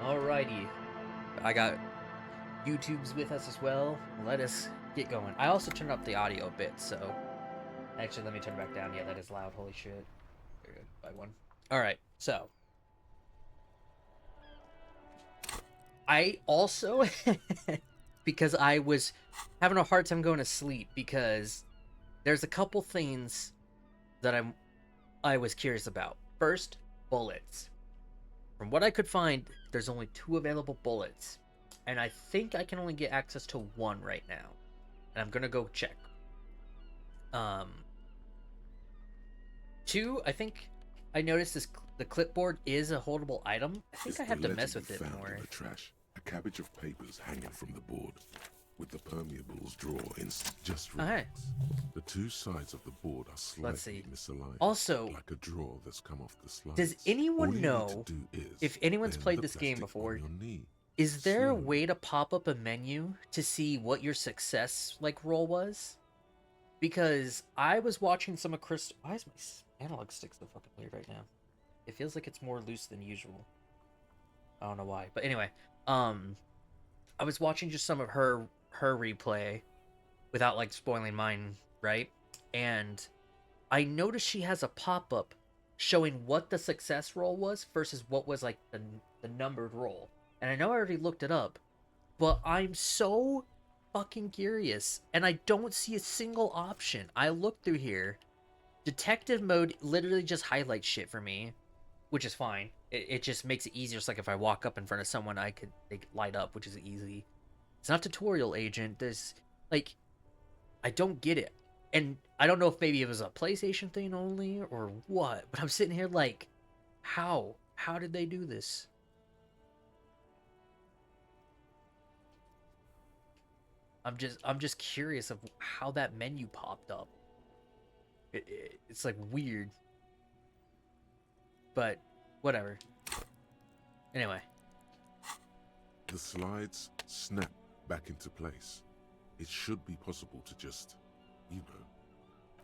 Alrighty. I got YouTube's with us as well. Let us get going. I also turned up the audio a bit, so actually let me turn it back down. Yeah, that is loud. Holy shit. Very good. By one. Alright, so I also because I was having a hard time going to sleep because there's a couple things that I was curious about. First, bullets. From what I could find, there's only 2 available bullets, and I think I can only get access to 1 right now. And I'm gonna go check. Um, 2, I think I noticed the clipboard is a holdable item. I think It's I the have to letter mess you with it found more. in the trash. A cabbage of papers hanging from the board, with the permeables drawer in. Just All right, relax. The 2 sides of the board are let's slightly see. misaligned, Also, like a drawer that's come off the does slides. All anyone you need to know do is if anyone's bend played the this game plastic on before? your knee, Is there a way slowly. to pop up a menu to see what your success roll was? Because I was watching some of Chris. Why is my analog stick so fucking weird right now? It feels like it's more loose than usual. I don't know why, but anyway, um, I was watching just some of her replay without like spoiling mine, right? And I noticed she has a pop up showing what the success roll was versus what was like the numbered roll. And I know I already looked it up, but I'm so fucking curious, and I don't see a single option. I looked through here. Detective mode literally just highlights shit for me, which is fine. It just makes it easier. It's like if I walk up in front of someone, they could light up, which is easy. It's not tutorial agent. There's like I don't get it, and I don't know if maybe it was a PlayStation thing only or what. But I'm sitting here like, how? How did they do this? I'm just curious of how that menu popped up. It's like weird, but whatever. Anyway, The slides snap back into place. It should be possible to just,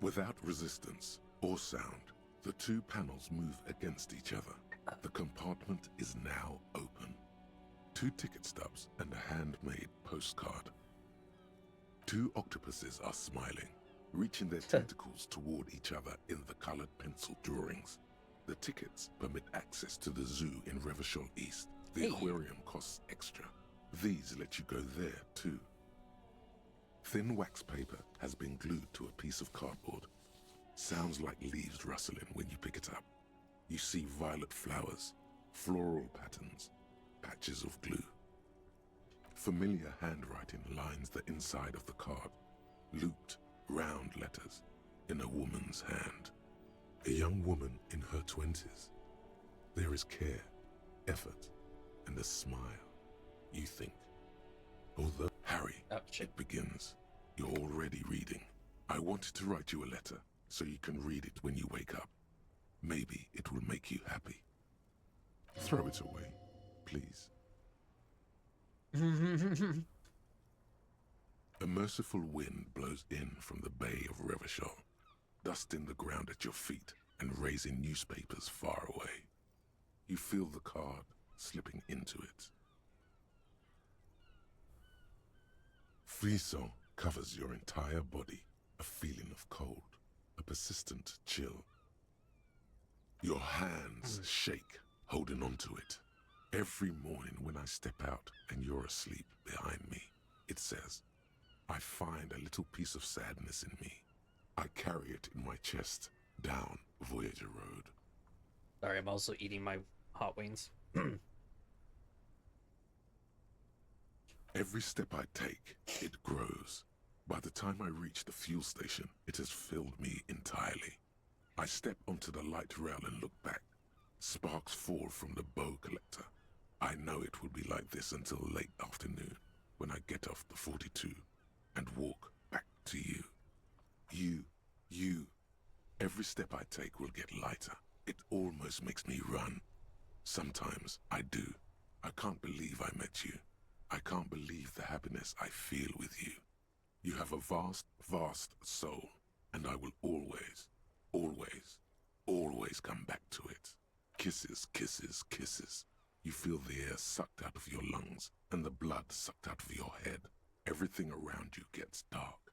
without resistance or sound, the 2 panels move against each other. The compartment is now open. 2 ticket stubs and a handmade postcard. 2 octopuses are smiling, reaching their tentacles toward each other in the colored pencil drawings. The tickets permit access to the zoo in Revachol East. The hey, aquarium costs extra. These let you go there too. Thin wax paper has been glued to a piece of cardboard. Sounds like leaves rustling when you pick it up. You see violet flowers, floral patterns, patches of glue. Familiar handwriting lines the inside of the card, looped, round letters in a woman's hand. A young woman in her 20s. There is care, effort, and a smile, you think. Although, Harry, it begins. You're already reading. I wanted to write you a letter so you can read it when you wake up. Maybe it will make you happy. Throw it away, please. A merciful wind blows in from the bay of Revachol, dusting the ground at your feet and raising newspapers far away. You feel the card slipping into it. Frisson covers your entire body, a feeling of cold, a persistent chill. Your hands shake, holding onto it. Every morning when I step out and you're asleep behind me, it says, I find a little piece of sadness in me. I carry it in my chest, down Voyager Road. Sorry, I'm also eating my hot wings. Every step I take, it grows. By the time I reach the fuel station, it has filled me entirely. I step onto the light rail and look back. Sparks fall from the bow collector. I know it will be like this until late afternoon, when I get off the 42 and walk back to you. You. Every step I take will get lighter. It almost makes me run. Sometimes I do. I can't believe I met you. I can't believe the happiness I feel with you. You have a vast, vast soul, and I will always, always, always come back to it. Kisses, kisses, kisses. You feel the air sucked out of your lungs and the blood sucked out of your head. Everything around you gets dark.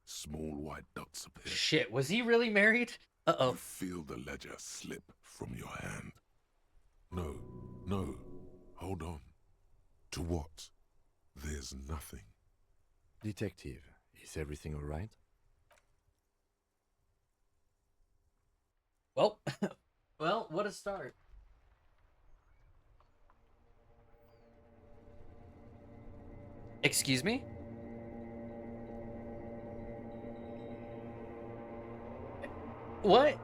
Small white dots appear. Shit, was he really married? Uh-oh. You feel the ledger slip from your hand. No, no, hold on. To what? There's nothing. Detective, is everything all right? Well, well, what a start. Excuse me? What?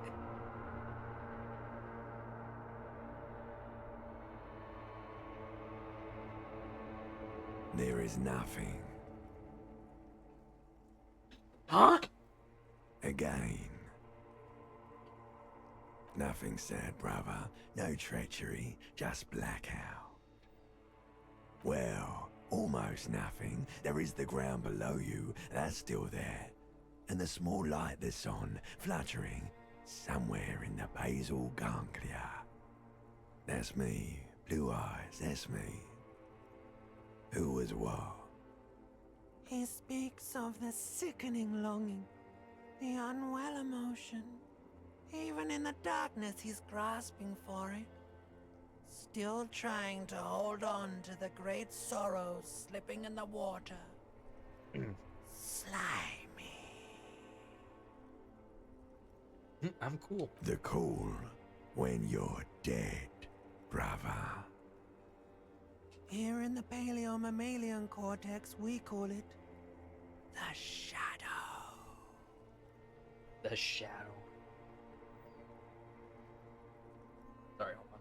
There is nothing. Huh? Again. Nothing sad, brother. No treachery, just blackout. Well, almost nothing. There is the ground below you, that's still there. And the small light that's on, fluttering, somewhere in the basal ganglia. That's me. Blue eyes, that's me. Who was what? He speaks of the sickening longing, the unwell emotion. Even in the darkness, he's grasping for it. Still trying to hold on to the great sorrows slipping in the water. Slimy. I'm cool. The cool when you're dead, brother. Here in the paleo-mammalian cortex, we call it the shadow. The shadow. Sorry, hold on.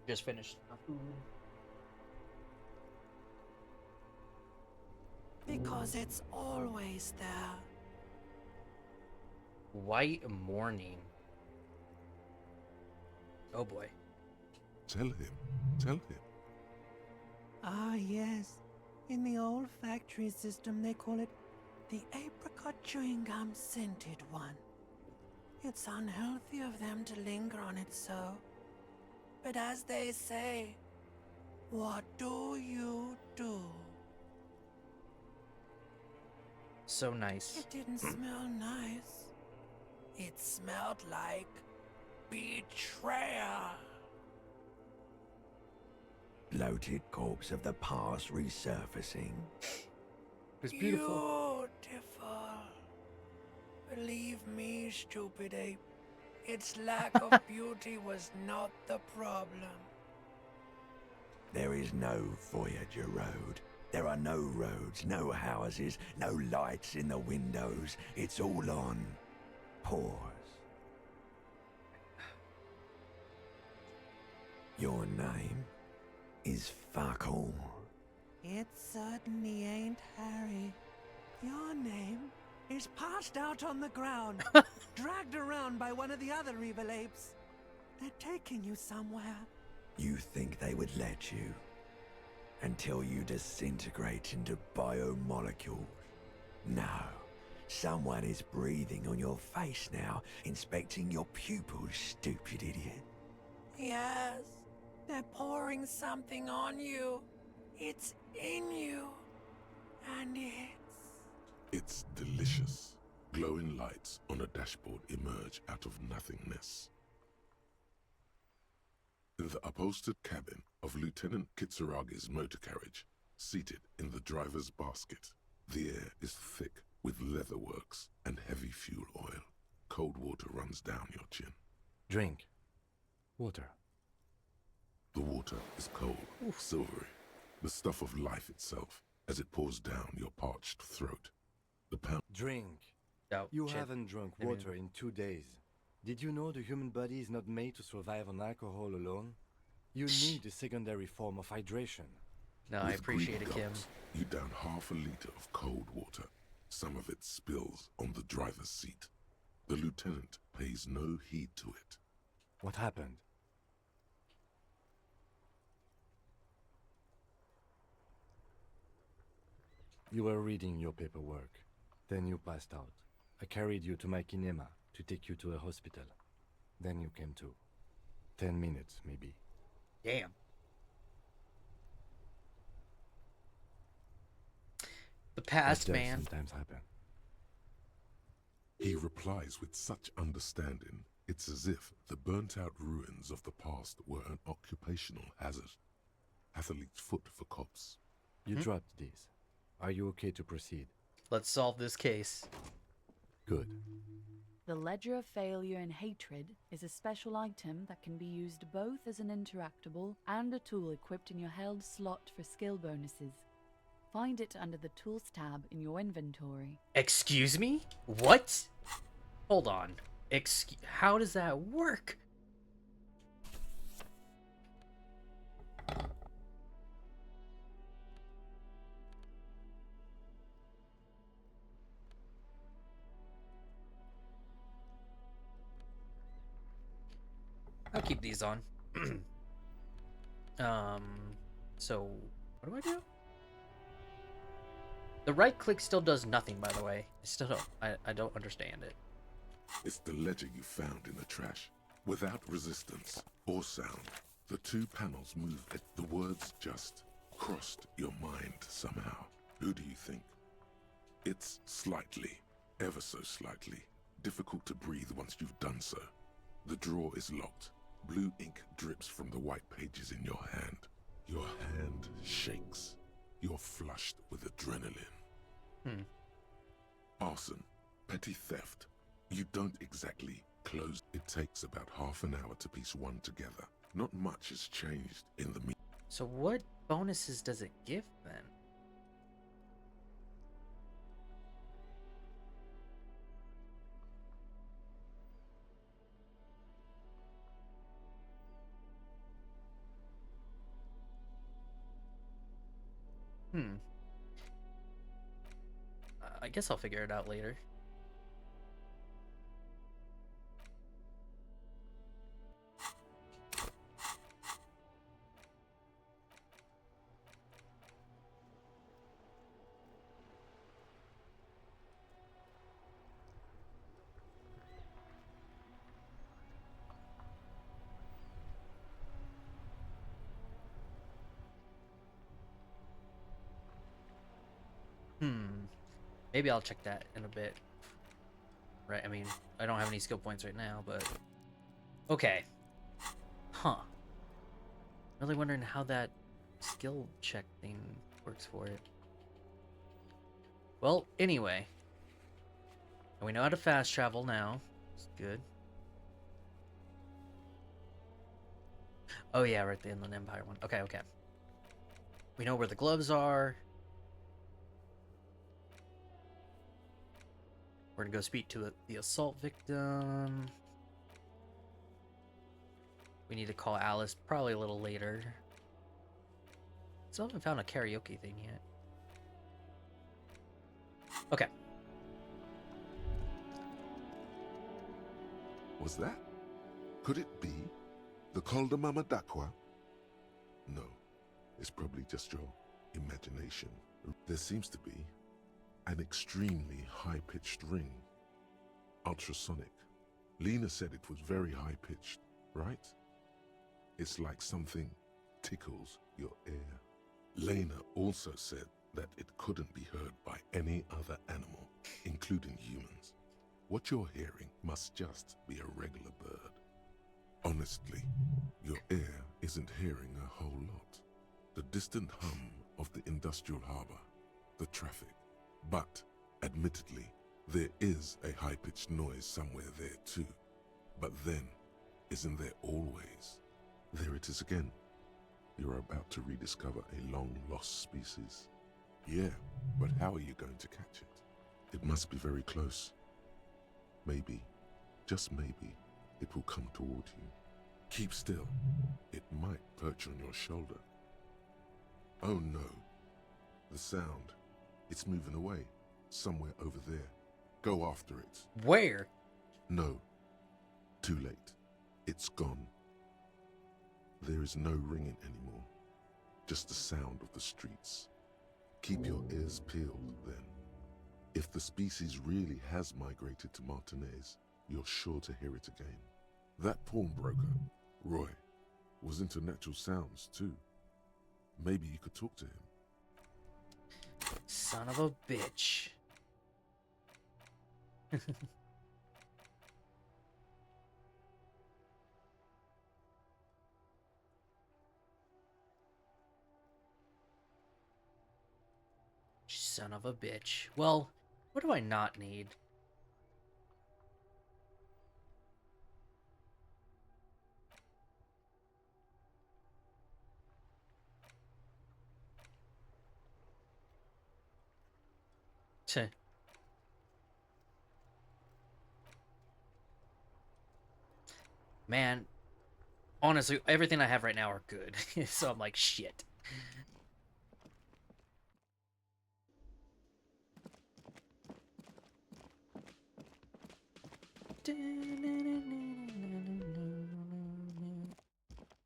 Just finished my food. Because it's always there. White morning. Oh boy. Tell him. Tell him. Ah, yes. In the olfactory system, they call it the apricot chewing gum scented one. It's unhealthy of them to linger on it so. But as they say, what do you do? So nice. It didn't smell nice. It smelled like betrayal. Bloated corpse of the past resurfacing. It's beautiful. Beautiful. Believe me, stupid ape. Its lack of beauty was not the problem. There is no Voyager Road. There are no roads, no houses, no lights in the windows. It's all on pause. Your name is fuck all. It certainly ain't Harry. Your name is passed out on the ground, dragged around by one of the other evil apes. They're taking you somewhere. You think they would let you? Until you disintegrate into biomolecules. No. Someone is breathing on your face now, inspecting your pupils, stupid idiot. Yes, they're pouring something on you. It's in you. And It's delicious. Glowing lights on a dashboard emerge out of nothingness. In the upholstered cabin of Lieutenant Kitsuragi's motor carriage, seated in the driver's basket, the air is thick with leatherworks and heavy fuel oil. Cold water runs down your chin. Drink. Water. The water is cold, silvery, the stuff of life itself, as it pours down your parched throat. The pound. Drink. Oh, You shit. haven't drunk I mean- water in 2 days. Did you know the human body is not made to survive on alcohol alone? You need a secondary form of hydration. No, I With appreciate it, greedy Kim. gulps, you down half a liter of cold water. Some of it spills on the driver's seat. The lieutenant pays no heed to it. What happened? You were reading your paperwork. Then you passed out. I carried you to my kinema to take you to a hospital. Then you came to. 10 minutes, maybe. Damn. past, That does man. sometimes happen. He replies with such understanding, it's as if the burnt-out ruins of the past were an occupational hazard. Athlete's foot for cops. You dropped these. Are you okay to proceed? Let's solve this case. Good. The Ledger of Failure and Hatred is a special item that can be used both as an interactable and a tool equipped in your held slot for skill bonuses. Find it under the Tools tab in your inventory. Excuse me? What? Hold on. How does that work? I'll keep these on. So what do I do? The right click still does nothing, by the way. I don't understand it. It's the ledger you found in the trash. Without resistance or sound, the two panels move. The words just crossed your mind somehow. Who do you think? It's slightly, ever so slightly, difficult to breathe once you've done so. The drawer is locked. Blue ink drips from the white pages in your hand. Your hand shakes. You're flushed with adrenaline. Arson, petty theft. You don't exactly close. It takes about half an hour to piece one together. Not much has changed in the So what bonuses does it give then? I guess I'll figure it out later. Maybe I'll check that in a bit. Right, I mean, I don't have any skill points right now, but... Okay. Huh. Really wondering how that skill check thing works for it. Well, anyway. We know how to fast travel now. It's good. Oh yeah, right, the Inland Empire one. Okay, okay. We know where the gloves are. We're gonna go speak to the assault victim. We need to call Alice probably a little later. Still haven't found a karaoke thing yet. Okay. Was that? Could it be the Col de Mama Dakwa? No, it's probably just your imagination. There seems to be an extremely high-pitched ring. Ultrasonic. Lena said it was very high-pitched, right? It's like something tickles your ear. Lena also said that it couldn't be heard by any other animal, including humans. What you're hearing must just be a regular bird. Honestly, your ear isn't hearing a whole lot. The distant hum of the industrial harbor, the traffic. But, admittedly, there is a high-pitched noise somewhere there too. But then, isn't there always? There it is again. You're about to rediscover a long-lost species. Yeah, but how are you going to catch it? It must be very close. Maybe, just maybe, it will come toward you. Keep still. It might perch on your shoulder. Oh no. The sound. It's moving away. Somewhere over there. Go after it. Where? No. Too late. It's gone. There is no ringing anymore. Just the sound of the streets. Keep your ears peeled, then. If the species really has migrated to Martinez, you're sure to hear it again. That pawnbroker, Roy, was into natural sounds too. Maybe you could talk to him. Son of a bitch. Son of a bitch. Well, what do I not need? Tch. Man, honestly, everything I have right now are good. So I'm like, shit.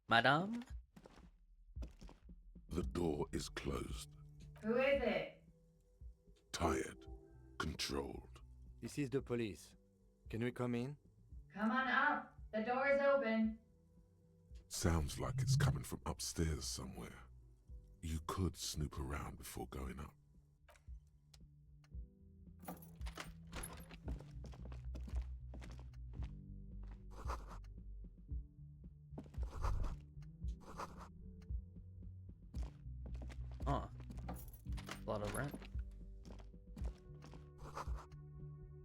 Madame? The door is closed. Who is it? Tired. Controlled. This is the police. Can we come in? Come on up. The door is open. Sounds like it's coming from upstairs somewhere. You could snoop around before going up. Huh. A lot of rent.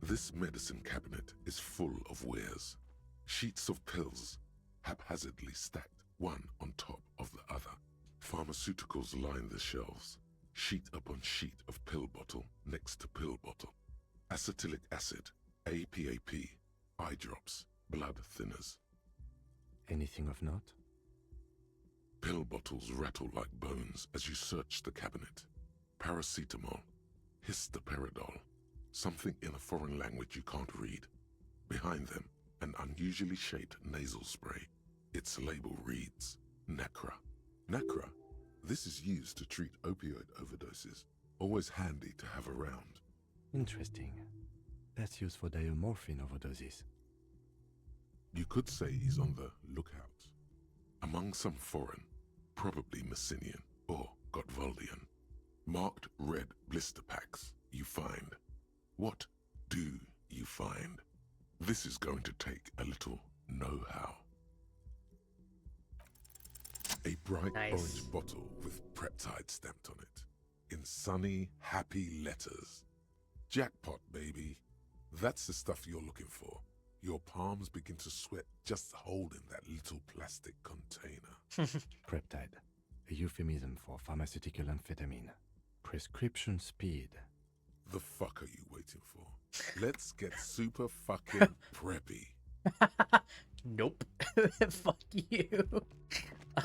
This medicine cabinet is full of wares. Sheets of pills, haphazardly stacked one on top of the other. Pharmaceuticals line the shelves, sheet upon sheet of pill bottle next to pill bottle. Acetylic acid, ep.8, eye drops, blood thinners. Anything of note? Pill bottles rattle like bones as you search the cabinet. Paracetamol, histoparidol, something in a foreign language you can't read. Behind them, an unusually shaped nasal spray. Its label reads, Nacra. Nacra, this is used to treat opioid overdoses. Always handy to have around. Interesting. That's used for diamorphine overdoses. You could say he's on the lookout. Among some foreign, probably Messinian or Gotwaldian, marked red blister packs you find. What do you find? This is going to take a little know-how. A bright Nice. orange bottle with Preptide stamped on it, in sunny, happy letters. Jackpot, baby. That's the stuff you're looking for. Your palms begin to sweat just holding that little plastic container. Preptide, a euphemism for pharmaceutical amphetamine. Prescription speed. The fuck are you waiting for? Let's get super fucking preppy. Nope. Fuck you.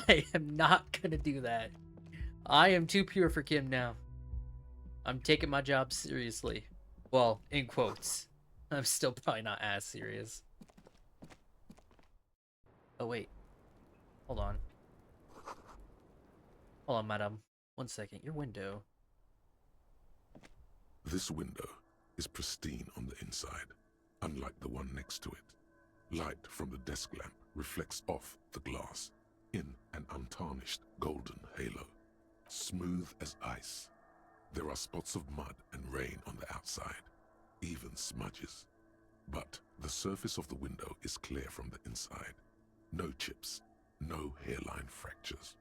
I am not gonna do that. I am too pure for Kim now. I'm taking my job seriously. Well, in quotes. I'm still probably not as serious. Oh, wait. Hold on. Hold on, madam. 1 second. Your window. This window is pristine on the inside, unlike the one next to it. Light from the desk lamp reflects off the glass in an untarnished golden halo, smooth as ice. There are spots of mud and rain on the outside, even smudges. But the surface of the window is clear from the inside. No chips, no hairline fractures.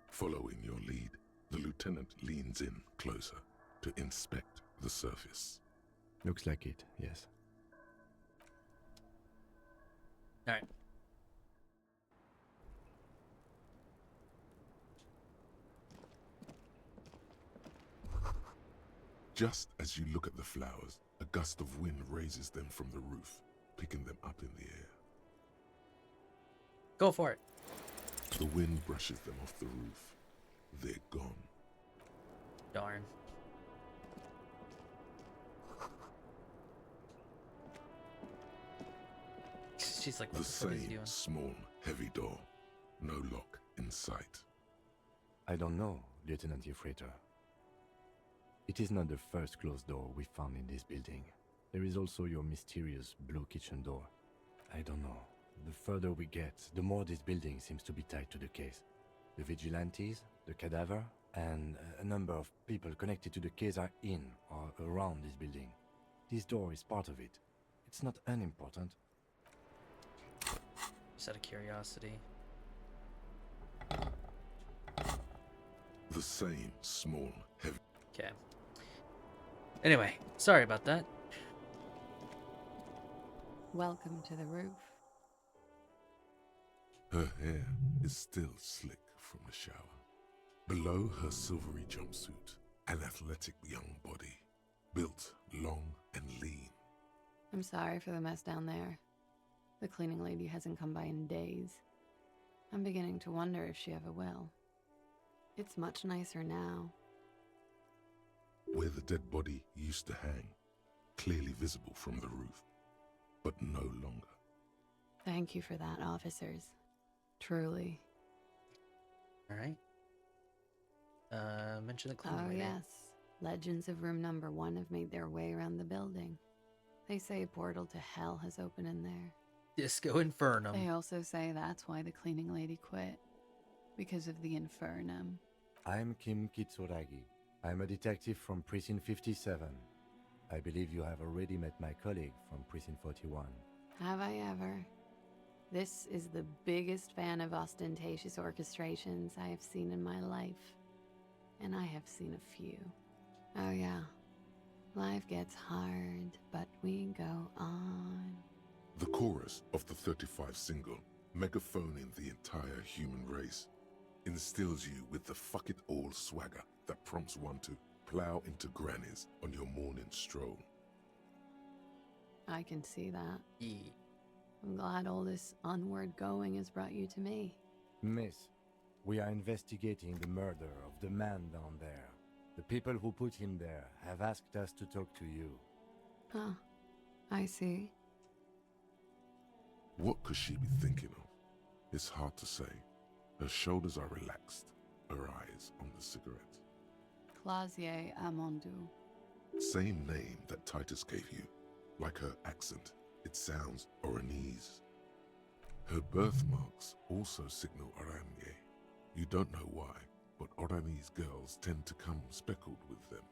Following your lead, the lieutenant leans in closer to inspect the surface. Looks like it, yes. Alright. Just as you look at the flowers, a gust of wind raises them from the roof, picking them up in the air. Go for it. The wind brushes them off the roof. They're gone. Darn. She's like, what The the fuck is he same doing? small, heavy door. No lock in sight. I don't know, Lieutenant Ufrater. It is not the first closed door we found in this building. There is also your mysterious blue kitchen door. I don't know. The further we get, the more this building seems to be tied to the case. The vigilantes, the cadaver, And a number of people connected to the case are in or around this building. This door is part of it. It's not unimportant. Just out of curiosity. The same small, heavy. Okay. Anyway, sorry about that. Welcome to the roof. Her hair is still slick from the shower. Below her silvery jumpsuit, an athletic young body, built long and lean. I'm sorry for the mess down there. The cleaning lady hasn't come by in days. I'm beginning to wonder if she ever will. It's much nicer now. Where the dead body used to hang, clearly visible from the roof, but no longer. Thank you for that, officers. Truly. All right. Mention the cleaning Oh, lady. yes. Legends of room number 1 have made their way around the building. They say a portal to hell has opened in there. Disco Infernum. They also say that's why the cleaning lady quit. Because of the infernum. I'm Kim Kitsuragi. I'm a detective from Precinct 57. I believe you have already met my colleague from Precinct 41. Have I ever? This is the biggest fan of ostentatious orchestrations I have seen in my life. And I have seen a few. Oh yeah. Life gets hard, but we go on. The chorus of the 35 single, megaphoning the entire human race, instills you with the fuck it all swagger that prompts one to plow into grannies on your morning stroll. I can see that. Yeah. I'm glad all this onward going has brought you to me. Miss, we are investigating the murder of the man down there. The people who put him there have asked us to talk to you. Huh. I see. What could she be thinking of? It's hard to say. Her shoulders are relaxed, her eyes on the cigarette. Clausier Amondou. Same name that Titus gave you. Like her accent, it sounds Oranese. Her birthmarks also signal Oranje. You don't know why, but Oranese girls tend to come speckled with them.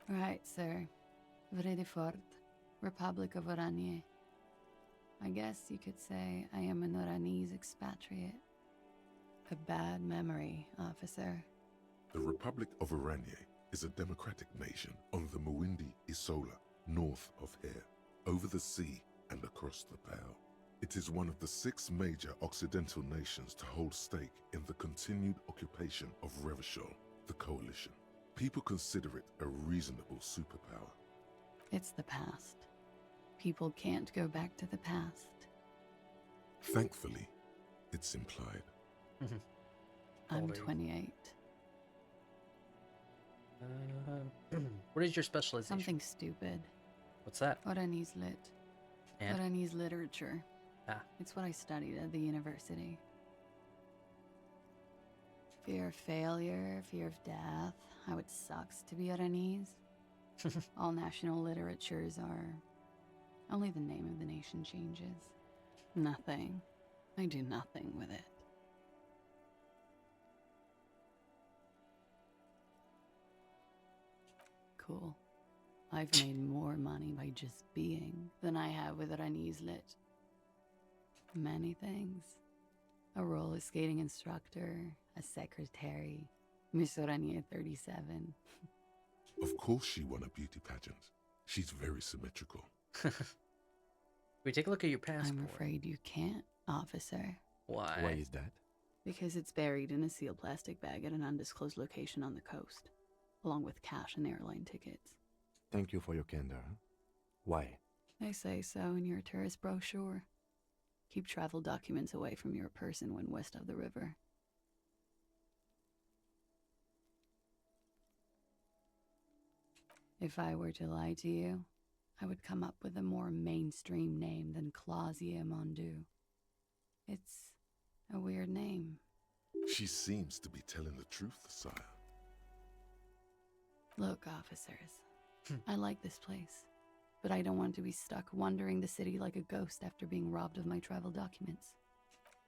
Right, sir. Vredefort, Republic of Oranje. I guess you could say I am an Oranese expatriate. A bad memory, officer. The Republic of Oranje is a democratic nation on the Muindi Isola, north of here, over the sea and across the Pale. It is one of the 6 major Occidental nations to hold stake in the continued occupation of Revachol, the coalition. People consider it a reasonable superpower. It's the past. People can't go back to the past. Thankfully, it's implied. I'm old are you? 28. What is your specialization? Something stupid. What's that? Oranese lit. And? Oranese literature. Ah. It's what I studied at the university. Fear of failure, fear of death, how it sucks to be Oranese. All national literatures are... Only the name of the nation changes. Nothing. I do nothing with it. Cool. I've made more money by just being than I have with Oranese lit. Many things. A roller skating instructor, a secretary, Miss Oranje 37. Of course she won a beauty pageant. She's very symmetrical. We take a look at your passport. I'm afraid you can't, officer. Why? Why is that? Because it's buried in a sealed plastic bag at an undisclosed location on the coast, along with cash and airline tickets. Thank you for your candor. Why? They say so in your tourist brochure. Keep travel documents away from your person when west of the river. If I were to lie to you, I would come up with a more mainstream name than Clausier Mondou. It's a weird name. She seems to be telling the truth, sire. Look, officers, I like this place, but I don't want to be stuck wandering the city like a ghost after being robbed of my travel documents.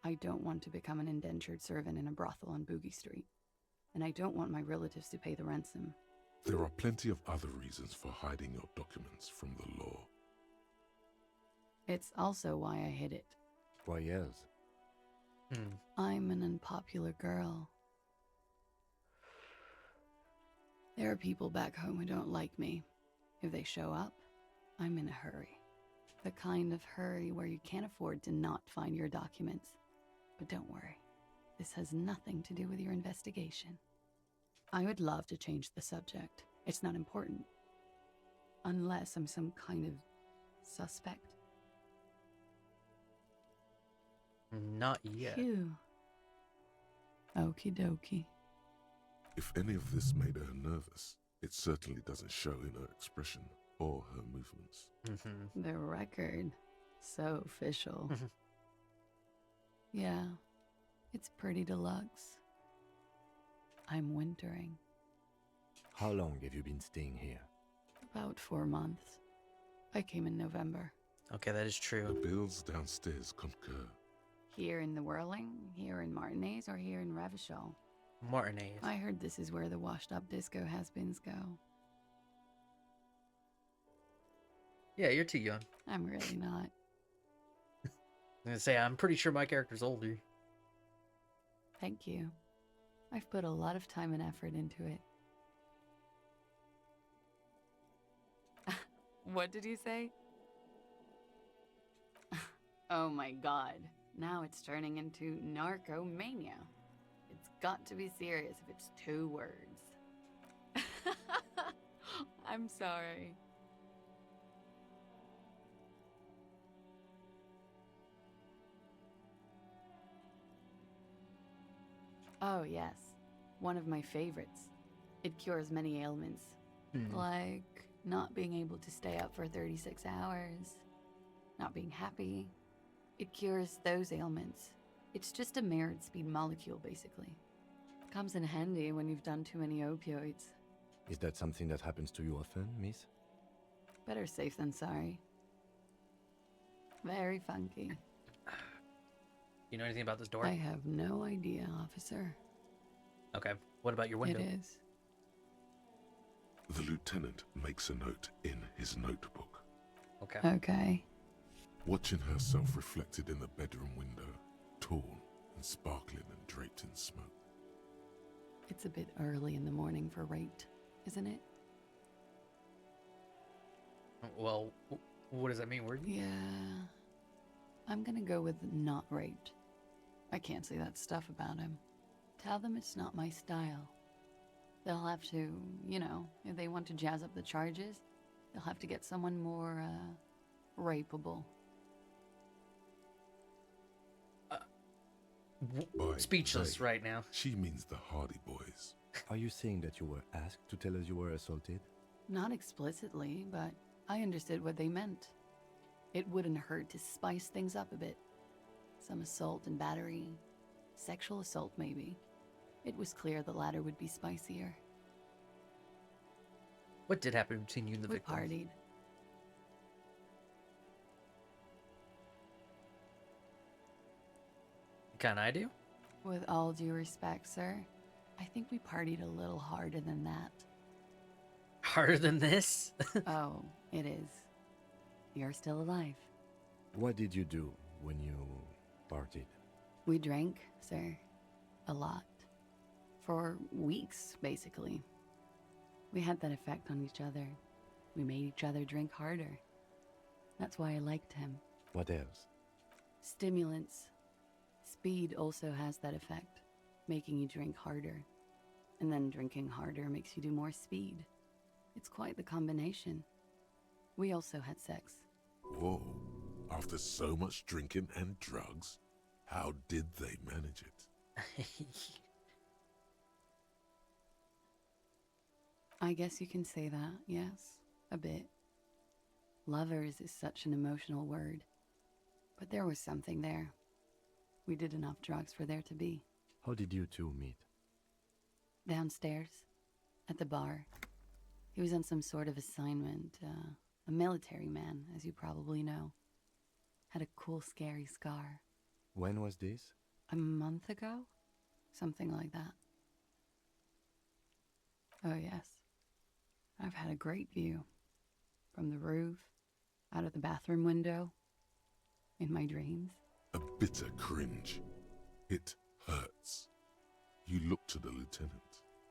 I don't want to become an indentured servant in a brothel on Boogie Street. And I don't want my relatives to pay the ransom. There are plenty of other reasons for hiding your documents from the law. It's also why I hid it. Why else? I'm an unpopular girl. There are people back home who don't like me. If they show up, I'm in a hurry. The kind of hurry where you can't afford to not find your documents. But don't worry, this has nothing to do with your investigation. I would love to change the subject. It's not important. Unless I'm some kind of suspect. Not yet. Phew. Okie dokie. If any of this made her nervous, it certainly doesn't show in her expression or her movements. The record. So official. Yeah, it's pretty deluxe. I'm wintering. How long have you been staying here? About 4 months. I came in November. Okay, that is The true. bills downstairs concur. Here in the Whirling, here in Martinez, or here in Revachol? Martinez. I heard this is where the washed-up disco has-beens go. Yeah, you're too young. I'm really not. I'm gonna say, I'm pretty sure my character's older. Thank you. I've put a lot of time and effort into it. What did you say? Oh my god. Now it's turning into narcomania. It's got to be serious if it's 2 words. I'm sorry. Oh, yes. One of my favorites. It cures many ailments. Like not being able to stay up for 36 hours, not being happy. It cures those ailments. It's just a merit speed molecule, basically. Comes in handy when you've done too many opioids. Is that something that happens to you often, miss? Better safe than sorry. Very funky. You know anything about this door? I have no idea, officer. Okay. What about your window? It is. The lieutenant makes a note in his notebook. Okay. Okay. Watching herself reflected in the bedroom window, torn and sparkling and draped in smoke. It's a bit early in the morning for rate, isn't it? Well, what does that mean? Were you? Yeah. I'm gonna go with not raped. I can't say that stuff about him. Tell them it's not my style. They'll have to, if they want to jazz up the charges, they'll have to get someone more, rapeable. By Speechless they, right now. She means the Hardy Boys. Are you saying that you were asked to tell us you were assaulted? Not explicitly, but I understood what they meant. It wouldn't hurt to spice things up a bit. Some assault and battery. Sexual assault, maybe. It was clear the latter would be spicier. What did happen between you and the We victim? partied. Can I do? With all due respect, sir, I think we partied a little harder than that. Harder than this? Oh, it is. You're still alive. What did you do when you partied? We drank, sir. A lot. For weeks, basically. We had that effect on each other. We made each other drink harder. That's why I liked him. What else? Stimulants. Speed also has that effect, making you drink harder. And then drinking harder makes you do more speed. It's quite the combination. We also had sex. Whoa. After so much drinking and drugs, how did they manage it? I guess you can say that, yes. A bit. Lovers is such an emotional word. But there was something there. We did enough drugs for there to be. How did you two meet? Downstairs. At the bar. He was on some sort of assignment. A military man, as you probably know. Had a cool, scary scar. When was this? A month ago? Something like that. Oh, yes. I've had a great view. From the roof, out of the bathroom window, in my dreams. A bitter cringe. It hurts. You look to the lieutenant.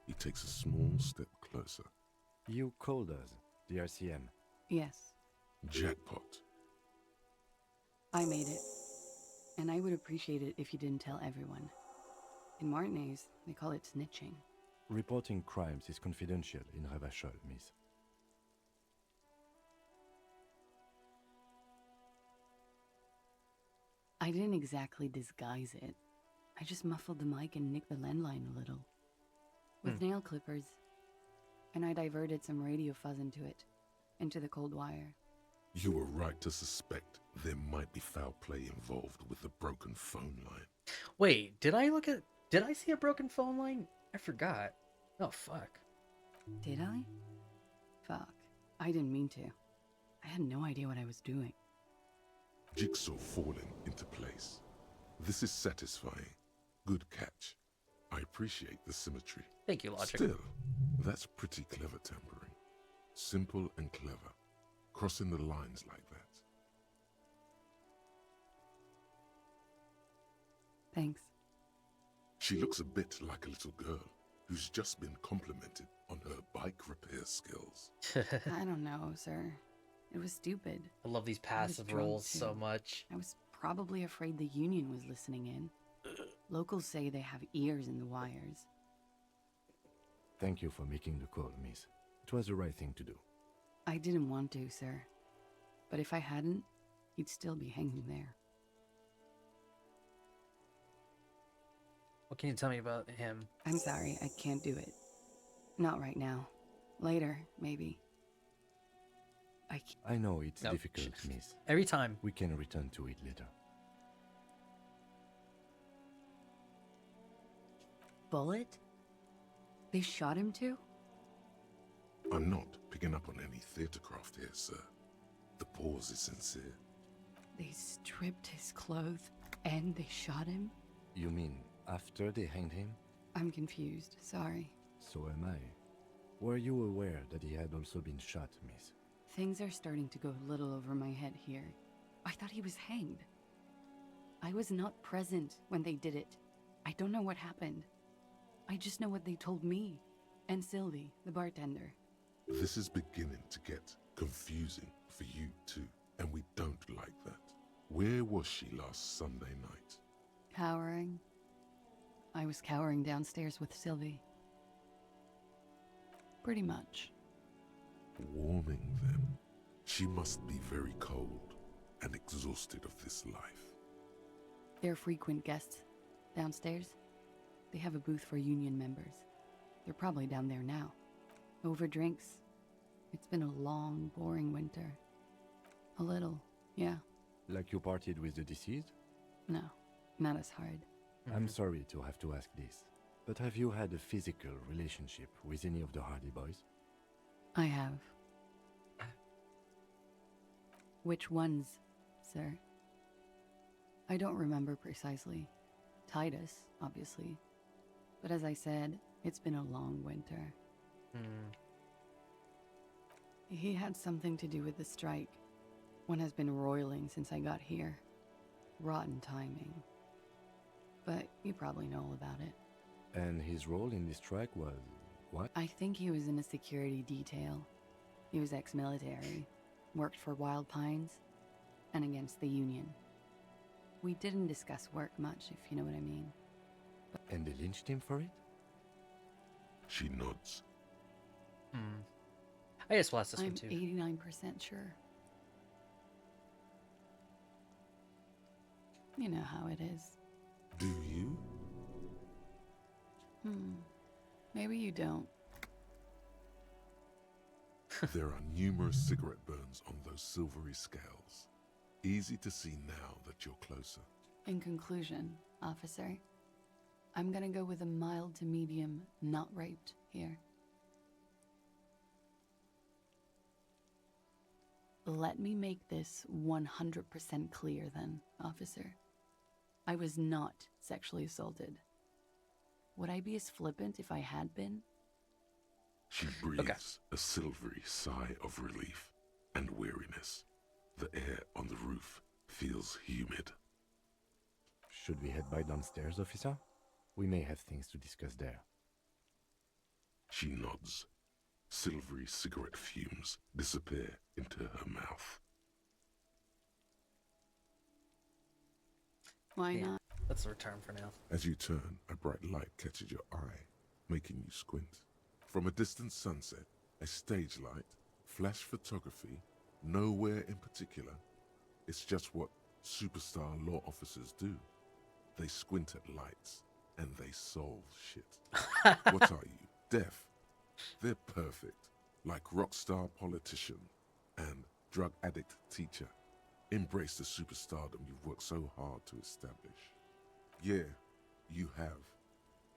He takes a small step closer. You called us, the RCM. Yes, Jackpot. I made it. And I would appreciate it if you didn't tell everyone. In Martinez, they call it snitching. Reporting crimes is confidential in Ravachol, miss. I didn't exactly disguise it. I just muffled the mic and nicked the landline a little. With nail clippers. And I diverted some radio fuzz into it. Into the cold wire. You were right to suspect there might be foul play involved with the broken phone line. Wait, did I see a broken phone line? I forgot. Oh, fuck. Did I? Fuck. I didn't mean to. I had no idea what I was doing. Jigsaw falling into place. This is satisfying. Good catch. I appreciate the symmetry. Thank you, Logic. Still, that's pretty clever tampering. Simple and clever. Crossing the lines like that. Thanks. She looks a bit like a little girl who's just been complimented on her bike repair skills. I don't know, sir. It was stupid. I love these I was passive drunk, roles so too. much. I was probably afraid the union was listening in. Locals say they have ears in the wires. Thank you for making the call, miss. It was the right thing to do. I didn't want to, sir. But if I hadn't, he'd still be hanging there. What can you tell me about him? I'm sorry, I can't do it. Not right now. Later, maybe. I know it's Nope. difficult, miss. Every time. We can return to it later. Bullet? They shot him too? I'm not picking up on any theatrecraft here, sir. The pause is sincere. They stripped his clothes and they shot him? You mean after they hanged him? I'm confused, sorry. So am I. Were you aware that he had also been shot, miss? Things are starting to go a little over my head here. I thought he was hanged. I was not present when they did it. I don't know what happened. I just know what they told me. And Sylvie, the bartender. This is beginning to get confusing for you too, and we don't like that. Where was she last Sunday night? Cowering. I was cowering downstairs with Sylvie. Pretty much. Warming them. She must be very cold and exhausted of this life. They're frequent guests. Downstairs, they have a booth for union members. They're probably down there now. Over drinks. It's been a long, boring winter. A little, yeah. Like you partied with the deceased? No, not as hard. I'm sorry to have to ask this, but have you had a physical relationship with any of the Hardy Boys? I have. Which ones, sir? I don't remember precisely. Titus, obviously. But as I said, it's been a long winter. He had something to do with the strike. One has been roiling since I got here. Rotten timing. But you probably know all about it. And his role in this strike was what? I think he was in a security detail. He was ex-military, worked for Wild Pines, and against the Union. We didn't discuss work much, if you know what I mean. And they lynched him for it? She nods. I guess we'll ask this I'm one too. 89% sure. You know how it is. Do you? Maybe you don't. There are numerous cigarette burns on those silvery scales. Easy to see now that you're closer. In conclusion, officer, I'm gonna go with a mild to medium not raped here. Let me make this 100% clear then, officer. I was not sexually assaulted. Would I be as flippant if I had been? She breathes a silvery sigh of relief and weariness. The air on the roof feels humid. Should we head by downstairs, officer? We may have things to discuss there. She nods. Silvery cigarette fumes disappear into her mouth. Why Yeah. not? Let's return for now. As you turn, a bright light catches your eye, making you squint. From a distant sunset, a stage light, flash photography, nowhere in particular. It's just what superstar law officers do. They squint at lights, and they solve shit. What are you, deaf? They're perfect, like rock star politician and drug addict teacher. Embrace the superstardom you've worked so hard to establish. Yeah, you have.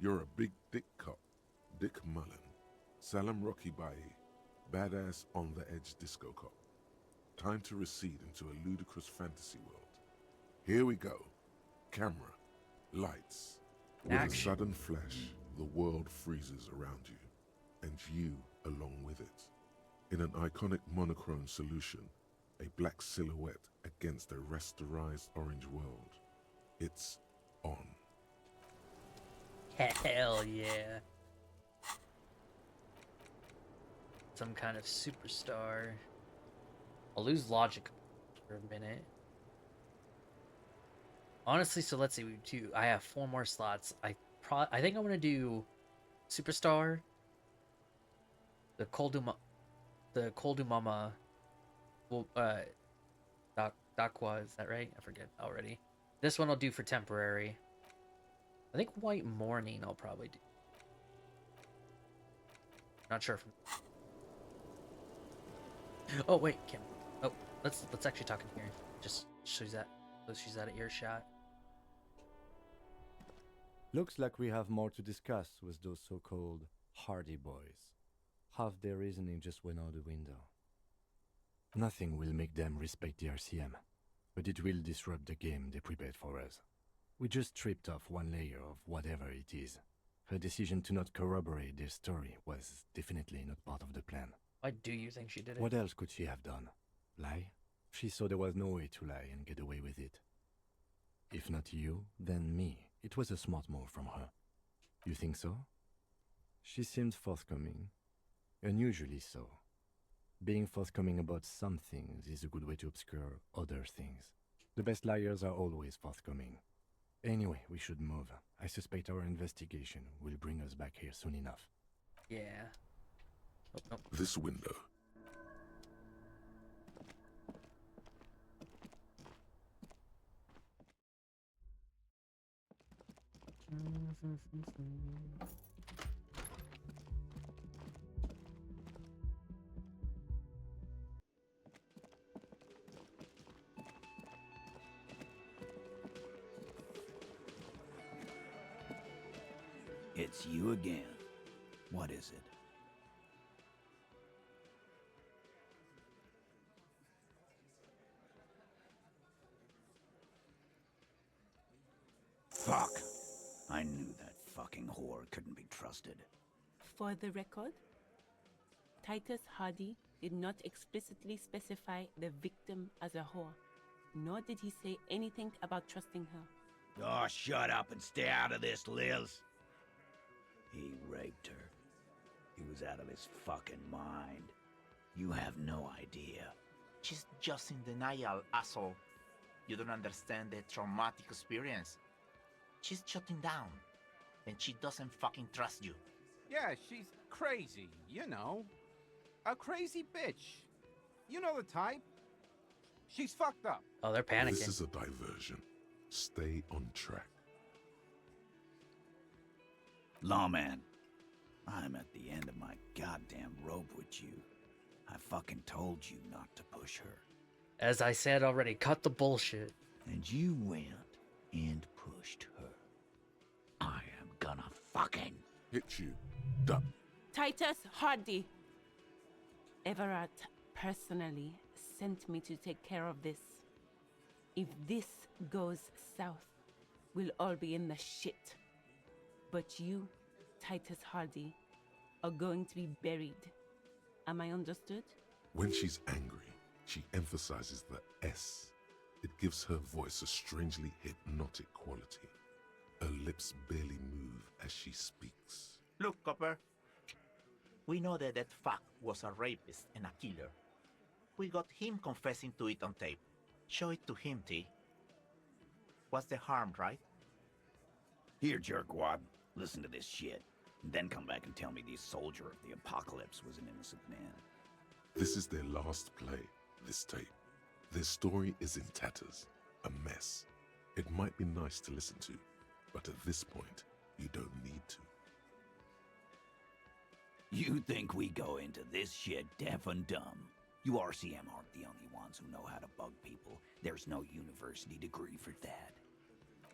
You're a big dick cop, Dick Mullen. Salam Rocky Baye, badass on the edge disco cop. Time to recede into a ludicrous fantasy world. Here we go. Camera, lights. With a Action. sudden flash, the world freezes around you, and you along with it. In an iconic monochrome solution, a black silhouette against a rasterized orange world. It's on. Hell yeah. Some kind of superstar. I'll lose logic for a minute. Honestly, so let's see. I have 4 more slots. I think I'm gonna do superstar. The Koldumama. Well, Dakwa, is that right? I forget already. This one I'll do for temporary. I think White Morning I'll probably do. Not sure if. Oh wait, Kim. Oh, let's actually talk in here. Just so she's out of earshot. Looks like we have more to discuss with those so-called Hardy Boys. Half their reasoning just went out the window. Nothing will make them respect the RCM, but it will disrupt the game they prepared for us. We just stripped off one layer of whatever it is. Her decision to not corroborate their story was definitely not part of the plan. Why do you think she did it? What else could she have done? Lie? She saw there was no way to lie and get away with it. If not you, then me. It was a smart move from her. You think so? She seemed forthcoming. Unusually so. Being forthcoming about some things is a good way to obscure other things. The best liars are always forthcoming. Anyway, we should move. I suspect our investigation will bring us back here soon enough. Yeah. Oh, no. This window. It's you again. What is it? Fuck! I knew that fucking whore couldn't be trusted. For the record, Titus Hardy did not explicitly specify the victim as a whore, nor did he say anything about trusting her. Oh, shut up and stay out of this, Liz. He raped her. He was out of his fucking mind. You have no idea. She's just in denial, asshole. You don't understand the traumatic experience. She's shutting down. And she doesn't fucking trust you. Yeah, she's crazy, you know. A crazy bitch. You know the type. She's fucked up. Oh, they're panicking. This is a diversion. Stay on track. Lawman, I'm at the end of my goddamn rope with you. I fucking told you not to push her. As I said already, cut the bullshit. And you went and pushed her. I am gonna fucking... Hit you. Duck. Titus Hardy! Everard personally sent me to take care of this. If this goes south, we'll all be in the shit. But you, Titus Hardy, are going to be buried. Am I understood? When she's angry, she emphasizes the S. It gives her voice a strangely hypnotic quality. Her lips barely move as she speaks. Look, Copper. We know that that fuck was a rapist and a killer. We got him confessing to it on tape. Show it to him, T. What's the harm, right? Here, jerkwad, listen to this shit. And then come back and tell me the soldier of the apocalypse was an innocent man. This is their last play, this tape. Their story is in tatters, a mess. It might be nice to listen to, but at this point, you don't need to. You think we go into this shit deaf and dumb? You RCM aren't the only ones who know how to bug people. There's no university degree for that.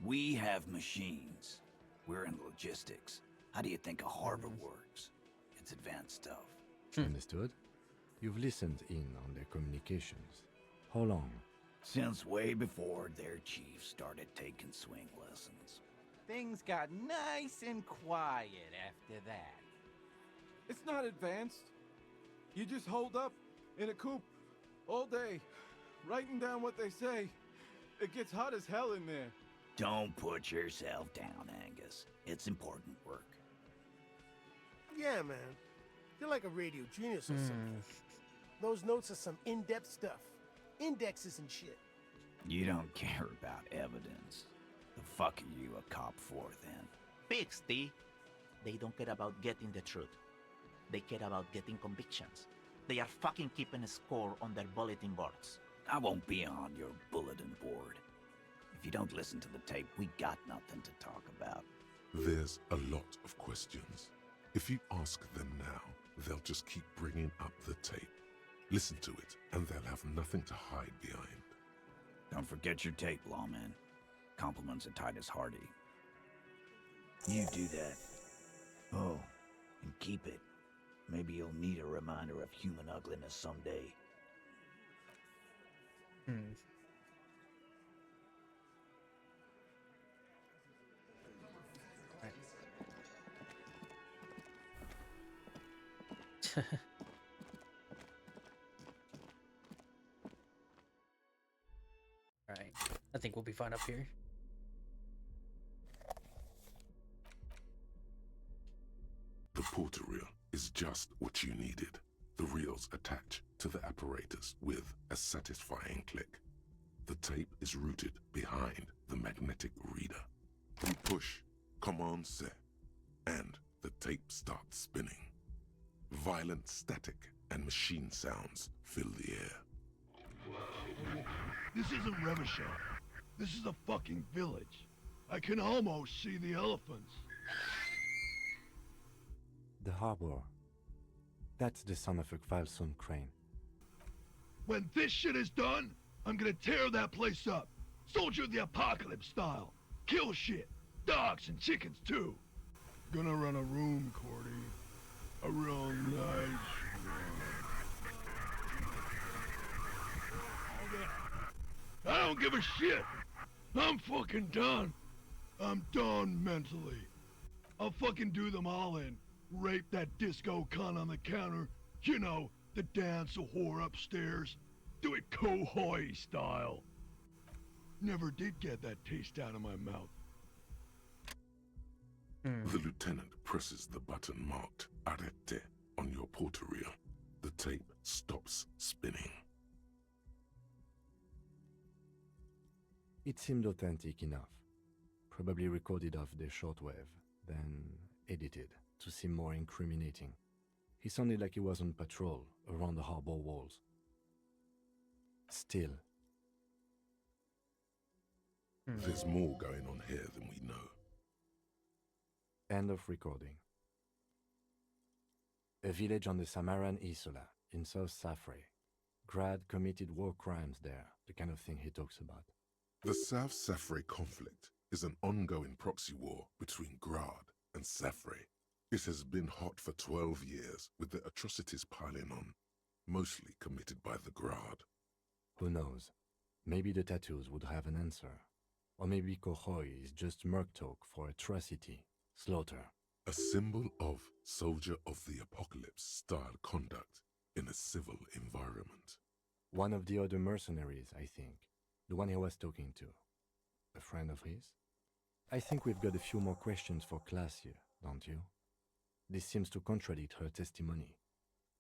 We have machines. We're in logistics. How do you think a harbor works? It's advanced stuff. Understood? You've listened in on their communications. How long? Since way before their chief started taking swing lessons. Things got nice and quiet after that. It's not advanced. You just hold up in a coop all day, writing down what they say. It gets hot as hell in there. Don't put yourself down, Angus. It's important work. Yeah, man. You're like a radio genius or something. Those notes are some in-depth stuff. Indexes and shit. You don't care about evidence. The fuck are you a cop for, then? Pigs, T. They don't care about getting the truth. They care about getting convictions. They are fucking keeping a score on their bulletin boards. I won't be on your bulletin board. If you don't listen to the tape, we got nothing to talk about. There's a lot of questions. If you ask them now, they'll just keep bringing up the tape. Listen to it, and they'll have nothing to hide behind. Don't forget your tape, lawman. Compliments of Titus Hardy. You do that. Oh, and keep it. Maybe you'll need a reminder of human ugliness someday. Alright, I think we'll be fine up here. The porter reel is just what you needed. The reels attach to the apparatus with a satisfying click. The tape is routed behind the magnetic reader. You push Command Set, and the tape starts spinning. Violent static and machine sounds fill the air. This isn't Revachol. This is a fucking village. I can almost see the elephants. The harbor. That's the son of a Kvalson crane. When this shit is done, I'm gonna tear that place up. Soldier of the Apocalypse style. Kill shit. Dogs and chickens too. Gonna run a room, Cordy. A real nice room. I don't give a shit. I'm fucking done. I'm done mentally. I'll fucking do them all in. Rape that disco cunt on the counter. You know, the dance a whore upstairs. Do it Kohoi style. Never did get that taste out of my mouth. The lieutenant presses the button marked Arrete on your porter reel. The tape stops spinning. It seemed authentic enough. Probably recorded off the shortwave, then edited to seem more incriminating. He sounded like he was on patrol around the harbor walls. Still. There's more going on here than we know. End of recording. A village on the Samaran Isola in South Safre. Grad committed war crimes there, the kind of thing he talks about. The South Safre conflict is an ongoing proxy war between Grad and Safre. It has been hot for 12 years, with the atrocities piling on, mostly committed by the Grad. Who knows? Maybe the tattoos would have an answer. Or maybe Kohoi is just merc talk for atrocity, slaughter. A symbol of soldier of the apocalypse style conduct in a civil environment. One of the other mercenaries, I think. The one he was talking to. A friend of his? I think we've got a few more questions for class here, don't you? This seems to contradict her testimony,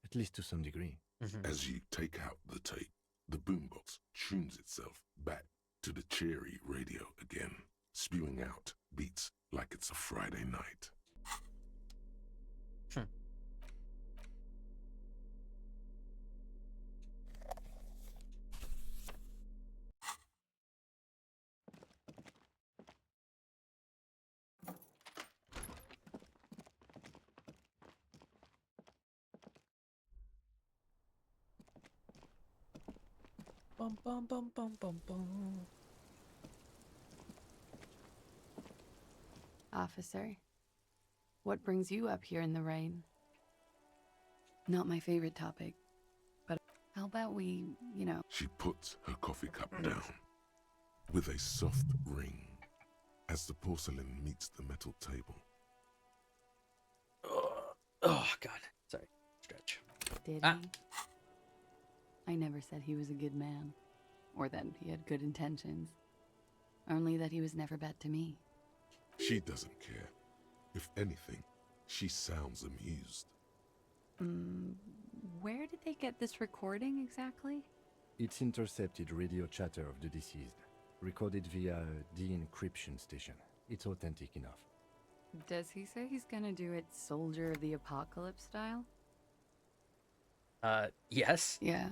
at least to some degree. As you take out the tape, the boombox tunes itself back to the cheery radio again, spewing out beats like it's a Friday night. Bum bum bum bum bum bum. Officer, what brings you up here in the rain? Not my favorite topic, but how about we, She puts her coffee cup down with a soft ring as the porcelain meets the metal table. Oh, God. Sorry. Stretch. Did he? I never said he was a good man, or that he had good intentions. Only that he was never bad to me. She doesn't care. If anything, she sounds amused. Where did they get this recording exactly? It's intercepted radio chatter of the deceased, recorded via the encryption station. It's authentic enough. Does he say he's gonna do it Soldier of the Apocalypse style? Yes. Yeah.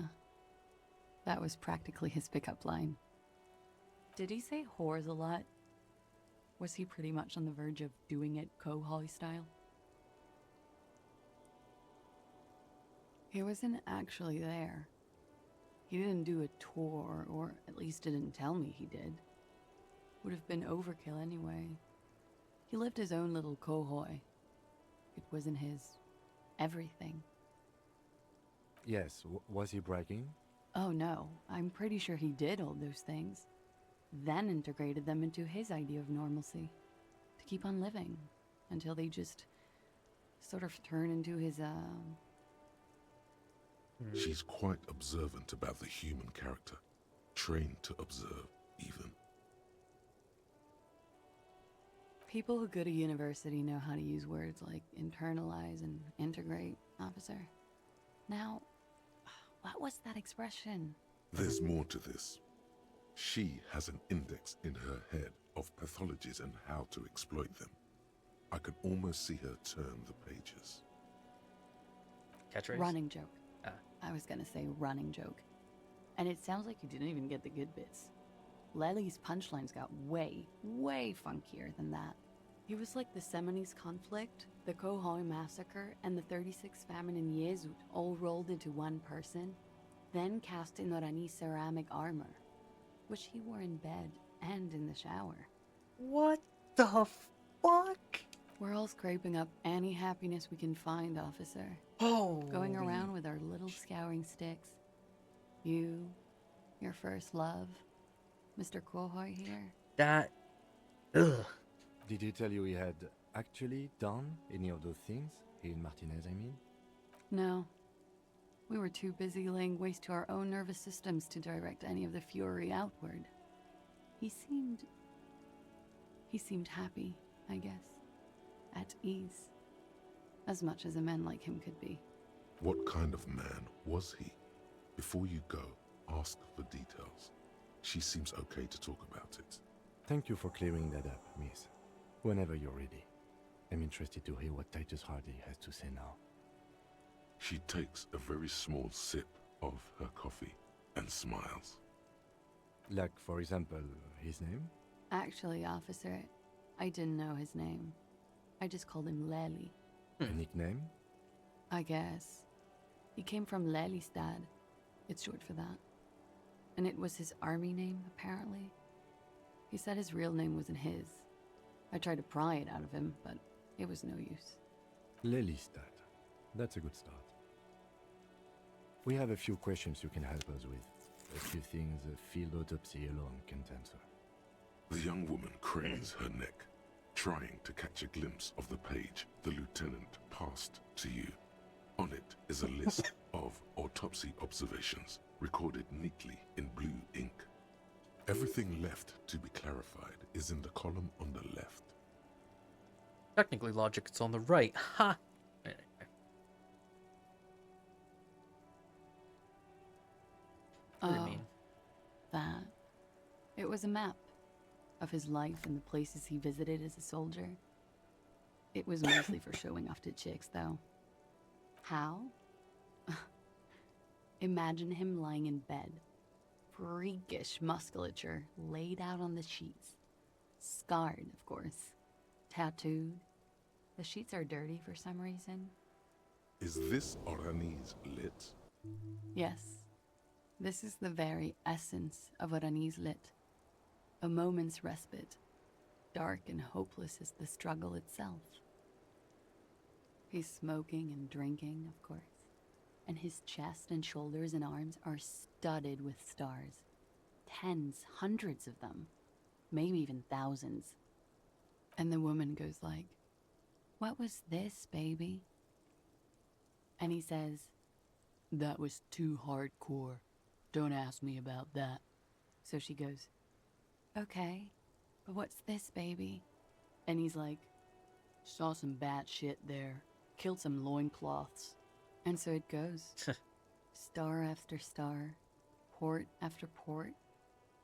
That was practically his pickup line. Did he say whores a lot? Was he pretty much on the verge of doing it Kohoi style? He wasn't actually there. He didn't do a tour, or at least didn't tell me he did. Would have been overkill anyway. He lived his own little Kohoi. It wasn't his everything. Yes, was he bragging? Oh no, I'm pretty sure he did all those things. Then integrated them into his idea of normalcy. To keep on living. Until they just sort of turn into his, She's quite observant about the human character. Trained to observe, even. People who go to university know how to use words like internalize and integrate, officer. Now, what was that expression? There's more to this. She has an index in her head of pathologies and how to exploit them. I can almost see her turn the pages. Catchphrase? Running joke. I was gonna say running joke. And it sounds like you didn't even get the good bits. Lely's punchlines got way, way funkier than that. He was like the Seminoles conflict, the Kohoi massacre, and the 36 famine in Yezut all rolled into one person, then cast in Norani ceramic armor, which he wore in bed and in the shower. What the fuck? We're all scraping up any happiness we can find, officer. Oh. Going around with our little scouring sticks. You, your first love, Mr. Kohoi here. That... Ugh. Did he tell you he had actually done any of those things? He and Martinez, I mean? No. We were too busy laying waste to our own nervous systems to direct any of the fury outward. He seemed happy, I guess. At ease. As much as a man like him could be. What kind of man was he? Before you go, ask for details. She seems okay to talk about it. Thank you for clearing that up, miss. Whenever you're ready. I'm interested to hear what Titus Hardy has to say now. She takes a very small sip of her coffee and smiles. Like, for example, his name? Actually, officer, I didn't know his name. I just called him Lely. A nickname? I guess. He came from Lelystad. It's short for that. And it was his army name, apparently. He said his real name wasn't his. I tried to pry it out of him, but it was no use. Lelystad. That's a good start. We have a few questions you can help us with. A few things a field autopsy alone can't answer. The young woman cranes her neck, trying to catch a glimpse of the page the lieutenant passed to you. On it is a list of autopsy observations recorded neatly in blue ink. Everything left to be clarified is in the column on the left. Technically, logic, it's on the right. Ha! What do you mean? That. It was a map of his life and the places he visited as a soldier. It was mostly for showing off to chicks, though. How? Imagine him lying in bed. Freakish musculature laid out on the sheets. Scarred, of course. Tattooed. The sheets are dirty for some reason. Is this Orani's lit? Yes. This is the very essence of Orani's lit. A moment's respite. Dark and hopeless as the struggle itself. He's smoking and drinking, of course. And his chest and shoulders and arms are studded with stars. Tens, hundreds of them. Maybe even thousands. And the woman goes like, "What was this, baby?" And he says, "That was too hardcore. Don't ask me about that." So she goes, "Okay, but what's this, baby?" And he's like, "Saw some bat shit there. Killed some loincloths." And so it goes. Star after star. Port after port.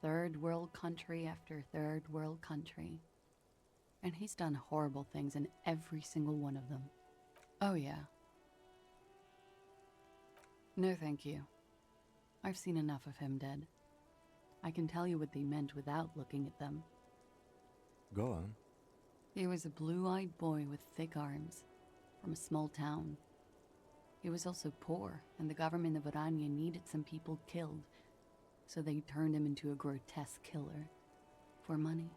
Third world country after third world country. And he's done horrible things in every single one of them. Oh yeah. No thank you. I've seen enough of him dead. I can tell you what they meant without looking at them. Go on. He was a blue-eyed boy with thick arms, from a small town. He was also poor, and the government of Orania needed some people killed, so they turned him into a grotesque killer. For money.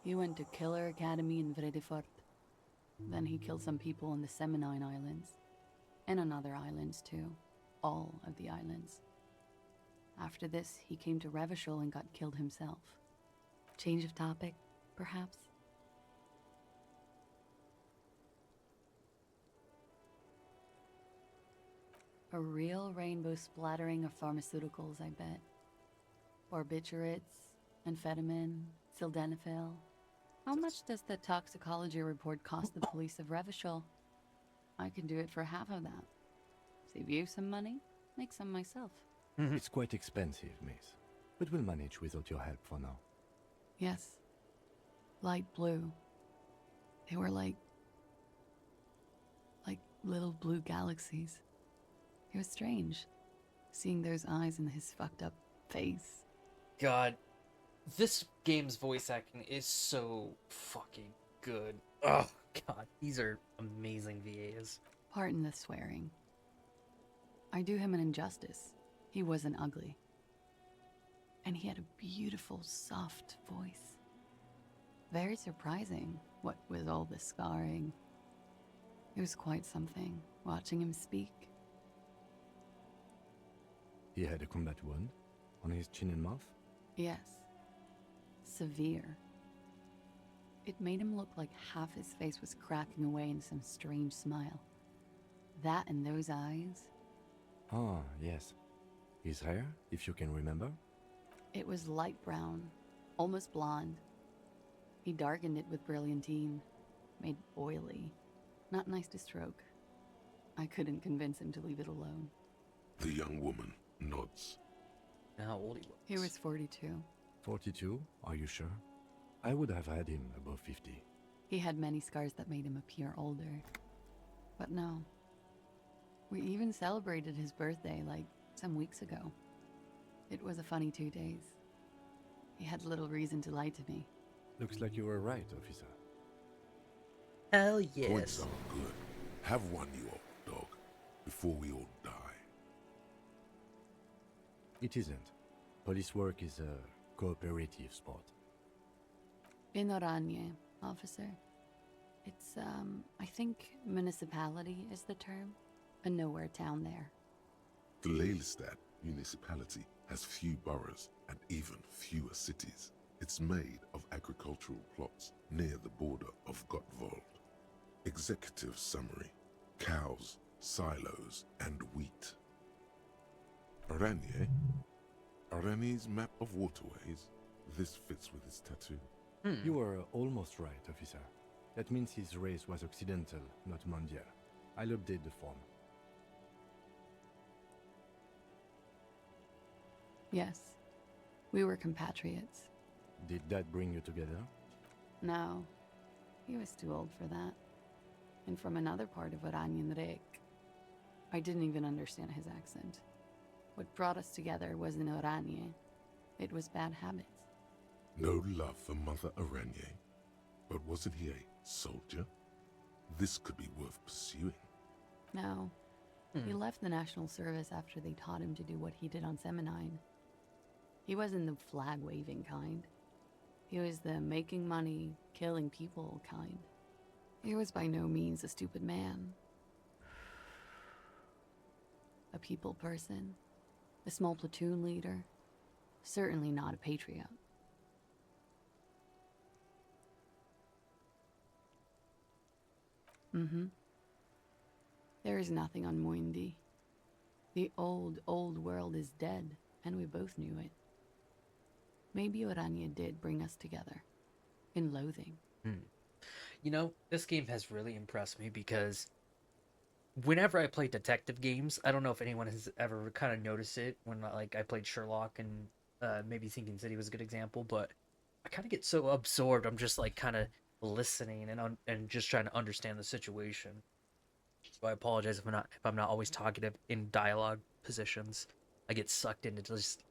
He went to Killer Academy in Vredefort. Then he killed some people on the Seminine Islands. And on other islands too. All of the islands. After this, he came to Revachol and got killed himself. Change of topic, perhaps? A real rainbow splattering of pharmaceuticals, I bet. Barbiturates, amphetamine, sildenafil. How much does the toxicology report cost the police of Revachol? I can do it for half of that. Save you some money, make some myself. It's quite expensive, miss. But we'll manage without your help for now. Yes. Light blue. They were like little blue galaxies. It was strange, seeing those eyes in his fucked up face. God, this game's voice acting is so fucking good. Oh, God, these are amazing VAs. Pardon the swearing. I do him an injustice. He wasn't ugly. And he had a beautiful, soft voice. Very surprising, what with all the scarring. It was quite something, watching him speak. He had a combat wound on his chin and mouth? Yes. Severe. It made him look like half his face was cracking away in some strange smile. That and those eyes. Ah, yes. His hair, if you can remember? It was light brown, almost blonde. He darkened it with brilliantine, made oily. Not nice to stroke. I couldn't convince him to leave it alone. The young woman nods. How old he was? He was 42. 42? Are you sure? I would have had him above 50. He had many scars that made him appear older. But no. We even celebrated his birthday, some weeks ago. It was a funny 2 days. He had little reason to lie to me. Looks like you were right, officer. Hell Points yes. are good. Have one, you old dog, before we all die. It isn't. Police work is a cooperative sport. In Oranje, officer. It's, I think municipality is the term. A nowhere town there. The Lelystad municipality has few boroughs and even fewer cities. It's made of agricultural plots near the border of Gottwald. Executive summary: cows, silos, and wheat. Aranye? Aranye's map of waterways? This fits with his tattoo. You were almost right, officer. That means his race was Occidental, not Mondial. I'll update the form. Yes, we were compatriots. Did that bring you together? No, he was too old for that. And from another part of Oranyenrek. I didn't even understand his accent. What brought us together wasn't Oranje. It was bad habits. No love for Mother Aranye. But wasn't he a soldier? This could be worth pursuing. No. He left the National Service after they taught him to do what he did on Seminine. He wasn't the flag-waving kind. He was the making money, killing people kind. He was by no means a stupid man. A people person. A small platoon leader. Certainly not a patriot. There is nothing on Muindi. The old world is dead, and we both knew it. Maybe Oranje did bring us together. In loathing. You know, this game has really impressed me because whenever I play detective games, I don't know if anyone has ever kind of noticed it when like I played Sherlock and maybe Sinking City was a good example, but I kind of get so absorbed. I'm just like kind of listening and just trying to understand the situation. So I apologize if I'm not always talkative in dialogue positions. I get sucked into just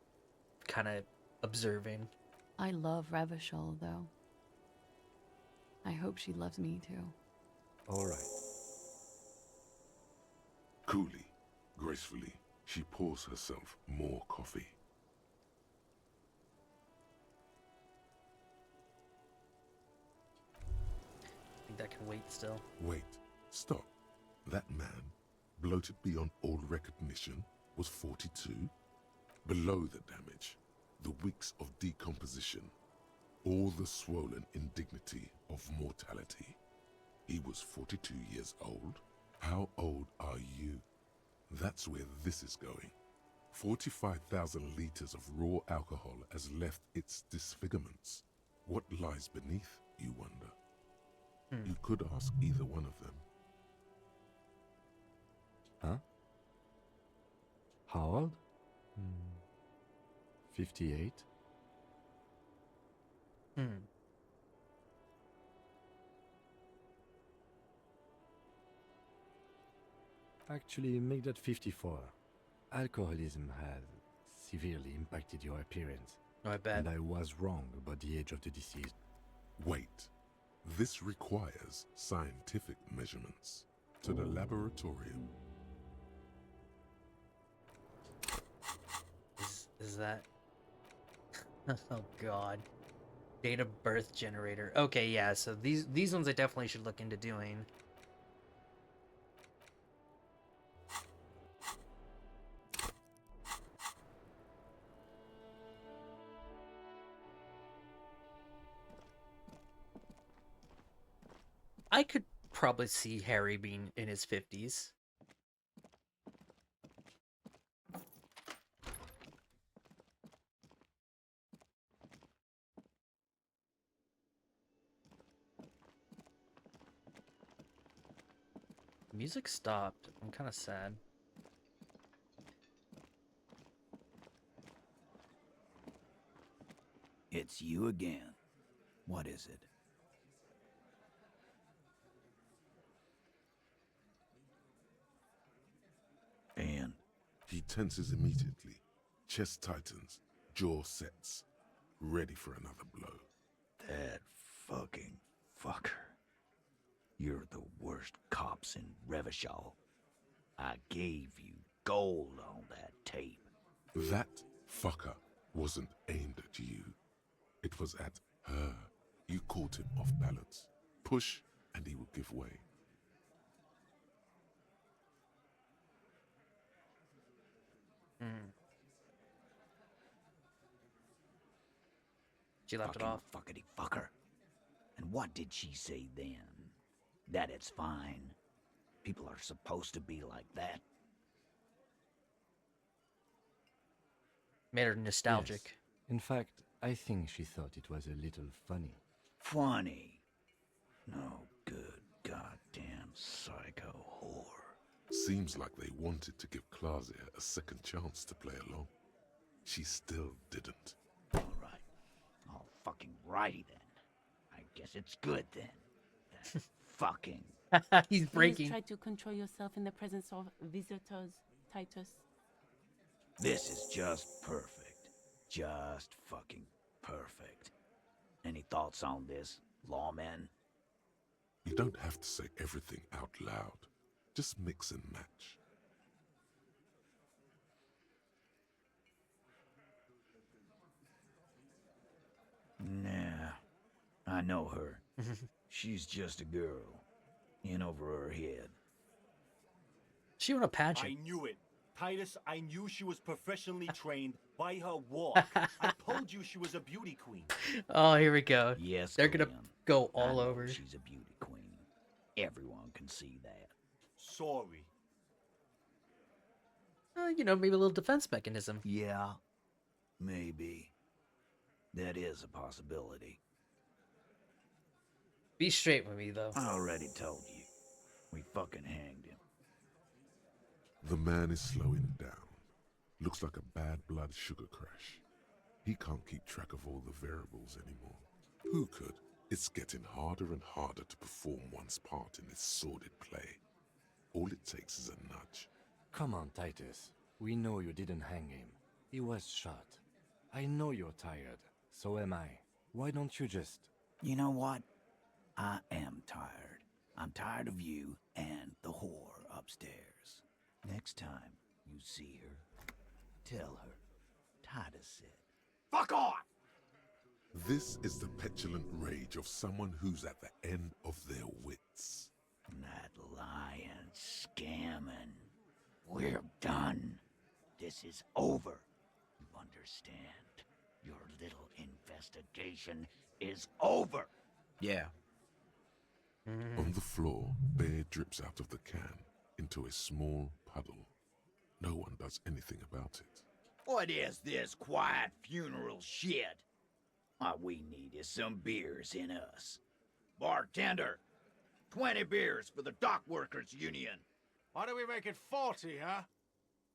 kind of observing. I love Revachol, though. I hope she loves me too. All right. Coolly, gracefully, she pours herself more coffee. I think that can wait still. Wait, stop. That man, bloated beyond all recognition, was 42? Below the damage, the weeks of decomposition, all the swollen indignity of mortality. He was 42 years old? How old are you? That's where this is going. 45,000 liters of raw alcohol has left its disfigurements. What lies beneath, you wonder? You could ask either one of them. Huh? How old? 58? Actually, make that 54. Alcoholism has severely impacted your appearance. Oh, I bet. And I was wrong about the age of the deceased. Wait. This requires scientific measurements. To the laboratorium. Is that... Oh god. Date of birth generator. Okay, yeah, so these ones I definitely should look into doing. I could probably see Harry being in his 50s. Music stopped. I'm kind of sad. It's you again. What is it? And? He tenses immediately. Chest tightens. Jaw sets. Ready for another blow. That fucking fucker. You're the worst cops in Revachol. I gave you gold on that tape. That fucker wasn't aimed at you. It was at her. You caught him off balance. Push, and he would give way. She left it Fucking off. Fuckity fucker. And what did she say then? That it's fine. People are supposed to be like that. Made her nostalgic. Yes. In fact, I think she thought it was a little funny. Funny. No good goddamn psycho whore. Seems like they wanted to give Claudia a second chance to play along. She still didn't. Alright. All fucking righty then. I guess it's good then. That fucking... He's breaking. Please try to control yourself in the presence of visitors, Titus. This is just perfect. Just fucking perfect. Any thoughts on this, lawman? You don't have to say everything out loud. Just mix and match. Nah, I know her. She's just a girl. In over her head. She won a pageant. I knew it. Titus, I knew she was professionally trained by her walk. I told you she was a beauty queen. Oh, here we go. Yes, They're gonna Glenn. go I all know over. She's a beauty queen. Everyone can see that. Sorry. You know, maybe a little defense mechanism. Yeah, maybe. That is a possibility. Be straight with me, though. I already told you. We fucking hanged him. The man is slowing down. Looks like a bad blood sugar crash. He can't keep track of all the variables anymore. Who could? It's getting harder and harder to perform one's part in this sordid play. All it takes is a nudge. Come on, Titus. We know you didn't hang him. He was shot. I know you're tired. So am I. Why don't you just... You know what? I am tired. I'm tired of you and the whore upstairs. Next time you see her, tell her Titus said, "Fuck off!" This is the petulant rage of someone who's at the end of their wits. That lying, scamming. We're done. This is over. You understand? Your little investigation is over. Yeah. On the floor, beer drips out of the can into a small puddle. No one does anything about it. What is this quiet funeral shit? All we need is some beers in us. Bartender, 20 beers for the Dock Workers Union. Why do we make it 40, huh?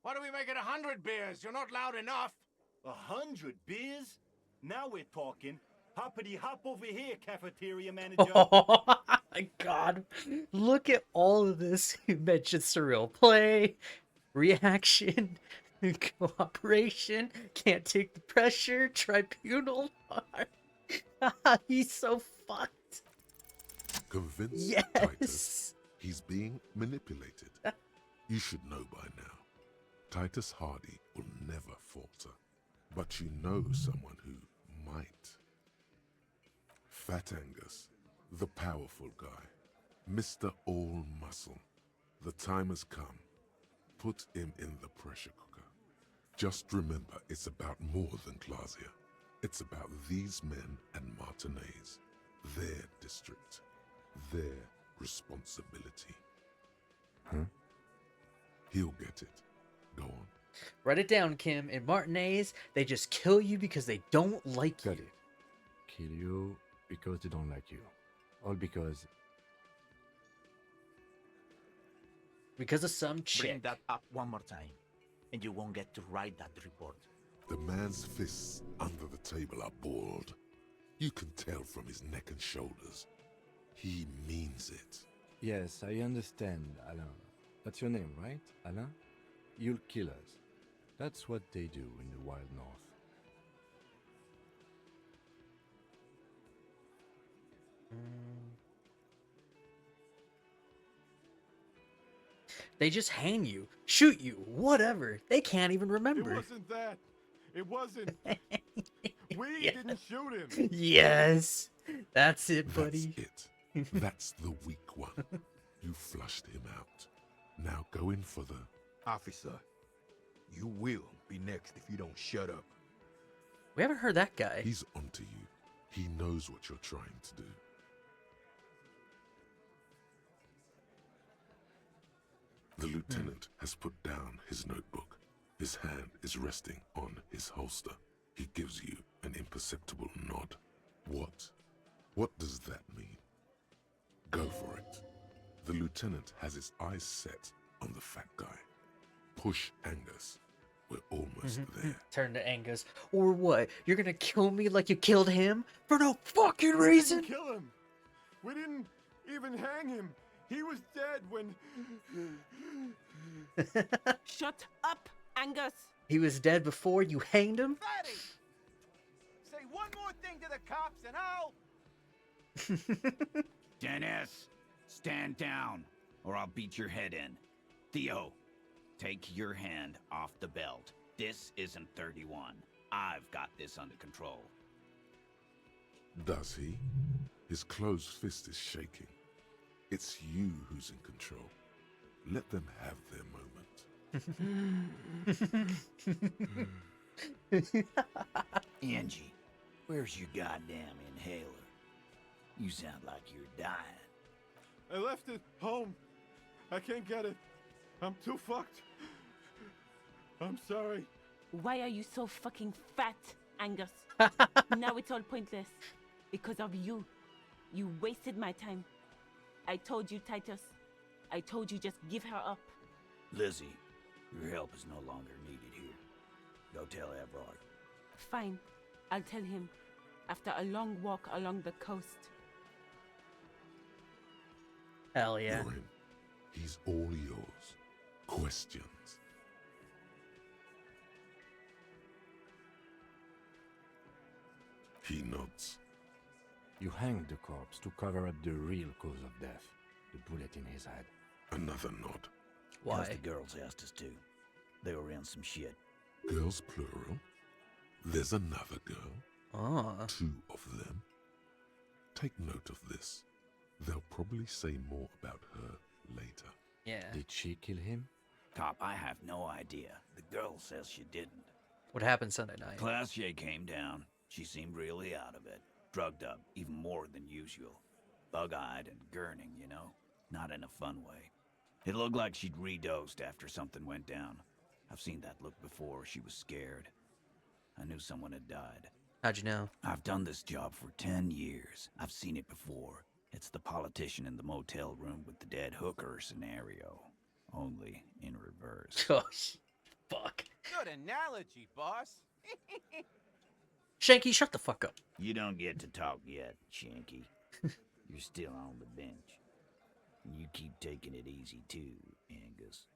Why do we make it 100 beers? You're not loud enough. 100 beers? Now we're talking. Hoppity hop over here, cafeteria manager. Oh my god. Look at all of this. You mentioned surreal play, reaction, cooperation, can't take the pressure, tribunal. He's so fucked. Convinced Yes. Titus he's being manipulated. You should know by now. Titus Hardy will never falter. But you know someone who might. Fat Angus, the powerful guy, Mr. All Muscle. The time has come. Put him in the pressure cooker. Just remember, it's about more than Claudia. It's about these men and Martinez, their district, their responsibility. Huh? He'll get it. Go on. Write it down, Kim. In Martinez, they just kill you because they don't like you. Got it. Kill you because they don't like you. All because... Because of some Bring chick. that up one more time, and you won't get to write that report. The man's fists under the table are balled. You can tell from his neck and shoulders. He means it. Yes, I understand, Alain. That's your name, right, Alain? You'll kill us. That's what they do in the Wild North. They just hang you, shoot you, whatever. They can't even remember. It wasn't that. It wasn't. We Yes. didn't shoot him. Yes. That's it, buddy. That's it. That's the weak one. You flushed him out. Now go in for the... Officer, you will be next if you don't shut up. We haven't heard that guy. He's onto you. He knows what you're trying to do. The lieutenant has put down his notebook. His hand is resting on his holster. He gives you an imperceptible nod. What does that mean? Go for it. The lieutenant has his eyes set on the fat guy. Push Angus. We're almost there. Turn to Angus. Or what? You're gonna kill me like you killed him? For no fucking We reason? didn't kill him. We didn't even hang him. He was dead when... Shut up, Angus! He was dead before you hanged him? Fatty! Say one more thing to the cops and I'll... Dennis, stand down, or I'll beat your head in. Theo, take your hand off the belt. This isn't 31. I've got this under control. Does he? His closed fist is shaking. It's you who's in control. Let them have their moment. Angie, where's your goddamn inhaler? You sound like you're dying. I left it home. I can't get it. I'm too fucked. I'm sorry. Why are you so fucking fat, Angus? Now it's all pointless. Because of you. You wasted my time. I told you, Titus. I told you just give her up. Lizzie, your help is no longer needed here. Go tell Everard. Fine. I'll tell him. After a long walk along the coast. Hell yeah. You're in. He's all yours. Questions? He nods. You hanged the corpse to cover up the real cause of death, the bullet in his head. Another nod. Because the girls asked us to. They were in some shit. Girls plural? There's another girl? Ah. 2 of them? Take note of this. They'll probably say more about her later. Yeah. Did she kill him? Cop, I have no idea. The girl says she didn't. What happened Sunday night? Classier came down. She seemed really out of it. Drugged up, even more than usual. Bug-eyed and gurning, you know? Not in a fun way. It looked like she'd redosed after something went down. I've seen that look before. She was scared. I knew someone had died. How'd you know? I've done this job for 10 years. I've seen it before. It's the politician in the motel room with the dead hooker scenario. Only in reverse. Gosh. Fuck. Good analogy, boss. Shanky, shut the fuck up. You don't get to talk yet, Shanky. You're still on the bench. You keep taking it easy too, Angus.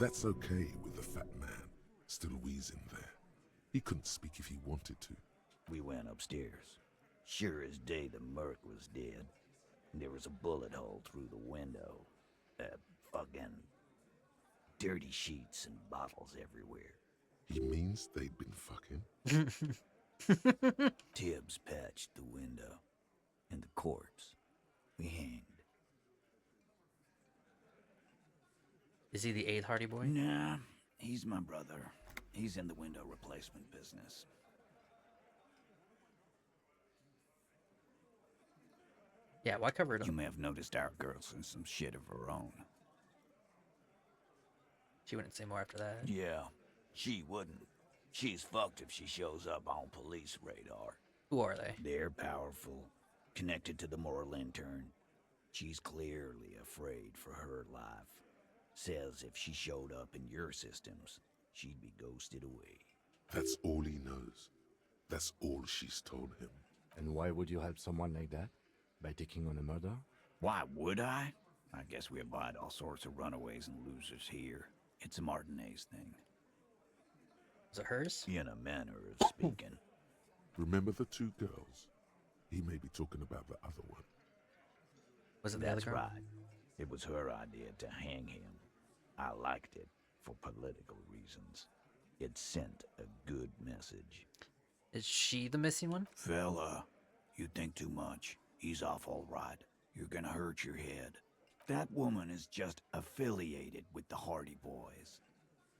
That's okay with the fat man still wheezing there. He couldn't speak if he wanted to. We went upstairs. Sure as day the merc was dead. There was a bullet hole through the window. Fucking dirty sheets and bottles everywhere. He means they'd been fucking? Tibbs patched the window. And the corpse. We hanged. Is he the 8th Hardy Boy? Nah, he's my brother. He's in the window replacement business. Yeah, why cover it up? You may have noticed our girl's in some shit of her own. She wouldn't say more after that. Yeah, she wouldn't. She's fucked if she shows up on police radar. Who are they? They're powerful, connected to the moral intern. She's clearly afraid for her life. Says if she showed up in your systems, she'd be ghosted away. That's all he knows. That's all she's told him. And why would you help someone like that? By taking on a murder? Why would I? I guess we abide all sorts of runaways and losers here. It's a Martinez thing. Is it hers? In a manner of speaking. Remember the 2 girls? He may be talking about the other one. Was it the That's other girl? right. It was her idea to hang him. I liked it for political reasons. It sent a good message. Is she the missing one? Fella, you think too much. He's off all right. You're gonna hurt your head. That woman is just affiliated with the Hardy Boys.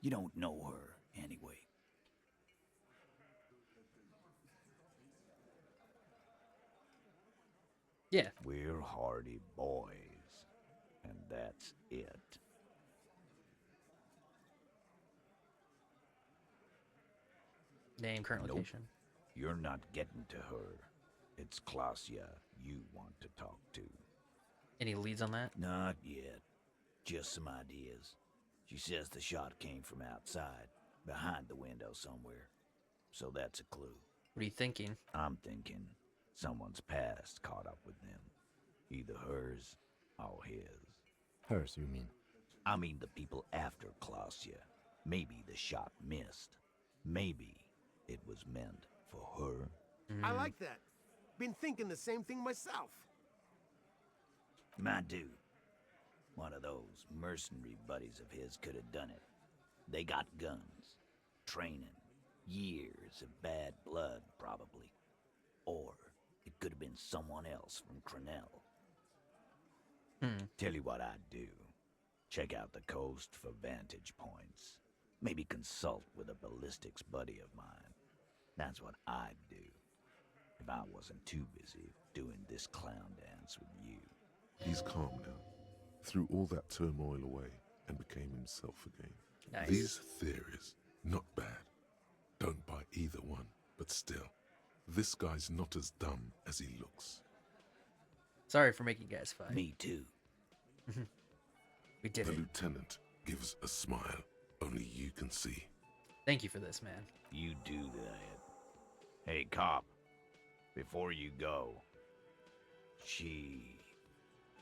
You don't know her, anyway. Yeah. We're hardy boys, and that's it. Name, current Nope. location. You're not getting to her. It's Klasia you want to talk to. Any leads on that? Not yet. Just some ideas. She says the shot came from outside, behind the window somewhere. So that's a clue. What are you thinking? I'm thinking someone's past caught up with them. Either hers or his. Hers, you mean? I mean the people after Klasia. Maybe the shot missed. Maybe it was meant for her. I like that. Been thinking the same thing myself. My dude. One of those mercenary buddies of his could have done it. They got guns, training, years of bad blood, probably. Or it could have been someone else from Crenell. Tell you what I'd do. Check out the coast for vantage points. Maybe consult with a ballistics buddy of mine. That's what I'd do. If I wasn't too busy doing this clown dance with you. He's calm now, threw all that turmoil away, and became himself again. Nice. These theories, not bad. Don't buy either one, but still, this guy's not as dumb as he looks. Sorry for making you guys fight. Me too. We did The it. lieutenant gives a smile only you can see. Thank you for this, man. You do that. Hey, cop. Before you go,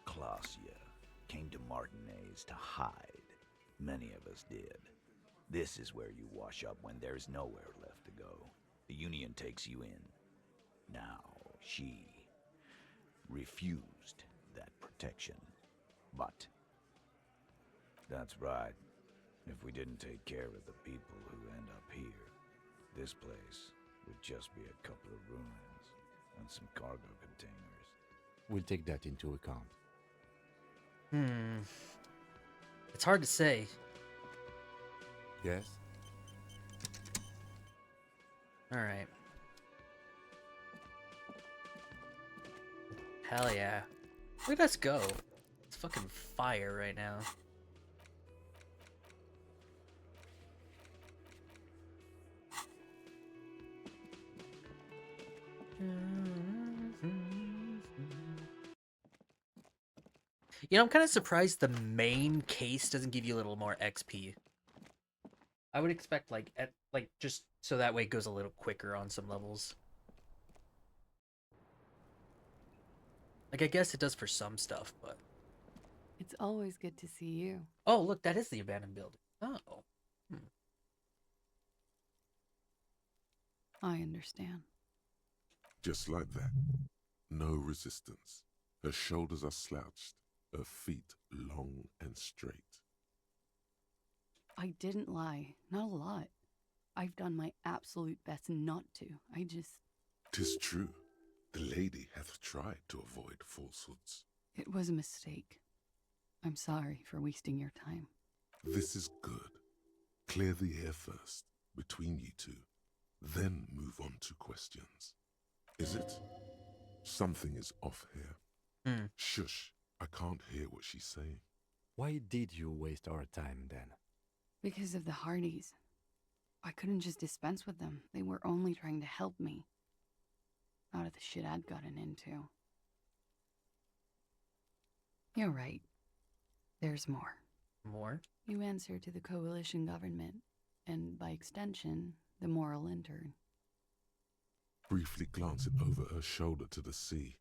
Klasia, came to Martinez to hide. Many of us did. This is where you wash up when there's nowhere left to go. The Union takes you in. Now, she refused that protection. But, that's right. If we didn't take care of the people who end up here, this place would just be a couple of ruins and some cargo containers. We'll take that into account. It's hard to say. Yes? Alright. Hell yeah. Look at us go. It's fucking fire right now. You know, I'm kind of surprised the main case doesn't give you a little more XP. I would expect just so that way it goes a little quicker on some levels. Like, I guess it does for some stuff, but... It's always good to see you. Oh, look, that is the abandoned building. Oh. I understand. Just like that. No resistance. Her shoulders are slouched, her feet long and straight. I didn't lie. Not a lot. I've done my absolute best not to. I just... 'Tis true. The lady hath tried to avoid falsehoods. It was a mistake. I'm sorry for wasting your time. This is good. Clear the air first, between you two. Then move on to questions. Is it? Something is off here. Shush. I can't hear what she's saying. Why did you waste our time then? Because of the Hardys. I couldn't just dispense with them. They were only trying to help me. Out of the shit I'd gotten into. You're right. There's more. More? You answer to the coalition government, and by extension, the moral intern. Briefly glancing over her shoulder to the sea,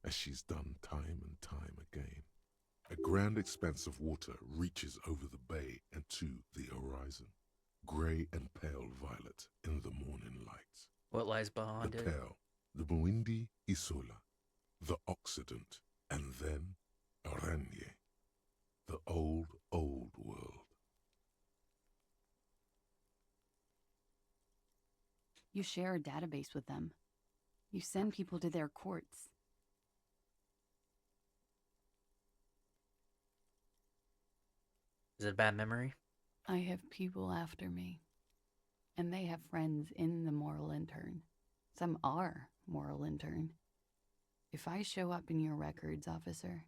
as she's done time and time again. A grand expanse of water reaches over the bay and to the horizon, grey and pale violet in the morning light. What lies behind The it? pale, the Muindi Isola, the Occident, and then Aranye, the old, old world. You share a database with them. You send people to their courts. Is it a bad memory? I have people after me. And they have friends in the moral intern. Some are moral intern. If I show up in your records, officer,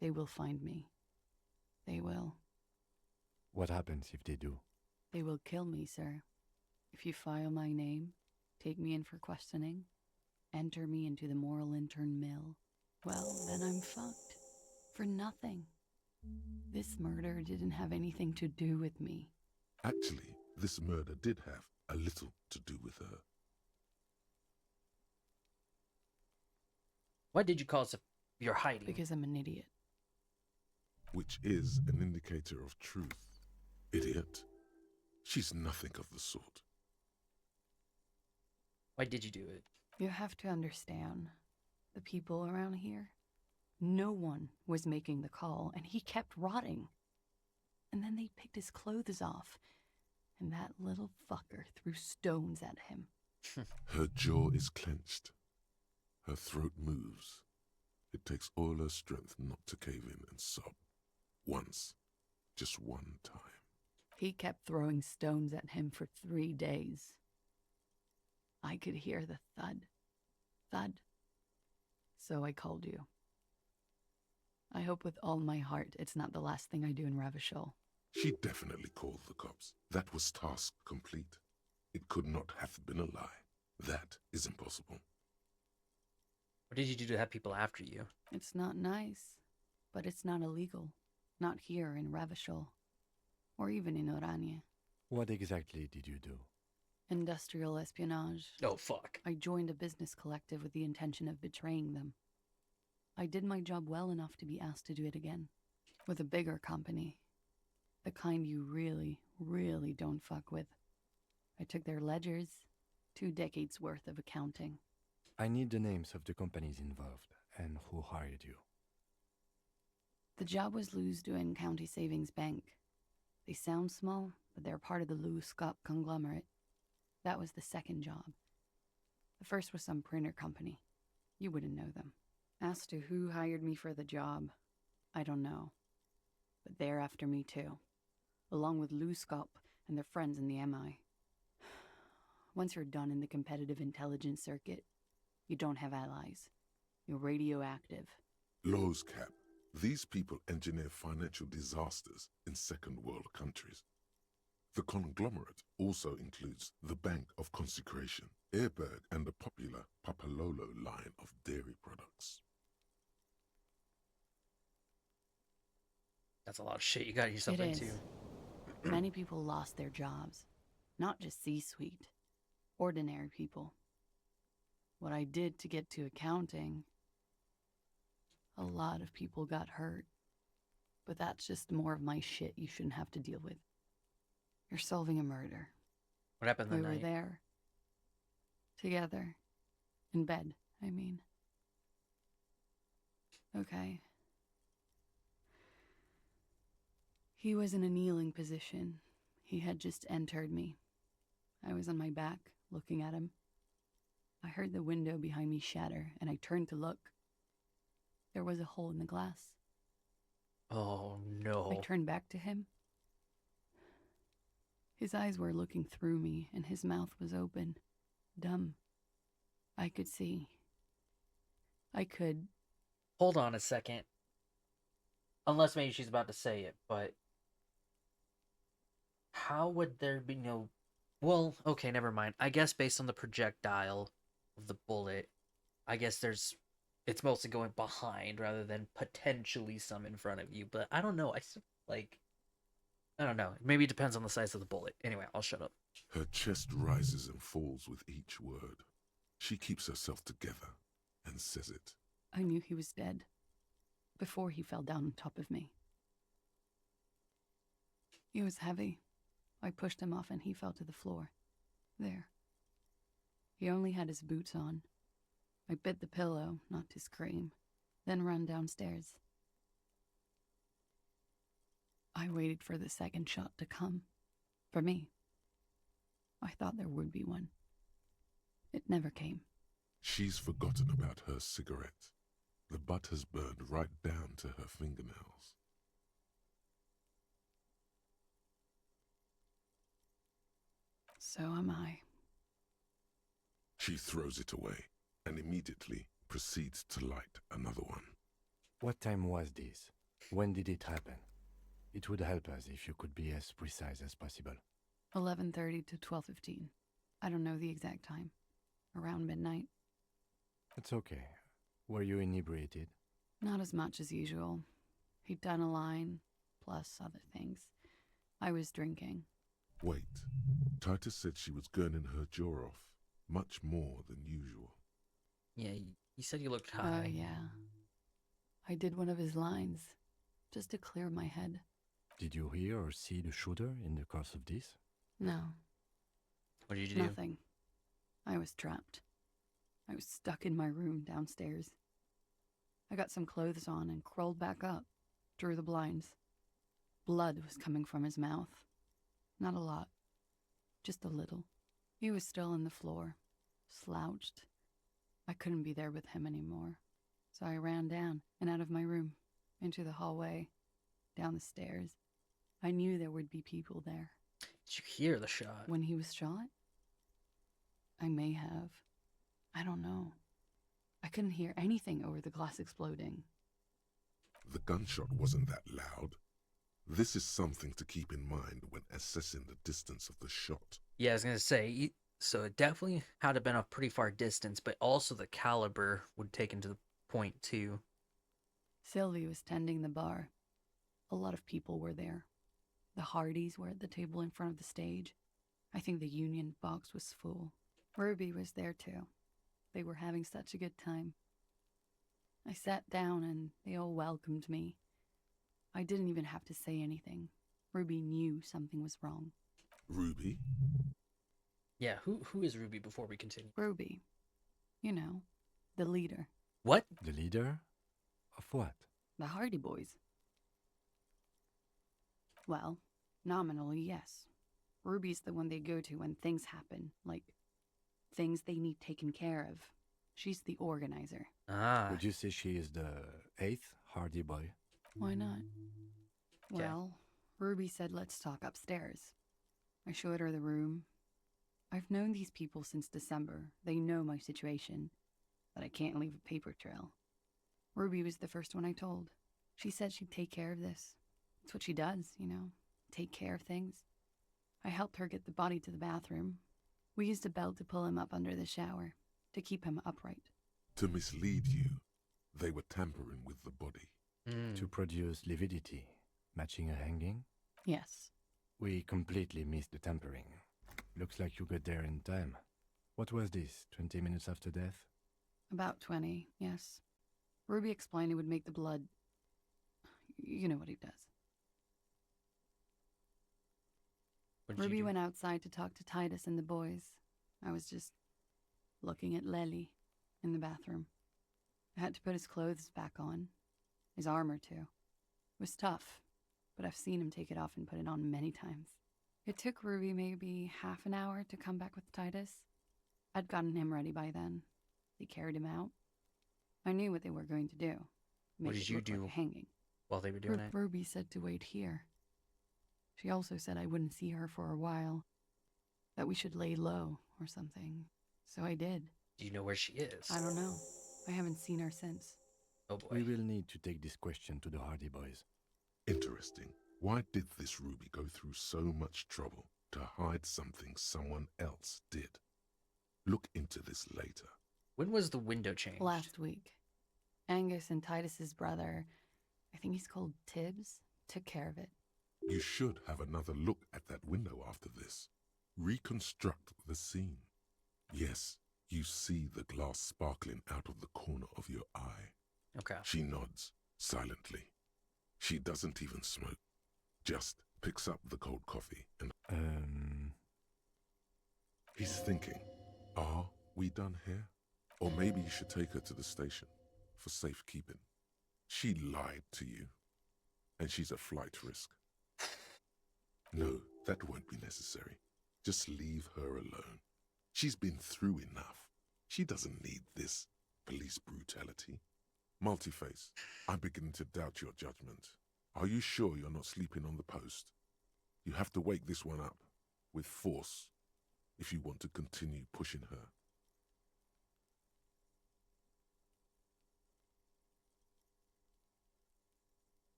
they will find me. They will. What happens if they do? They will kill me, sir. If you file my name, take me in for questioning, enter me into the moral intern mill, well, then I'm fucked. For nothing. This murder didn't have anything to do with me. Actually, this murder did have a little to do with her. Why did you call us you're hiding? Because I'm an idiot. Which is an indicator of truth. Idiot. She's nothing of the sort. Why did you do it? You have to understand, the people around here, no one was making the call, and he kept rotting. And then they picked his clothes off, and that little fucker threw stones at him. Her jaw is clenched. Her throat moves. It takes all her strength not to cave in and sob. Once. Just one time. He kept throwing stones at him for 3 days. I could hear the thud. Thud. So I called you. I hope with all my heart it's not the last thing I do in Ravishol. She definitely called the cops. That was task complete. It could not have been a lie. That is impossible. What did you do to have people after you? It's not nice, but it's not illegal. Not here in Ravishol, or even in Orania. What exactly did you do? Industrial espionage. Oh, fuck. I joined a business collective with the intention of betraying them. I did my job well enough to be asked to do it again. With a bigger company. The kind you really, really don't fuck with. I took their ledgers, 2 decades worth of accounting. I need the names of the companies involved and who hired you. The job was Lewes-Duin County Savings Bank. They sound small, but they're part of the Lewes-Scott conglomerate. That was the second job. The first was some printer company. You wouldn't know them. As to who hired me for the job, I don't know. But they're after me too, along with Lewes-Scott and their friends in the MI. Once you're done in the competitive intelligence circuit, you don't have allies. You're radioactive. Lowe's Cap. These people engineer financial disasters in second world countries. The conglomerate also includes the Bank of Consecration, Airberg, and the popular Papalolo line of dairy products. That's a lot of shit you got yourself It into. is. Many people lost their jobs. Not just C-suite. Ordinary people. What I did to get to accounting, a lot of people got hurt. But that's just more of my shit you shouldn't have to deal with. You're solving a murder. What happened that We night? were there. Together. In bed, I mean. Okay. He was in a kneeling position. He had just entered me. I was on my back, looking at him. I heard the window behind me shatter, and I turned to look. There was a hole in the glass. Oh, no. I turned back to him. His eyes were looking through me, and his mouth was open. Dumb. I could see. I could... Hold on a second. Unless maybe she's about to say it, but... How would there be no... Well, okay, never mind. I guess based on the projectile of the bullet, I guess there's... It's mostly going behind rather than potentially some in front of you. But I don't know. I don't know. Maybe it depends on the size of the bullet. Anyway, I'll shut up. Her chest rises and falls with each word. She keeps herself together and says it. I knew he was dead. Before he fell down on top of me. He was heavy. I pushed him off and he fell to the floor. There. He only had his boots on. I bit the pillow, not to scream, then ran downstairs. I waited for the second shot to come. For me. I thought there would be one. It never came. She's forgotten about her cigarette. The butt has burned right down to her fingernails. So am I. She throws it away and immediately proceeds to light another one. What time was this? When did it happen? It would help us if you could be as precise as possible. 11:30 to 12:15. I don't know the exact time. Around midnight. It's okay. Were you inebriated? Not as much as usual. He'd done a line, plus other things. I was drinking. Wait. Titus said she was gurning her jaw off, much more than usual. Yeah, he said you looked Oh, high. yeah. I did one of his lines, just to clear my head. Did you hear or see the shooter in the course of this? No. What did you do? Nothing. I was trapped. I was stuck in my room downstairs. I got some clothes on and crawled back up, drew the blinds. Blood was coming from his mouth. Not a lot. Just a little. He was still on the floor, slouched. I couldn't be there with him anymore. So I ran down and out of my room, into the hallway, down the stairs. I knew there would be people there. Did you hear the shot? When he was shot? I may have. I don't know. I couldn't hear anything over the glass exploding. The gunshot wasn't that loud. This is something to keep in mind when assessing the distance of the shot. Yeah, I was going to say, so it definitely had to been a pretty far distance, but also the caliber would take into the point too. Sylvie was tending the bar. A lot of people were there. The Hardys were at the table in front of the stage. I think the Union box was full. Ruby was there too. They were having such a good time. I sat down and they all welcomed me. I didn't even have to say anything. Ruby knew something was wrong. Ruby? Yeah, who is Ruby before we continue? Ruby. You know, the leader. What? The leader? Of what? The Hardy Boys. Well, nominally, yes. Ruby's the one they go to when things happen, like things they need taken care of. She's the organizer. Ah. Would you say she is the 8th Hardy Boy? Why not? Okay. Well, Ruby said let's talk upstairs. I showed her the room. I've known these people since December. They know my situation, that I can't leave a paper trail. Ruby was the first one I told. She said she'd take care of this. It's what she does, you know, take care of things. I helped her get the body to the bathroom. We used a belt to pull him up under the shower, to keep him upright. To mislead you, they were tampering with the body. To produce lividity, matching a hanging? Yes. We completely missed the tampering. Looks like you got there in time. What was this, 20 minutes after death? About 20, yes. Ruby explained it would make the blood... You know what he does. Ruby went outside to talk to Titus and the boys. I was just looking at Lely in the bathroom. I had to put his clothes back on. His armor, too. It was tough, but I've seen him take it off and put it on many times. It took Ruby maybe half an hour to come back with Titus. I'd gotten him ready by then. They carried him out. I knew what they were going to do. What did you do like hanging. while they were doing it? Ruby said to wait here. She also said I wouldn't see her for a while. That we should lay low or something. So I did. Do you know where she is? I don't know. I haven't seen her since. Oh boy. We will need to take this question to the Hardy Boys. Interesting. Why did this Ruby go through so much trouble to hide something someone else did? Look into this later. When was the window changed? Last week. Angus and Titus's brother, I think he's called Tibbs, took care of it. You should have another look at that window after this. Reconstruct the scene. Yes, you see the glass sparkling out of the corner of your eye. Okay. She nods, silently. She doesn't even smoke. Just picks up the cold coffee and... He's thinking, are we done here? Or maybe you should take her to the station for safekeeping. She lied to you, and she's a flight risk. No, that won't be necessary. Just leave her alone. She's been through enough. She doesn't need this police brutality. Multiface, I'm beginning to doubt your judgment. Are you sure you're not sleeping on the post? You have to wake this one up, with force, if you want to continue pushing her.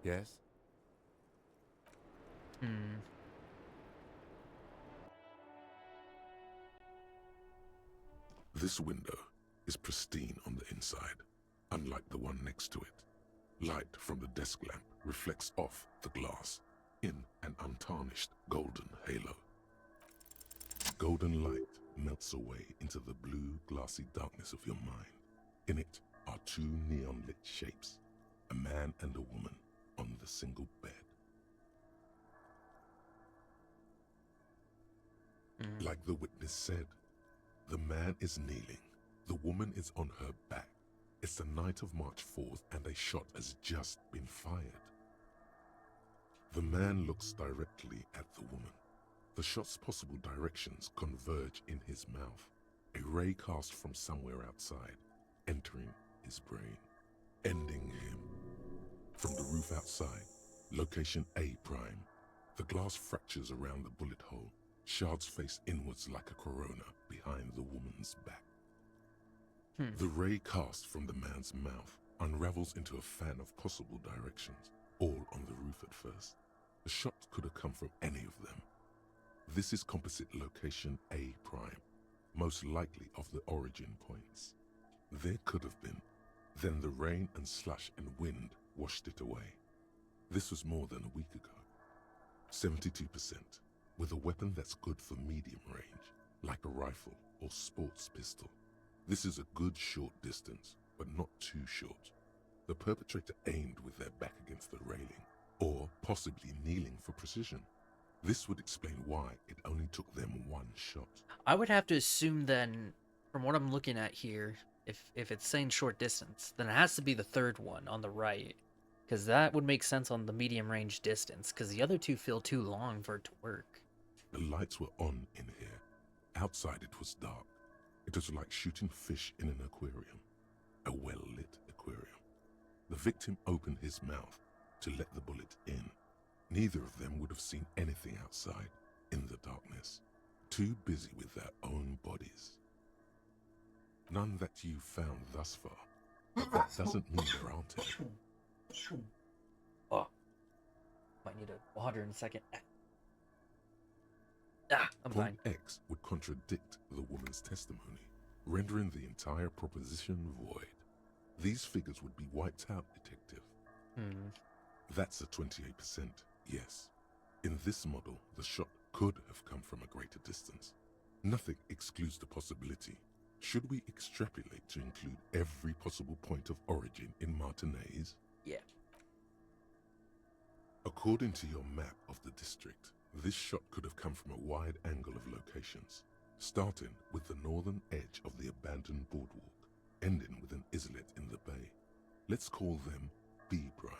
Yes? Hmm. This window is pristine on the inside, unlike the one next to it. Light from the desk lamp reflects off the glass in an untarnished golden halo. Golden light melts away into the blue, glassy darkness of your mind. In it are two neon-lit shapes, a man and a woman on the single bed. Like the witness said, the man is kneeling, the woman is on her back. It's the night of March 4th and a shot has just been fired. The man looks directly at the woman. The shot's possible directions converge in his mouth, a ray cast from somewhere outside, entering his brain, ending him. From the roof outside, location A prime, the glass fractures around the bullet hole, shards face inwards like a corona behind the woman's back. The ray cast from the man's mouth unravels into a fan of possible directions, all on the roof at first. The shot could have come from any of them. This is composite location A prime, most likely of the origin points. There could have been. Then the rain and slush and wind washed it away. This was more than a week ago. 72%, with a weapon that's good for medium range, like a rifle or sports pistol. This is a good short distance, but not too short. The perpetrator aimed with their back against the railing, or possibly kneeling for precision. This would explain why it only took them one shot. I would have to assume then, from what I'm looking at here, if it's saying short distance, then it has to be the third one on the right, because that would make sense on the medium range distance, because the other two feel too long for it to work. The lights were on in here. Outside it was dark. It was like shooting fish in an aquarium, a well-lit aquarium. The victim opened his mouth to let the bullet in. Neither of them would have seen anything outside in the darkness, too busy with their own bodies. None that you've found thus far, but that doesn't mean there aren't any. Oh, might need a water in a second. I'm Point fine. X would contradict the woman's testimony, rendering the entire proposition void. These figures would be wiped out, detective. That's a 28%, yes. In this model, the shot could have come from a greater distance. Nothing excludes the possibility. Should we extrapolate to include every possible point of origin in Martinez? Yeah. According to your map of the district, this shot could have come from a wide angle of locations, starting with the northern edge of the abandoned boardwalk, ending with an islet in the bay. Let's call them B prime.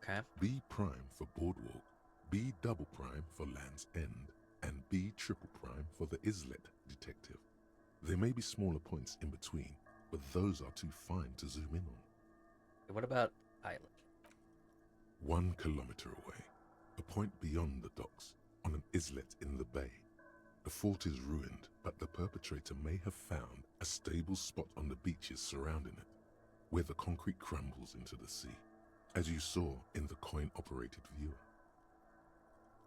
Okay. B prime for boardwalk, B double prime for Land's End, and B triple prime for the islet, detective. There may be smaller points in between, but those are too fine to zoom in on. What about island? 1 kilometer away, a point beyond the docks, on an islet in the bay. The fort is ruined, but the perpetrator may have found a stable spot on the beaches surrounding it, where the concrete crumbles into the sea, as you saw in the coin-operated viewer.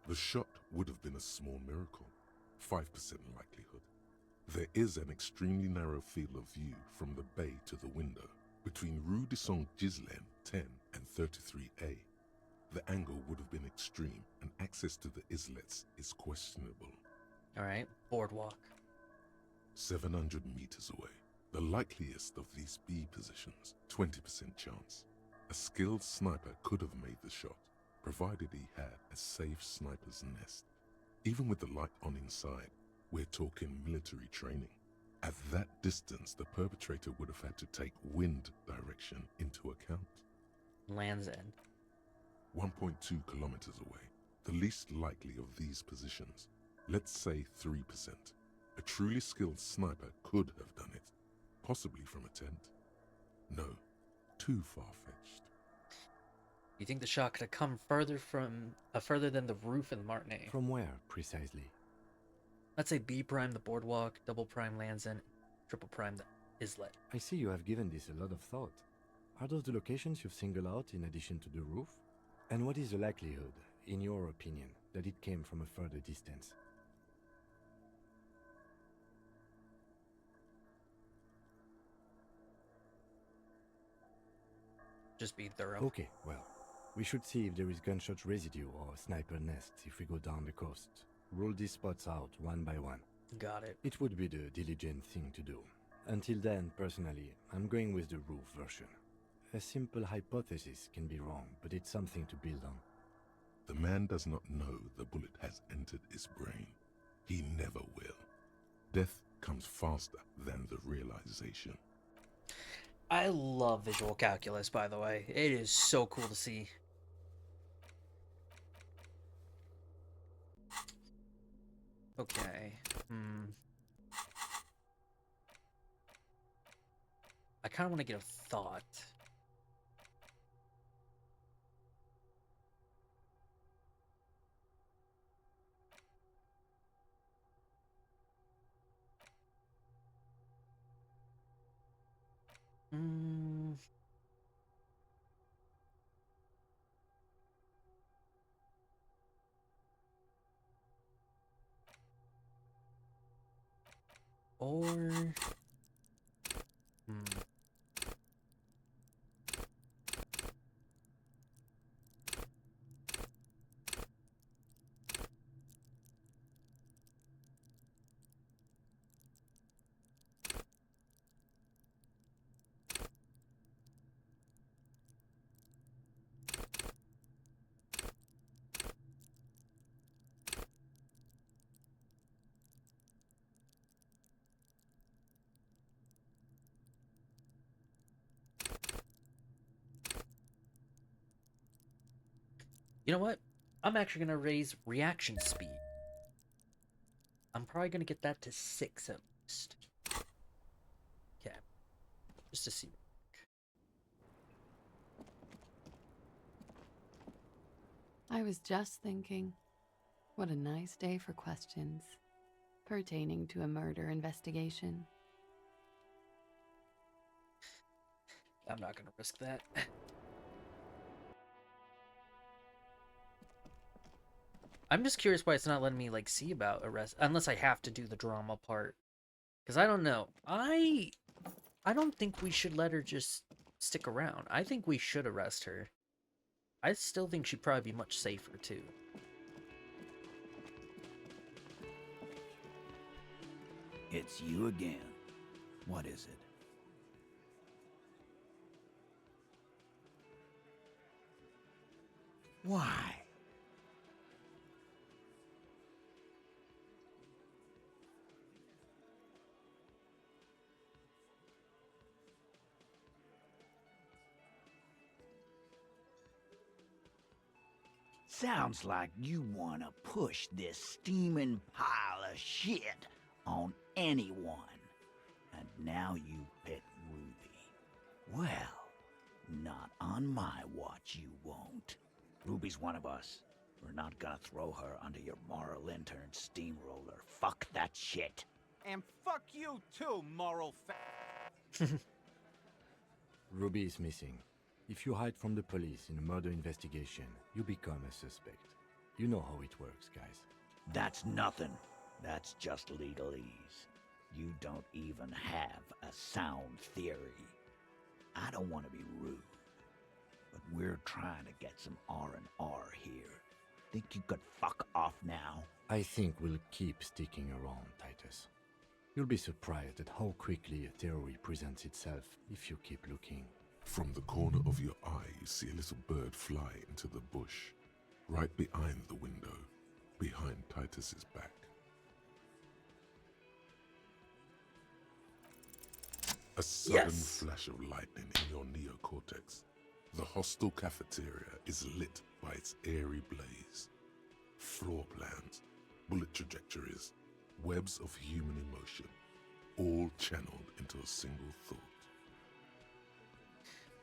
The shot would have been a small miracle, 5% likelihood. There is an extremely narrow field of view from the bay to the window, between Rue de Saint-Ghislain 10 and 33A. The angle would have been extreme, and access to the islets is questionable. Alright, boardwalk. 700 meters away. The likeliest of these B positions, 20% chance. A skilled sniper could have made the shot, provided he had a safe sniper's nest. Even with the light on inside, we're talking military training. At that distance, the perpetrator would have had to take wind direction into account. Land's End. 1.2 kilometers away, the least likely of these positions. Let's say 3%. A truly skilled sniper could have done it, possibly from a tent. No, too far-fetched. You think the shot could have come further than the roof in Martinet? From where, precisely? Let's say B prime the boardwalk, double prime Land's End, triple prime the islet. I see you have given this a lot of thought. Are those the locations you've singled out in addition to the roof? And what is the likelihood, in your opinion, that it came from a further distance? Just be thorough. Okay, well, we should see if there is gunshot residue or sniper nests if we go down the coast. Rule these spots out one by one. Got it. It would be the diligent thing to do. Until then, personally, I'm going with the roof version. A simple hypothesis can be wrong, but it's something to build on. The man does not know the bullet has entered his brain. He never will. Death comes faster than the realization. I love visual calculus, by the way. It is so cool to see. Okay. I kind of want to get a thought. Or... You know what? I'm actually going to raise reaction speed. I'm probably going to get that to 6 at least. Okay. Just to see. I was just thinking, what a nice day for questions pertaining to a murder investigation. I'm not going to risk that. I'm just curious why it's not letting me, like, see about arrest, unless I have to do the drama part. Because I don't know. I don't think we should let her just stick around. I think we should arrest her. I still think she'd probably be much safer, too. It's you again. What is it? Why? Sounds like you want to push this steaming pile of shit on anyone. And now you pick Ruby. Well, not on my watch you won't. Ruby's one of us. We're not gonna throw her under your moral intern steamroller. Fuck that shit. And fuck you too, moral Ruby is missing. If you hide from the police in a murder investigation, you become a suspect. You know how it works, guys. That's nothing. That's just legalese. You don't even have a sound theory. I don't want to be rude, but we're trying to get some R&R here. Think you could fuck off now? I think we'll keep sticking around, Titus. You'll be surprised at how quickly a theory presents itself if you keep looking. From the corner of your eye, you see a little bird fly into the bush, right behind the window, behind Titus's back. A sudden flash of lightning in your neocortex. The hostel cafeteria is lit by its airy blaze. Floor plans, bullet trajectories, webs of human emotion, all channeled into a single thought.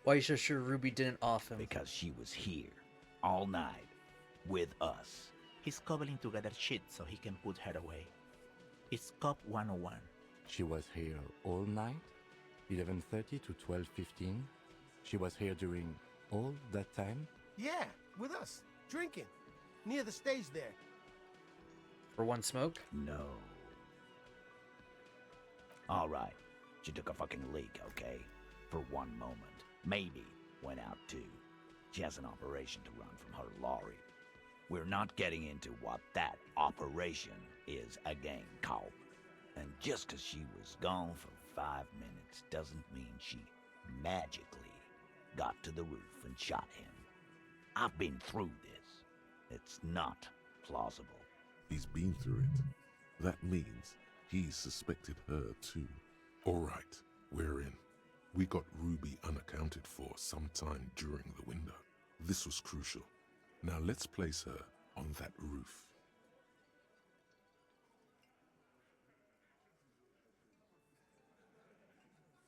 Why are you so sure Ruby didn't off him? Because she was here, all night, with us. He's cobbling together shit so he can put her away. It's Cop 101. She was here all night? 11:30 to 12:15? She was here during all that time? Yeah, with us, drinking, near the stage there. For one smoke? No. All right. She took a fucking leak, okay? For one moment. Maybe went out too. She has an operation to run from her lorry. We're not getting into what that operation is again, Colt. And just 'cause she was gone for 5 minutes doesn't mean she magically got to the roof and shot him. I've been through this. It's not plausible. He's been through it. That means he suspected her too. All right, we're in. We got Ruby unaccounted for sometime during the window. This was crucial. Now let's place her on that roof.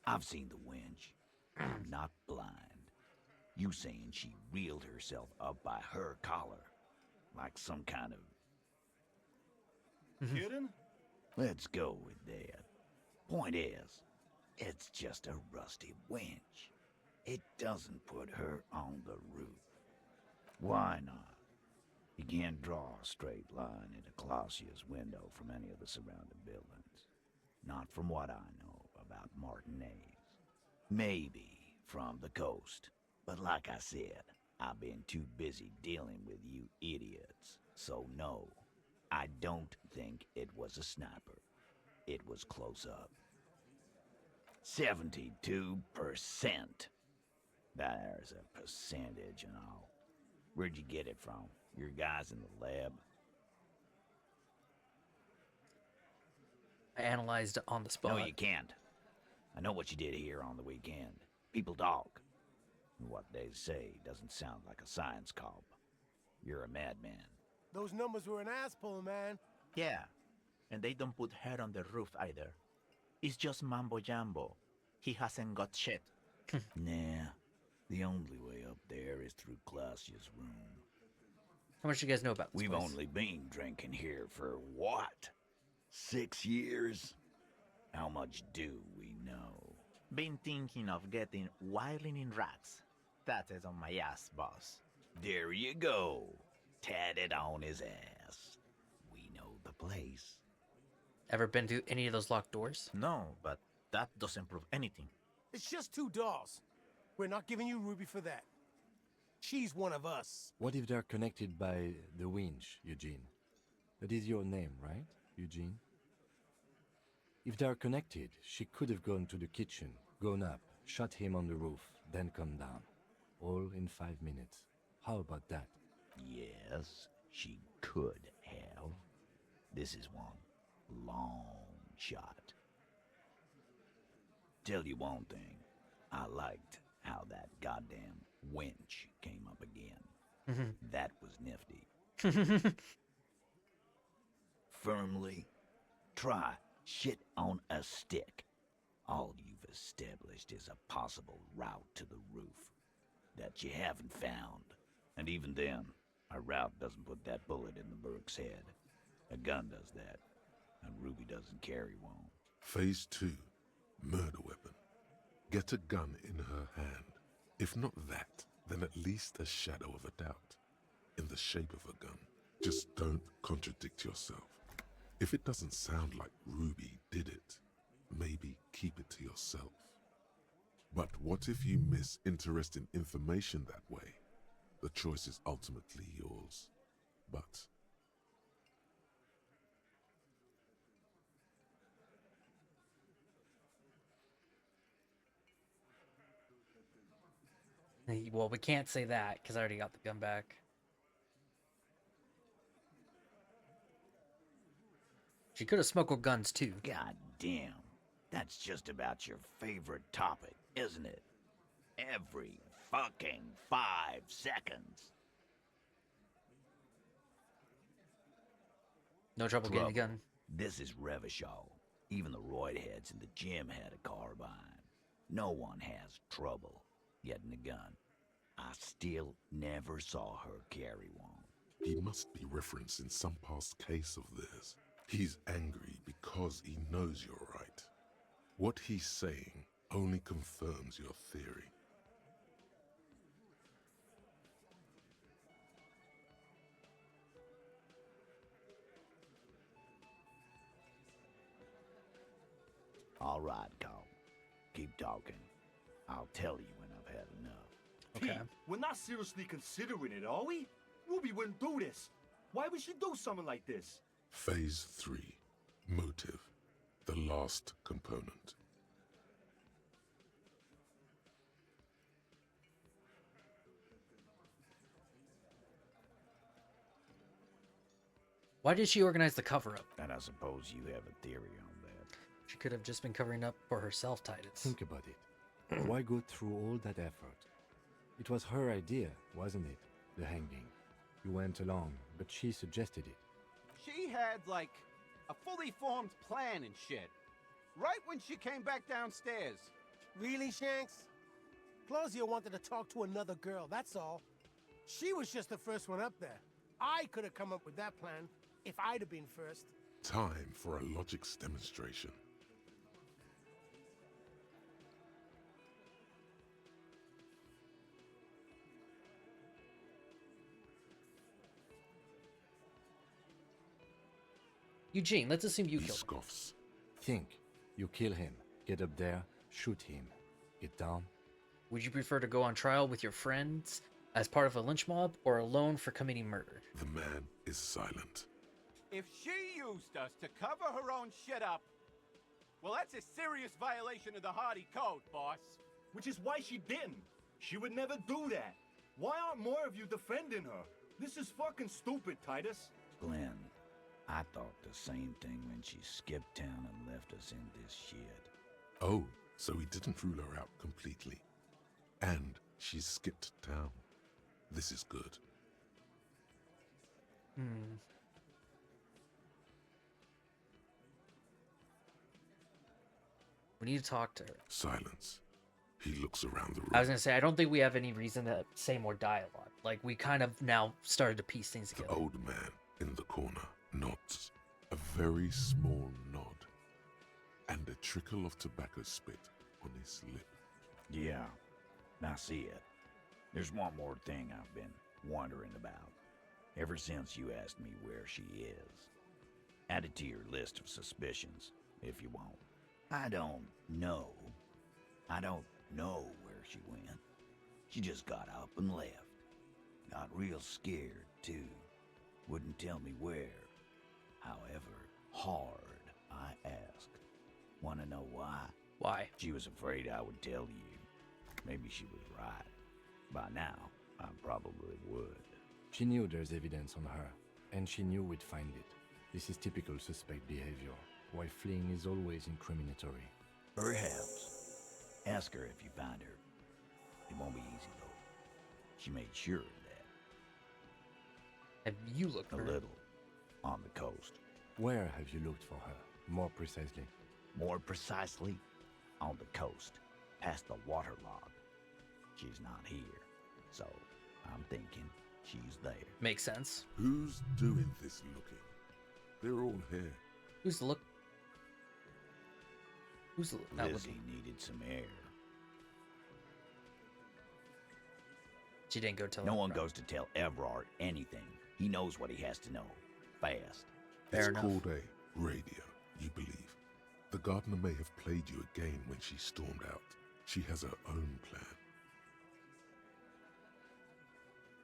I've seen the wench. I'm not blind. You saying she reeled herself up by her collar, like some kind of... Kidding? Let's go with that. Point is, it's just a rusty winch. It doesn't put her on the roof. Why not? You can't draw a straight line into Clausia's window from any of the surrounding buildings. Not from what I know about Martinez. Maybe from the coast. But like I said, I've been too busy dealing with you idiots. So no, I don't think it was a sniper. It was close up. 72%. There's a percentage and all. Where'd you get it from? Your guys in the lab? I analyzed it on the spot. No, you can't. I know what you did here on the weekend. People talk. And what they say doesn't sound like a science cop. You're a madman. Those numbers were an ass pull, man. Yeah, and they don't put her on the roof either. It's just mambo jumbo. He hasn't got shit. Nah, the only way up there is through Clausia's room. How much do you guys know about this We've place? only been drinking here for what? 6 years? How much do we know? Been thinking of getting wilding in racks. That is on my ass, boss. There you go. Tatted on his ass. We know the place. Ever been to any of those locked doors? No, but that doesn't prove anything. It's just 2 dolls. We're not giving you Ruby for that. She's one of us. What if they're connected by the winch, Eugene? That is your name, right, Eugene? If they're connected, she could have gone to the kitchen, gone up, shot him on the roof, then come down. All in 5 minutes. How about that? Yes, she could have. This is one long shot. Tell you one thing, I liked how that goddamn winch came up again. That was nifty. Firmly try shit on a stick. All you've established is a possible route to the roof that you haven't found. And even then, a route doesn't put that bullet in the Burke's head. A gun does that, and Ruby doesn't carry one. Phase 2, murder weapon. Get a gun in her hand. If not that, then at least a shadow of a doubt. In the shape of a gun. Just don't contradict yourself. If it doesn't sound like Ruby did it, maybe keep it to yourself. But what if you miss interesting information that way? The choice is ultimately yours. But Well, we can't say that because I already got the gun back. She could have smuggled guns too. God damn, that's just about your favorite topic, isn't it? Every fucking 5 seconds. No trouble getting a gun. This is Revachol. Even the roid heads in the gym had a carbine. No one has trouble getting a gun. I still never saw her carry one. he must be referencing some past case of theirs. He's angry because he knows you're right. What he's saying only confirms your theory. All right, Carl. Keep talking. I'll tell you when I've had enough. Okay. Pete, we're not seriously considering it, are we? Ruby wouldn't do this. Why would she do something like this? Phase 3. Motive. The last component. Why did she organize the cover-up? And I suppose you have a theory on that. She could have just been covering up for herself, Titus. Think about it. Why go through all that effort? It was her idea, wasn't it? The hanging. You went along, but she suggested it. She had, like, a fully formed plan and shit. Right when she came back downstairs. Really, Shanks? Claudia wanted to talk to another girl, that's all. She was just the first one up there. I could have come up with that plan if I'd have been first. Time for a logics demonstration. Eugene, let's assume you He killed him. scoffs. Think. You kill him. Get up there. Shoot him. Get down. Would you prefer to go on trial with your friends as part of a lynch mob or alone for committing murder? The man is silent. If she used us to cover her own shit up, well, that's a serious violation of the Hardy Code, boss. Which is why she didn't. She would never do that. Why aren't more of you defending her? This is fucking stupid, Titus. Glenn, I thought the same thing when she skipped town and left us in this shit. Oh, so he didn't rule her out completely. And she skipped town. This is good. We need to talk to her. Silence. He looks around the room. I was gonna say, I don't think we have any reason to say more dialogue. Like, we kind of now started to piece things The together. old man in the corner nods. A very small nod. And a trickle of tobacco spit on his lip. Yeah, I see it. There's one more thing I've been wondering about. Ever since you asked me where she is. Add it to your list of suspicions, if you want. I don't know. I don't know where she went. She just got up and left. Got real scared, too. Wouldn't tell me where. However hard I asked. Wanna know why? Why? She was afraid I would tell you. Maybe she was right. By now, I probably would. She knew there's evidence on her, and she knew we'd find it. This is typical suspect behavior, why fleeing is always incriminatory. Perhaps. Ask her if you find her. It won't be easy, though. She made sure of that. Have you looked A for her? little. On the coast. Where have you looked for her, more precisely? More precisely, on the coast, past the waterlog. She's not here, so I'm thinking she's there. Makes sense. Who's doing this looking? They're all here. Who's the look? Who's the not Lizzie looking? needed some air. She didn't go tell No one Everard. goes to tell Everard anything. He knows what he has to know. Fast. Fair It's enough. called a radio, you believe. The gardener may have played you a game when she stormed out. She has her own plan.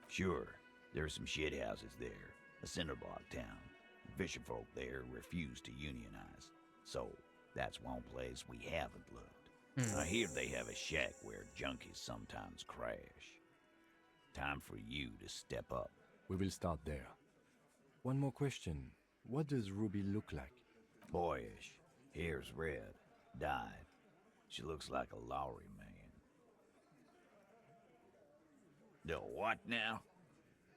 Sure, there's some shithouses there. A cinder block town. Fisherfolk there refuse to unionize. So, that's one place we haven't looked. I hear they have a shack where junkies sometimes crash. Time for you to step up. We will start there. One more question. What does Ruby look like? Boyish. Hair's red. Dyed. She looks like a Lowry man. The what now?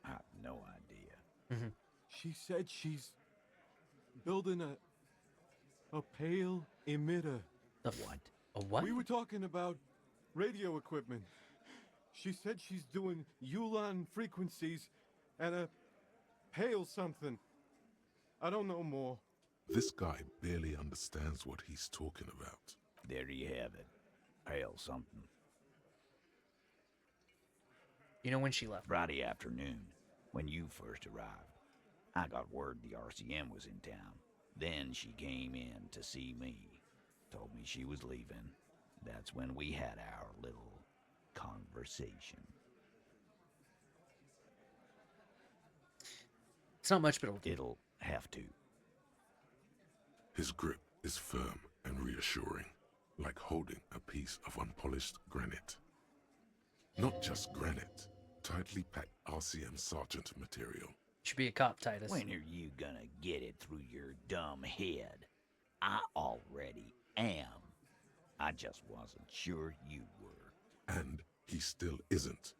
I have no idea. She said she's building a pale emitter. What? A what? We were talking about radio equipment. She said she's doing Ulan frequencies and a pale something. I don't know more. This guy barely understands what he's talking about. There you have it. Pale something. You know when she left? Friday afternoon, when you first arrived. I got word the RCM was in town. Then she came in to see me. told me she was leaving. That's when we had our little conversation. It's not much, but it'll have to. His grip is firm and reassuring, like holding a piece of unpolished granite. Not just granite, tightly packed RCM sergeant material. Should be a cop, Titus. When are you gonna get it through your dumb head? I already am. I just wasn't sure you were. And he still isn't.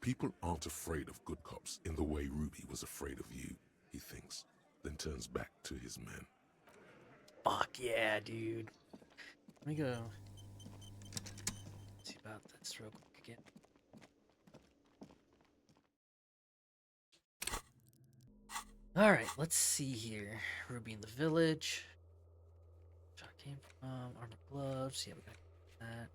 People aren't afraid of good cops in the way Ruby was afraid of you, he thinks, then turns back to his men. Fuck yeah, dude. Let me go see about this real quick again. Alright, let's see here. Ruby in the village. Shot came from armor gloves. Yeah, we got that.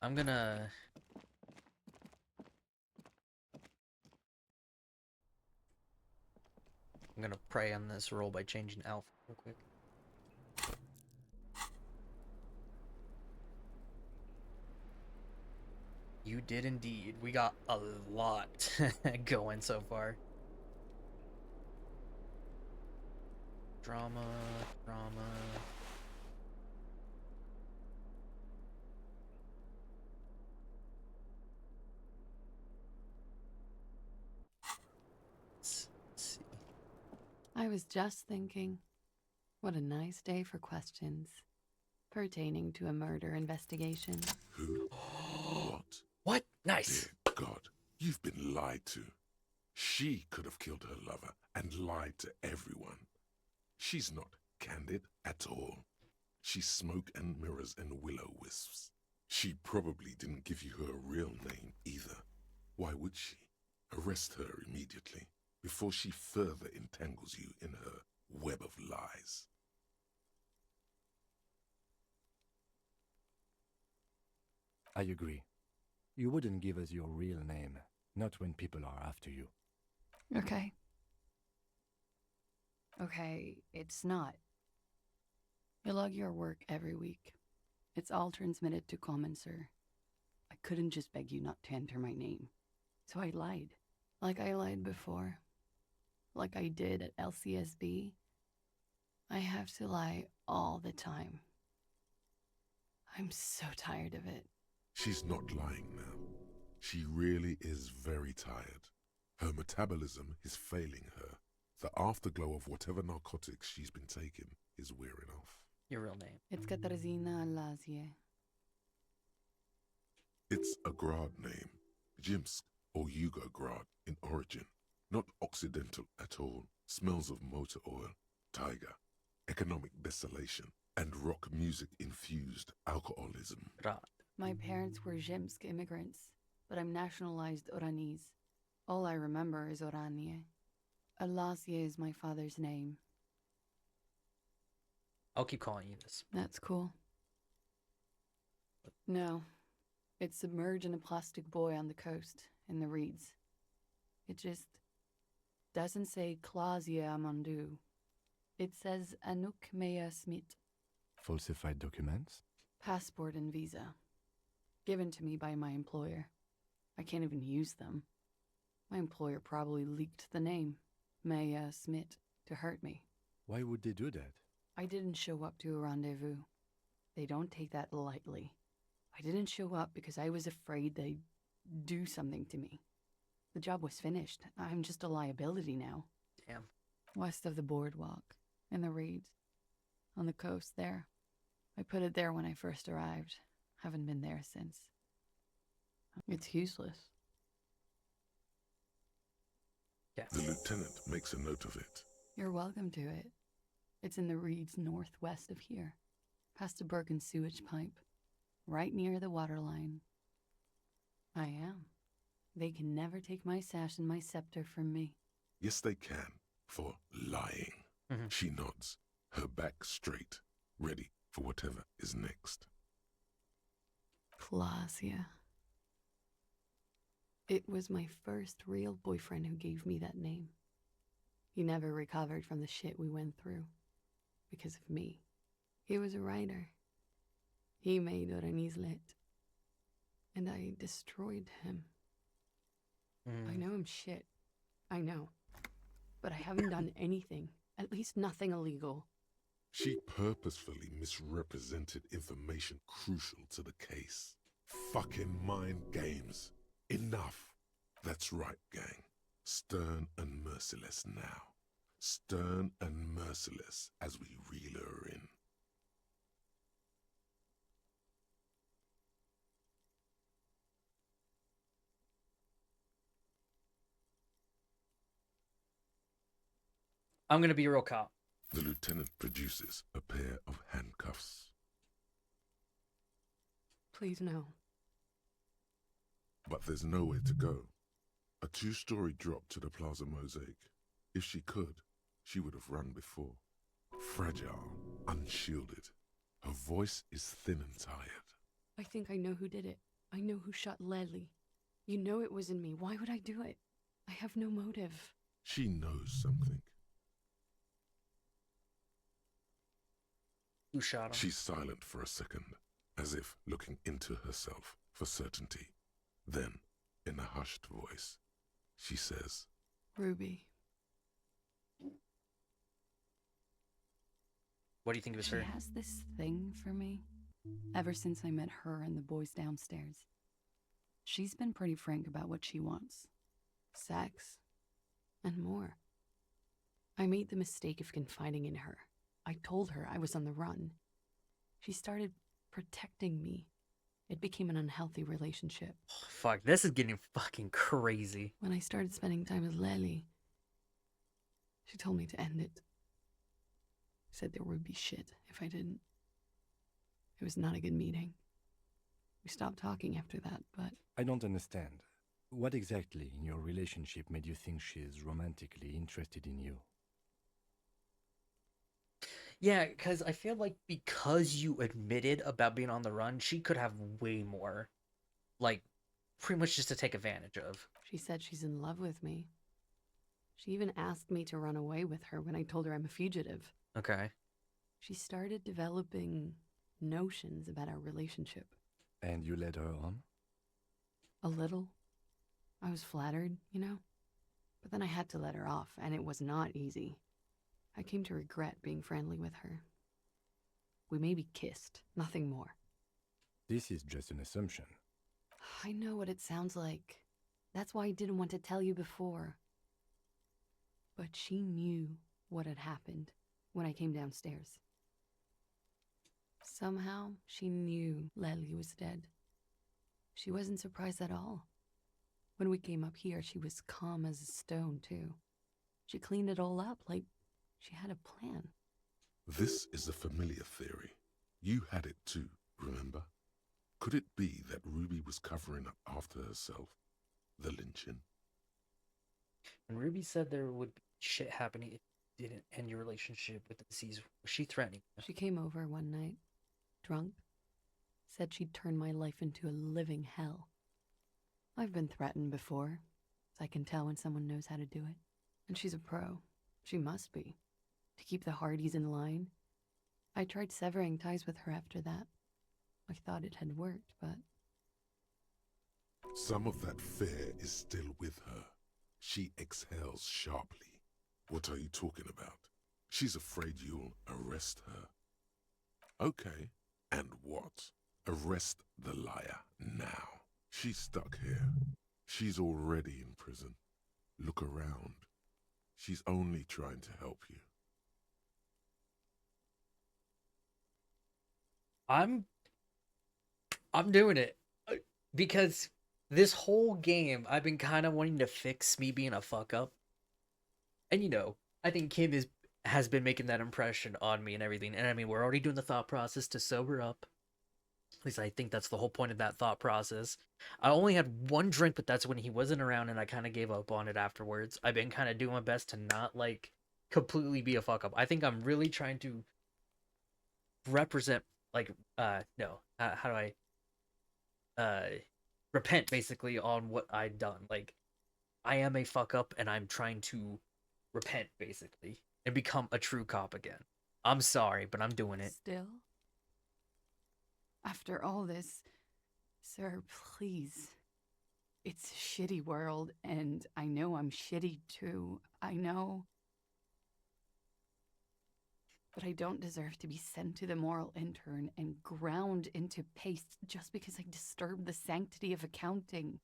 I'm gonna prey on this roll by changing alpha real quick. You did indeed. We got a lot going so far. Drama. Let's see. I was just thinking, what a nice day for questions pertaining to a murder investigation. Who? What? What? Nice. Dear God, you've been lied to. She could have killed her lover and lied to everyone. She's not candid at all. She's smoke and mirrors and will-o-wisps. She probably didn't give you her real name either. Why would she? Arrest her immediately before she further entangles you in her web of lies. I agree. You wouldn't give us your real name, not when people are after you. Okay. Okay, it's not. You log your work every week. It's all transmitted to Commonser. I couldn't just beg you not to enter my name. So I lied. Like I lied before. Like I did at LCSB. I have to lie all the time. I'm so tired of it. She's not lying now. She really is very tired. Her metabolism is failing her. The afterglow of whatever narcotics she's been taking is wearing off. Your real name. It's Katarzyna Elysium. It's a Grad name, Jimsk or Yugo-Grad in origin. Not Occidental at all. Smells of motor oil, tiger, economic desolation, and rock music-infused alcoholism. Grad. My parents were Zhimsk immigrants, but I'm nationalized Oranese. All I remember is Oranje. Elysium is my father's name. I'll keep calling you this. That's cool. No, it's submerged in a plastic buoy on the coast, in the reeds. It just doesn't say Clausia Amandu. It says Anouk Mea Smit. Falsified documents? Passport and visa. Given to me by my employer. I can't even use them. My employer probably leaked the name, Mea Smit, to hurt me. Why would they do that? I didn't show up to a rendezvous. They don't take that lightly. I didn't show up because I was afraid they'd do something to me. The job was finished. I'm just a liability now. Damn. West of the boardwalk, in the reeds, on the coast there. I put it there when I first arrived. Haven't been there since. It's useless. Yeah. The lieutenant makes a note of it. You're welcome to it. It's in the reeds northwest of here, past a broken sewage pipe, right near the waterline. I am. They can never take my sash and my scepter from me. Yes, they can, for lying. She nods, her back straight, ready for whatever is next. Clausia. It was my first real boyfriend who gave me that name. He never recovered from the shit we went through. Because of me. He was a writer. He made Oranislet. And I destroyed him. I know I'm shit. I know. But I haven't done anything. At least nothing illegal. She purposefully misrepresented information crucial to the case. Fucking mind games. Enough. That's right, gang. Stern and merciless now. Stern and merciless as we reel her in. I'm gonna be a real cop. The lieutenant produces a pair of handcuffs. Please no. But there's nowhere to go. A 2-story drop to the Plaza Mosaic. If she could, she would have run before. Fragile, unshielded. Her voice is thin and tired. I think I know who did it. I know who shot Leslie. You know it wasn't me. Why would I do it? I have no motive. She knows something. Who shot him? She's silent for a second, as if looking into herself for certainty. Then, in a hushed voice, she says, Ruby. What do you think of her? She has this thing for me. Ever since I met her and the boys downstairs. She's been pretty frank about what she wants. Sex. And more. I made the mistake of confiding in her. I told her I was on the run. She started protecting me. It became an unhealthy relationship. Fuck, this is getting fucking crazy. When I started spending time with Lely, she told me to end it. Said there would be shit if I didn't. It was not a good meeting. We stopped talking after that, but... I don't understand. What exactly in your relationship made you think she is romantically interested in you? Yeah, because I feel like because you admitted about being on the run, she could have way more. Like, pretty much just to take advantage of. She said she's in love with me. She even asked me to run away with her when I told her I'm a fugitive. Okay. She started developing notions about our relationship. And you led her on? A little. I was flattered, you know? But then I had to let her off, and it was not easy. I came to regret being friendly with her. We maybe kissed, nothing more. This is just an assumption. I know what it sounds like. That's why I didn't want to tell you before. But she knew what had happened when I came downstairs. Somehow, she knew Lely was dead. She wasn't surprised at all. When we came up here, she was calm as a stone, too. She cleaned it all up like she had a plan. This is a familiar theory. You had it too, remember? Could it be that Ruby was covering up after herself? The lynching? And Ruby said there would be shit happening if you didn't end your relationship with the deceased. Was she threatening you? She came over one night, drunk, said she'd turn my life into a living hell. I've been threatened before, so I can tell when someone knows how to do it. And she's a pro. She must be. To keep the Hardys in line. I tried severing ties with her after that. I thought it had worked, but... Some of that fear is still with her. She exhales sharply. What are you talking about? She's afraid you'll arrest her. Okay, and what? Arrest the liar now. She's stuck here. She's already in prison. Look around. She's only trying to help you. I'm doing it. Because this whole game, I've been kind of wanting to fix me being a fuck up. And you know, I think Kim has been making that impression on me and everything. And I mean, we're already doing the thought process to sober up. At least I think that's the whole point of that thought process. I only had one drink, but that's when he wasn't around, and I kind of gave up on it afterwards. I've been kind of doing my best to not, like, completely be a fuck up. I think I'm really trying to represent, like, no. How do I... repent basically on what I'd done. Like, I am a fuck up and I'm trying to repent basically and become a true cop again. I'm sorry, but I'm doing it. Still? After all this, sir, please. It's a shitty world, and I know I'm shitty too. I know. But I don't deserve to be sent to the moral intern and ground into paste just because I disturbed the sanctity of accounting.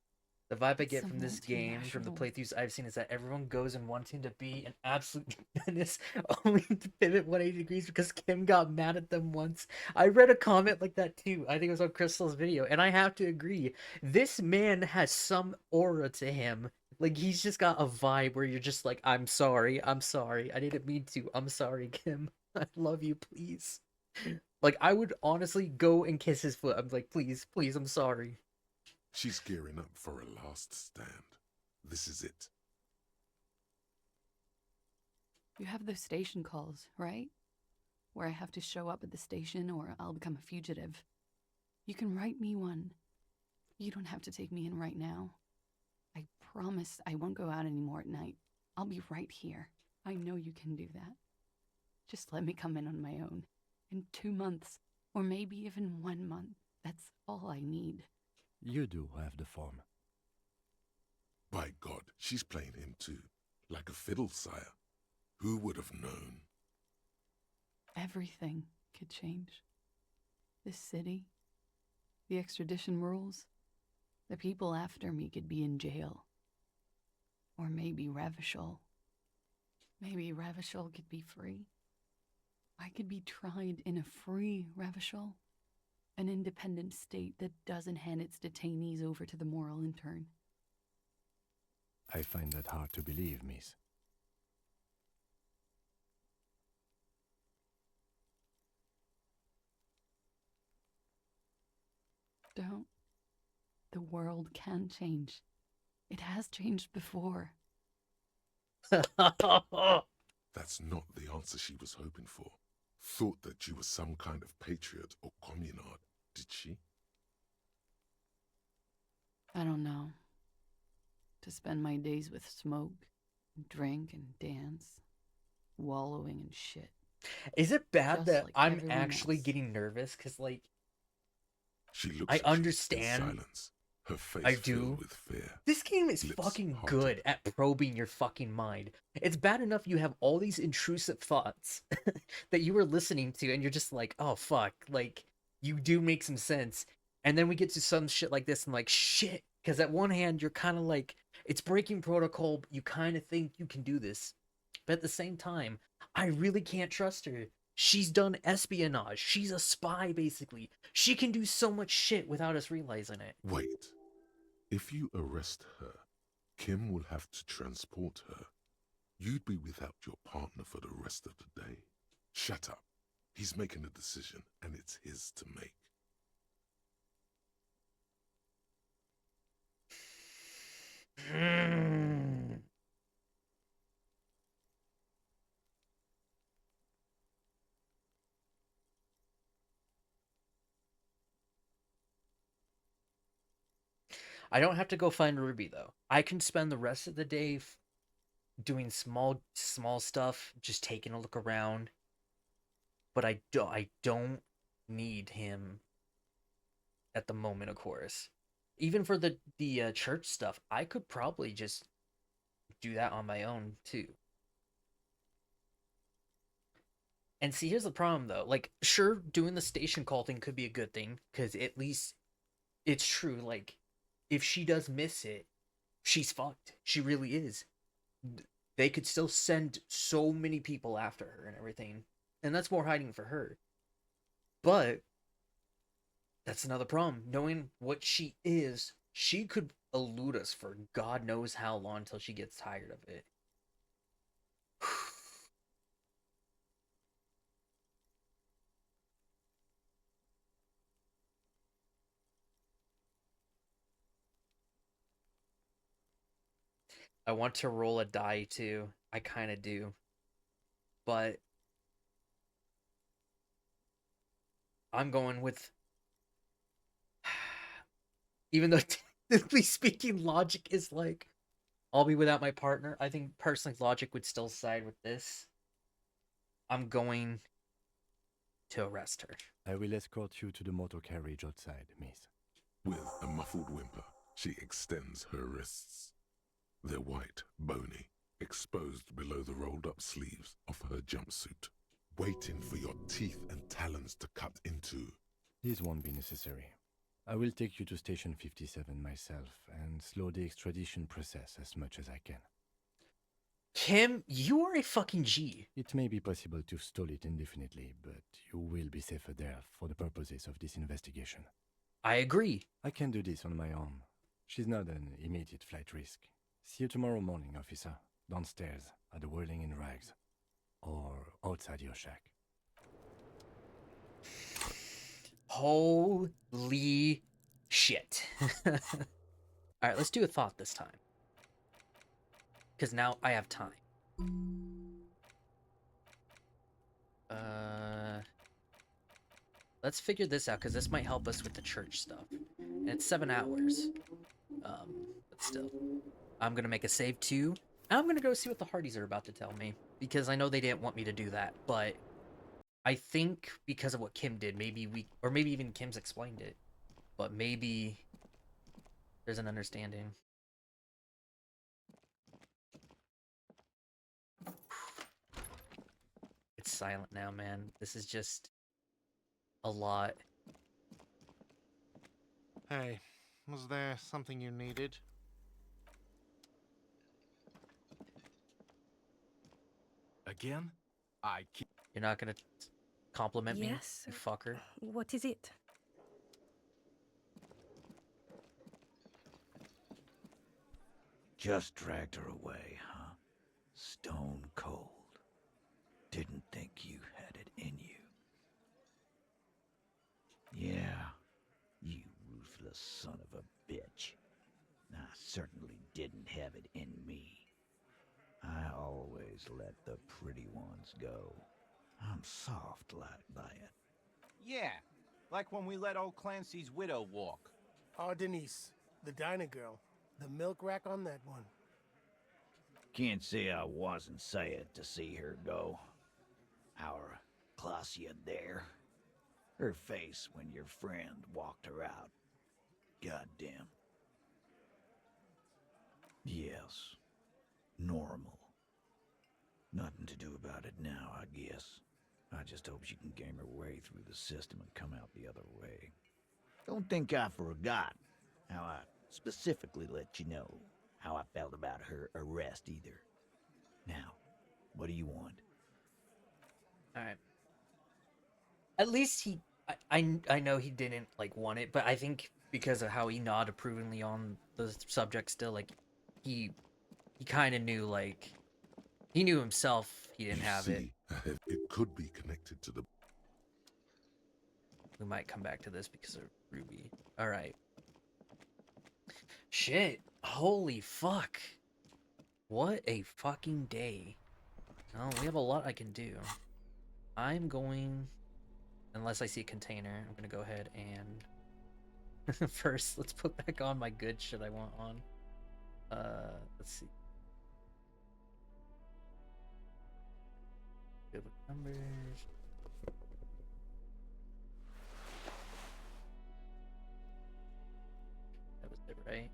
The vibe I It's get a from this game, from the multinational- playthroughs I've seen, is that everyone goes in wanting to be an absolute menace, only to pivot 180 degrees because Kim got mad at them once. I read a comment like that too. I think it was on Crystal's video, and I have to agree. This man has some aura to him. Like, he's just got a vibe where you're just like, I'm sorry, I didn't mean to, I'm sorry, Kim. I love you, please. Like, I would honestly go and kiss his foot. I'm like, please, I'm sorry. She's gearing up for a last stand. This is it. You have those station calls, right? Where I have to show up at the station or I'll become a fugitive. You can write me one. You don't have to take me in right now. I promise I won't go out anymore at night. I'll be right here. I know you can do that. Just let me come in on my own. In 2 months, or maybe even 1 month. That's all I need. You do have the form. By God, she's playing him too. Like a fiddle, sire. Who would have known? Everything could change. This city, the extradition rules, the people after me could be in jail. Or maybe Ravishal. Maybe Ravishal could be free. I could be tried in a free Ravishal. An independent state that doesn't hand its detainees over to the moral intern. I find that hard to believe, miss. Don't. The world can change. It has changed before. That's not the answer she was hoping for. Thought that you were some kind of patriot or communard, did she? I don't know. To spend my days with smoke, and drink and dance, wallowing in shit. Is it bad Just that like I'm everyone actually else. getting nervous? Because, like, She looks I at you in understand. silence, her face I filled do. with fear. This game is Lips fucking parted. good at probing your fucking mind. It's bad enough you have all these intrusive thoughts that you were listening to, and you're just like, oh fuck, like, you do make some sense. And then we get to some shit like this, and like, shit. Because at one hand, you're kind of like, it's breaking protocol, but you kind of think you can do this. But at the same time, I really can't trust her. She's done espionage. She's a spy, basically. She can do so much shit without us realizing it. Wait. If you arrest her, Kim will have to transport her. You'd be without your partner for the rest of the day. Shut up. He's making a decision, and it's his to make. I don't have to go find Ruby though. I can spend the rest of the day doing small stuff, just taking a look around. But I don't need him at the moment, of course. Even for the church stuff, I could probably just do that on my own too. And see, here's the problem though. Like, sure, doing the station call thing could be a good thing, because at least it's true. Like, if she does miss it, she's fucked. She really is. They could still send so many people after her and everything. And that's more hiding for her. But that's another problem. Knowing what she is, she could elude us for God knows how long until she gets tired of it. I want to roll a die too. I kind of do. But I'm going with, even though Realistically speaking, logic is like, I'll be without my partner. I think personally, logic would still side with this. I'm going to arrest her. I will escort you to the motor carriage outside, miss. With a muffled whimper, she extends her wrists. They're white, bony, exposed below the rolled-up sleeves of her jumpsuit, waiting for your teeth and talons to cut into. This won't be necessary. I will take you to Station 57 myself and slow the extradition process as much as I can. Kim, you are a fucking G. It may be possible to stall it indefinitely, but you will be safer there for the purposes of this investigation. I agree. I can do this on my own. She's not an immediate flight risk. See you tomorrow morning, officer. Downstairs at the Whirling in Rags. Or outside your shack. Holy shit. Alright, let's do a thought this time. Because now I have time. Let's figure this out, because this might help us with the church stuff. And it's 7 hours. But still. I'm going to make a save too. I'm going to go see what the Hardys are about to tell me. Because I know they didn't want me to do that. But I think because of what Kim did, maybe or maybe even Kim's explained it. But maybe there's an understanding. It's silent now, man. This is just a lot. Hey, was there something you needed? Again? You're not gonna compliment me, Yes. you fucker? What is it? Just dragged her away, huh? Stone cold. Didn't think you had it in you. Yeah, you ruthless son of a bitch. I certainly didn't have it in me. I always let the pretty ones go. I'm soft like that. Yeah, like when we let old Clancy's widow walk. Oh, Denise, the diner girl. The milk rack on that one. Can't say I wasn't sad to see her go. Our Clausia there. Her face when your friend walked her out. Goddamn. Yes. Normal. Nothing to do about it now, I guess. I just hope she can game her way through the system and come out the other way. Don't think I forgot how I specifically let you know how I felt about her arrest either. Now, what do you want? Alright. At least I know he didn't, like, want it, but I think because of how he nodded approvingly on the subject still, like, he kind of knew, like, he knew himself he didn't have it. It could be connected to the... We might come back to this because of Ruby. Alright. Shit. Holy fuck. What a fucking day. Oh, we have a lot I can do. I'm going... Unless I see a container, I'm gonna go ahead and... First, let's put back on my good shit I want on. Let's see. Good with numbers. That was it, right?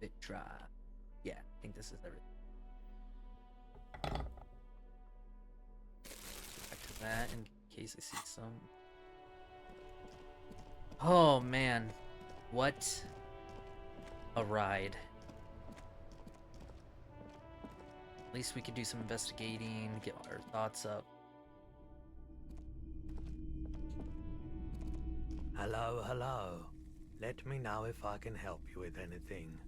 Bit dry. Yeah, I think this is everything. Back to that in case I see some. Oh man, what a ride. At least we could do some investigating, get our thoughts up. Hello, hello. Let me know if I can help you with anything.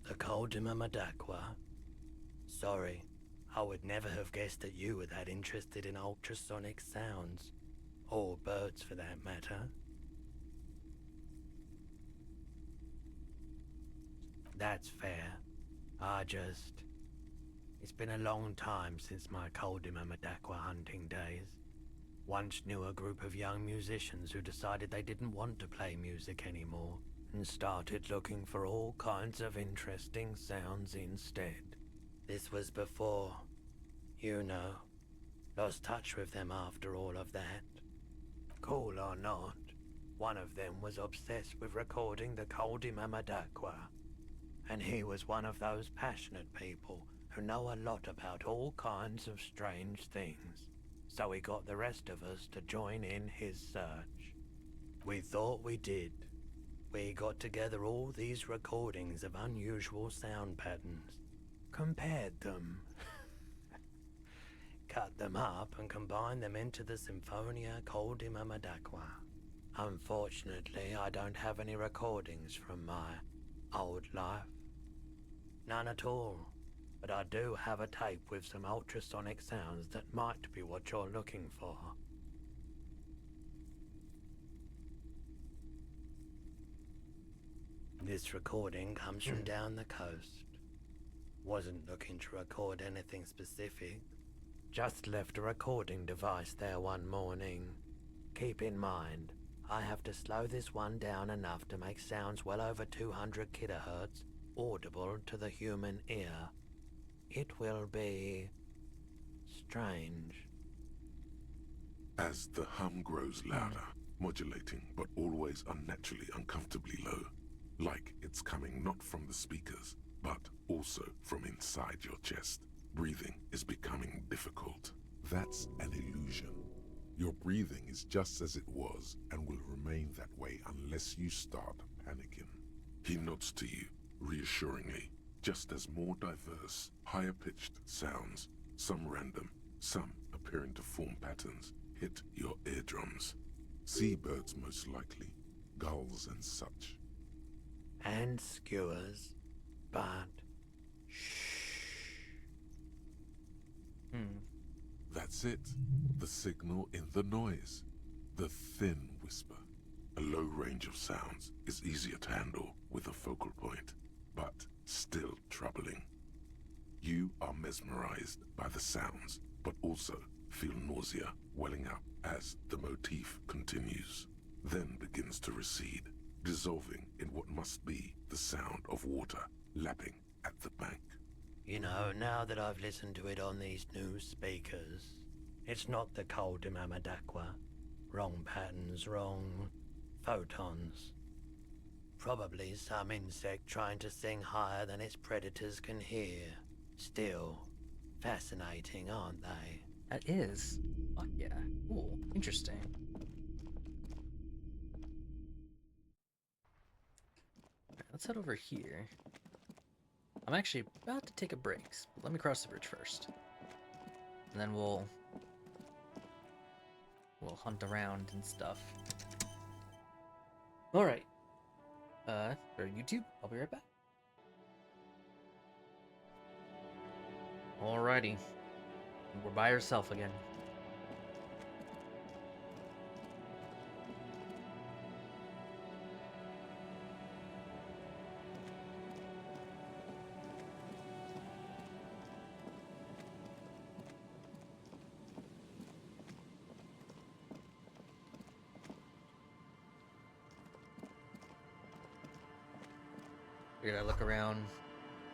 The Coldima Madakwa. Sorry, I would never have guessed that you were that interested in ultrasonic sounds. Or birds for that matter. That's fair. It's been a long time since my Coldima Madakwa hunting days. Once knew a group of young musicians who decided they didn't want to play music anymore and started looking for all kinds of interesting sounds instead. This was before, you know, lost touch with them after all of that. Cool or not, one of them was obsessed with recording the Coldi Mamadakwa, and he was one of those passionate people who know a lot about all kinds of strange things. So he got the rest of us to join in his search. We thought we did. We got together all these recordings of unusual sound patterns, compared them, cut them up and combined them into the Symphonia Coldi Mamadakwa. Unfortunately, I don't have any recordings from my old life. None at all. But I do have a tape with some ultrasonic sounds that might be what you're looking for. This recording comes from down the coast. Wasn't looking to record anything specific. Just left a recording device there one morning. Keep in mind, I have to slow this one down enough to make sounds well over 200 kilohertz audible to the human ear. It will be strange. As the hum grows louder, modulating but always unnaturally uncomfortably low, like it's coming not from the speakers, but also from inside your chest, breathing is becoming difficult. That's an illusion. Your breathing is just as it was and will remain that way unless you start panicking. He nods to you, reassuringly, just as more diverse, higher-pitched sounds, some random, some appearing to form patterns, hit your eardrums. Seabirds most likely, gulls and such. And skewers, but That's it. The signal in the noise. The thin whisper. A low range of sounds is easier to handle with a focal point, but still troubling. You are mesmerized by the sounds, but also feel nausea welling up as the motif continues, then begins to recede, dissolving in what must be the sound of water lapping at the bank. you know, now that I've listened to it on these new speakers, it's not the Coldi Mamadakwa. Wrong patterns, wrong photons. Probably some insect trying to sing higher than its predators can hear. Still, fascinating, aren't they? That is. Fuck yeah. Cool. Interesting. Alright, let's head over here. I'm actually about to take a break. So let me cross the bridge first. And then we'll hunt around and stuff. Alright. For YouTube, I'll be right back. Alrighty. We're by ourselves again. We gotta look around,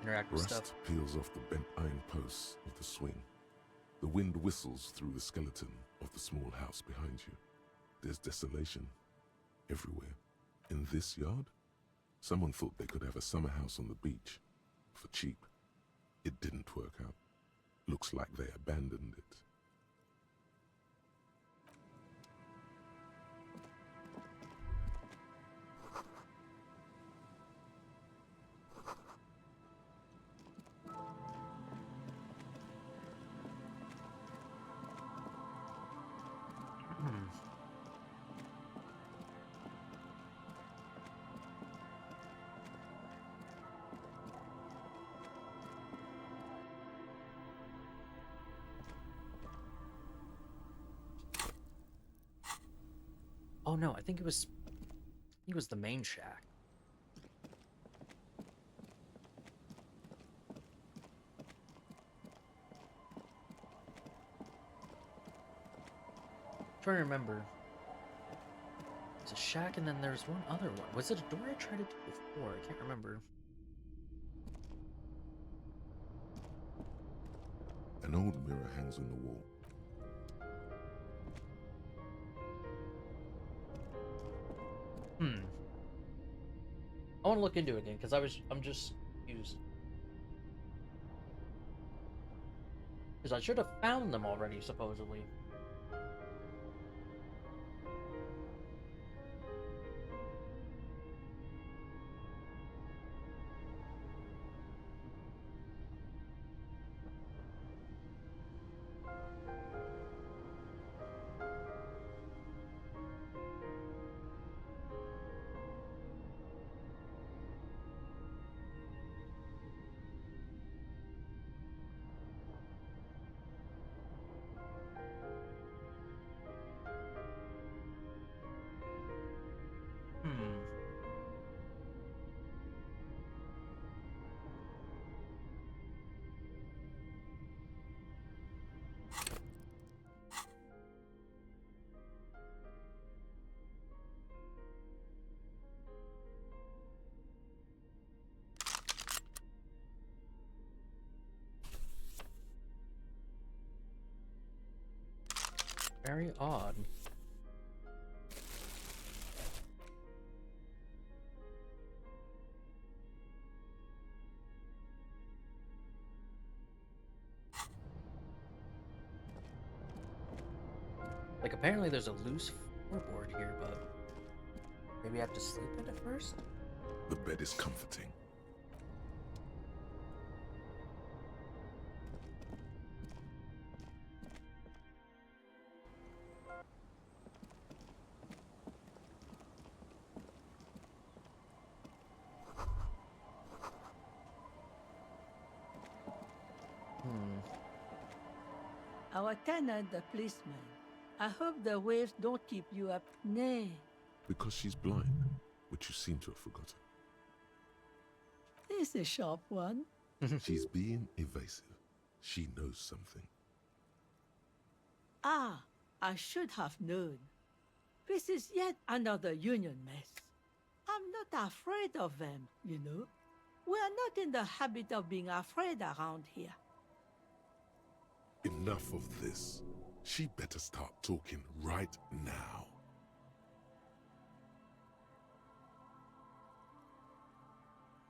interact with Rust stuff. peels off the bent iron posts of the swing. The wind whistles through the skeleton of the small house behind you. There's desolation everywhere. In this yard, someone thought they could have a summer house on the beach for cheap. It didn't work out. Looks like they abandoned it. Oh no, I think it was the main shack. trying to remember. It's a shack, and then there's one other one. Was it a door I tried to do before? I can't remember. An old mirror hangs on the wall. I want to look into it again because I'm just confused. Because I should have found them already, supposedly. Very odd. Like, apparently there's a loose floorboard here, but maybe I have to sleep in it first? The bed is comforting. Our tenant, the policeman. I hope the waves don't keep you up. Nay. Because she's blind, which you seem to have forgotten. He's a sharp one. She's being evasive. She knows something. Ah, I should have known. This is yet another union mess. I'm not afraid of them, you know. We are not in the habit of being afraid around here. Enough of this. She better start talking right now.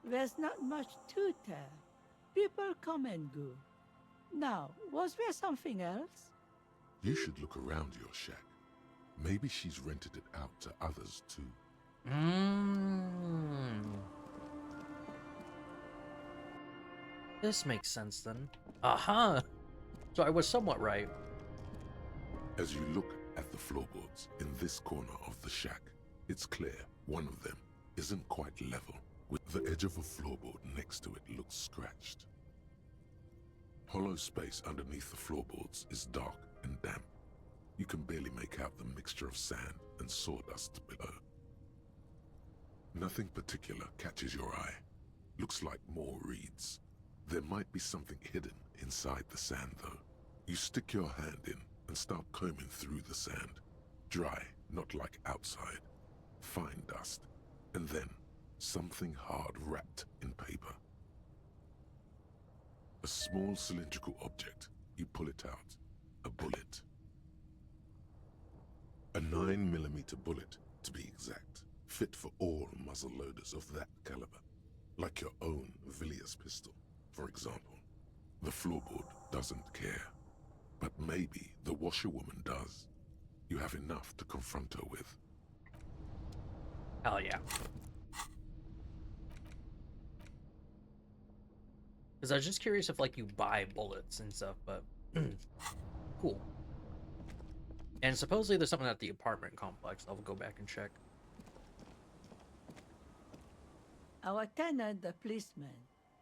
There's not much to tell. People come and go. Now, was there something else? You should look around your shack. Maybe she's rented it out to others too. This makes sense then. Aha! So I was somewhat right. As you look at the floorboards in this corner of the shack, it's clear one of them isn't quite level, with the edge of a floorboard next to it looks scratched. Hollow space underneath the floorboards is dark and damp. You can barely make out the mixture of sand and sawdust below. Nothing particular catches your eye. Looks like more reeds. There might be something hidden inside the sand, though. You stick your hand in and start combing through the sand. Dry, not like outside. Fine dust. And then something hard wrapped in paper. A small cylindrical object. You pull it out. A bullet. A 9mm bullet, to be exact. Fit for all muzzle loaders of that caliber. Like your own Villiers pistol, for example. The floorboard doesn't care. But maybe the washerwoman does. You have enough to confront her with. Hell yeah. Because I was just curious if, like, you buy bullets and stuff, but... cool. And supposedly there's something at the apartment complex. I'll go back and check. Our tenant, the policeman.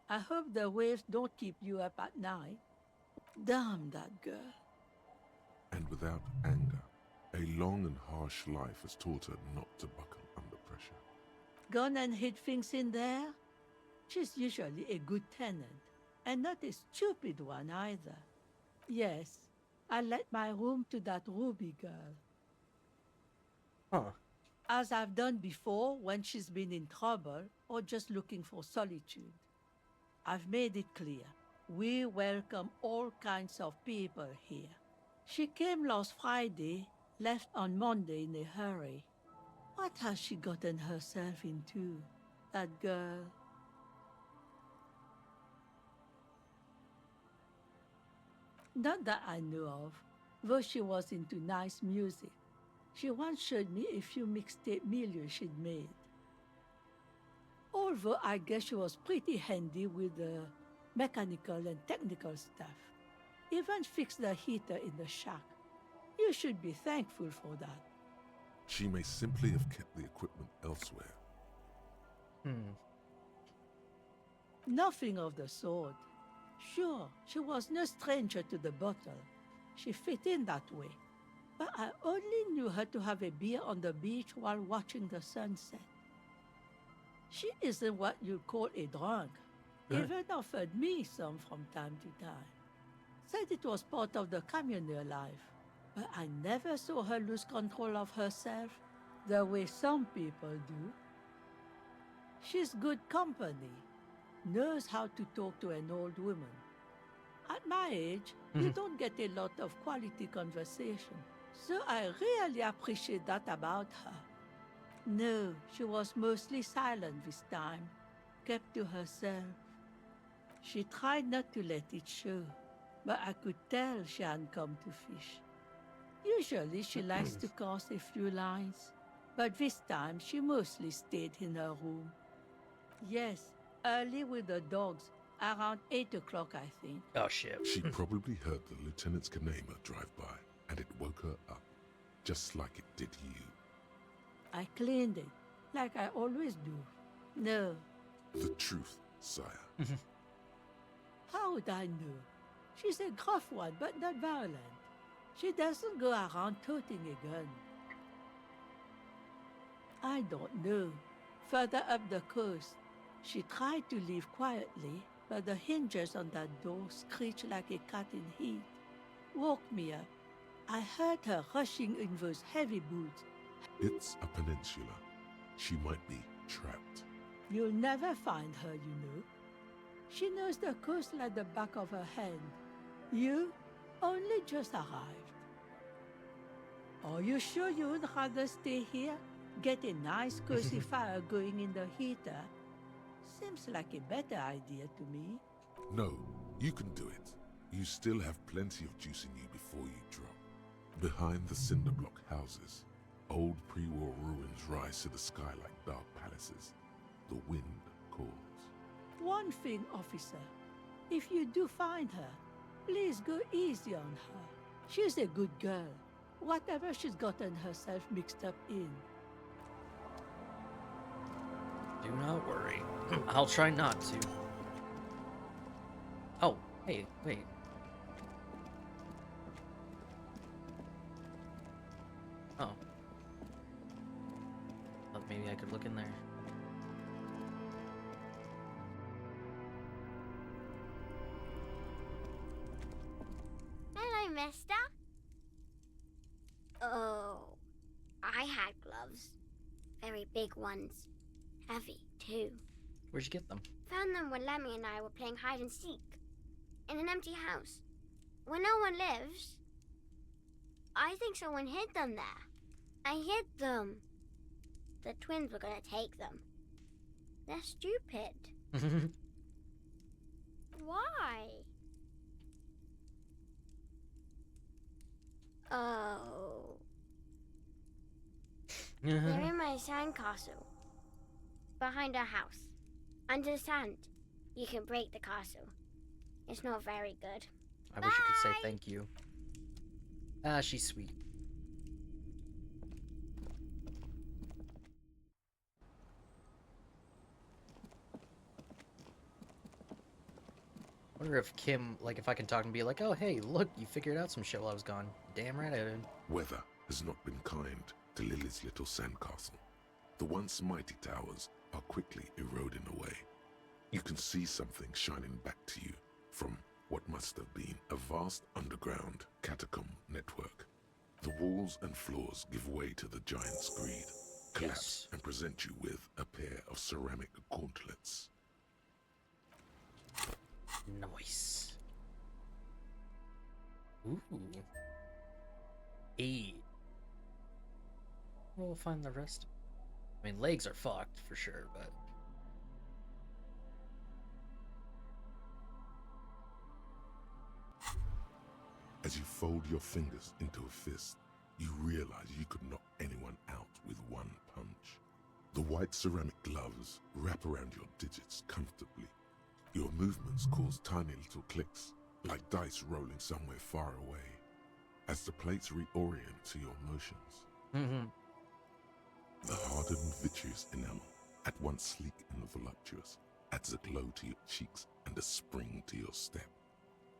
I hope the waves don't keep you up at night. Damn that girl. And without anger, a long and harsh life has taught her not to buckle under pressure. Gone and hid things in there? She's usually a good tenant, and not a stupid one either. Yes, I let my room to that Ruby girl. Huh. As I've done before when she's been in trouble or just looking for solitude. I've made it clear. We welcome all kinds of people here. She came last Friday, left on Monday in a hurry. What has she gotten herself into, that girl? Not that I know of, though she was into nice music. She once showed me a few mixtape millions she'd made. Although I guess she was pretty handy with the mechanical and technical stuff. Even fixed the heater in the shack. You should be thankful for that. She may simply have kept the equipment elsewhere. Nothing of the sort. Sure, she was no stranger to the bottle. She fit in that way. But I only knew her to have a beer on the beach while watching the sunset. She isn't what you'd call a drunk. Even offered me some from time to time. Said it was part of the communal life. But I never saw her lose control of herself the way some people do. She's good company. Knows how to talk to an old woman. At my age, you don't get a lot of quality conversation. So I really appreciate that about her. No, she was mostly silent this time. Kept to herself. She tried not to let it show, but I could tell she hadn't come to fish. Usually she likes to cast a few lines, but this time she mostly stayed in her room. Yes, early with the dogs, around 8 o'clock, I think. Oh, shit. She probably heard the Lieutenant's Kanema drive by, and it woke her up, just like it did you. I cleaned it, like I always do. No. The truth, sire. How would I know? She's a gruff one, but not violent. She doesn't go around toting a gun. I don't know. Further up the coast, she tried to leave quietly, but the hinges on that door screeched like a cat in heat. Woke me up. I heard her rushing in those heavy boots. It's a peninsula. She might be trapped. You'll never find her, you know. She knows the coast like the back of her hand. You only just arrived. Are you sure you would rather stay here? Get a nice cozy fire going in the heater? Seems like a better idea to me. No, you can do it. You still have plenty of juice in you before you drop. Behind the cinder block houses, old pre-war ruins rise to the sky like dark palaces. The wind calls. One thing, officer. If you do find her, please go easy on her. She's a good girl. Whatever she's gotten herself mixed up in. Do not worry. I'll try not to. Oh, hey, wait. Oh. Thought maybe I could look in there. Hello, mister. Oh, I had gloves. Very big ones. Heavy, too. Where'd you get them? Found them when Lemmy and I were playing hide and seek. In an empty house. Where no one lives. I think someone hid them there. I hid them. The twins were gonna take them. They're stupid. Why? Oh. They're in my sandcastle. Behind our house. Under the sand. You can break the castle. It's not very good. I wish I could say thank you. Ah, she's sweet. Wonder if Kim, like, if I can talk and be like, oh, hey, look, you figured out some shit while I was gone. Damn right I did. Weather has not been kind to Lily's little sandcastle. The once mighty towers are quickly eroding away. You can see something shining back to you from what must have been a vast underground catacomb network. The walls and floors give way to the giant's greed, collapse, and present you with a pair of ceramic gauntlets. Nice. Ooh. 8. We'll find the rest. I mean, legs are fucked for sure, but... As you fold your fingers into a fist, you realize you could knock anyone out with one punch. The white ceramic gloves wrap around your digits comfortably. Your movements cause tiny little clicks, like dice rolling somewhere far away, as the plates reorient to your motions. The hardened vitreous enamel, at once sleek and voluptuous, adds a glow to your cheeks and a spring to your step.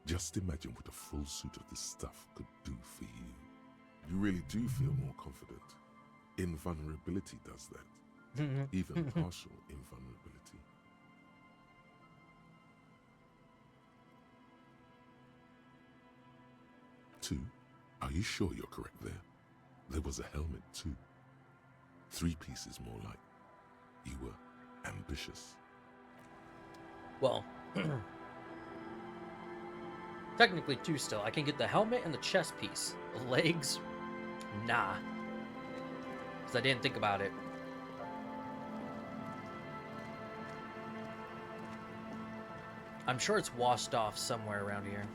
Just imagine what a full suit of this stuff could do for you. You really do feel more confident. Invulnerability does that. Even partial invulnerability. Two, are you sure you're correct there? There was a helmet too. 3 pieces more like. You were ambitious. Well, technically 2 still. I can get the helmet and the chest piece. The legs, nah. Because I didn't think about it. I'm sure it's washed off somewhere around here.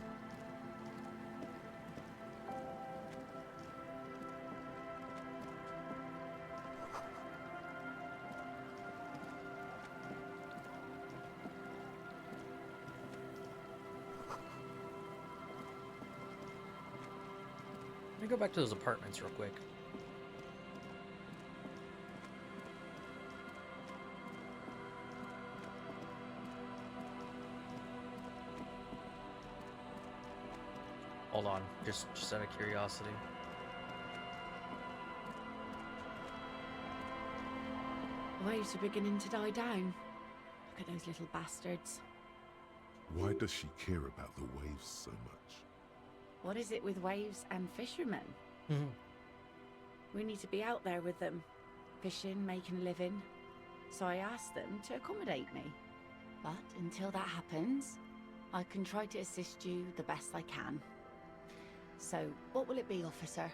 Let me go back to those apartments real quick. Hold on, just out of curiosity. Waves are beginning to die down. Look at those little bastards. Why does she care about the waves so much? What is it with waves and fishermen? We need to be out there with them, fishing, making a living. So I asked them to accommodate me. But until that happens, I can try to assist you the best I can. So, what will it be, officer?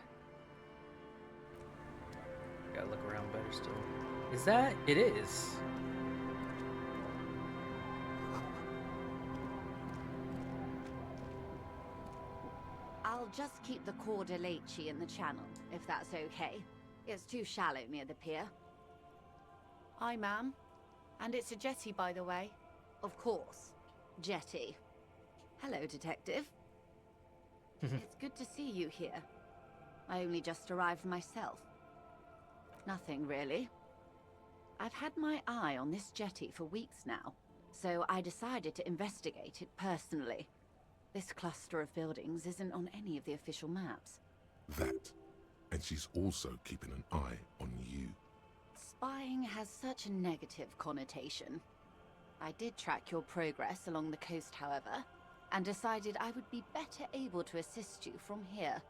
Gotta look around better still. Is that? It is. I'll just keep the Corda Lacey in the channel, if that's okay. It's too shallow near the pier. Hi, ma'am. And it's a jetty, by the way. Of course. Jetty. Hello, Detective. It's good to see you here. I only just arrived myself. Nothing, really. I've had my eye on this jetty for weeks now, so I decided to investigate it personally. This cluster of buildings isn't on any of the official maps. That. And she's also keeping an eye on you. Spying has such a negative connotation. I did track your progress along the coast, however, and decided I would be better able to assist you from here.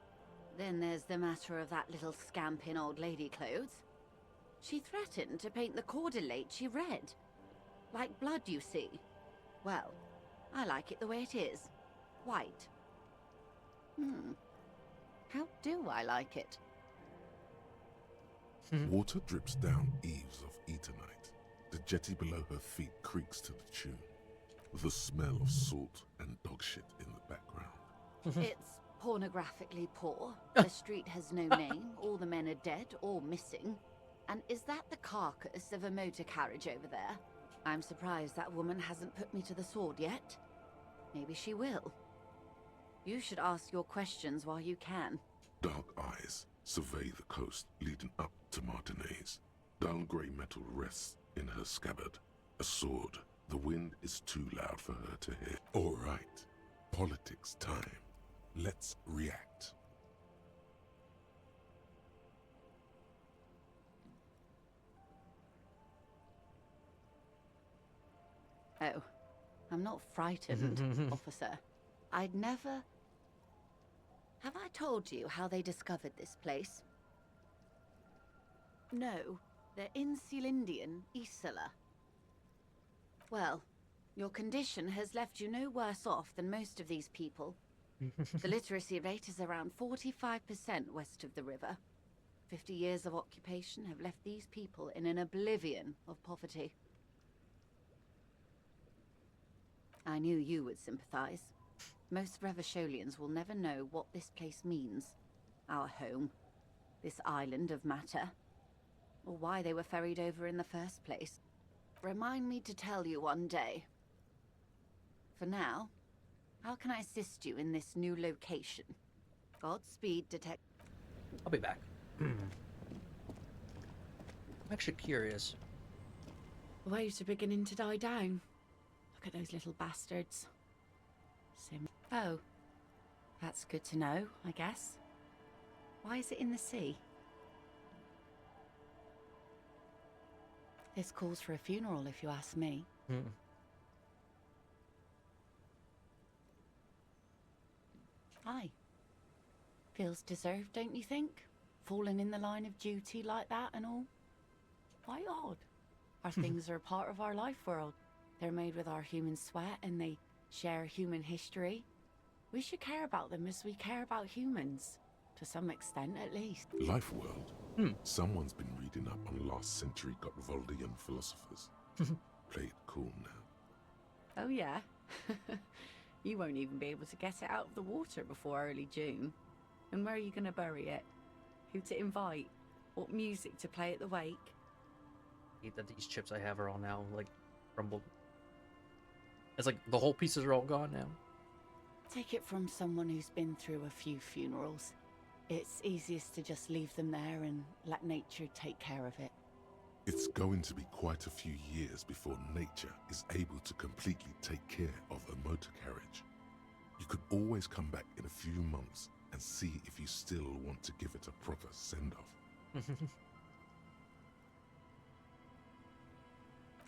Then there's the matter of that little scamp in old lady clothes. She threatened to paint the Cordelate red. Like blood, you see. Well, I like it the way it is. White. How do I like it? Water drips down eaves of Eternite. The jetty below her feet creaks to the tune. The smell of salt and dog shit in the background. It's pornographically poor. The street has no name. All the men are dead or missing. And is that the carcass of a motor carriage over there? I'm surprised that woman hasn't put me to the sword yet. Maybe she will. You should ask your questions while you can. Dark eyes survey the coast leading up to Martinez. Dull grey metal rests in her scabbard. A sword. The wind is too loud for her to hear. All right. Politics time. Let's react. Oh, I'm not frightened, officer. I'd never... Have I told you how they discovered this place? No, they're in Celindian, Isla. Well, your condition has left you no worse off than most of these people. The literacy rate is around 45% west of the river. 50 years of occupation have left these people in an oblivion of poverty. I knew you would sympathize. Most Revacholians will never know what this place means. Our home. This island of matter. Or why they were ferried over in the first place. Remind me to tell you one day. For now, how can I assist you in this new location? Godspeed, Detective. I'll be back. I'm actually curious. The waves are beginning to die down. Look at those little bastards. Oh, that's good to know, I guess. Why is it in the sea? This calls for a funeral, if you ask me. Aye. Feels deserved, don't you think? Falling in the line of duty like that and all. Quite odd. Our things are a part of our life world. They're made with our human sweat and they share human history. We should care about them as we care about humans. To some extent, at least. Life world? Someone's been reading up on last century Gotvaldian philosophers. Play it cool now. Oh yeah? You won't even be able to get it out of the water before early June. And where are you going to bury it? Who to invite? What music to play at the wake? I hate that these chips I have are all now, like, crumbled. It's like the whole pieces are all gone now. Take it from someone who's been through a few funerals. It's easiest to just leave them there and let nature take care of it. It's going to be quite a few years before nature is able to completely take care of a motor carriage. You could always come back in a few months and see if you still want to give it a proper send-off.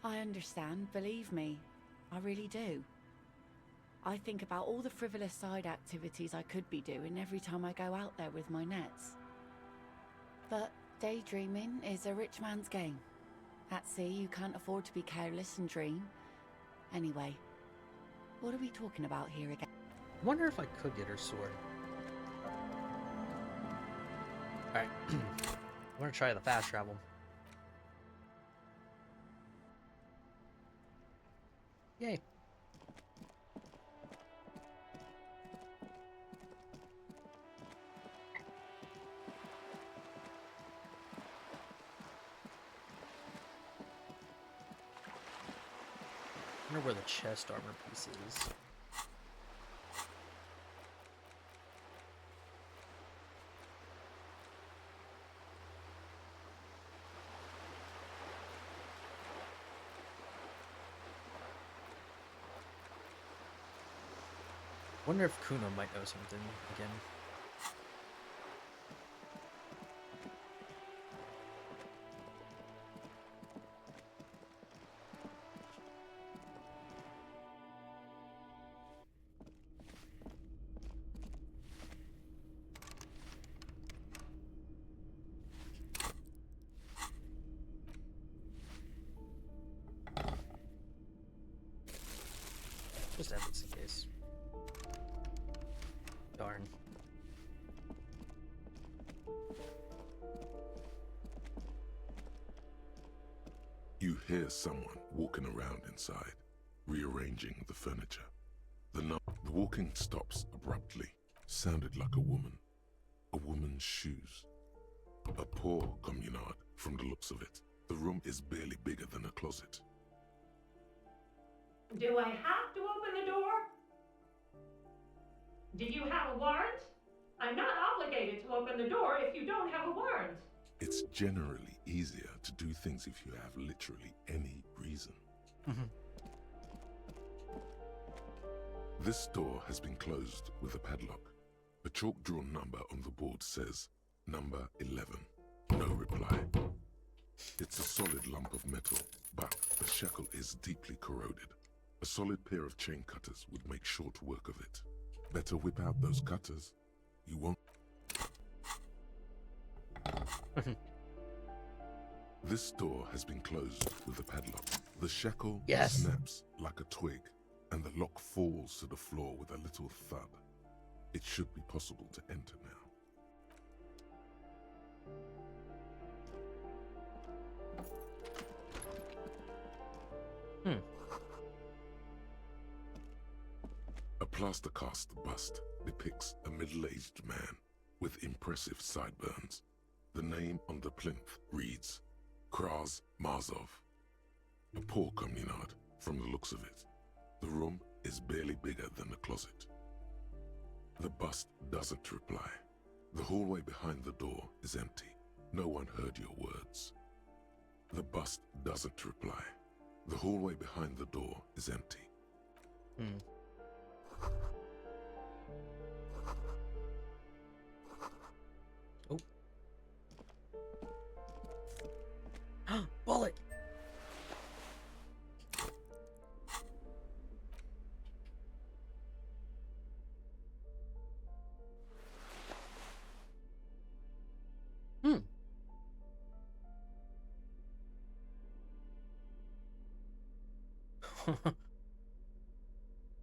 I understand, believe me. I really do. I think about all the frivolous side activities I could be doing every time I go out there with my nets. But daydreaming is a rich man's game. At sea, you can't afford to be careless and dream. Anyway, what are we talking about here again? I wonder if I could get her sword. Alright. I'm gonna try the fast travel. Yay. I wonder where the chest armor piece is. Wonder if Kuno might know something again. Just have this in case. Darn. You hear someone walking around inside, rearranging the furniture. The walking stops abruptly. Sounded like a woman. A woman's shoes. A poor communard, from the looks of it. The room is barely bigger than a closet. Do I have to open the door? Do you have a warrant? I'm not obligated to open the door if you don't have a warrant. It's generally easier to do things if you have literally any reason. This door has been closed with a padlock. A chalk-drawn number on the board says, number 11. No reply. It's a solid lump of metal, but the shackle is deeply corroded. A solid pair of chain cutters would make short work of it. Better whip out those cutters. you won't. This door has been closed with a padlock. The shackle Yes. snaps like a twig, and the lock falls to the floor with a little thud. It should be possible to enter now. A plaster cast bust depicts a middle-aged man with impressive sideburns. The name on the plinth reads Kraz Marzov. A poor communard from the looks of it. The room is barely bigger than the closet. The bust doesn't reply. The hallway behind the door is empty. No one heard your words. The bust doesn't reply. The hallway behind the door is empty. Oh. Bullet!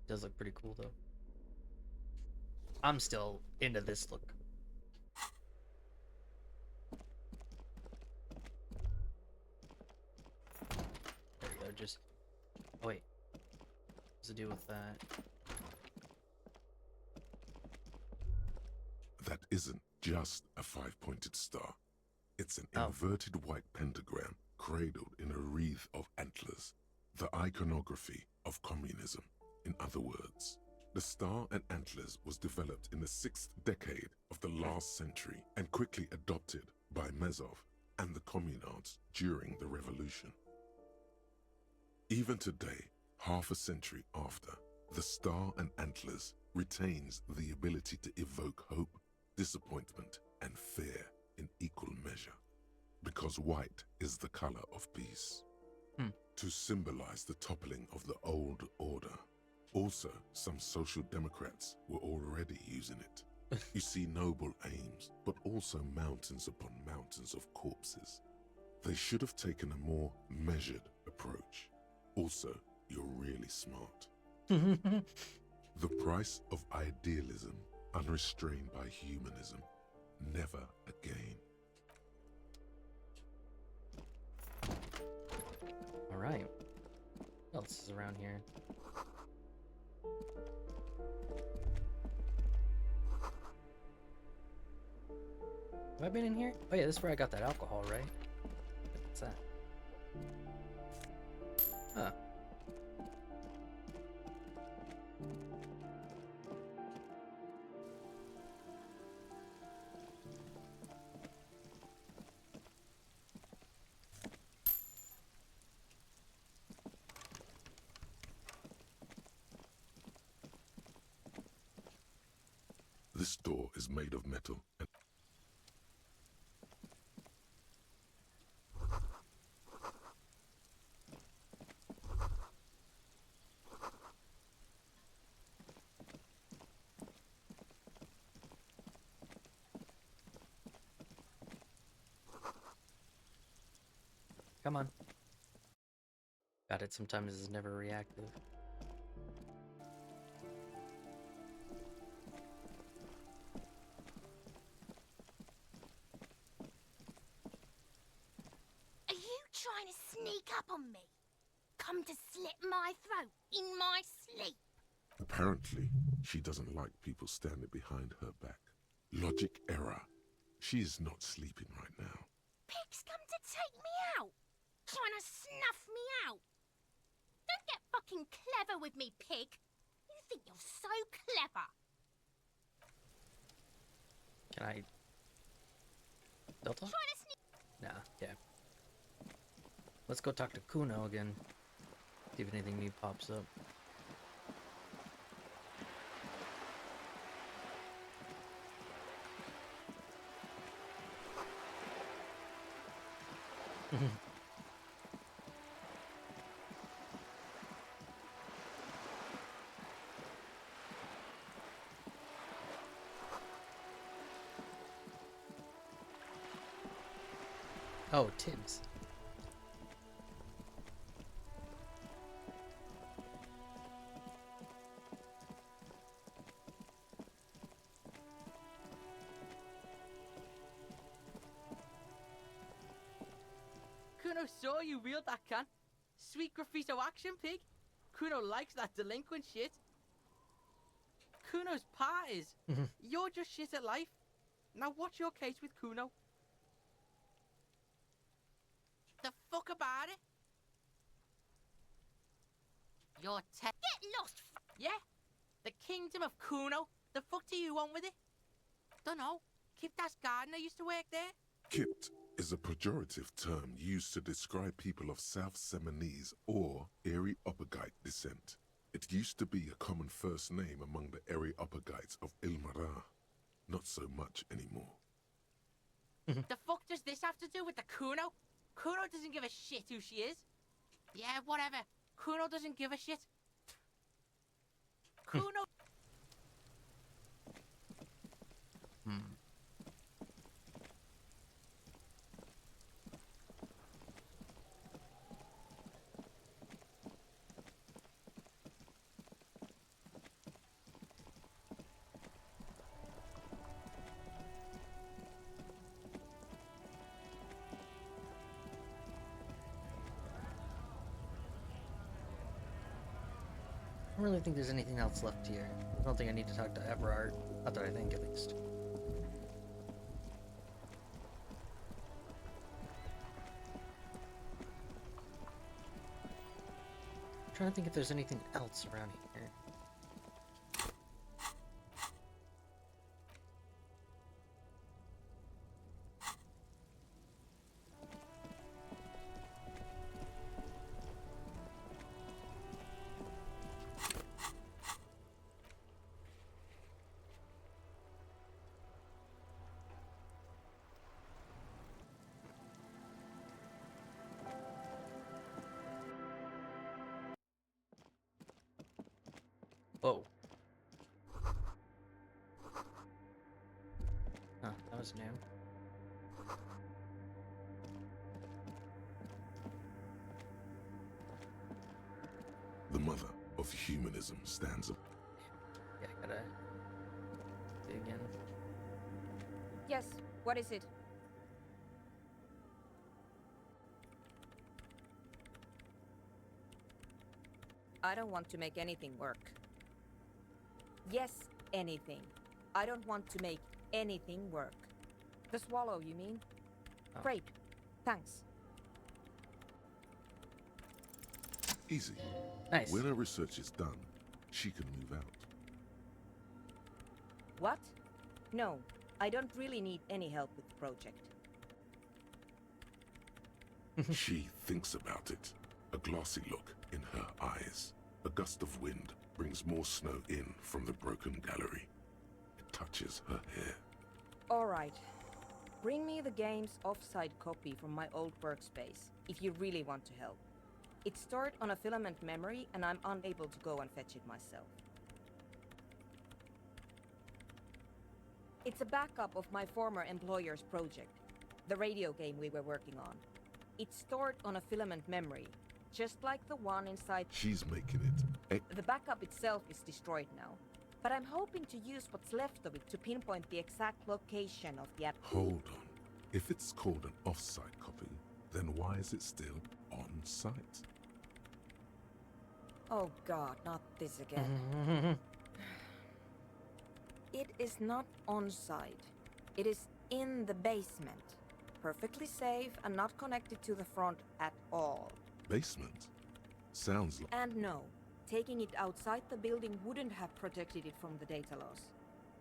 Does look pretty cool though. I'm still into this look. There we go, just... Oh wait. What's to do with that? That isn't just a five-pointed star. It's an inverted white pentagram cradled in a wreath of antlers. The iconography of communism. In other words, the star and antlers was developed in the 6th decade of the last century and quickly adopted by Mezov and the communards during the revolution. Even today, half a century after, the star and antlers retains the ability to evoke hope, disappointment, and fear in equal measure, because white is the color of peace. To symbolize the toppling of the old order. Also, some social democrats were already using it. You see noble aims, but also mountains upon mountains of corpses. They should have taken a more measured approach. Also, you're really smart. The price of idealism, unrestrained by humanism. Never again. Alright. What else is around here? Have I been in here? Oh yeah, this is where I got that alcohol, right? What's that? Huh. This door is made of metal and Come on. Got it, sometimes it's never reactive. Are you trying to sneak up on me? Come to slit my throat in my sleep? apparently she doesn't like people standing behind her back. Logic error. She is not sleeping right now. Pig's come to take me out. Trying to snuff me out. Don't get fucking clever with me, pig. You think you're so clever. Can I... Delta? Trying to sneak... Nah, yeah. Let's go talk to Kuno again. See if anything new pops up. Oh, Tibbs. Kuno saw you wheeled that can. Sweet graffito action, pig. Kuno likes that delinquent shit. Kuno's part is, you're just shit at life. Now what's your case with Kuno? The fuck about it? You're Get lost! Yeah? The kingdom of Kuno? The fuck do you want with it? Dunno. Kiptas gardener used to work there. Kipt is a pejorative term used to describe people of South Seminese or Erie Uppergite descent. It used to be a common first name among the Erie Uppergites of Ilmara. Not so much anymore. The fuck does this have to do with the Kuno? Kuno doesn't give a shit who she is. Yeah, whatever. Kuno doesn't give a shit. Kuno... I don't really think there's anything else left here. I don't think I need to talk to Everard. Not that I think, at least. I'm trying to think if there's anything else around here. Whoa. Huh, that was new. The mother of humanism stands up. Yeah, I gotta dig in. Yes, what is it? I don't want to make anything work. Yes, anything. I don't want to make anything work. The swallow, you mean? Oh. Great. Thanks. Easy. Nice. When her research is done, she can move out. What? No, I don't really need any help with the project. She thinks about it. A glassy look in her eyes. A gust of wind brings more snow in from the broken gallery. It touches her hair. All right. Bring me the game's offsite copy from my old workspace, if you really want to help. It's stored on a filament memory, and I'm unable to go and fetch it myself. It's a backup of my former employer's project, the radio game we were working on. It's stored on a filament memory, just like the one inside... She's making it. The backup itself is destroyed now, but I'm hoping to use what's left of it to pinpoint the exact location of the... Hold on. If it's called an off-site copy, then why is it still on-site? Oh god, not this again. It is not on-site. It is in the basement. Perfectly safe and not connected to the front at all. Basement? Sounds like... And no, taking it outside the building wouldn't have protected it from the data loss.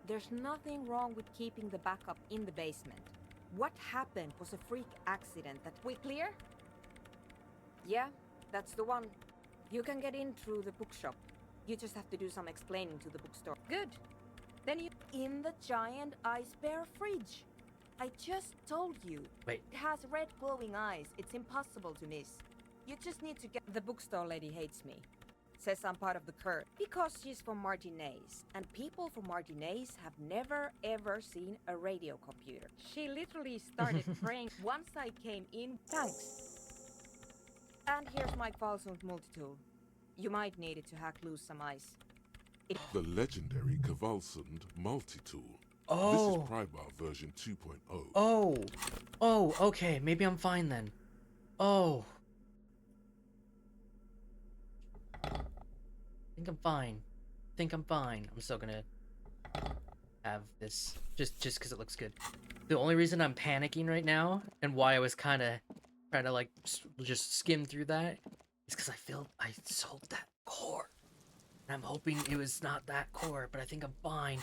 There's nothing wrong with keeping the backup in the basement. What happened was a freak accident that... We clear? Yeah, that's the one. You can get in through the bookshop. You just have to do some explaining to the bookstore. Good. Then you... In the giant ice bear fridge. I just told you. Wait. It has red glowing eyes. It's impossible to miss. You just need to get... The bookstore lady hates me. says I'm part of the curse. Because she's from Martinez, and people from Martinez have never ever seen a radio computer. She literally started praying once I came in. Thanks. And here's my Kvalsund multi-tool. You might need it to hack loose some ice. The legendary Kvalsund multi-tool. Oh. This is Prybar version 2.0. Oh. Oh, okay. Maybe I'm fine then. Oh. I think I'm fine. I'm still gonna have this just because it looks good. The only reason I'm panicking right now and why I was kind of trying to like just skim through that is because I feel I sold that core. And I'm hoping it was not that core, but I think I'm fine.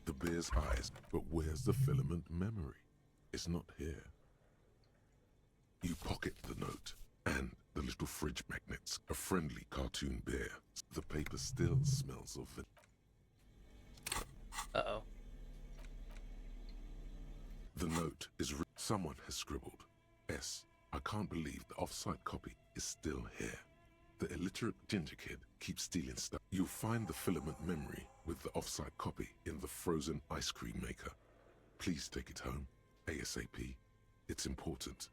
The bear's eyes, but where's the filament memory? It's not here. You pocket the note and the little fridge magnets, a friendly cartoon bear. The paper still smells of it. Uh-oh. The note is someone has scribbled. S. I can't believe the off-site copy is still here. The illiterate ginger kid keeps stealing stuff. You'll find the filament memory with the off-site copy in the frozen ice cream maker. Please take it home, ASAP. It's important.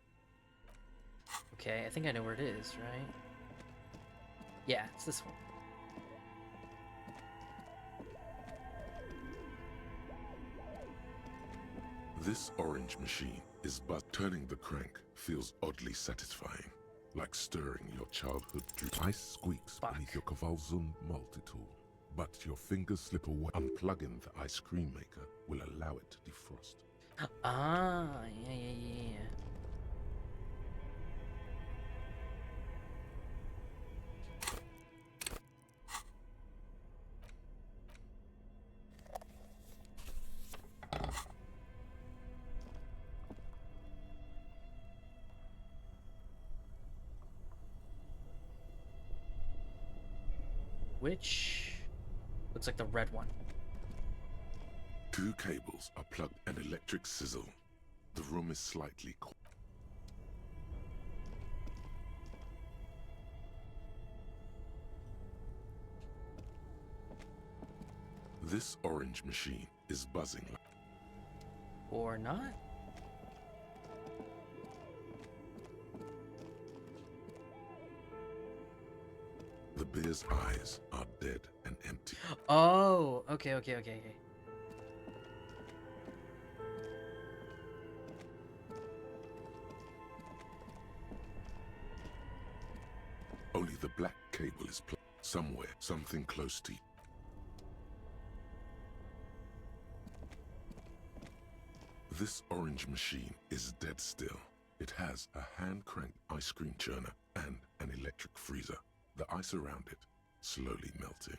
Okay, I think I know where it is, right? Yeah, it's this one. This orange machine is but turning the crank feels oddly satisfying, like stirring your childhood dream. Ice squeaks beneath your Kvalsund multi-tool, but your fingers slip away. Unplugging the ice cream maker will allow it to defrost. Ah, yeah. Which looks like the red one. 2 cables are plugged and electric sizzle. The room is slightly cold. This orange machine is buzzing. Or not? The bear's eyes are dead and empty. Oh, okay. Only the black cable is plugged somewhere, something close to you. This orange machine is dead still. It has a hand-cranked ice cream churner and an electric freezer. The ice around it slowly melting.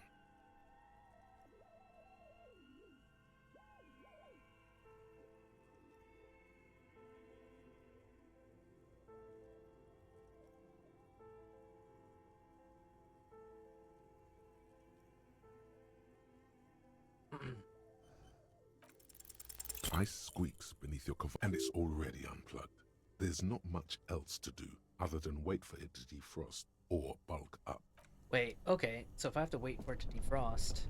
Ice squeaks beneath your cover, and it's already unplugged. There's not much else to do other than wait for it to defrost or bulk up. Wait, okay, so if I have to wait for it to defrost...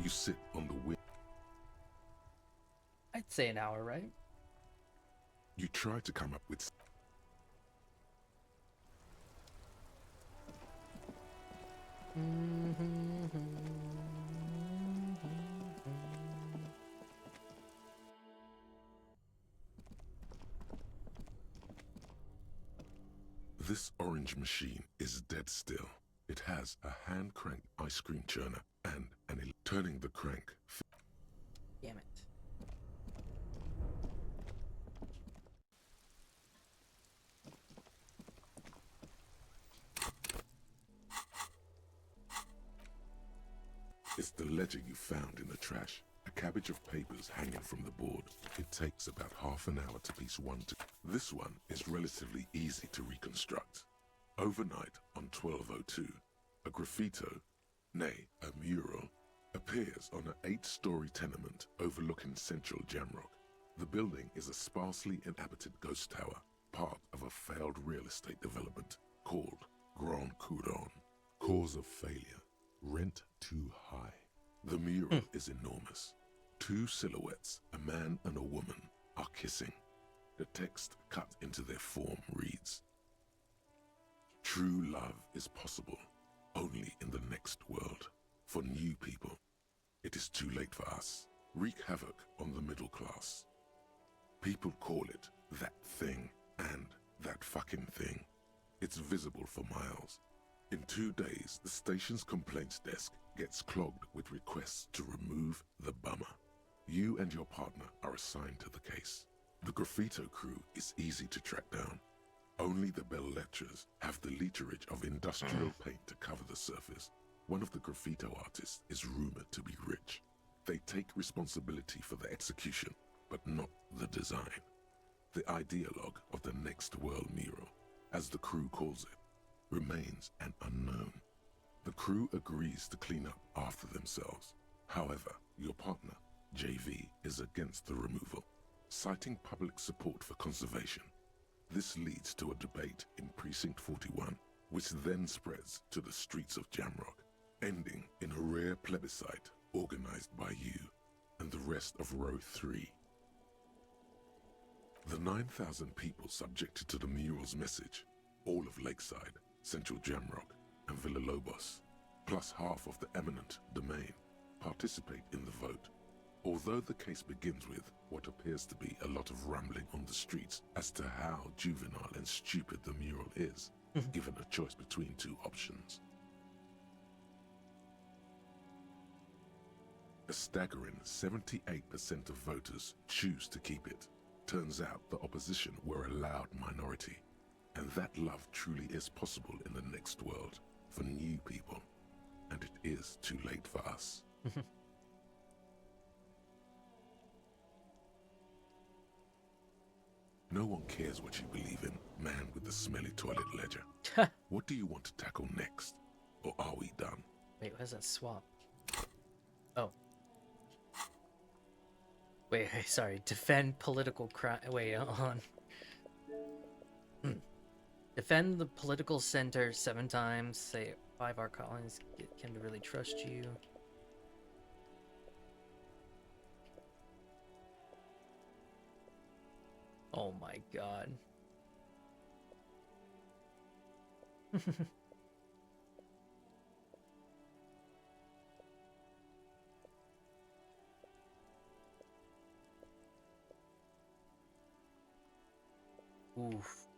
You sit on the wind. I'd say an hour, right? You try to come up with... This orange machine is dead still. It has a hand-cranked ice cream churner and turning the crank. Damn it. the ledger you found in the trash. A cabbage of papers hanging from the board. It takes about half an hour to piece one to... This one is relatively easy to reconstruct. Overnight on 1202, a graffito, nay, a mural, appears on an 8-story tenement overlooking central Jamrock. The building is a sparsely inhabited ghost tower, part of a failed real estate development called Grand Couronne. Cause of failure, rent too high. The mural is enormous. 2 silhouettes, a man and a woman, are kissing. The text cut into their form reads, "True love is possible only in the next world. For new people, it is too late for us. Wreak havoc on the middle class. People call it that thing and that fucking thing. It's visible for miles. In 2 days, the station's complaints desk gets clogged with requests to remove the bummer. You and your partner are assigned to the case. The graffito crew is easy to track down. Only the bell lectures have the literage of industrial paint to cover the surface. One of the graffito artists is rumored to be rich. They take responsibility for the execution, but not the design. The ideologue of the next world mural, as the crew calls it, remains an unknown. The crew agrees to clean up after themselves. However, your partner, JV, is against the removal, citing public support for conservation. This leads to a debate in Precinct 41, which then spreads to the streets of Jamrock, ending in a rare plebiscite organized by you and the rest of Row 3. The 9,000 people subjected to the mural's message, all of Lakeside, Central Jamrock, and Villalobos, plus half of the eminent domain, participate in the vote. Although the case begins with what appears to be a lot of rambling on the streets as to how juvenile and stupid the mural is, given a choice between 2 options. A staggering 78% of voters choose to keep it. Turns out the opposition were a loud minority, and that love truly is possible in the next world for new people, and it is too late for us. No one cares what you believe in, man with the smelly toilet ledger. What do you want to tackle next? Or are we done? Wait, what is that swap? Oh. Wait, sorry. Defend political crime. Wait, on. Defend the political center 7 times. Say 5 art colonies. Get Kim to really trust you. Oh my god. Oof.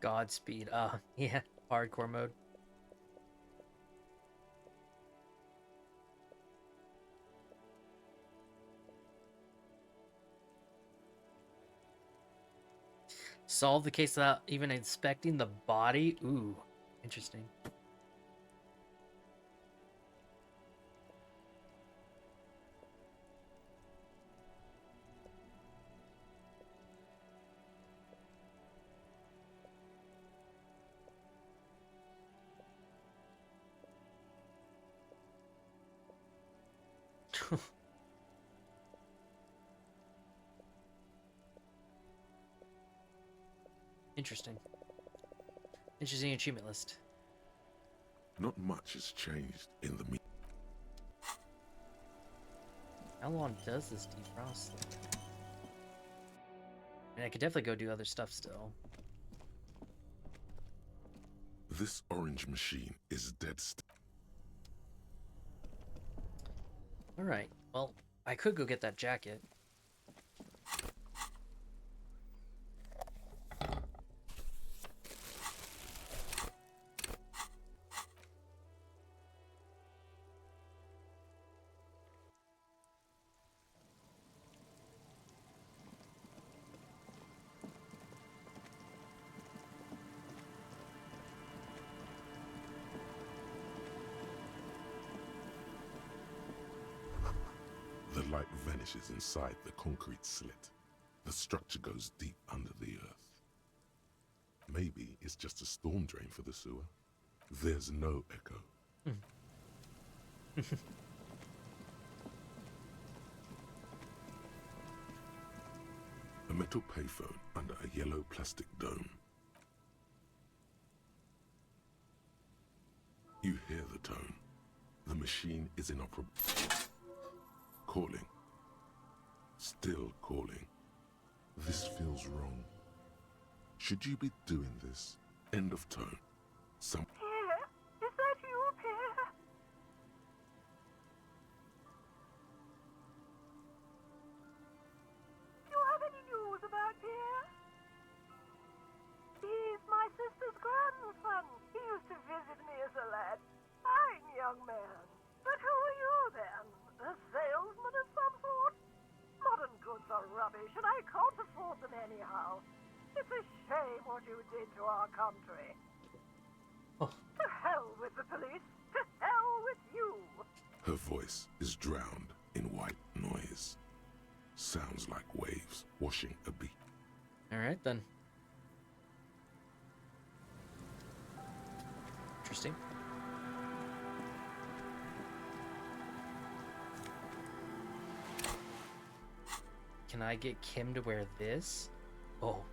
Godspeed. Yeah, hardcore mode. Solve the case without even inspecting the body? Ooh, interesting. Interesting. Interesting achievement list. Not much has changed in the How long does this defrost? I mean, I could definitely go do other stuff still. This orange machine is dead still. Alright, well, I could go get that jacket. vanishes inside the concrete slit. The structure goes deep under the earth. Maybe it's just a storm drain for the sewer. There's no echo. A metal payphone under a yellow plastic dome. You hear the tone. The machine is inoperable. Calling. Still calling. This feels wrong. Should you be doing this? End of tone. Some... Pierre? Is that you, Pierre? Do you have any news about Pierre? He's my sister's grandson. He used to visit me as a lad. Fine young man. But who are you then? A salesman of some sort? Modern goods are rubbish, and I can't afford them anyhow. It's a shame what you did to our country. Oh. To hell with the police. To hell with you. Her voice is drowned in white noise. Sounds like waves washing a beach. All right, then. Interesting. Can I get Kim to wear this? Oh.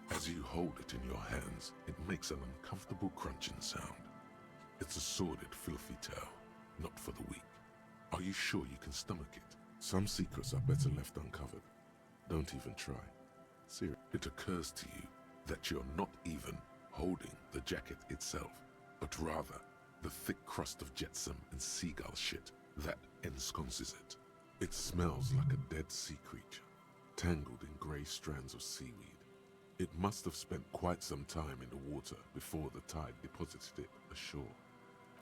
As you hold it in your hands, it makes an uncomfortable crunching sound. It's a sordid, filthy tale, not for the weak. Are you sure you can stomach it? Some secrets are better left uncovered. Don't even try. Seriously, it occurs to you that you're not even holding the jacket itself, but rather the thick crust of jetsam and seagull shit that ensconces it. It smells like a dead sea creature, tangled in grey strands of seaweed. It must have spent quite some time in the water before the tide deposited it ashore.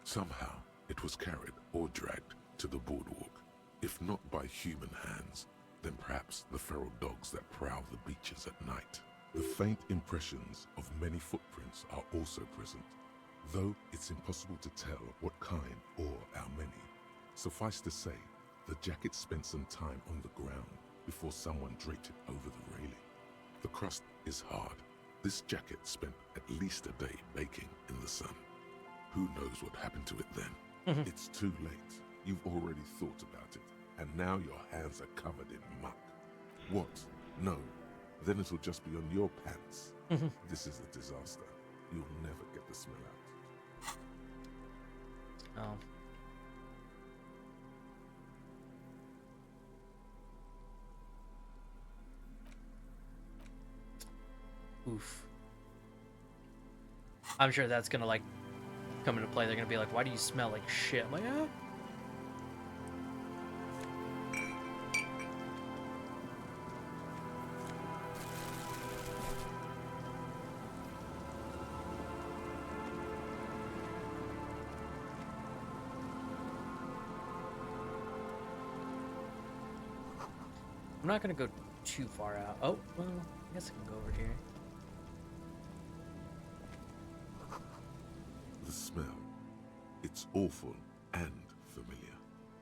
Somehow, it was carried or dragged to the boardwalk. If not by human hands, then perhaps the feral dogs that prowl the beaches at night. The faint impressions of many footprints are also present, though it's impossible to tell what kind or how many. Suffice to say, the jacket spent some time on the ground before someone draped it over the railing. The crust is hard. This jacket spent at least a day baking in the sun. Who knows what happened to it then? It's too late. You've already thought about it, and now your hands are covered in muck. What? No. Then it'll just be on your pants. This is a disaster. You'll never get the smell out. Oh. Oof. I'm sure that's gonna like come into play. They're gonna be like, "Why do you smell like shit?" I'm like, "Ah." I'm not gonna go too far out. Oh, well, I guess I can go over here. The smell. It's awful and familiar.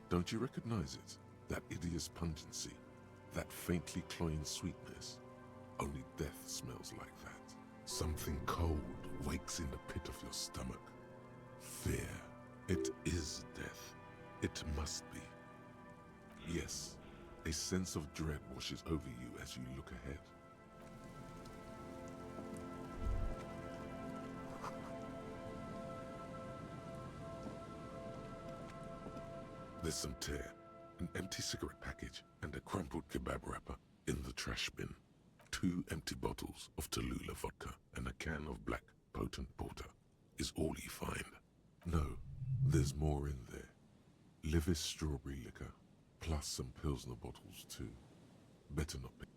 Don't you recognize it? That hideous pungency, that faintly cloying sweetness. Only death smells like that. Something cold wakes in the pit of your stomach. Fear. It is death. It must be. Yes, a sense of dread washes over you as you look ahead. There's some tear, an empty cigarette package, and a crumpled kebab wrapper in the trash bin. 2 empty bottles of Tallulah vodka and a can of black potent porter is all you find. No, there's more in there. Livis strawberry liquor, plus some Pilsner bottles too. Better not be.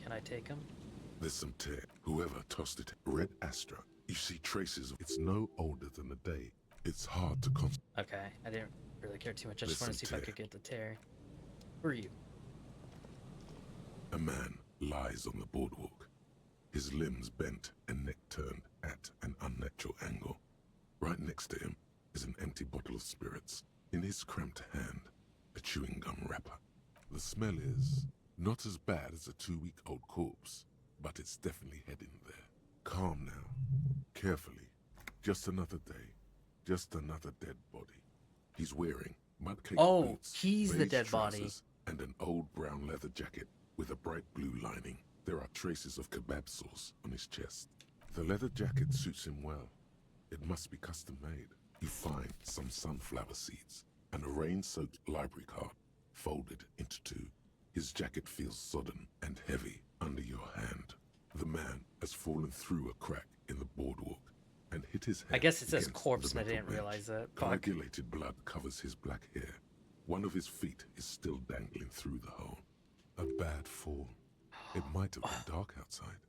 Can I take them? There's some tear. Whoever tossed it. Red Astra. You see traces of it's no older than a day. It's hard to Okay, I didn't really care too much. I just wanted to see if I could get the tear. Who are you? A man lies on the boardwalk, his limbs bent and neck turned at an unnatural angle. Right next to him is an empty bottle of spirits. In his cramped hand, a chewing gum wrapper. The smell is not as bad as a 2-week-old corpse, but it's definitely heading there. Calm now. Carefully. Just another day. Just another dead body. He's wearing mud-caked boots, he's the beige dead body. trousers, and an old brown leather jacket with a bright blue lining. There are traces of kebab sauce on his chest. The leather jacket suits him well. It must be custom-made. You find some sunflower seeds and a rain-soaked library card folded into two. His jacket feels sodden and heavy under your hand. The man has fallen through a crack in the boardwalk and hit his head. I guess it says against corpse, the and I metal didn't bench. realize that. Fuck. Coagulated blood covers his black hair. One of his feet is still dangling through the hole. A bad fall. It might have been dark outside.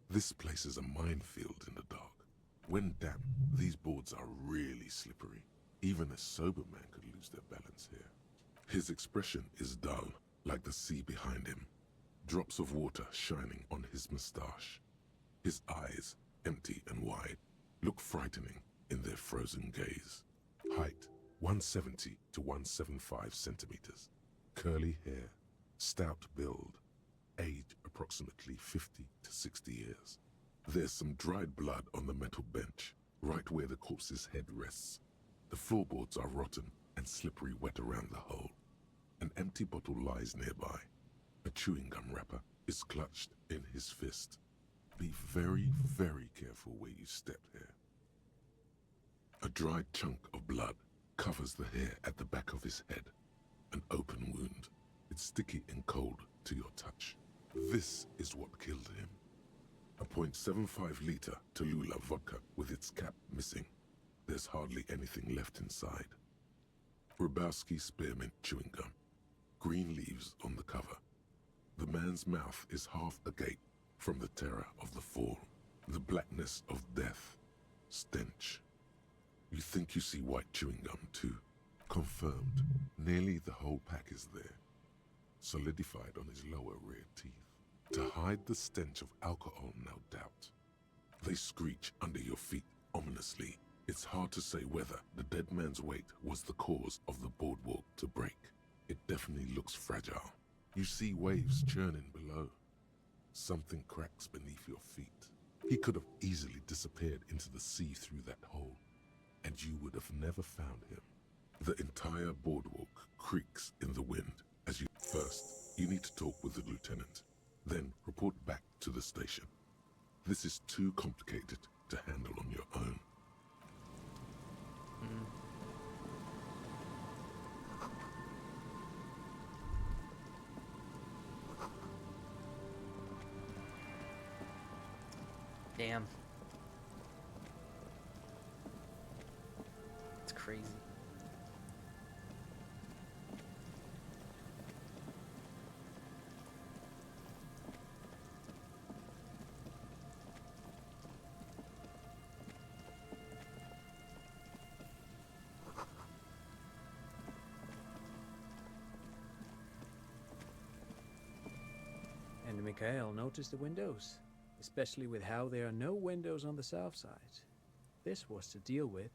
This place is a minefield in the dark. When damp, these boards are really slippery. Even a sober man could lose their balance here. His expression is dull, like the sea behind him. Drops of water shining on his moustache. His eyes, empty and wide, look frightening in their frozen gaze. Height, 170 to 175 centimeters. Curly hair, stout build. Age, approximately 50 to 60 years. There's some dried blood on the metal bench, right where the corpse's head rests. The floorboards are rotten and slippery wet around the hole. An empty bottle lies nearby. A chewing gum wrapper is clutched in his fist. Be very, very careful where you step here. A dried chunk of blood covers the hair at the back of his head. An open wound. It's sticky and cold to your touch. This is what killed him. A .75-liter Tallulah vodka with its cap missing. There's hardly anything left inside. Grabowski spearmint chewing gum. Green leaves on the cover. The man's mouth is half agape from the terror of the fall. The blackness of death. Stench. You think you see white chewing gum too. Confirmed. Nearly the whole pack is there. Solidified on his lower rear teeth. To hide the stench of alcohol, no doubt. They screech under your feet ominously. It's hard to say whether the dead man's weight was the cause of the boardwalk to break. It definitely looks fragile. You see waves churning below. Something cracks beneath your feet. He could have easily disappeared into the sea through that hole, and you would have never found him. The entire boardwalk creaks in the wind as you... First, you need to talk with the lieutenant. Then report back to the station. This is too complicated to handle on your own. Damn. It's crazy. And Mikhail noticed the windows, especially with how there are no windows on the south side. This was to deal with.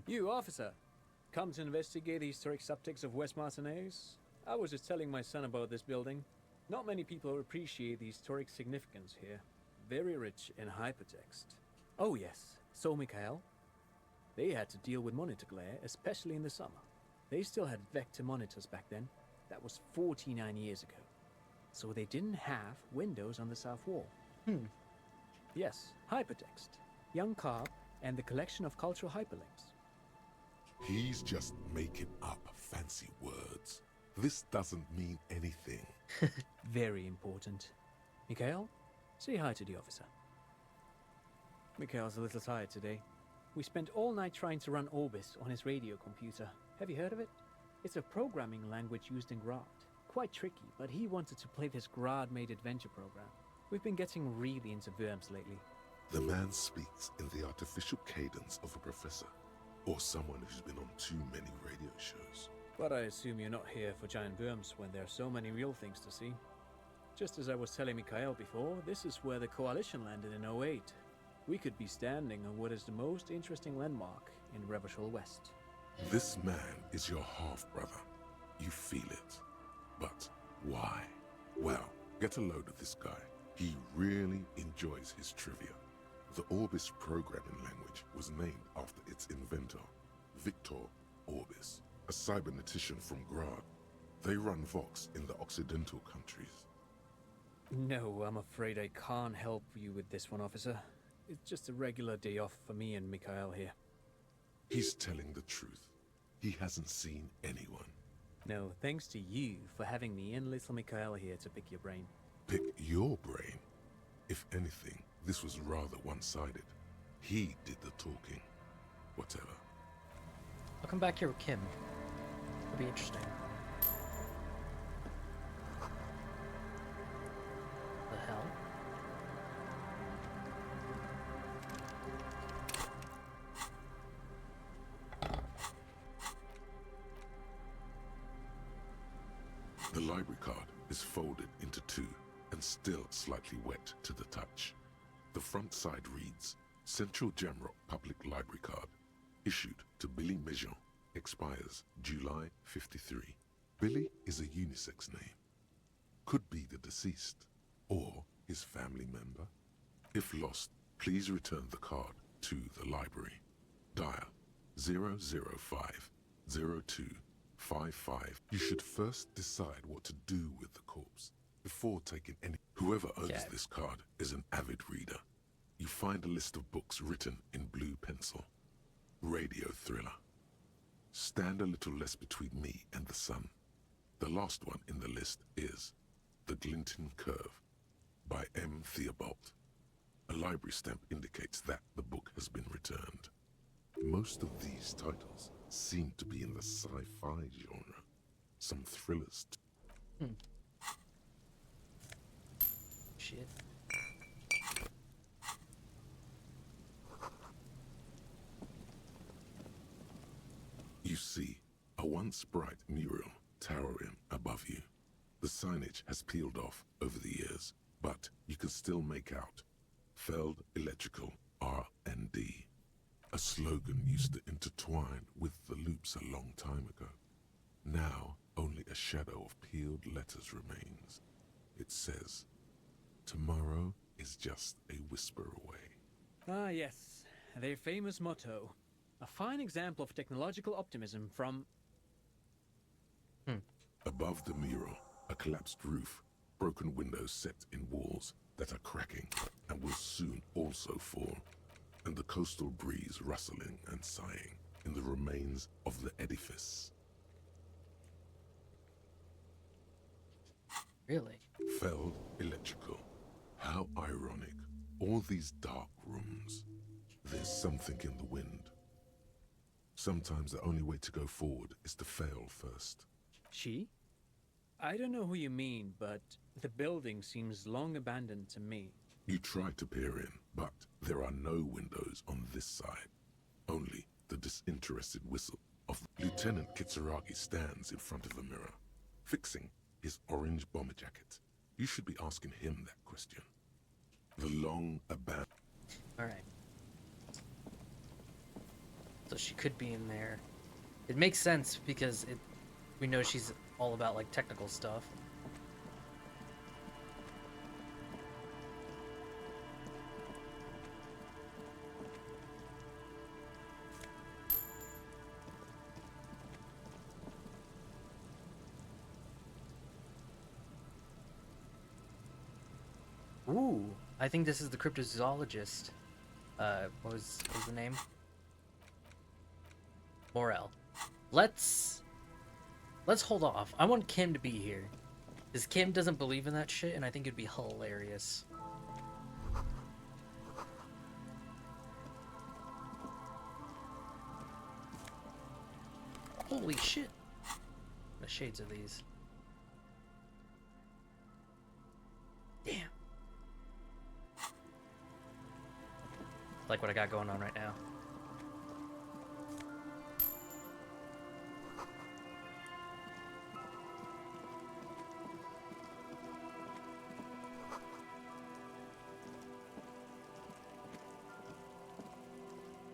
You, officer, come to investigate the historic subtext of West Martinez? I was just telling my son about this building. Not many people appreciate the historic significance here. Very rich in hypertext. Oh yes, so Mikhail, they had to deal with monitor glare, especially in the summer. They still had vector monitors back then. That was 49 years ago. So they didn't have windows on the south wall. Yes, hypertext. Young Carp and the collection of cultural hyperlinks. He's just making up fancy words. This doesn't mean anything. Very important. Mikhail, say hi to the officer. Mikhail's a little tired today. We spent all night trying to run Orbis on his radio computer. Have you heard of it? It's a programming language used in Grad. Quite tricky, but he wanted to play this Grad-made adventure program. We've been getting really into Worms lately. The man speaks in the artificial cadence of a professor, or someone who's been on too many radio shows. But I assume you're not here for giant worms when there are so many real things to see. Just as I was telling Mikhail before, this is where the Coalition landed in '08. We could be standing on what is the most interesting landmark in Revachol West. This man is your half-brother. You feel it. But why? Well, get a load of this guy. He really enjoys his trivia. The Orbis programming language was named after its inventor, Victor Orbis, a cybernetician from Grad. They run Vox in the Occidental countries. No, I'm afraid I can't help you with this one, officer. It's just a regular day off for me and Mikhail here. He's telling the truth. He hasn't seen anyone. No, thanks to you for having me and little Mikhail here to pick your brain. Pick your brain? If anything, this was rather one-sided. He did the talking. Whatever. I'll come back here with Kim. It'll be interesting. The hell? The library card is folded into two and still slightly wet to the touch. The front side reads, Central Jamrock Public Library Card, issued to Billy Mejean, expires July 53. Billy is a unisex name. Could be the deceased, or his family member. If lost, please return the card to the library. Dial 005 0255. You should first decide what to do with the corpse before taking any. Whoever owns this card is an avid reader. You find a list of books written in blue pencil. Radio thriller. Stand a little less between me and the sun. The last one in the list is The Glinting Curve by M. Theobald. A library stamp indicates that the book has been returned. Most of these titles seem to be in the sci-fi genre. Some thrillers. Shit. You see a once bright mural towering above you. The signage has peeled off over the years, but you can still make out Feld Electrical R&D. A slogan used to intertwine with the loops a long time ago. Now, only a shadow of peeled letters remains. It says, tomorrow is just a whisper away. Ah, yes. Their famous motto. A fine example of technological optimism from... Above the mural, a collapsed roof, broken windows set in walls that are cracking and will soon also fall, and the coastal breeze rustling and sighing in the remains of the edifice. Really? Feld Electrical. How ironic. All these dark rooms. There's something in the wind. Sometimes the only way to go forward is to fail first. She? I don't know who you mean, but the building seems long abandoned to me. You try to peer in, but there are no windows on this side. Only the disinterested whistle of Lieutenant Kitsuragi stands in front of a mirror, fixing his orange bomber jacket. You should be asking him that question. The long abandoned... Alright. So she could be in there. It makes sense because we know she's all about like technical stuff. Ooh, I think this is the cryptozoologist. What was the name? Morel. Let's hold off. I want Kim to be here. Because Kim doesn't believe in that shit, and I think it'd be hilarious. Holy shit. The shades of these. Damn. Like what I got going on right now.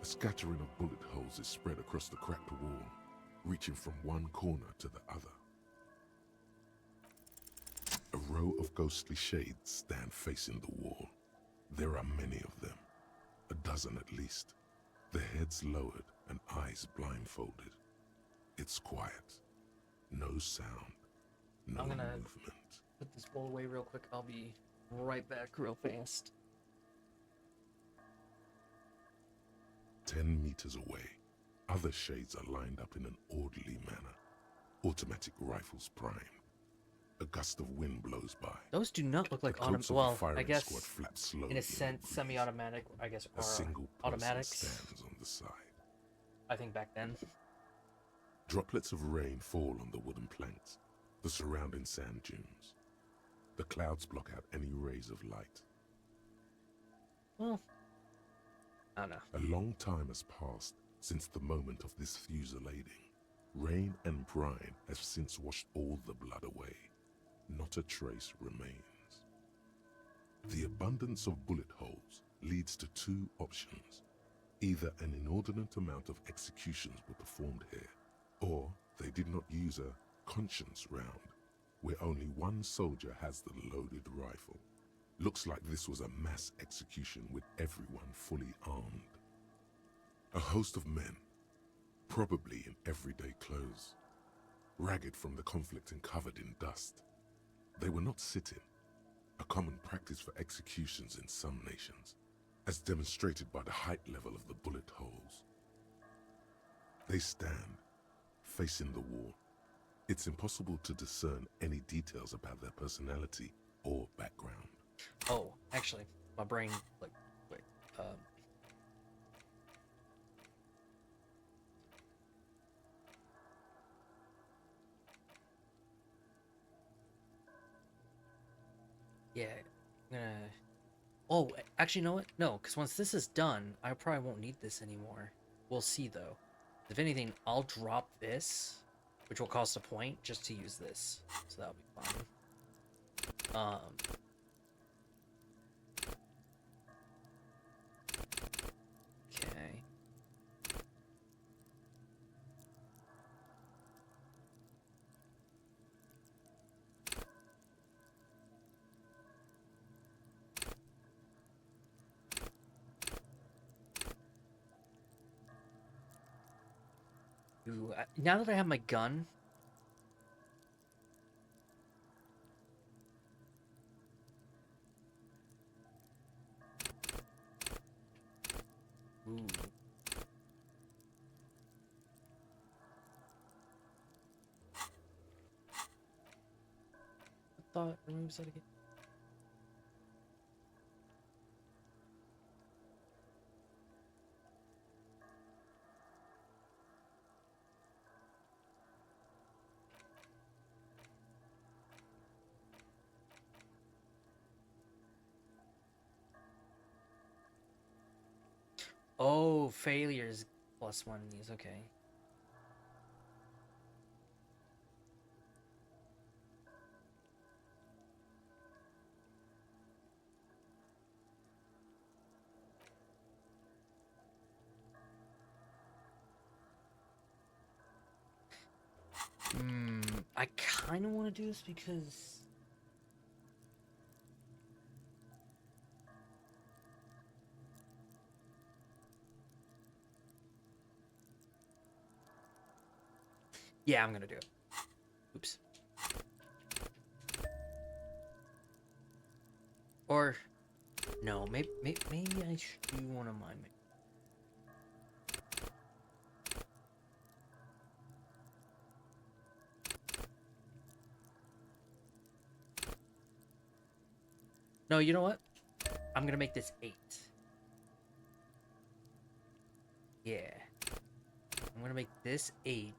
A scattering of bullet holes is spread across the cracked wall, reaching from one corner to the other. A row of ghostly shades stand facing the wall. There are many of them, a dozen at least, their heads lowered and eyes blindfolded. It's quiet, no sound, no I'm gonna movement. put this bowl away real quick. I'll be right back real fast. 10 meters away, other shades are lined up in an orderly manner, automatic rifles primed. A gust of wind blows by. Those do not look like automatic. well, I guess in a sense, semi-automatic, I guess, a are single automatics. stands on the side. I think back then. Droplets of rain fall on the wooden planks, the surrounding sand dunes. The clouds block out any rays of light. Well, I don't know. A long time has passed since the moment of this fusillading. Rain and brine have since washed all the blood away. Not a trace remains. The abundance of bullet holes leads to two options. Either an inordinate amount of executions were performed here, or they did not use a conscience round, where only one soldier has the loaded rifle. Looks like this was a mass execution with everyone fully armed. A host of men, probably in everyday clothes, ragged from the conflict and covered in dust. They were not sitting, a common practice for executions in some nations, as demonstrated by the height level of the bullet holes. They stand, facing the wall. It's impossible to discern any details about their personality or background. Oh, actually, my brain, like, wait, yeah, I'm gonna... Oh, actually, you know what? No, because once this is done, I probably won't need this anymore. We'll see, though. If anything, I'll drop this, which will cost a point, just to use this. So that'll be fine. Okay. Ooh, now that I have my gun... Ooh. I thought removes that again. Oh, failures +1 in these, okay. I kind of want to do this because... Yeah, I'm gonna do it. Oops. Or... No, maybe I should do one of mine. No, you know what? I'm gonna make this 8. Yeah. I'm gonna make this 8.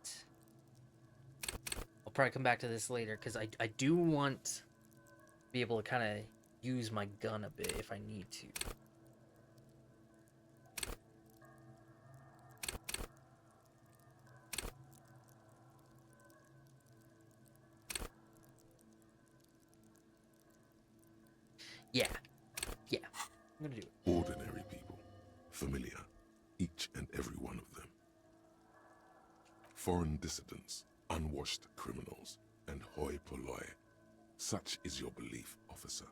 I'll probably come back to this later, because I do want to be able to kind of use my gun a bit if I need to. Yeah. Yeah. I'm gonna do it. Ordinary people, familiar, each and every one of them. Foreign dissidents, unwashed criminals, and hoi polloi. Such is your belief, officer.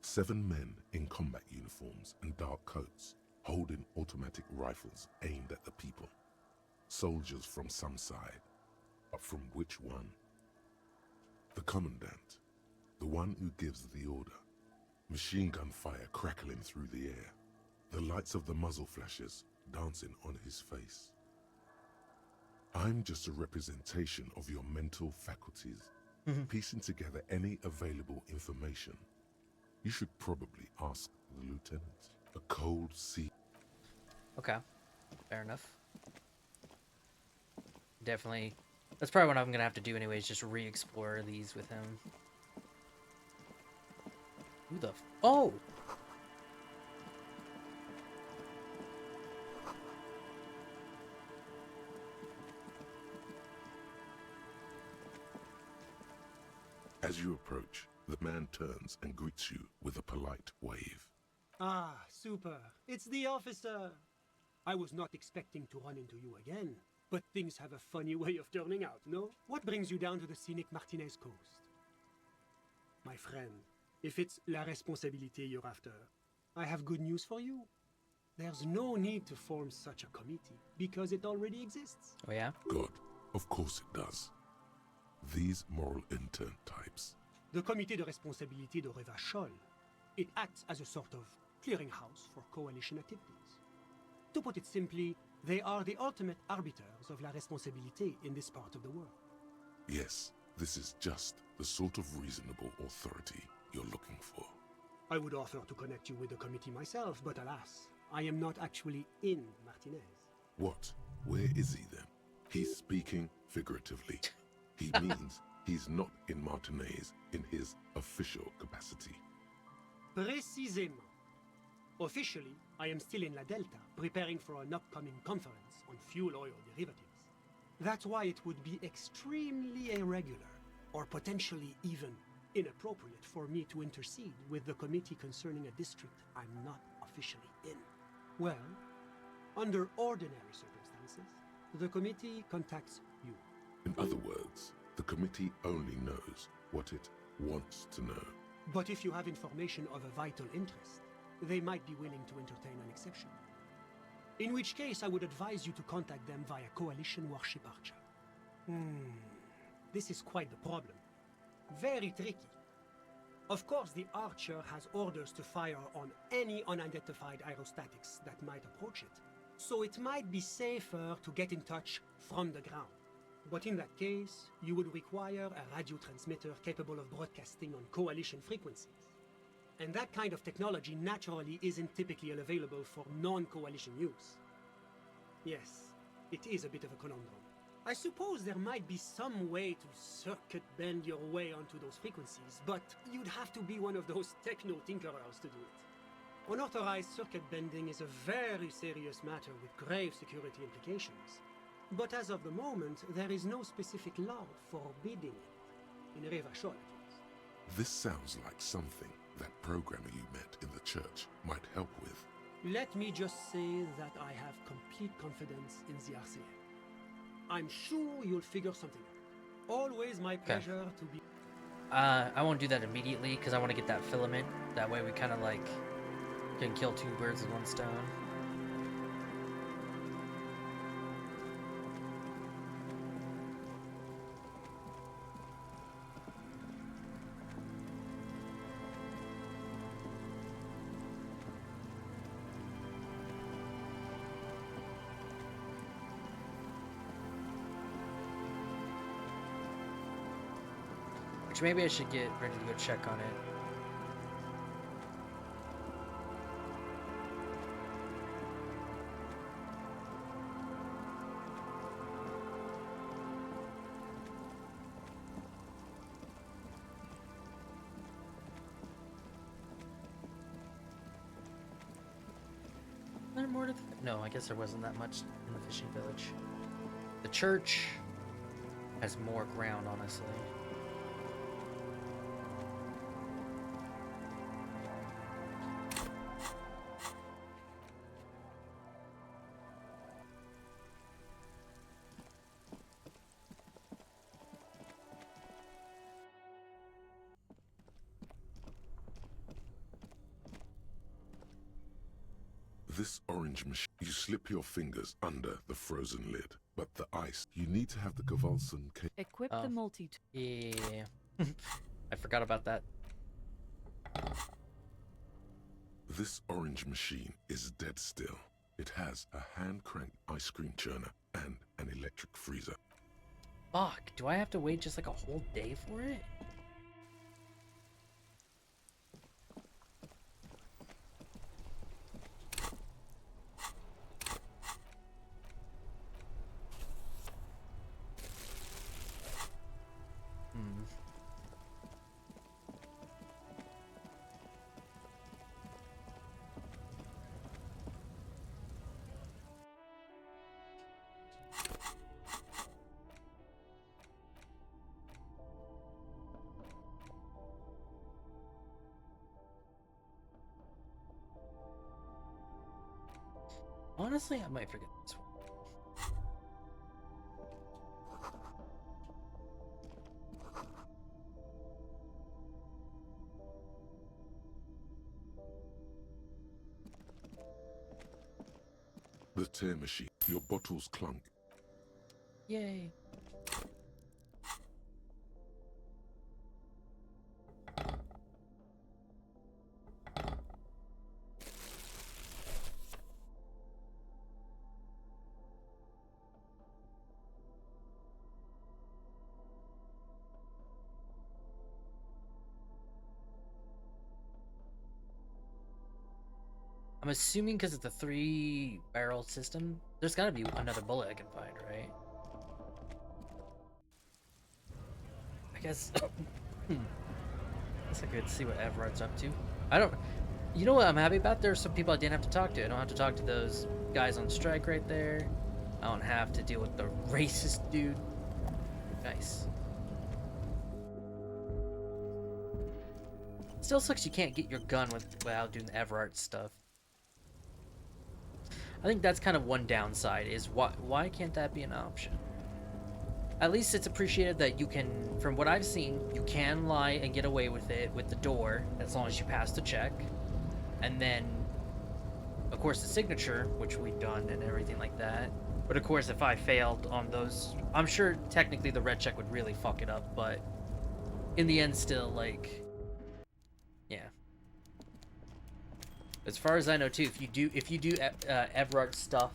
7 men in combat uniforms and dark coats, holding automatic rifles aimed at the people. Soldiers from some side, but from which one? The commandant, the one who gives the order. Machine gun fire crackling through the air, the lights of the muzzle flashes dancing on his face. I'm just a representation of your mental faculties, piecing together any available information. You should probably ask the lieutenant. A cold sea. Okay, fair enough. Definitely. That's probably what I'm gonna have to do anyways, just re-explore these with him. Who the oh! As you approach, the man turns and greets you with a polite wave. Ah, super. It's the officer. I was not expecting to run into you again, but things have a funny way of turning out, no? What brings you down to the scenic Martinez coast? My friend, if it's la responsabilité you're after, I have good news for you. There's no need to form such a committee, because it already exists. Oh yeah? God, of course it does. These moral intern types. The Comité de Responsabilité de Revachol. It acts as a sort of clearinghouse for coalition activities. To put it simply, they are the ultimate arbiters of la responsabilité in this part of the world. Yes, this is just the sort of reasonable authority you're looking for. I would offer to connect you with the committee myself, but alas, I am not actually in Martinez. What? Where is he then? He's speaking figuratively. He means he's not in Martinez in his official capacity. Précisément. Officially, I am still in La Delta, preparing for an upcoming conference on fuel oil derivatives. That's why it would be extremely irregular, or potentially even inappropriate for me to intercede with the committee concerning a district I'm not officially in. Well, under ordinary circumstances, the committee contacts you. In other words, the committee only knows what it wants to know. But if you have information of a vital interest, they might be willing to entertain an exception. In which case, I would advise you to contact them via Coalition Warship Archer. This is quite the problem. Very tricky. Of course, the Archer has orders to fire on any unidentified aerostatics that might approach it, so it might be safer to get in touch from the ground. But in that case, you would require a radio transmitter capable of broadcasting on coalition frequencies. And that kind of technology naturally isn't typically available for non-coalition use. Yes, it is a bit of a conundrum. I suppose there might be some way to circuit bend your way onto those frequencies, but you'd have to be one of those techno-tinkerers to do it. Unauthorized circuit bending is a very serious matter with grave security implications. But as of the moment, there is no specific law forbidding it. In Revachol, at least. This sounds like something that programmer you met in the church might help with. Let me just say that I have complete confidence in the RCA. I'm sure you'll figure something out. Always my pleasure to be... I won't do that immediately, because I want to get that filament. That way we kind of like can kill 2 birds with 1 stone. Which maybe I should get ready to go check on it. There more to no, I guess there wasn't that much in the fishing village. The church has more ground, honestly. This orange machine, you slip your fingers under the frozen lid, but the ice, you need to have the Gewalzen cake. Equip the multi. Yeah. I forgot about that. This orange machine is dead still. It has a hand-cranked ice cream churner and an electric freezer. Fuck, do I have to wait just like a whole day for it? Honestly, I might forget this one. The tear machine. Your bottles clunk. Yay. I'm assuming because it's a 3-barrel system, there's gotta be another bullet I can find, right? I guess... guess I could see what Everard's up to. I don't... You know what I'm happy about? There's some people I didn't have to talk to. I don't have to talk to those guys on strike right there. I don't have to deal with the racist dude. Nice. Still sucks you can't get your gun without doing the Everard stuff. I think that's kind of one downside, is why can't that be an option? At least it's appreciated that you can, from what I've seen, you can lie and get away with it with the door, as long as you pass the check. And then, of course, the signature, which we've done and everything like that. But of course, if I failed on those, I'm sure technically the red check would really fuck it up, but in the end still, like, yeah. As far as I know, too, if you do Everard stuff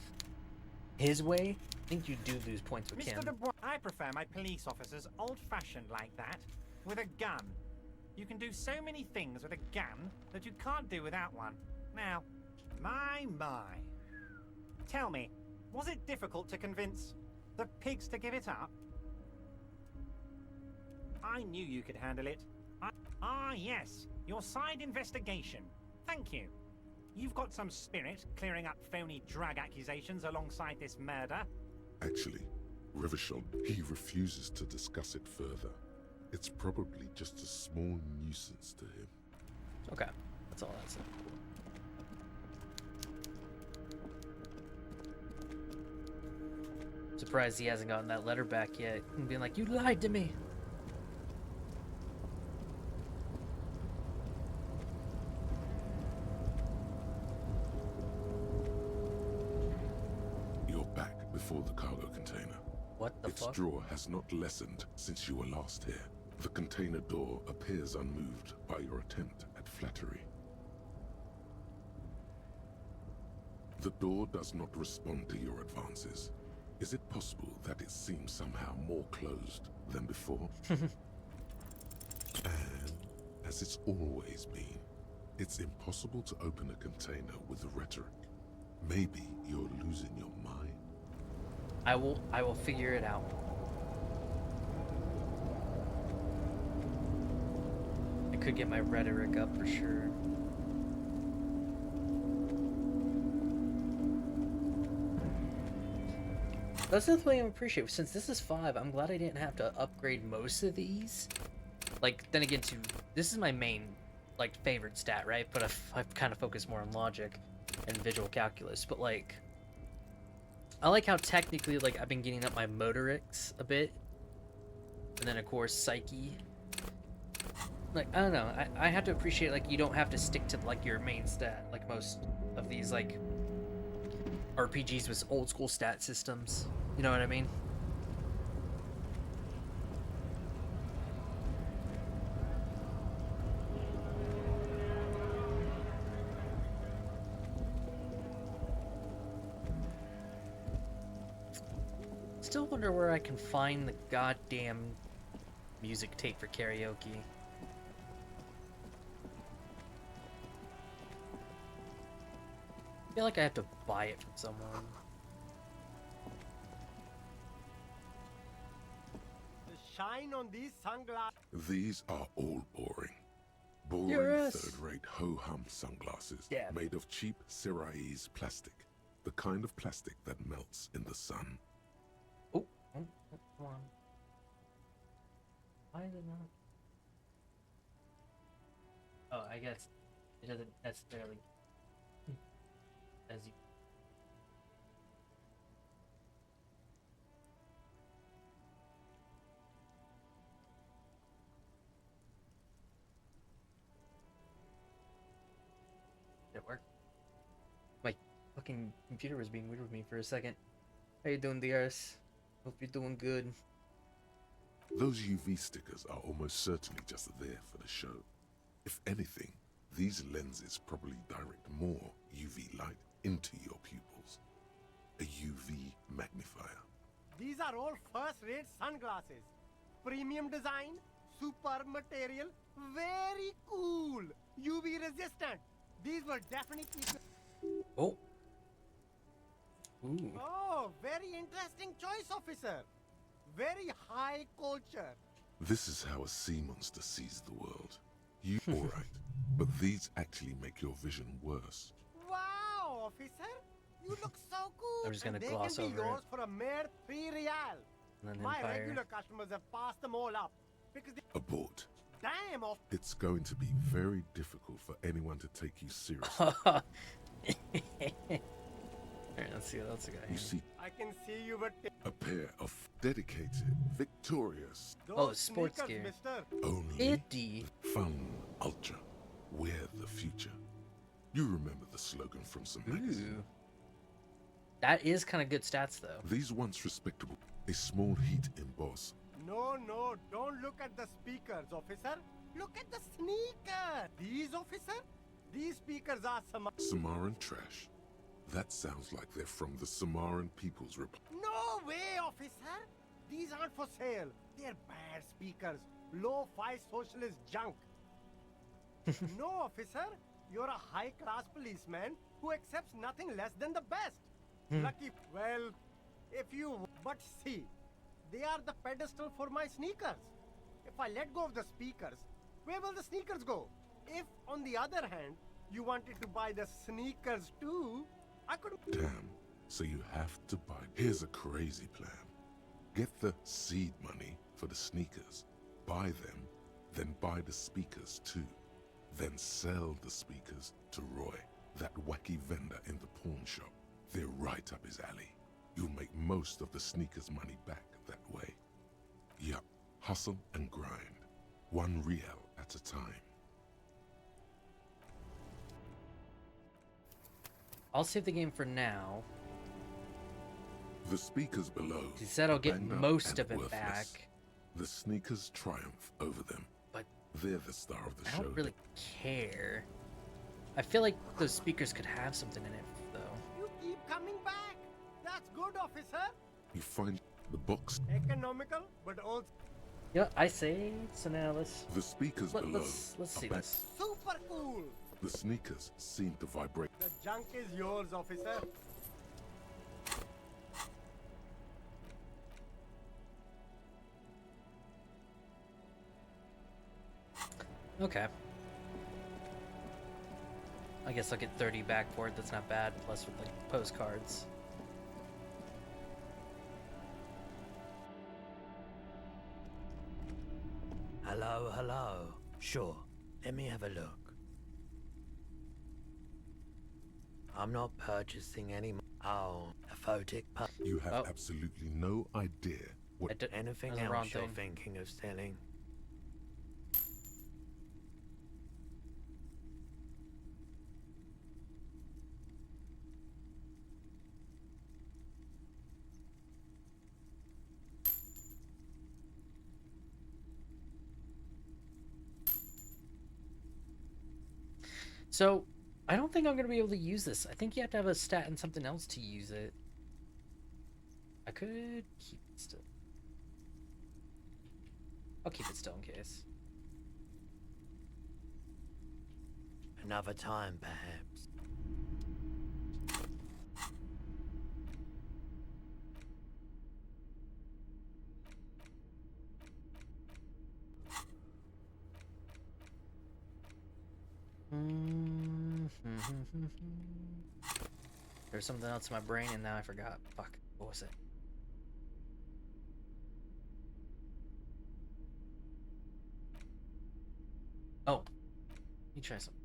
his way, I think you do lose points with Mr. him. Dubois, I prefer my police officers old-fashioned like that, with a gun. You can do so many things with a gun that you can't do without one. Now, my. Tell me, was it difficult to convince the pigs to give it up? I knew you could handle it. Yes, your side investigation. Thank you. You've got some spirit clearing up phony drug accusations alongside this murder. Actually, Revachon, he refuses to discuss it further. It's probably just a small nuisance to him. Okay, that's all that's. Surprised he hasn't gotten that letter back yet and being like, "You lied to me." You're back before the cargo container. What the fuck? Its drawer has not lessened since you were last here. The container door appears unmoved by your attempt at flattery. The door does not respond to your advances. Is it possible that it seems somehow more closed than before? And, as it's always been, it's impossible to open a container with a rhetoric. Maybe you're losing your mind. I will figure it out. I could get my rhetoric up for sure. That's the thing I appreciate. Since this is 5, I'm glad I didn't have to upgrade most of these. Like, then again, too, this is my main, like, favorite stat, right? But I've kind of focused more on logic and visual calculus. But, like, I like how technically, like, I've been getting up my motorics a bit. And then, of course, psyche. Like, I don't know. I have to appreciate, like, you don't have to stick to, like, your main stat. Like, most of these, like, RPGs with old school stat systems. You know what I mean? Still wonder where I can find the goddamn music tape for karaoke. I feel like I have to buy it from someone. The shine on these sunglasses. These are all boring. Boring Yes. third-rate ho-hum sunglasses Yeah. made of cheap Syrahese plastic. The kind of plastic that melts in the sun. Oh, come on. Why is it not? Oh, I guess it doesn't necessarily as you. Did it work? My fucking computer was being weird with me for a second. How you doing, DRS? Hope you're doing good. Those UV stickers are almost certainly just there for the show. If anything, these lenses probably direct more UV light into your pupils. A UV magnifier. These are all first-rate sunglasses. Premium design, super material, very cool. UV resistant. These will definitely keep. Oh. Ooh. Oh, very interesting choice, officer. Very high culture. This is how a sea monster sees the world. You alright, but these actually make your vision worse. Wow, officer. You look so cool. I'm just gonna and gloss they can be over it. yours for a mere 3 real. And then My Empire. regular customers have passed them all up. Because they... Abort. Damn, off. It's going to be very difficult for anyone to take you seriously. Alright, let's see what else we got You here. see I can see you were... a pair of dedicated, victorious, Oh, sports gear. Mister. only 50. fun ultra. We're the future. You remember the slogan from some magazine. Ooh. That is kind of good stats, though. These once respectable, a small heat emboss. No, no, don't look at the speakers, officer. Look at the sneaker. These, officer? These speakers are some... Samaran trash. That sounds like they're from the Samaran People's Republic. No way, officer. These aren't for sale. They're bad speakers. Low-fi socialist junk. No, officer. You're a high-class policeman who accepts nothing less than the best. Lucky... Well, if you... But see, they are the pedestal for my sneakers. If I let go of the speakers, where will the sneakers go? If, on the other hand, you wanted to buy the sneakers too, I could... Damn. So you have to buy. Here's a crazy plan. Get the seed money for the sneakers. Buy them, then buy the speakers too. Then sell the speakers to Roy, that wacky vendor in the pawn shop. They're right up his alley. You'll make most of the sneakers money back that way. Yup, hustle and grind. 1 real at a time. I'll save the game for now. The speakers below. He said I'll get banged up most and of it worthless. back. The sneakers triumph over them. But they're the star of the I show. don't really care. I feel like those speakers could have something in it, though. You keep coming back. That's good, officer. You find the box. Economical, but also Yeah, I say so. Now let's. The speakers below. Let's see are back. this. super cool. The sneakers seem to vibrate. The junk is yours, officer. Okay. I guess I'll get 30 back for it. That's not bad. Plus with like postcards. Hello, hello. Sure, let me have a look. I'm not purchasing any. Oh, a photic. You have absolutely no idea what. Anything that's the wrong else you're thing. thinking of selling? So, I don't think I'm going to be able to use this. I think you have to have a stat and something else to use it. I could keep it still. I'll keep it still in case. Another time, perhaps. There's something else in my brain and now I forgot. Fuck. What was it? Oh. Let me try something.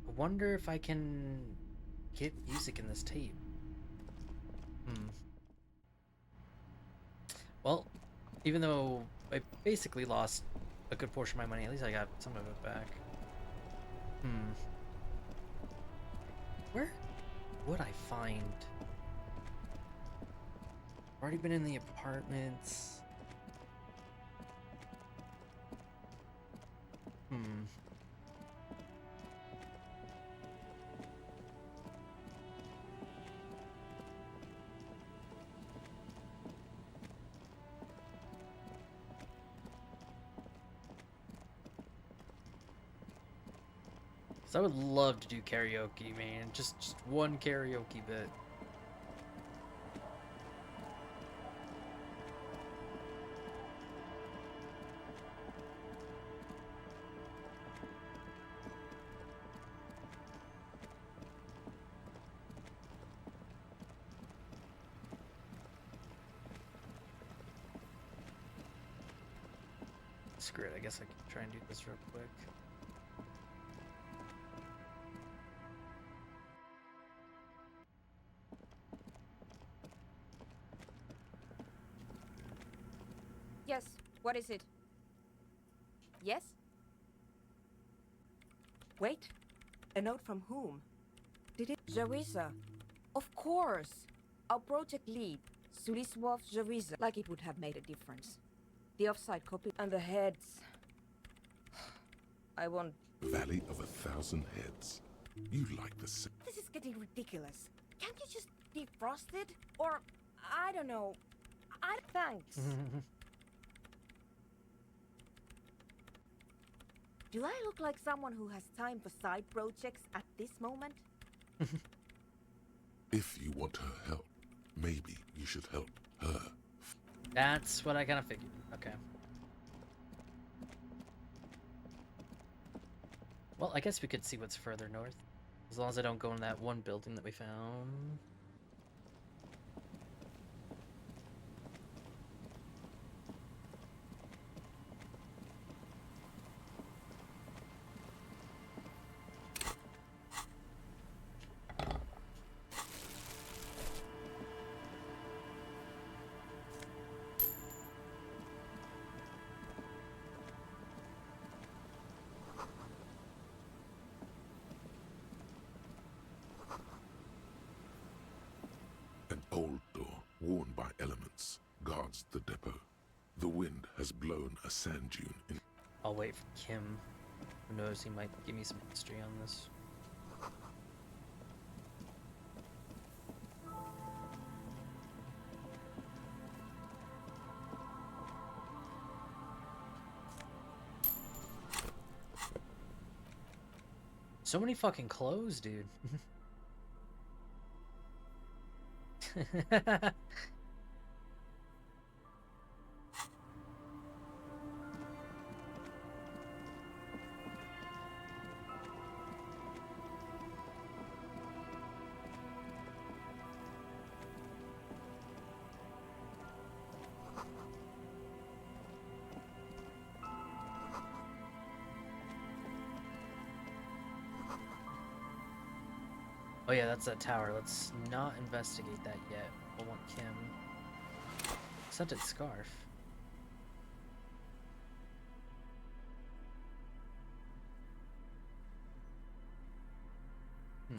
I wonder if I can get music in this tape. Well, even though I basically lost a good portion of my money, at least I got some of it back. Where would I find... I've already been in the apartments. So I would love to do karaoke, man. Just one karaoke bit. Screw it, I guess I can try and do this real quick. Yes, what is it? Yes? Wait, a note from whom? Did it... Jarisa. Of course! Our project lead, Suliswov Jarisa. Like it would have made a difference. The offside copy and the heads. I want... Valley of 1,000 Heads. You like the... This is getting ridiculous. Can't you just defrost it? Or, I don't know. Thanks. Do I look like someone who has time for side projects at this moment? If you want her help, maybe you should help her. That's what I kind of figured. Okay. Well, I guess we could see what's further north. As long as I don't go in that one building that we found. An old door, worn by elements, guards the depot. The wind has blown a sand dune in... I'll wait for Kim. Who knows, he might give me some history on this. So many fucking clothes, dude. Oh yeah, that's that tower. Let's not investigate that yet. I want Kim. Scented scarf. Hmm.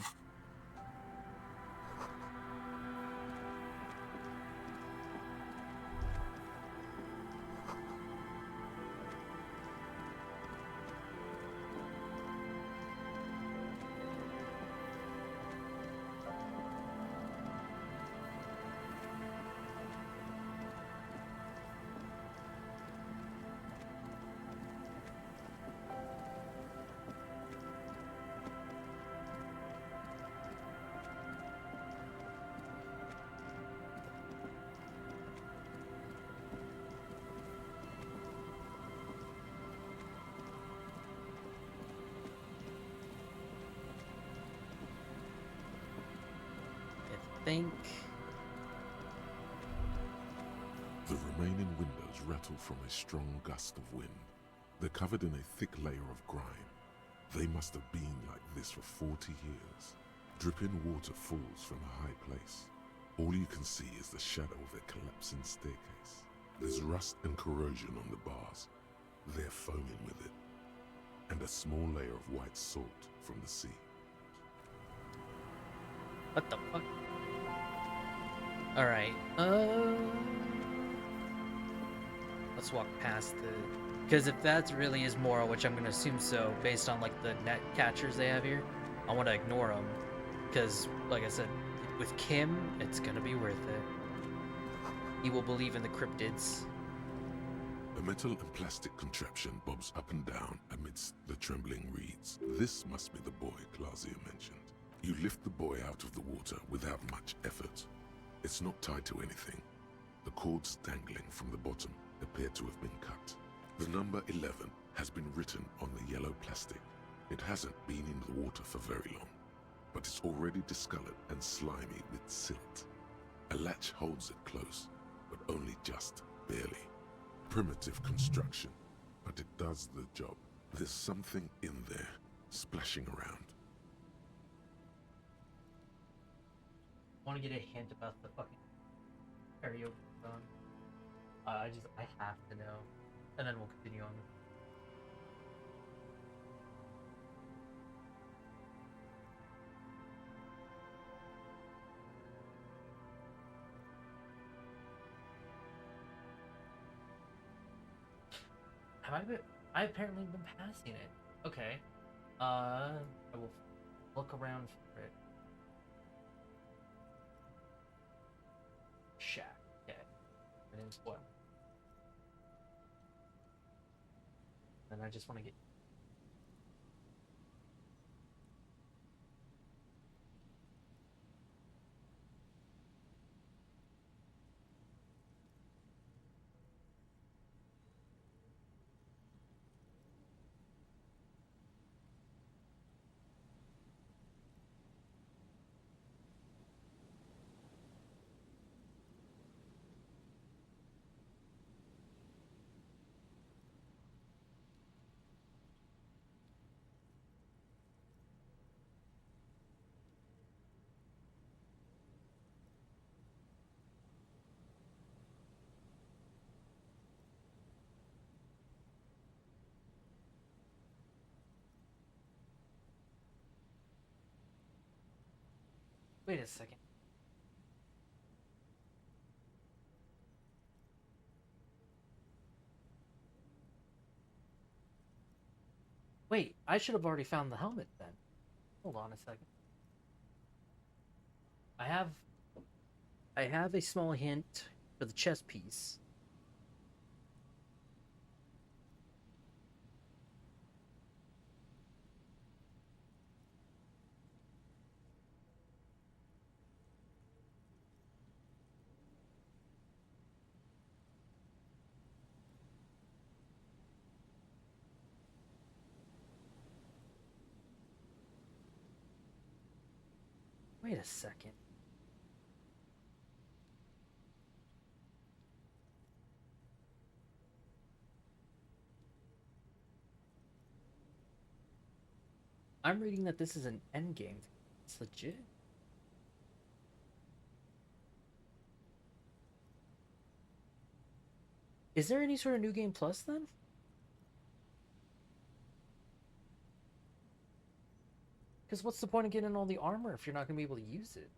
Think the remaining windows rattle from a strong gust of wind. They're covered in a thick layer of grime. They must have been like this for 40 years. Dripping water falls from a high place. All you can see is the shadow of a collapsing staircase. There's rust and corrosion on the bars. They're foaming with it. And a small layer of white salt from the sea. what the fuck? Alright, let's walk past the... Because if that really is Mora, which I'm gonna assume so, based on like the net catchers they have here, I want to ignore them. Because, like I said, with Kim, it's gonna be worth it. He will believe in the cryptids. A metal and plastic contraption bobs up and down amidst the trembling reeds. This must be the boy Clausia mentioned. You lift the boy out of the water without much effort. It's not tied to anything. The cords dangling from the bottom appear to have been cut. The number 11 has been written on the yellow plastic. It hasn't been in the water for very long, but it's already discolored and slimy with silt. A latch holds it close, but only just barely. Primitive construction, but it does the job. There's something in there, splashing around. I want to get a hint about the fucking karaoke song. I have to know. And then we'll continue on. I've apparently been passing it. Okay. I will look around for it. Shack. Okay. And then what? And I just want to get... Wait a second. Wait, I should have already found the helmet then. Hold on a second. I have a small hint for the chess piece. Wait a second. I'm reading that this is an endgame. It's legit. Is there any sort of New Game Plus then? Because what's the point of getting all the armor if you're not going to be able to use it?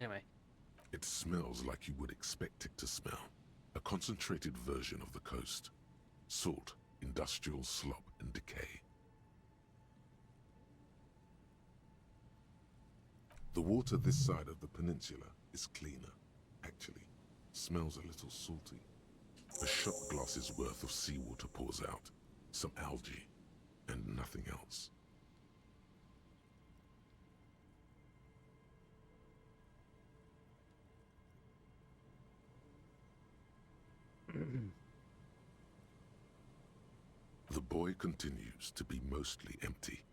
Anyway. It smells like you would expect it to smell. A concentrated version of the coast. Salt, industrial slop, and decay. The water this side of the peninsula is cleaner. Actually, smells a little salty. A shot glass's worth of seawater pours out. Some algae, and nothing else. The boy continues to be mostly empty.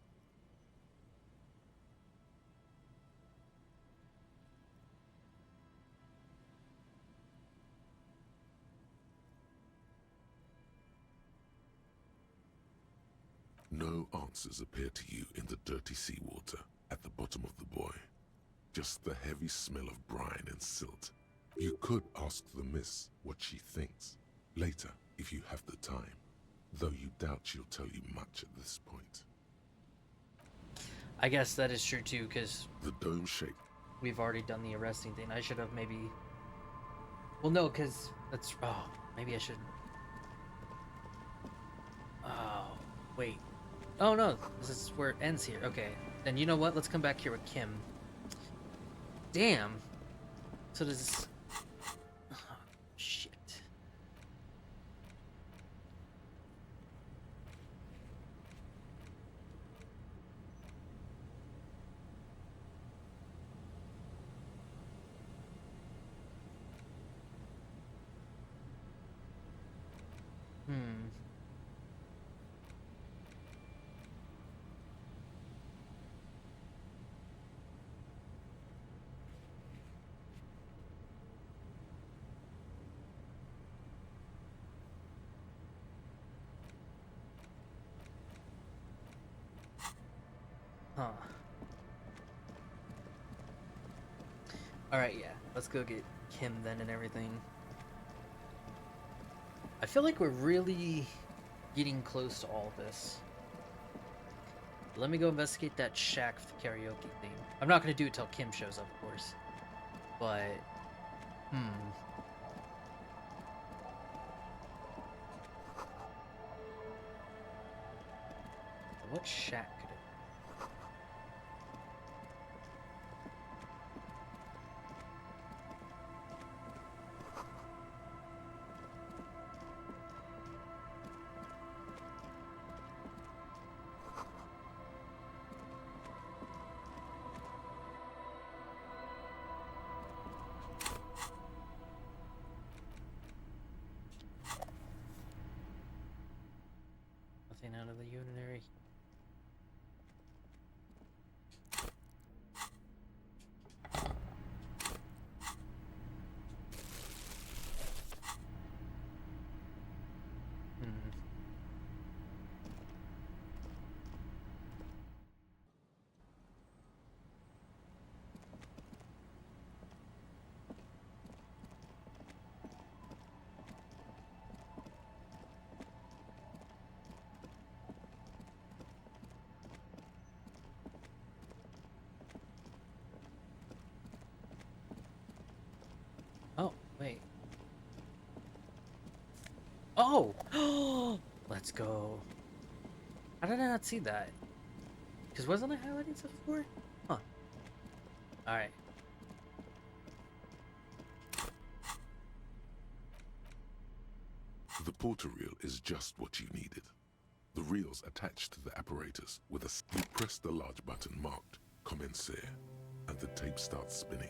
No answers appear to you in the dirty seawater at the bottom of the buoy. Just the heavy smell of brine and silt. You could ask the miss what she thinks. Later, if you have the time. Though you doubt she'll tell you much at this point. I guess that is true too, because the dome shape. We've already done the arresting thing. I should have maybe. Well, no, because that's. Oh, maybe I should. Oh, wait. Oh no, this is where it ends here. Okay, then you know what? Let's come back here with Kim. Damn. So does this. Oh, shit. Huh. Alright, yeah. Let's go get Kim then and everything. I feel like we're really getting close to all of this. Let me go investigate that shack for the karaoke thing. I'm not going to do it till Kim shows up, of course. But, what shack could it be? Nothing out of the ordinary. Oh, wait. Oh! Let's go. How did I not see that? Because wasn't I highlighting stuff before? Huh. Alright. The porter reel is just what you needed. The reel's attached to the apparatus with a... You press the large button marked Commencer, and the tape starts spinning.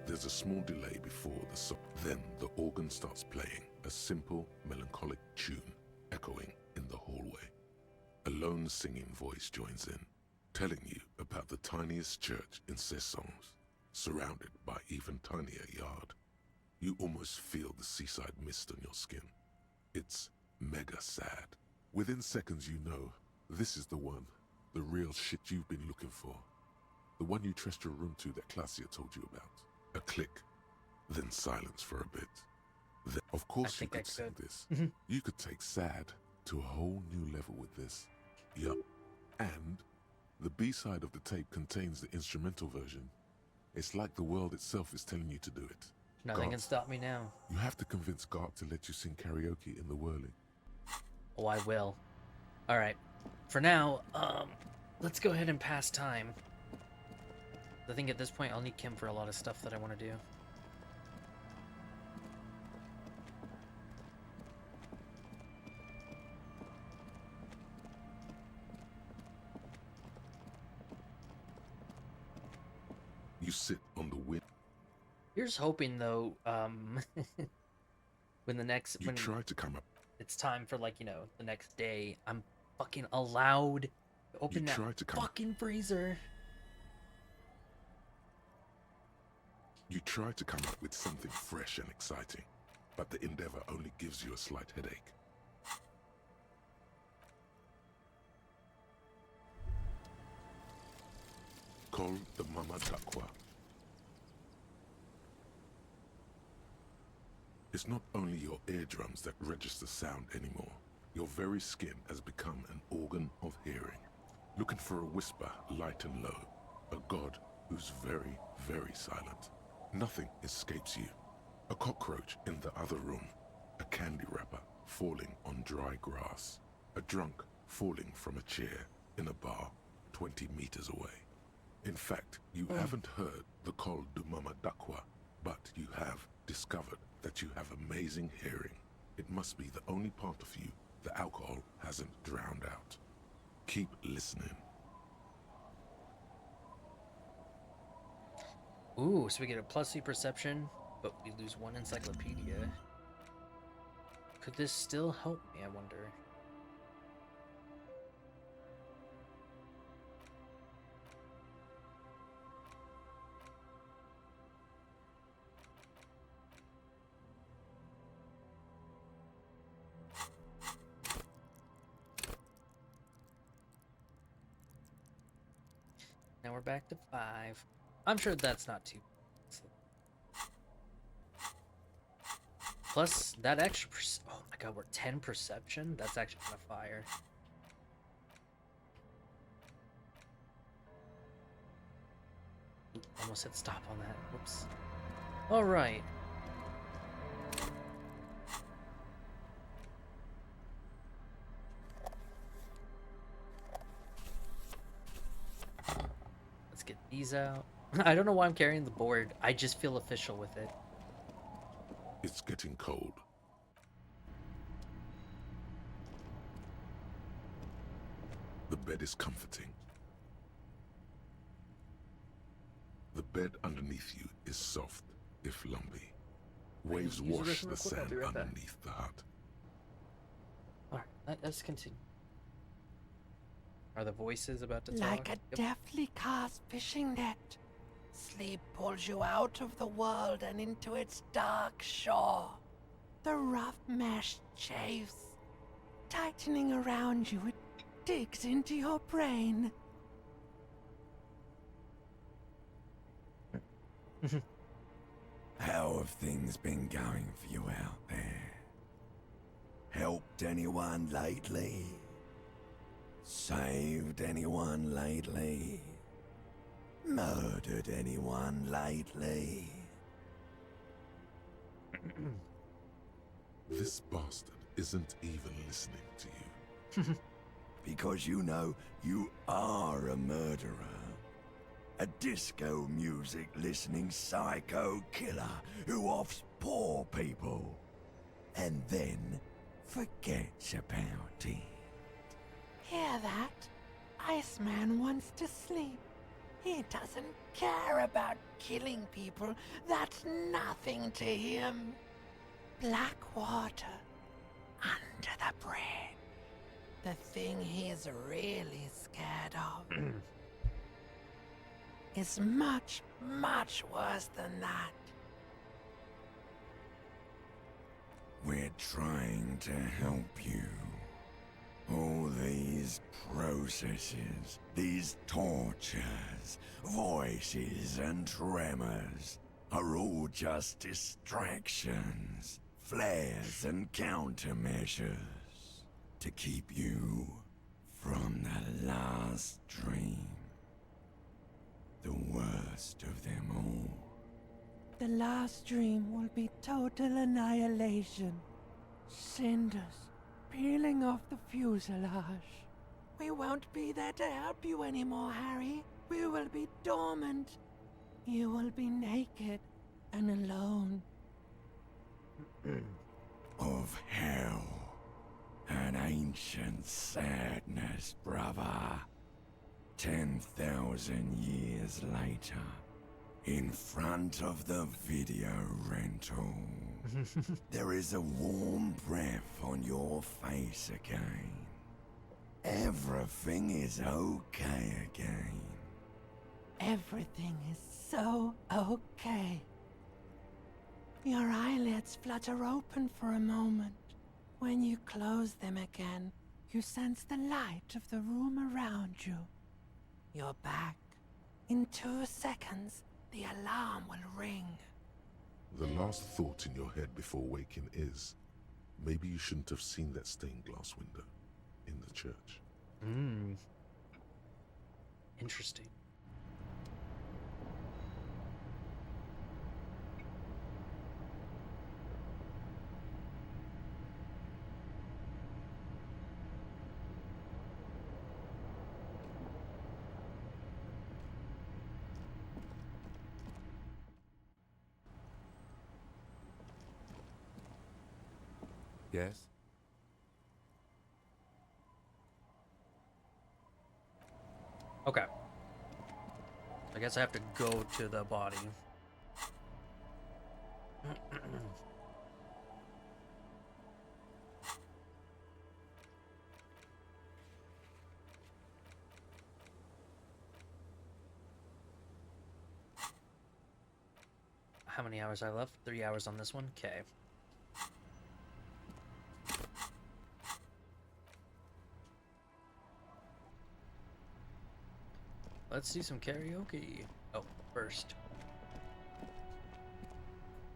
There's a small delay before the song. Then the organ starts playing, a simple, melancholic tune echoing in the hallway. A lone singing voice joins in, telling you about the tiniest church in Cessons, surrounded by even tinier yard. You almost feel the seaside mist on your skin. It's mega sad. Within seconds you know, this is the one. The real shit you've been looking for. The one you trust your room to that Claudia told you about. A click, then silence for a bit. Then, of course you could sing this. You could take sad to a whole new level with this. Yup. And the B-side of the tape contains the instrumental version. It's like the world itself is telling you to do it. Nothing can stop me now. You have to convince Gart to let you sing karaoke in the whirling. Oh, I will. Alright. For now, let's go ahead and pass time. I think at this point I'll need Kim for a lot of stuff that I want to do. You sit on the wind. Here's hoping though, when the next You try to come up. It's time for, like, you know, the next day, I'm fucking allowed to open that fucking freezer. You try to come up with something fresh and exciting, but the endeavor only gives you a slight headache. Call the Mama Dakwa. It's not only your eardrums that register sound anymore. Your very skin has become an organ of hearing. Looking for a whisper, light and low. A god who's very, very silent. Nothing escapes you. A cockroach in the other room. A candy wrapper falling on dry grass. A drunk falling from a chair in a bar 20 meters away. In fact, you haven't heard the call du Mama Dakwa, but you have discovered that you have amazing hearing. It must be the only part of you the alcohol hasn't drowned out. Keep listening. Ooh, so we get a +C perception, but we lose 1 encyclopedia. Could this still help me, I wonder? Now we're back to 5. I'm sure that's not too. Plus that extra. Oh my god, we're 10 perception. That's actually kind of fire. Almost hit stop on that. Whoops. All right. Let's get these out. I don't know why I'm carrying the board. I just feel official with it. It's getting cold. The bed is comforting. The bed underneath you is soft, if lumpy. Waves wash the sand underneath the hut. Alright, let's continue. Are the voices about to talk? Like a deftly cast fishing net, sleep pulls you out of the world and into its dark shore. The rough mesh chafes, tightening around you, it digs into your brain. How have things been going for you out there? Helped anyone lately? Saved anyone lately? Murdered anyone lately? This bastard isn't even listening to you. Because you know you are a murderer. A disco music listening psycho killer who offs poor people and then forgets about it. Hear that? Iceman wants to sleep. He doesn't care about killing people. That's nothing to him. Black water under the bridge. The thing he's really scared of is much, much worse than that. We're trying to help you. All these processes, these tortures, voices and tremors are all just distractions, flares and countermeasures to keep you from the last dream. The worst of them all. The last dream will be total annihilation. Cinders peeling off the fuselage. We won't be there to help you anymore, Harry. We will be dormant. You will be naked and alone. Of hell. An ancient sadness, brother. 10,000 years later. In front of the video rental. There is a warm breath on your face again. Everything is okay again. Everything is so okay. Your eyelids flutter open for a moment. When you close them again, you sense the light of the room around you. You're back. In 2 seconds, the alarm will ring. The last thought in your head before waking is, maybe you shouldn't have seen that stained glass window in the church. Interesting. Yes? Okay. I guess I have to go to the body. How many hours I left? 3 hours on this one? Okay. Let's do some karaoke. Oh, first.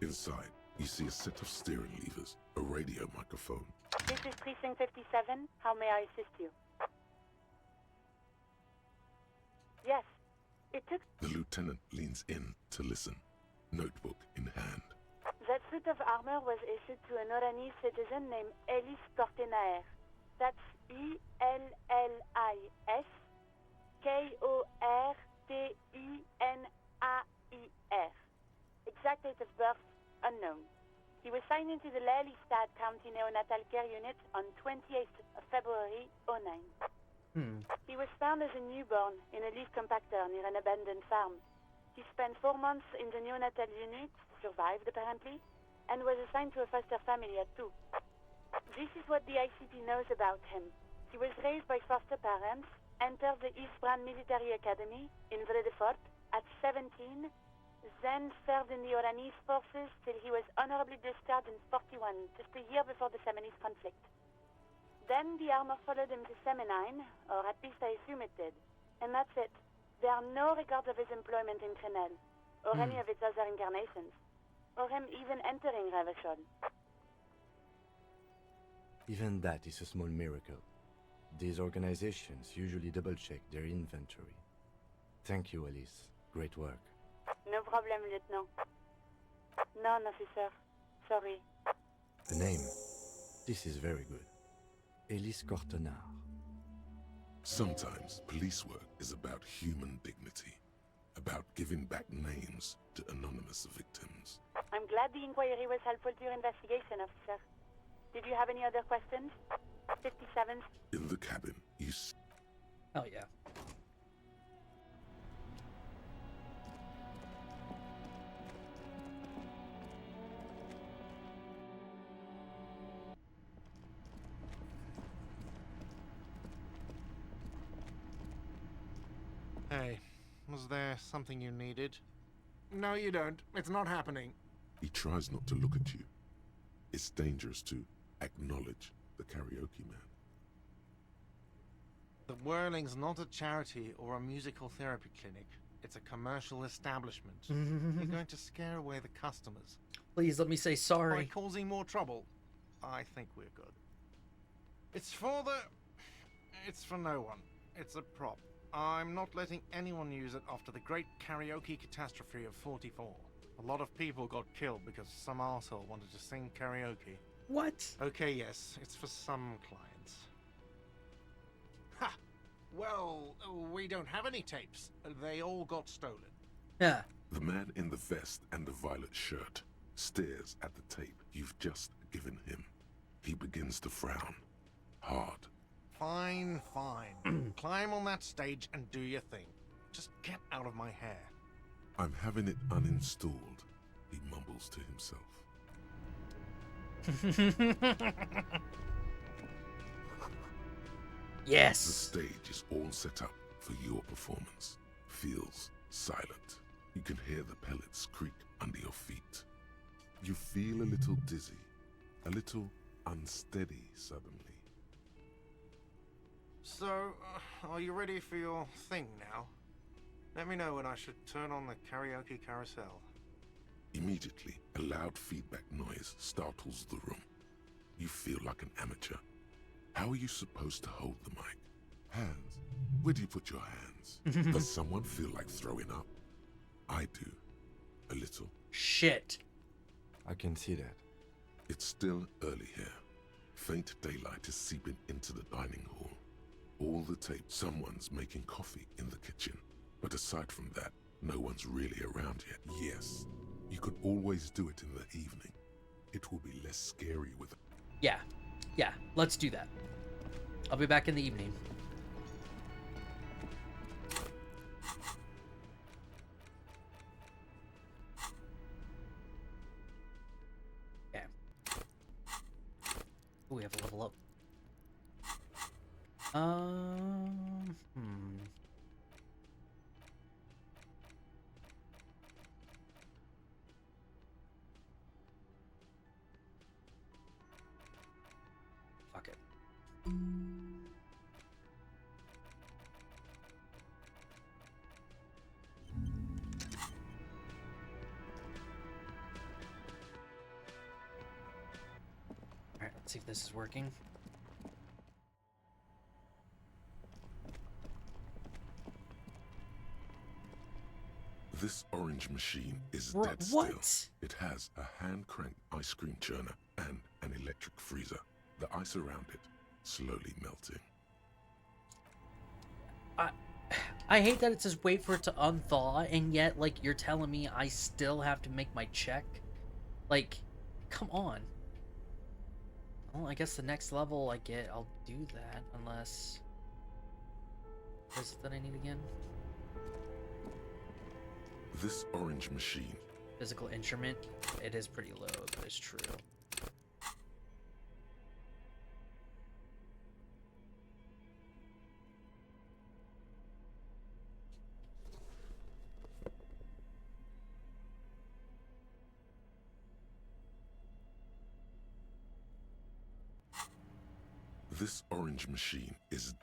Inside, you see a set of steering levers, a radio microphone. This is Precinct 57. How may I assist you? Yes, it took... The lieutenant leans in to listen, notebook in hand. That suit of armor was issued to an Oranese citizen named Ellis Cortenaer. That's E-L-L-I-S Kortenair. Exact date of birth, unknown. He was signed into the Lelystad County Neonatal Care Unit on 28th of February, 09. He was found as a newborn in a leaf compactor near an abandoned farm. He spent 4 months in the neonatal unit, survived apparently, and was assigned to a foster family at 2. This is what the ICP knows about him. He was raised by foster parents, entered the Eastbrand Military Academy in Vredefort at 17, then served in the Oranese forces till he was honorably discharged in 41, just a year before the Seminese conflict. Then the armor followed him to Seminine, or at least I assume it did. And that's it. There are no records of his employment in Crenel, or any of its other incarnations, or him even entering Revachol. Even that is a small miracle. These organizations usually double-check their inventory. Thank you, Elise. Great work. No problem, Lieutenant. None, officer. Sorry. The name. This is very good. Elise Cortenaer. Sometimes police work is about human dignity, about giving back names to anonymous victims. I'm glad the inquiry was helpful to your investigation, officer. Did you have any other questions? 57. In the cabin, you Oh yeah. Hey, was there something you needed? No, you don't. It's not happening. He tries not to look at you. It's dangerous to acknowledge the karaoke man. The Whirling's not a charity or a musical therapy clinic. It's a commercial establishment. You're going to scare away the customers. Please let me say By sorry. causing more trouble, I think we're good. It's for no one. It's a prop. I'm not letting anyone use it after the great karaoke catastrophe of 44. A lot of people got killed because some arsehole wanted to sing karaoke. What? Okay, yes, it's for some clients. Ha! Well, we don't have any tapes. They all got stolen. Yeah. The man in the vest and the violet shirt stares at the tape you've just given him. He begins to frown. Hard. Fine, fine. Climb on that stage and do your thing. Just get out of my hair. I'm having it uninstalled, he mumbles to himself. Yes. The stage is all set up for your performance. Feels silent. You can hear the pellets creak under your feet. You feel a little dizzy, a little unsteady suddenly. So, are you ready for your thing now? Let me know when I should turn on the karaoke carousel. Immediately, a loud feedback noise startles the room. You feel like an amateur. How are you supposed to hold the mic? Hands? Where do you put your hands? Does someone feel like throwing up? I do. A little. Shit. I can see that. It's still early here. Faint daylight is seeping into the dining hall. All the tape, someone's making coffee in the kitchen. But aside from that, no one's really around yet. Yes, you could always do it in the evening. It will be less scary with... Yeah. Yeah, let's do that. I'll be back in the evening. Okay. Ooh, we have a level up. Fuck it. Alright, let's see if this is working. This orange machine is Bro, dead what? still. It has a hand-cranked ice cream churner and an electric freezer. The ice around it slowly melting. I hate that it says wait for it to unthaw, and yet, like, you're telling me I still have to make my check? Like, come on. Well, I guess the next level I get, I'll do that, unless... What is it that I need again? This orange machine. Physical instrument. It is pretty low, that is true. This orange machine is...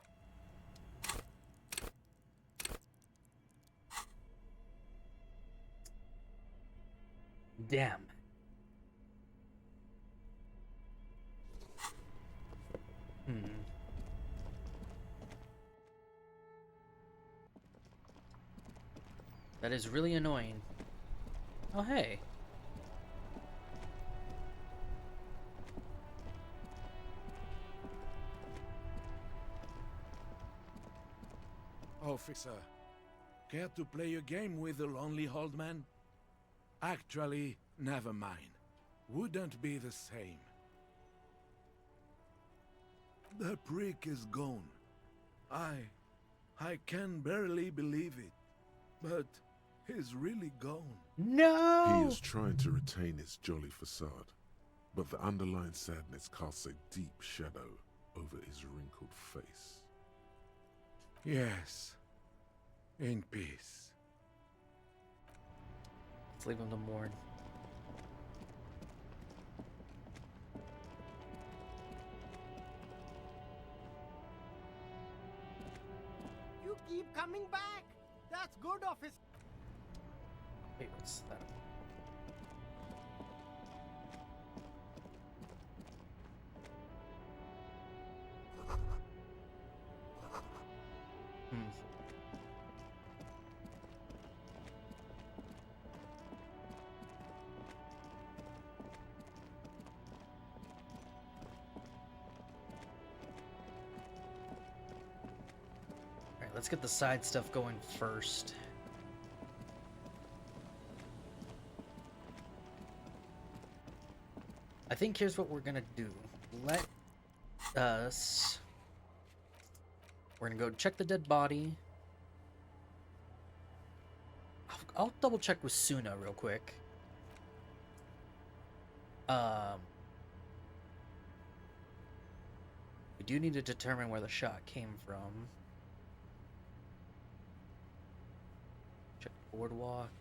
Damn. That is really annoying. Oh, hey. Officer, care to play a game with the lonely old man? Actually, never mind. Wouldn't be the same. The prick is gone. I can barely believe it. But he's really gone. No! He is trying to retain his jolly facade, but the underlying sadness casts a deep shadow over his wrinkled face. Yes. In peace. Let's leave him to mourn. keep coming back. That's good, officer. Wait, what's that? Hmm. Alright, let's get the side stuff going first. I think here's what we're gonna do. Let us... We're gonna go check the dead body. I'll double check with Suna real quick. We do need to determine where the shot came from. Check the boardwalk.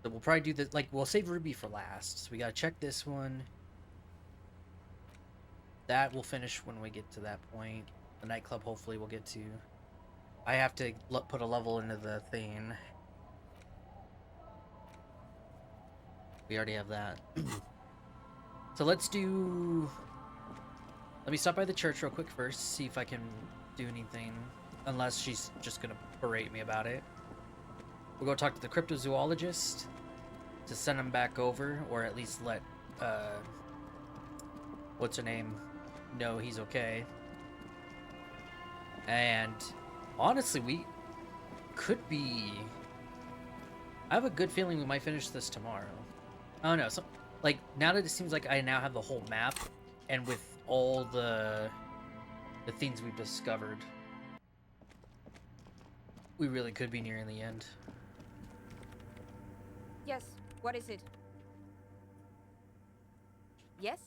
So we'll probably do this, like, we'll save Ruby for last. So we gotta check this one. That we'll finish when we get to that point. The nightclub, hopefully, we'll get to. I have to put a level into the thing. We already have that. So let's do... Let me stop by the church real quick first, see if I can do anything. Unless she's just gonna berate me about it. We'll go talk to the cryptozoologist to send him back over, or at least let, what's her name, know he's okay. And honestly, we could be... I have a good feeling we might finish this tomorrow. Oh no, so, like, now that it seems like I now have the whole map, and with all the things we've discovered, we really could be nearing the end. Yes, what is it? Yes?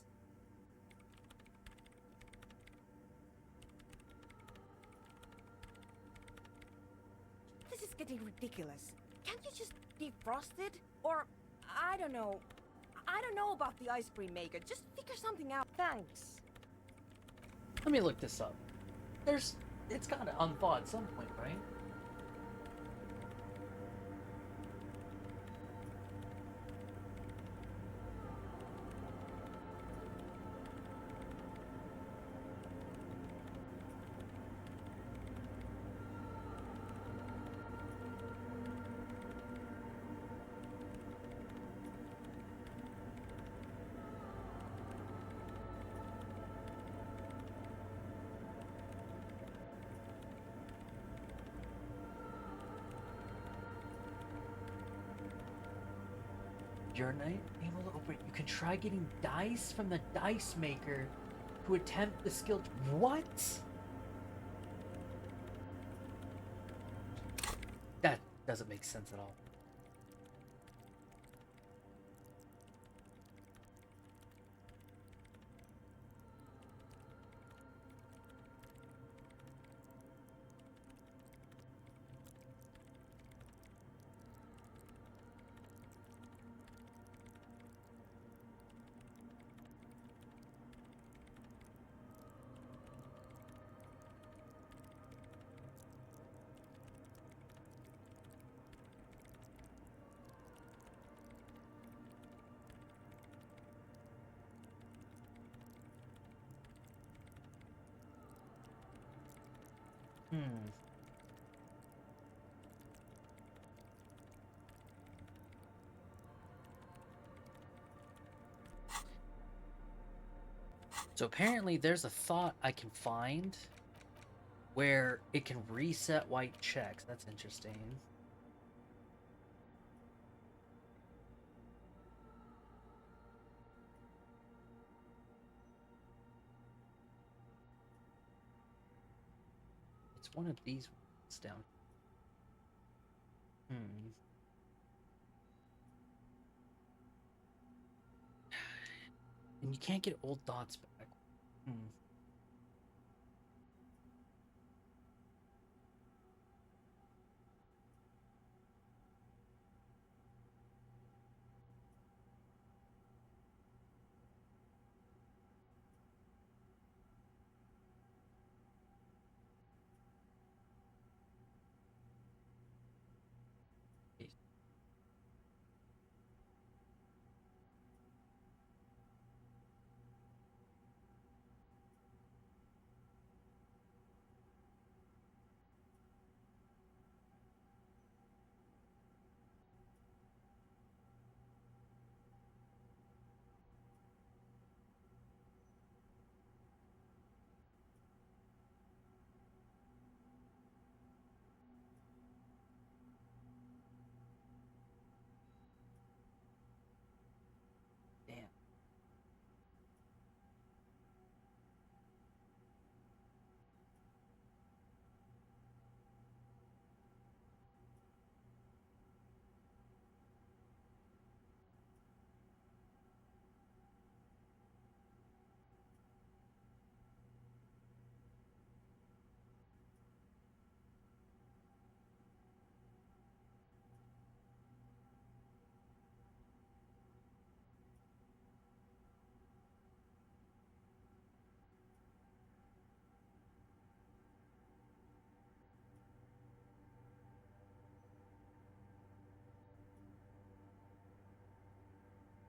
This is getting ridiculous. Can't you just defrost it? Or, I don't know. I don't know about the ice cream maker. Just figure something out. Thanks. Let me look this up. It's gotta unthaw at some point, right? You're not able to open it. You can try getting dice from the dice maker to attempt the skill. What? That doesn't make sense at all. So apparently there's a thought I can find where it can reset white checks. That's interesting. It's one of these ones down. And you can't get old thoughts back.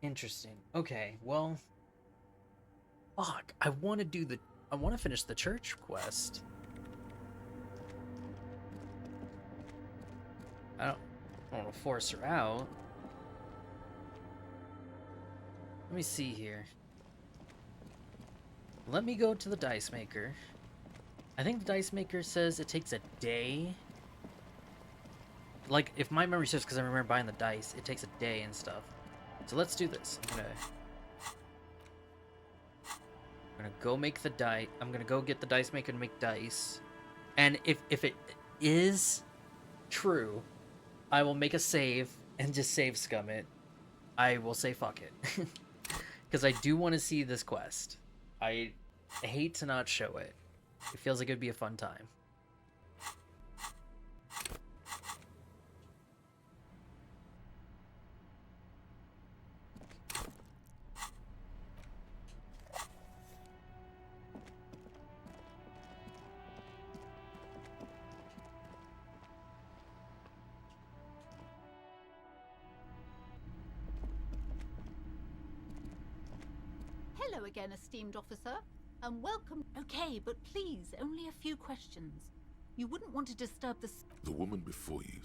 Interesting. Okay, well, fuck. I want to finish the church quest. I don't want to force her out. Let me see here. Let me go to the dice maker. I think the dice maker says it takes a day. Like, if my memory serves, because I remember buying the dice, it takes a day and stuff. So let's do this. I'm gonna go make the dice. I'm gonna go get the dice maker and make dice. And if it is true, I will make a save and just save scum it. I will say fuck it. Because I do want to see this quest. I hate to not show it. It feels like it'd be a fun time. Hello again, esteemed officer, and welcome. Okay, but please, only a few questions. You wouldn't want to disturb The woman before you.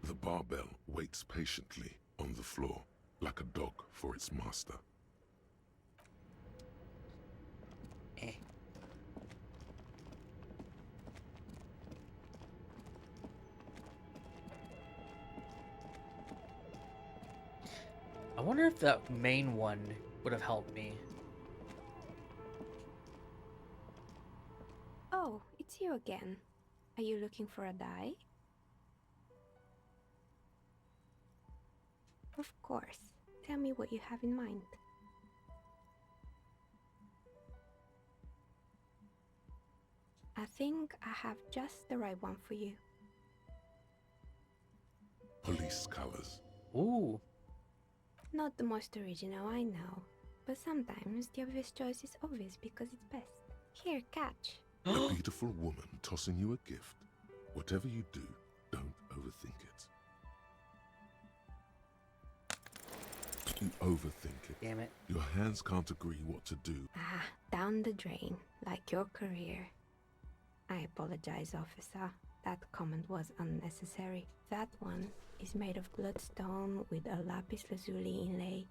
The barbell waits patiently on the floor, like a dog for its master. I wonder if that main one would have helped me. Oh, it's you again. Are you looking for a die? Of course. Tell me what you have in mind. I think I have just the right one for you. Police colors. Ooh. Not the most original, I know. But sometimes the obvious choice is obvious because it's best. Here, catch. A beautiful woman tossing you a gift. Whatever you do, don't overthink it. You overthink it. Damn it. Your hands can't agree what to do. Ah, down the drain, like your career. I apologize, officer. That comment was unnecessary. That one is made of bloodstone with a lapis lazuli inlay.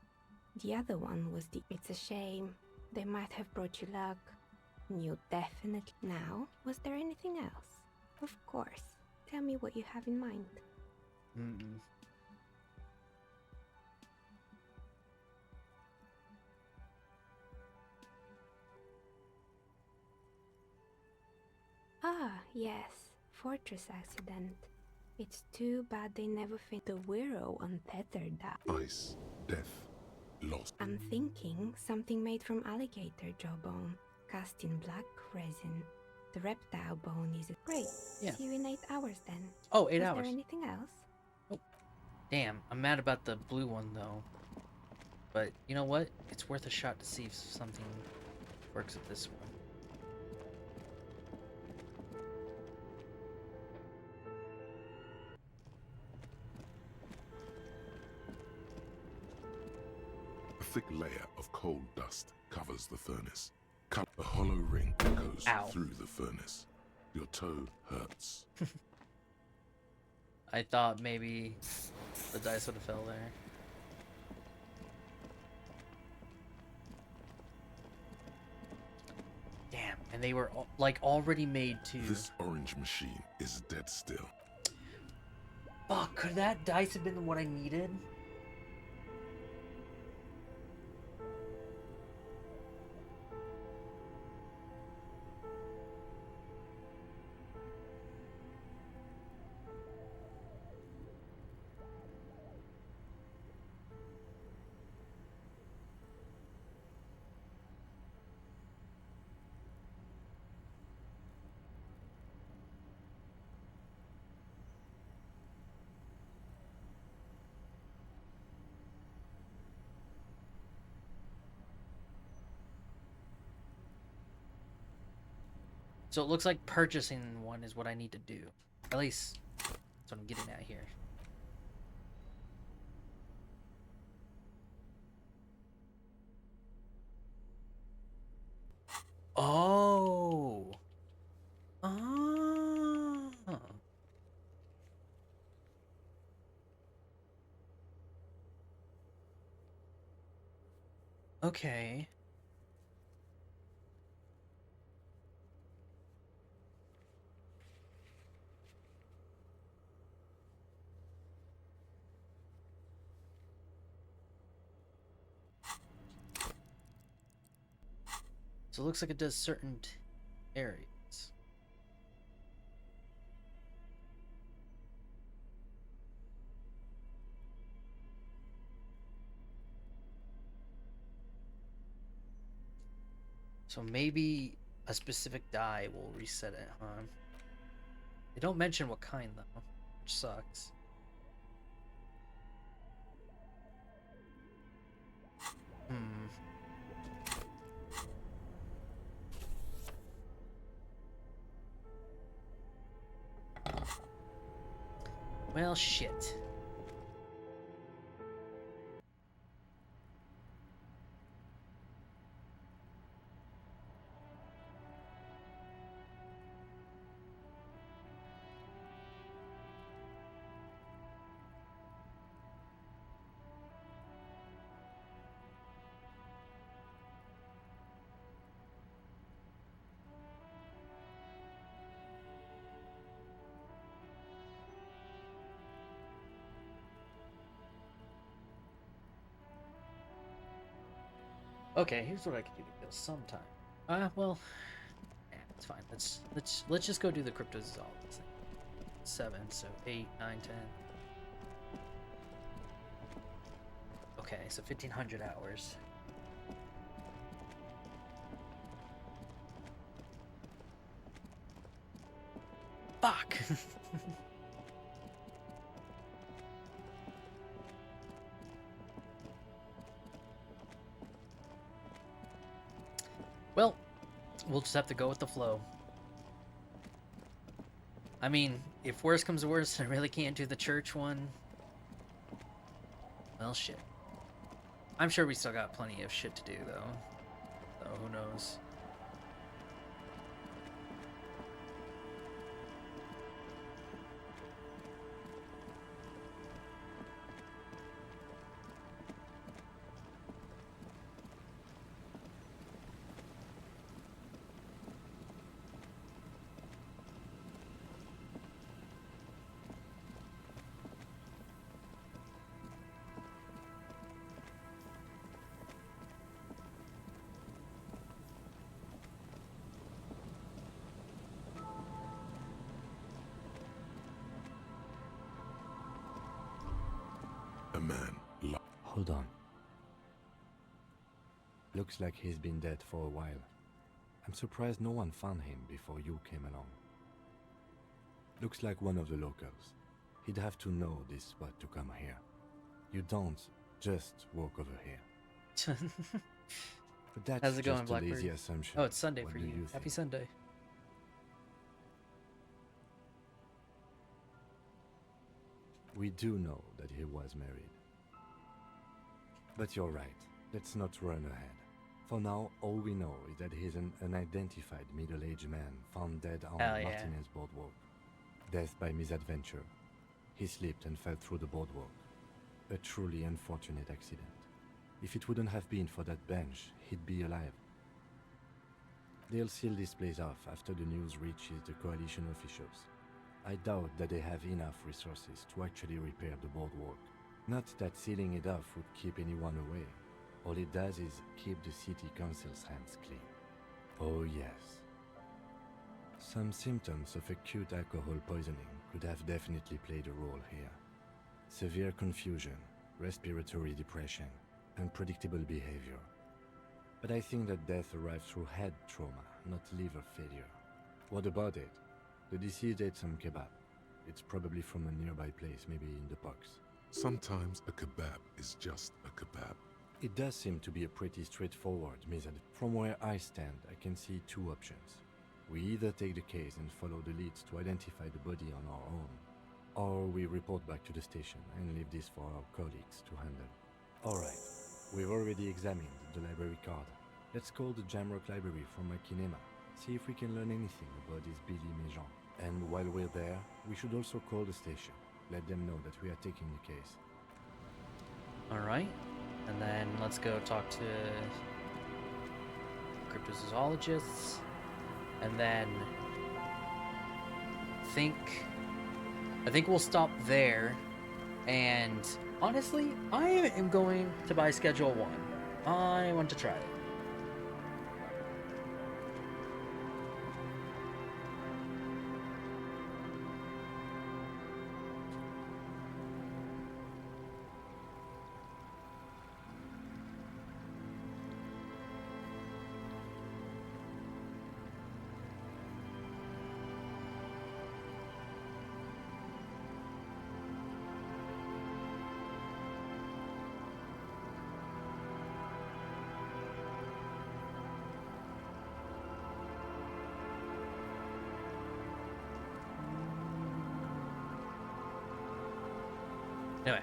The other one was the... It's a shame. They might have brought you luck. You definitely... Now, was there anything else? Of course. Tell me what you have in mind. Ah, yes. Fortress accident. It's too bad they never finished the Wirrow untethered that. Ice, death, loss. I'm thinking something made from alligator jawbone, cast in black resin. The reptile bone is great. Yeah. See you in 8 hours then. Oh, 8 Was hours. there anything else? Oh, damn. I'm mad about the blue one though. But you know what? It's worth a shot to see if something works with this one. A thick layer of coal dust covers the furnace. A hollow ring echoes Ow. through the furnace. Your toe hurts. I thought maybe the dice would have fell there. Damn, and they were like already made to... This orange machine is dead still. Fuck, could that dice have been what I needed? So it looks like purchasing one is what I need to do. At least that's what I'm getting at here. Oh. Oh. Okay. So it looks like it does certain areas. So maybe a specific die will reset it, huh? They don't mention what kind though, which sucks. Hmm. Well, shit. Okay, here's what I can do to kill some time. Well, yeah, it's fine. Let's just go do the cryptozoology thing. 7, so 8, 9, 10. Okay, so 1,500 hours. Fuck! Well, we'll just have to go with the flow. I mean, if worse comes to worse, I really can't do the church one. Well, shit. I'm sure we still got plenty of shit to do, though. So, who knows? A man. Hold on. Looks like he's been dead for a while. I'm surprised no one found him before you came along. Looks like one of the locals. He'd have to know this spot to come here. You don't just walk over here. But that's How's it going, just a lazy Blackbird? assumption. Oh, it's Sunday What for do you. Happy think? Sunday. We do know that he was married. But you're right. Let's not run ahead. For now, all we know is that he's an unidentified middle-aged man found dead on Hell yeah. Martinez boardwalk. Death by misadventure. He slipped and fell through the boardwalk. A truly unfortunate accident. If it wouldn't have been for that bench, he'd be alive. They'll seal this place off after the news reaches the coalition officials. I doubt that they have enough resources to actually repair the boardwalk. Not that sealing it off would keep anyone away. All it does is keep the city council's hands clean. Oh yes. Some symptoms of acute alcohol poisoning could have definitely played a role here. Severe confusion, respiratory depression, unpredictable behavior. But I think that death arrived through head trauma, not liver failure. What about it? The deceased ate some kebab. It's probably from a nearby place, maybe in the box. Sometimes a kebab is just a kebab. It does seem to be a pretty straightforward method. From where I stand, I can see two options. We either take the case and follow the leads to identify the body on our own, or we report back to the station and leave this for our colleagues to handle. Alright, we've already examined the library card. Let's call the Jamrock Library from Makinema, see if we can learn anything about this Billy Mejean. And while we're there, we should also call the station, let them know that we are taking the case. Alright, and then let's go talk to cryptozoologists, and then I think we'll stop there. And honestly, I am going to buy Schedule 1. I want to try it. Anyway.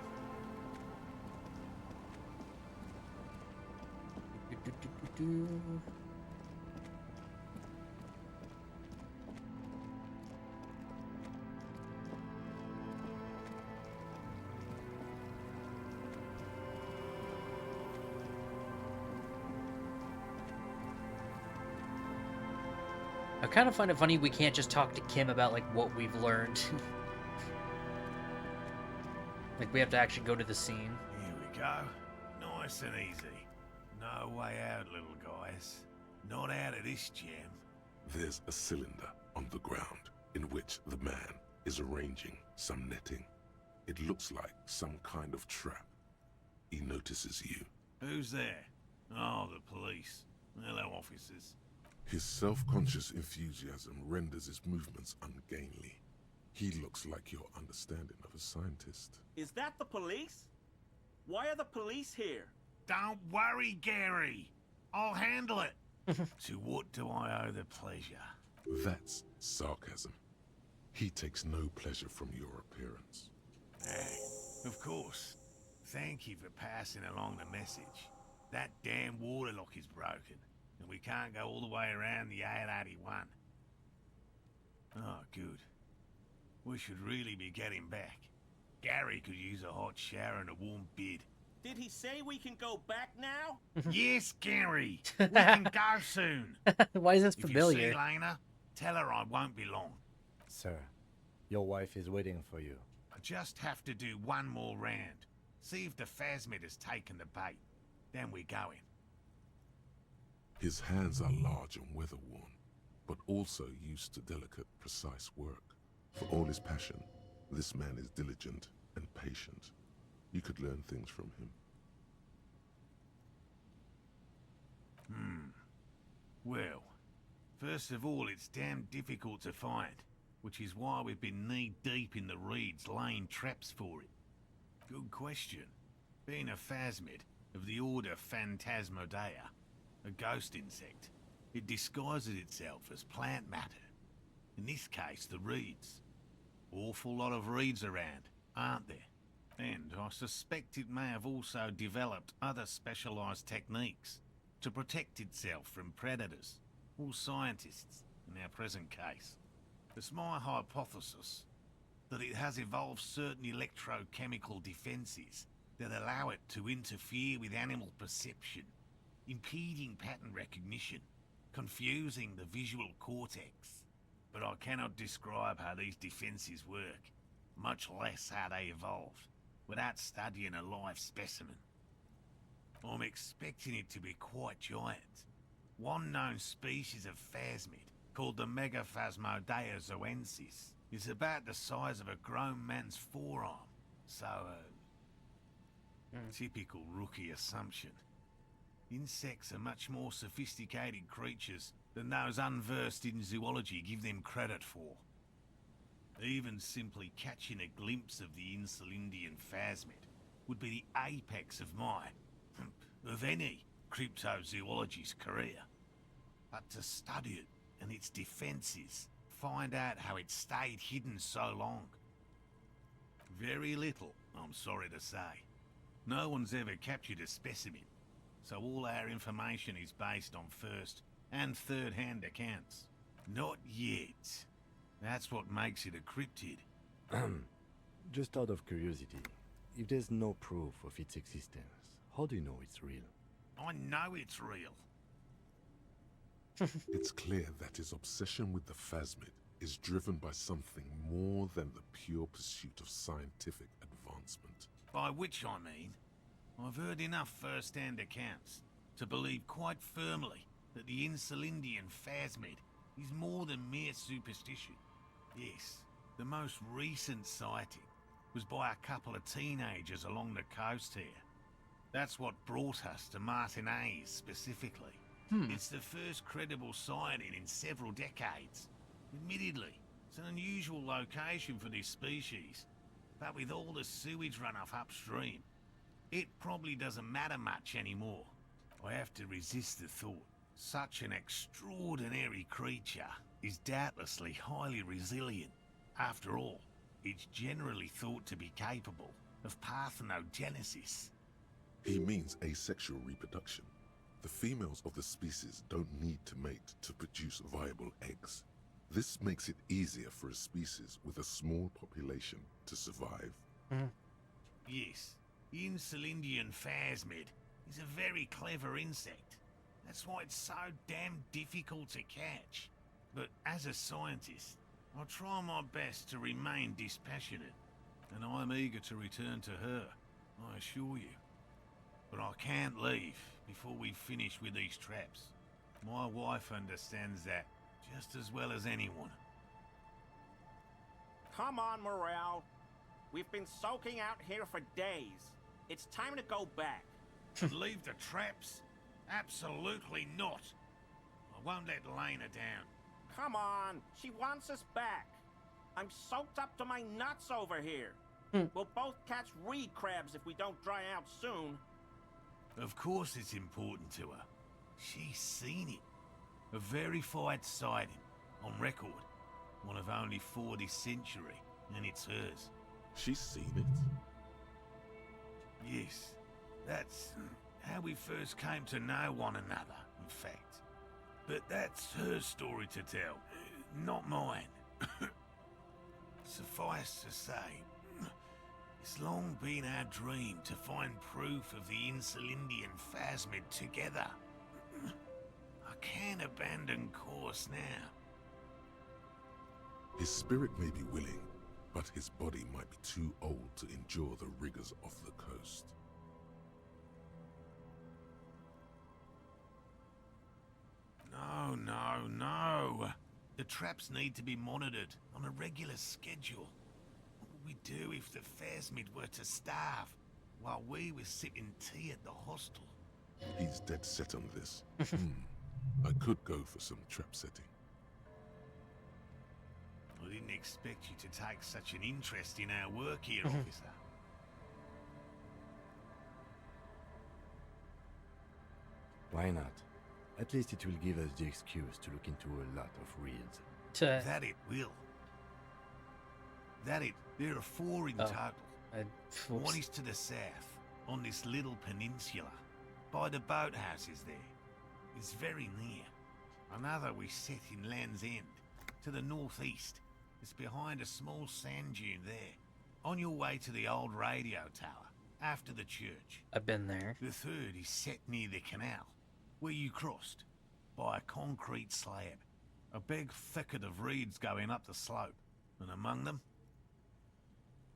I kind of find it funny we can't just talk to Kim about like what we've learned. Like, we have to actually go to the scene. Here we go. Nice and easy. No way out, little guys. Not out of this jam. There's a cylinder on the ground in which the man is arranging some netting. It looks like some kind of trap. He notices you. Who's there? Oh, the police. Hello, officers. His self-conscious enthusiasm renders his movements ungainly. He looks like your understanding of a scientist. Is that the police? Why are the police here? Don't worry, Gary. I'll handle it. To what do I owe the pleasure? That's sarcasm. He takes no pleasure from your appearance. Of course. Thank you for passing along the message. That damn water lock is broken, and we can't go all the way around the 881. Oh, good. We should really be getting back. Gary could use a hot shower and a warm bed. Did he say we can go back now? Yes, Gary. We can go soon. Why is this familiar? If you see Lena, tell her I won't be long. Sir, your wife is waiting for you. I just have to do one more round. See if the phasmid has taken the bait. Then we're going. His hands are large and weather-worn, but also used to delicate, precise work. For all his passion, this man is diligent and patient. You could learn things from him. Well, first of all, it's damn difficult to find, which is why we've been knee-deep in the reeds laying traps for it. Good question. Being a phasmid of the order Phantasmodea, a ghost insect, it disguises itself as plant matter. In this case, the reeds. Awful lot of reeds around, aren't there? And I suspect it may have also developed other specialised techniques to protect itself from predators, or scientists, in our present case. It's my hypothesis that it has evolved certain electrochemical defences that allow it to interfere with animal perception, impeding pattern recognition, confusing the visual cortex. But I cannot describe how these defences work, much less how they evolved, without studying a live specimen. I'm expecting it to be quite giant. One known species of phasmid, called the Megaphasmodea zoensis, is about the size of a grown man's forearm. So, typical rookie assumption. Insects are much more sophisticated creatures than those unversed in zoology give them credit for. Even simply catching a glimpse of the Insulindian phasmid would be the apex of my, of any, cryptozoologist's career. But to study it and its defenses. Find out how it stayed hidden so long. Very little, I'm sorry to say. No one's ever captured a specimen, so all our information is based on first and third-hand accounts. Not yet. That's what makes it a cryptid. Just out of curiosity, if there's no proof of its existence, how do you know it's real? I know it's real. It's clear that his obsession with the phasmid is driven by something more than the pure pursuit of scientific advancement. By which I mean, I've heard enough first-hand accounts to believe quite firmly that the Insulindian phasmid is more than mere superstition. Yes, the most recent sighting was by a couple of teenagers along the coast here. That's what brought us to Martinez specifically. It's the first credible sighting in several decades. Admittedly, it's an unusual location for this species, but with all the sewage runoff upstream, it probably doesn't matter much anymore. I have to resist the thought. Such an extraordinary creature is doubtlessly highly resilient. After all, it's generally thought to be capable of parthenogenesis. He means asexual reproduction. The females of the species don't need to mate to produce viable eggs. This makes it easier for a species with a small population to survive. Yes, the Insulindian phasmid is a very clever insect. That's why it's so damn difficult to catch. But as a scientist, I'll try my best to remain dispassionate, and I'm eager to return to her, I assure you. But I can't leave before we've finished with these traps. My wife understands that just as well as anyone. Come on, Morale. We've been soaking out here for days. It's time to go back. Leave the traps? Absolutely not. I won't let Lena down. Come on, she wants us back. I'm soaked up to my nuts over here. We'll both catch reed crabs if we don't dry out soon. Of course it's important to her. She's seen it. A verified sighting, on record. One of only 4 this century, and it's hers. She's seen it? Yes. That's how we first came to know one another, in fact. But that's her story to tell, not mine. Suffice to say, it's long been our dream to find proof of the Insulindian phasmid together. I can't abandon course now. His spirit may be willing, but his body might be too old to endure the rigors of the coast. No. The traps need to be monitored on a regular schedule. What would we do if the phasmid were to starve while we were sipping tea at the hostel? He's dead set on this. I could go for some trap setting. I didn't expect you to take such an interest in our work here, officer. Why not? At least it will give us the excuse to look into a lot of reels. That it will. There are 4 in total. One is to the south, on this little peninsula, by the boathouses there. It's very near. Another we set in Land's End, to the northeast. It's behind a small sand dune there, on your way to the old radio tower, after the church. I've been there. The third is set near the canal, where you crossed, by a concrete slab. A big thicket of reeds going up the slope, and among them,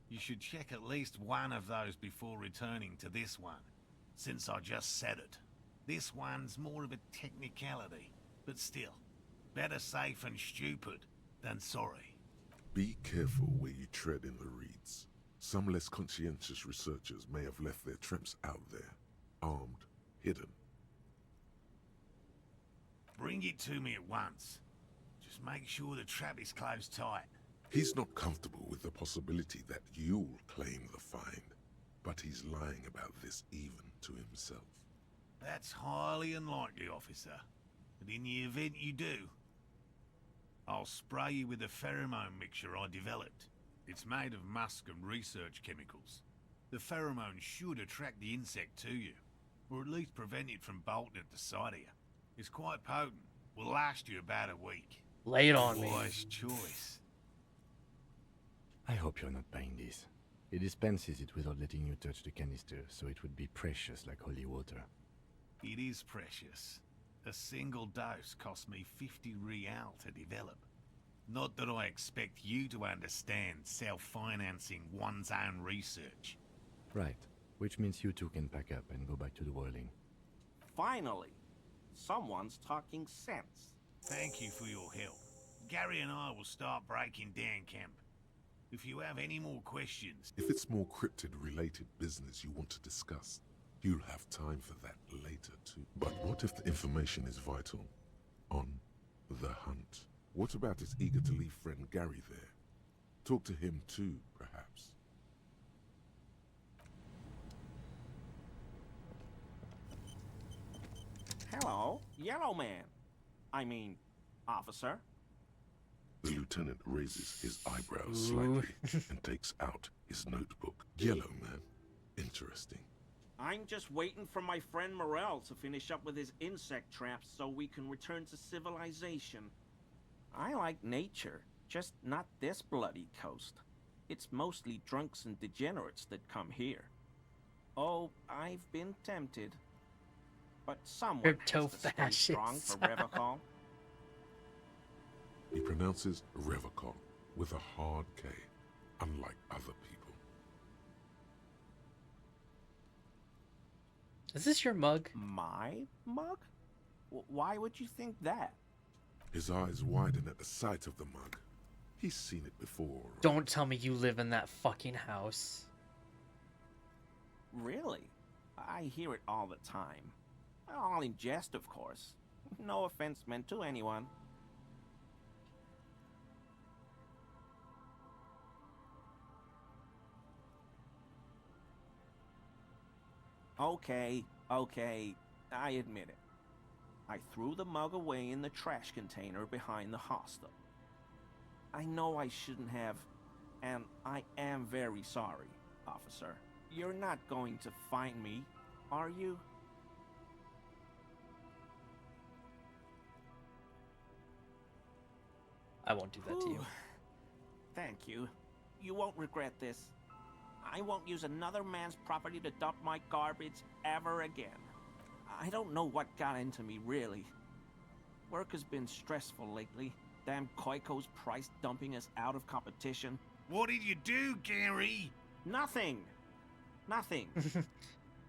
you should check at least one of those before returning to this one, since I just said it. This one's more of a technicality, but still, better safe and stupid than sorry. Be careful where you tread in the reeds. Some less conscientious researchers may have left their traps out there, armed, hidden. Bring it to me at once. Just make sure the trap is closed tight. He's not comfortable with the possibility that you'll claim the find, but he's lying about this even to himself. That's highly unlikely, officer. But in the event you do, I'll spray you with a pheromone mixture I developed. It's made of musk and research chemicals. The pheromone should attract the insect to you, or at least prevent it from bolting at the sight of you. It's quite potent. Will last you about a week. Lay it on me. Wise choice. I hope you're not buying this. It dispenses it without letting you touch the canister, so it would be precious like holy water. It is precious. A single dose cost me 50 real to develop. Not that I expect you to understand self-financing one's own research. Right, which means you two can pack up and go back to the whirling. Finally, someone's talking sense. Thank you for your help. Gary and I will start breaking down camp. If you have any more questions... If it's more cryptid-related business you want to discuss, you'll have time for that later too. But what if the information is vital? On the hunt? What about his eager-to-leave friend Gary there? Talk to him too, perhaps. Hello, Yellow Man. I mean, officer. The lieutenant raises his eyebrows slightly and takes out his notebook. Yellow Man. Interesting. I'm just waiting for my friend Morel to finish up with his insect traps so we can return to civilization. I like nature, just not this bloody coast. It's mostly drunks and degenerates that come here. Oh, I've been tempted. But someone has to stay strong for Revocol. He pronounces Revocol with a hard K, unlike other people. Is this your mug? My mug? Why would you think that? His eyes widen at the sight of the mug. He's seen it before. Don't tell me you live in that fucking house. Really? I hear it all the time. All in jest, of course. No offense meant to anyone. Okay, I admit it. I threw the mug away in the trash container behind the hostel. I know I shouldn't have, and I am very sorry, officer. You're not going to find me, are you? I won't do that to you. Thank you. You won't regret this. I won't use another man's property to dump my garbage ever again. I don't know what got into me, really. Work has been stressful lately. Damn Koiko's price dumping us out of competition. What did you do, Gary? Nothing.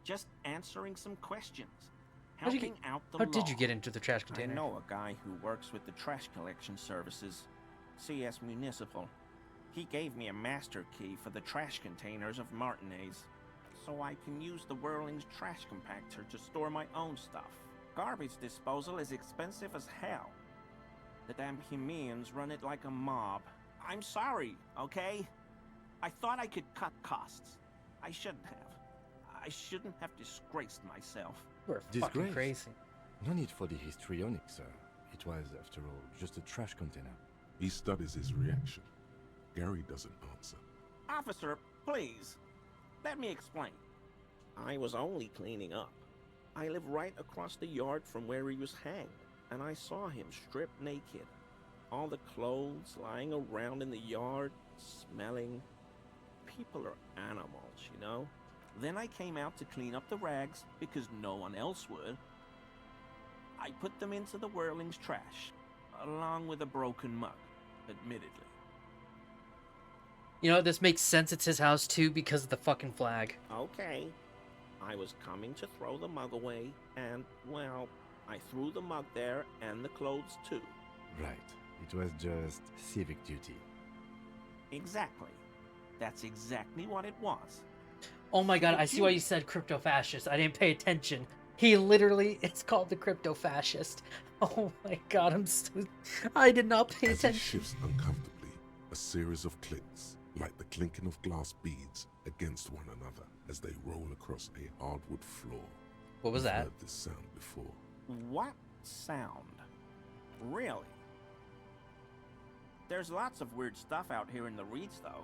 Just answering some questions. How Helping out the How law. did you get into the trash container? I know a guy who works with the trash collection services. CS Municipal. He gave me a master key for the trash containers of Martinez, so I can use the Whirling's trash compactor to store my own stuff. Garbage disposal is expensive as hell. The damn Hemians run it like a mob. I'm sorry, okay? I thought I could cut costs. I shouldn't have. I shouldn't have disgraced myself. You're fucking crazy. No need for the histrionic, sir. It was, after all, just a trash container. He studies his reaction. Gary doesn't answer. Officer, please. Let me explain. I was only cleaning up. I live right across the yard from where he was hanged, and I saw him stripped naked. All the clothes lying around in the yard, smelling. People are animals, you know? Then I came out to clean up the rags because no one else would. I put them into the Whirling's trash, along with a broken mug, admittedly. You know, this makes sense. It's his house too because of the fucking flag. Okay. I was coming to throw the mug away, and, well, I threw the mug there and the clothes too. Right. It was just civic duty. Exactly. That's exactly what it was. Oh my god, I see why you said crypto-fascist. I didn't pay attention. He literally, it's called the crypto-fascist. Oh my god, I did not pay As attention. he shifts uncomfortably, a series of clicks, like the clinking of glass beads against one another as they roll across a hardwood floor. What was You've that? heard this sound before. What sound? Really? There's lots of weird stuff out here in the reeds, though.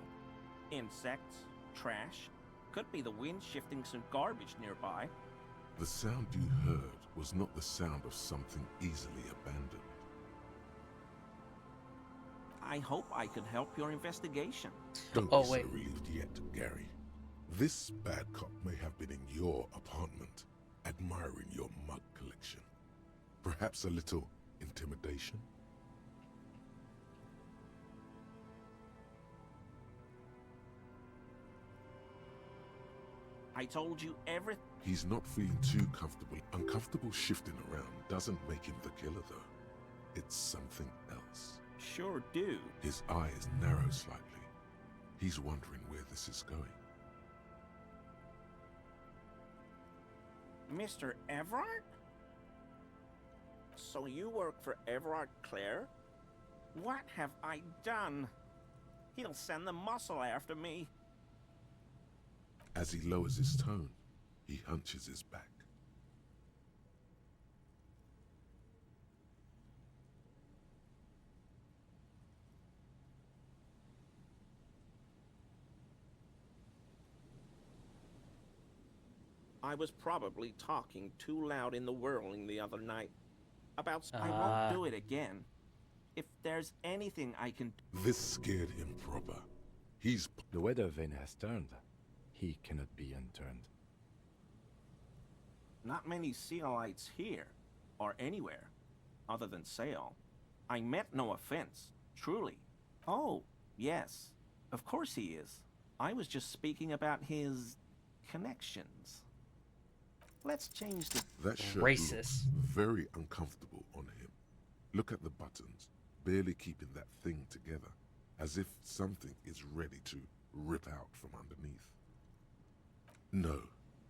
Insects, trash. Could be the wind shifting some garbage nearby. The sound you heard was not the sound of something easily abandoned. I hope I could help your investigation. Don't be so relieved yet, Gary. This bad cop may have been in your apartment, admiring your mug collection. Perhaps a little intimidation? I told you everything. He's not feeling too comfortable. Uncomfortable shifting around doesn't make him the killer, though. It's something else. Sure do. His eyes narrow slightly. He's wondering where this is going. Mr. Everard? So you work for Everard Clare? What have I done? He'll send the muscle after me. As he lowers his tone, he hunches his back. I was probably talking too loud in the whirling the other night. I won't do it again. If there's anything I can... This scared him proper. The weather vane has turned. He cannot be unturned. Not many Sealites here, or anywhere, other than Sale. I meant no offense, truly. Oh, yes, of course he is. I was just speaking about his... connections. Let's change the... That shirt racist. Looks very uncomfortable on him. Look at the buttons, barely keeping that thing together, as if something is ready to rip out from underneath. No,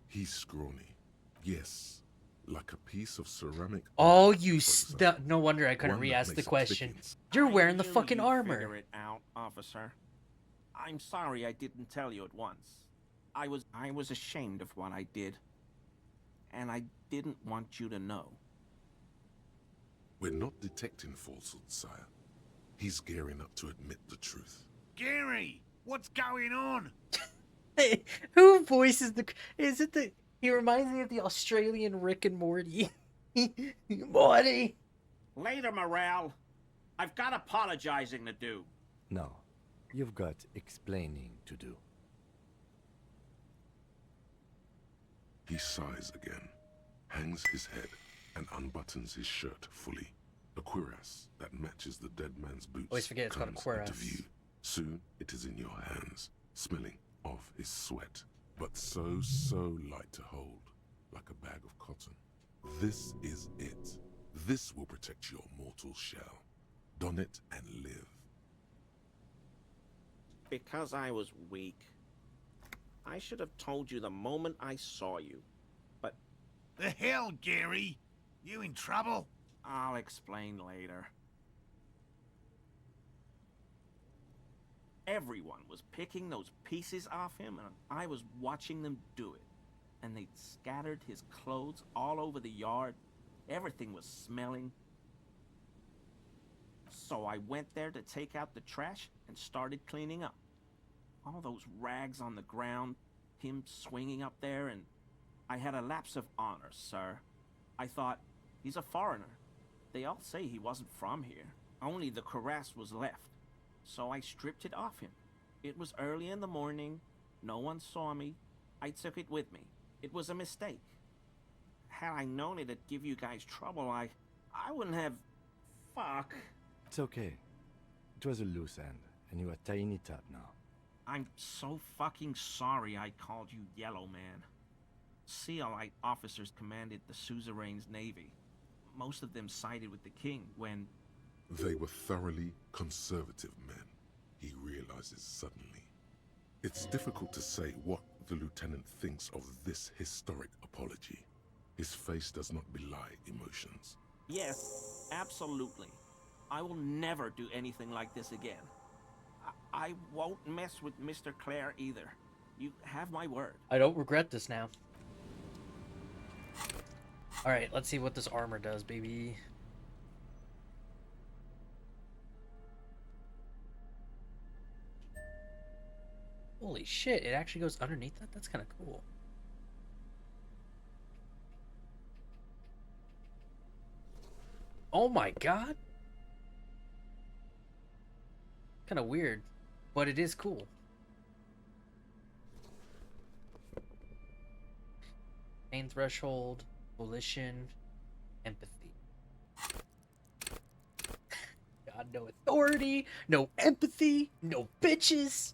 he's scrawny. Yes, like a piece of ceramic. Oh, no wonder I couldn't re-ask the question. You're wearing the fucking armor. Figure it out, officer. I'm sorry I didn't tell you at once. I was ashamed of what I did. And I didn't want you to know. We're not detecting falsehoods, sire. He's gearing up to admit the truth. Gary, what's going on? Hey, who voices the... Is it the... He reminds me of the Australian Rick and Morty. Morty! Later, Morale. I've got apologizing to do. No, you've got explaining to do. He sighs again, hangs his head, and unbuttons his shirt fully. A cuirass that matches the dead man's boots Always forget it's called a comes cuirass. into view. Soon it is in your hands, smelling of his sweat, but so light to hold, like a bag of cotton. This is it. This will protect your mortal shell. Don it and live. Because I was weak. I should have told you the moment I saw you, but... The hell, Gary? You in trouble? I'll explain later. Everyone was picking those pieces off him, and I was watching them do it. And they'd scattered his clothes all over the yard. Everything was smelling. So I went there to take out the trash and started cleaning up. All those rags on the ground, him swinging up there, and I had a lapse of honor, sir. I thought, he's a foreigner. They all say he wasn't from here. Only the cuirass was left. So I stripped it off him. It was early in the morning. No one saw me. I took it with me. It was a mistake. Had I known it'd give you guys trouble, I wouldn't have... Fuck. It's okay. It was a loose end, and you are tying it up now. I'm so fucking sorry I called you Yellow Man. Sealite officers commanded the suzerain's navy. Most of them sided with the king when... They were thoroughly conservative men, he realizes suddenly. It's difficult to say what the lieutenant thinks of this historic apology. His face does not belie emotions. Yes, absolutely. I will never do anything like this again. I won't mess with Mr. Clare either. You have my word. I don't regret this now. Alright, let's see what this armor does, baby. Holy shit, it actually goes underneath that? That's kind of cool. Oh my god. Kind of weird, but it is cool. Pain threshold, volition, empathy. God, no authority, no empathy, no bitches.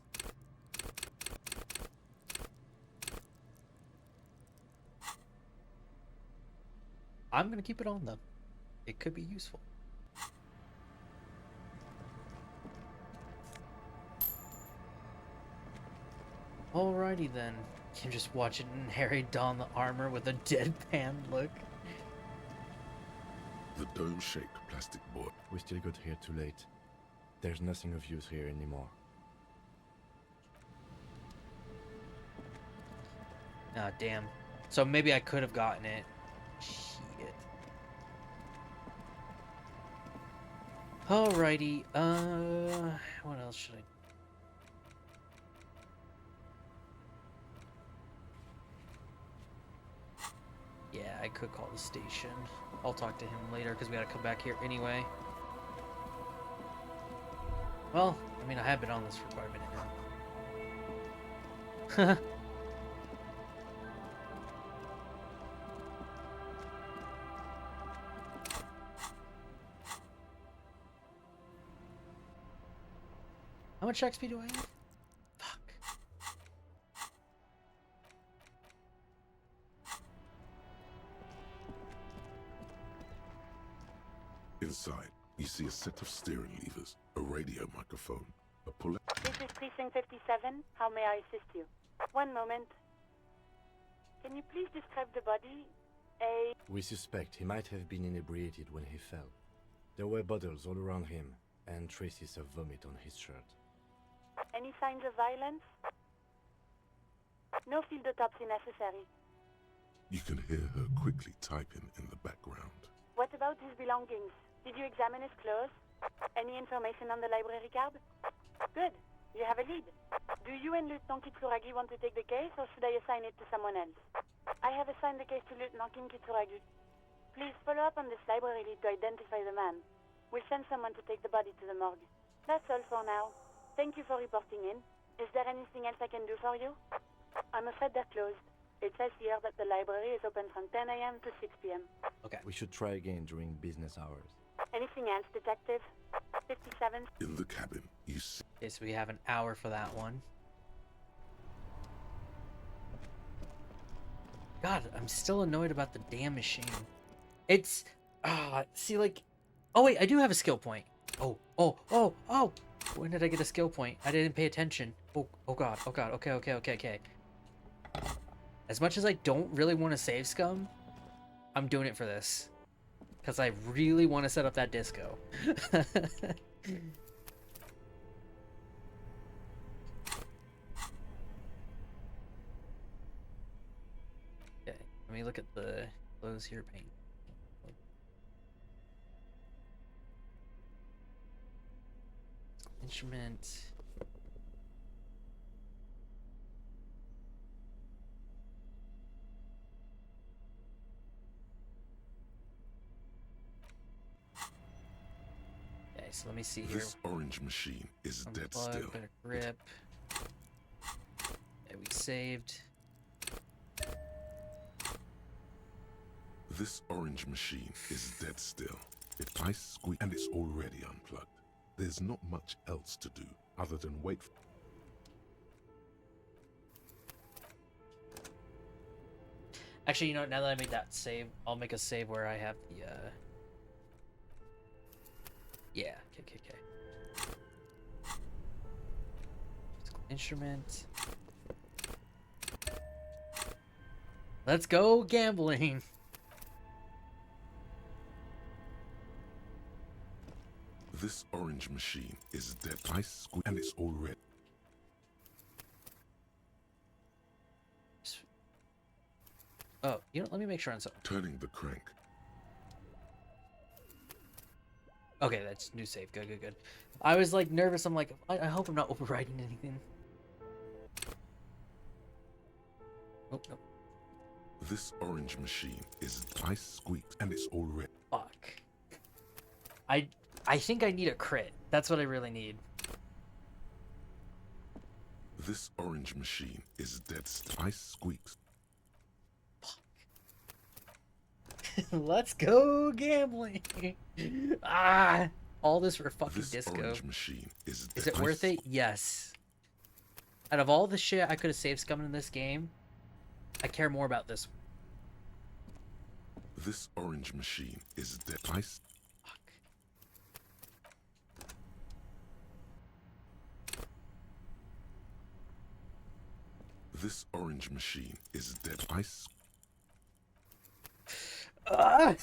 I'm gonna keep it on though. It could be useful. Alrighty then. You just watching Harry don the armor with a deadpan look. The dome-shaped plastic board. We still got here too late. There's nothing of use here anymore. Ah, damn. So maybe I could have gotten it. Shit. Alrighty. What else should I do? Yeah, I could call the station. I'll talk to him later because we gotta come back here anyway. Well, I mean, I have been on this for quite a minute now. How much XP do I have? Fuck. Inside, you see a set of steering levers, a radio microphone, a puller. This is Precinct 57. How may I assist you? One moment. Can you please describe the body? We suspect he might have been inebriated when he fell. There were bottles all around him, and traces of vomit on his shirt. Any signs of violence? No field autopsy necessary. You can hear her quickly typing in the background. What about his belongings? Did you examine his clothes? Any information on the library card? Good. You have a lead. Do you and Lieutenant Kitsuragi want to take the case, or should I assign it to someone else? I have assigned the case to Lieutenant Kim Kitsuragi. Please follow up on this library lead to identify the man. We'll send someone to take the body to the morgue. That's all for now. Thank you for reporting in. Is there anything else I can do for you? I'm afraid they're closed. It says here that the library is open from 10 a.m. to 6 p.m. Okay. We should try again during business hours. Anything else, Detective? 57? In the cabin, you see... Okay, so we have an hour for that one. God, I'm still annoyed about the damn machine. It's... see, like... Oh, wait, I do have a skill point. Oh. When did I get a skill point? I didn't pay attention. Oh god. Okay. As much as I don't really want to save scum, I'm doing it for this. Because I really want to set up that disco. Okay, let me look at the clothes here, paint. Instrument. Okay, so let me see here. This orange machine is dead still. Better grip. Okay, we saved. This orange machine is dead still. If I squeeze and it's already unplugged, there's not much else to do other than wait for... Actually, you know what, now that I made that save, I'll make a save where I have the, yeah, okay. Instrument. Let's go gambling. This orange machine is dead. I squeeze and it's already... Oh, you know, let me make sure on something. Turning the crank. Okay, that's new save. Good. I was like nervous. I'm like, I hope I'm not overriding anything. Oh, no. This orange machine is ice squeaked and it's already. Fuck. I think I need a crit. That's what I really need. This orange machine is dead. Ice squeaks. Let's go gambling. Ah, all this for fucking This disco. orange machine is Is it worth it? Yes. Out of all the shit I could have saved scumming in this game, I care more about this. This orange machine is dead. Ice. This orange machine is dead. Ice. Ah!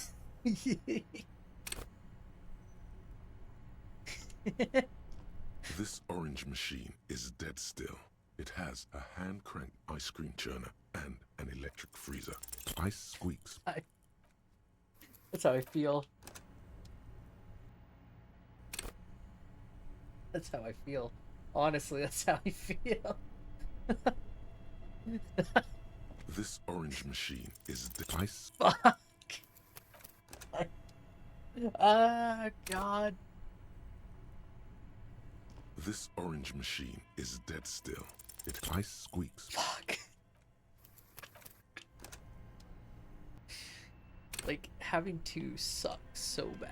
This orange machine is dead still. It has a hand crank ice cream churner and an electric freezer. Ice squeaks. That's how I feel. That's how I feel. Honestly, that's how I feel. This orange machine is dead. Ice. Fuck. Ah, God. This orange machine is dead still. It ice squeaks. Fuck. Like, having to suck so bad.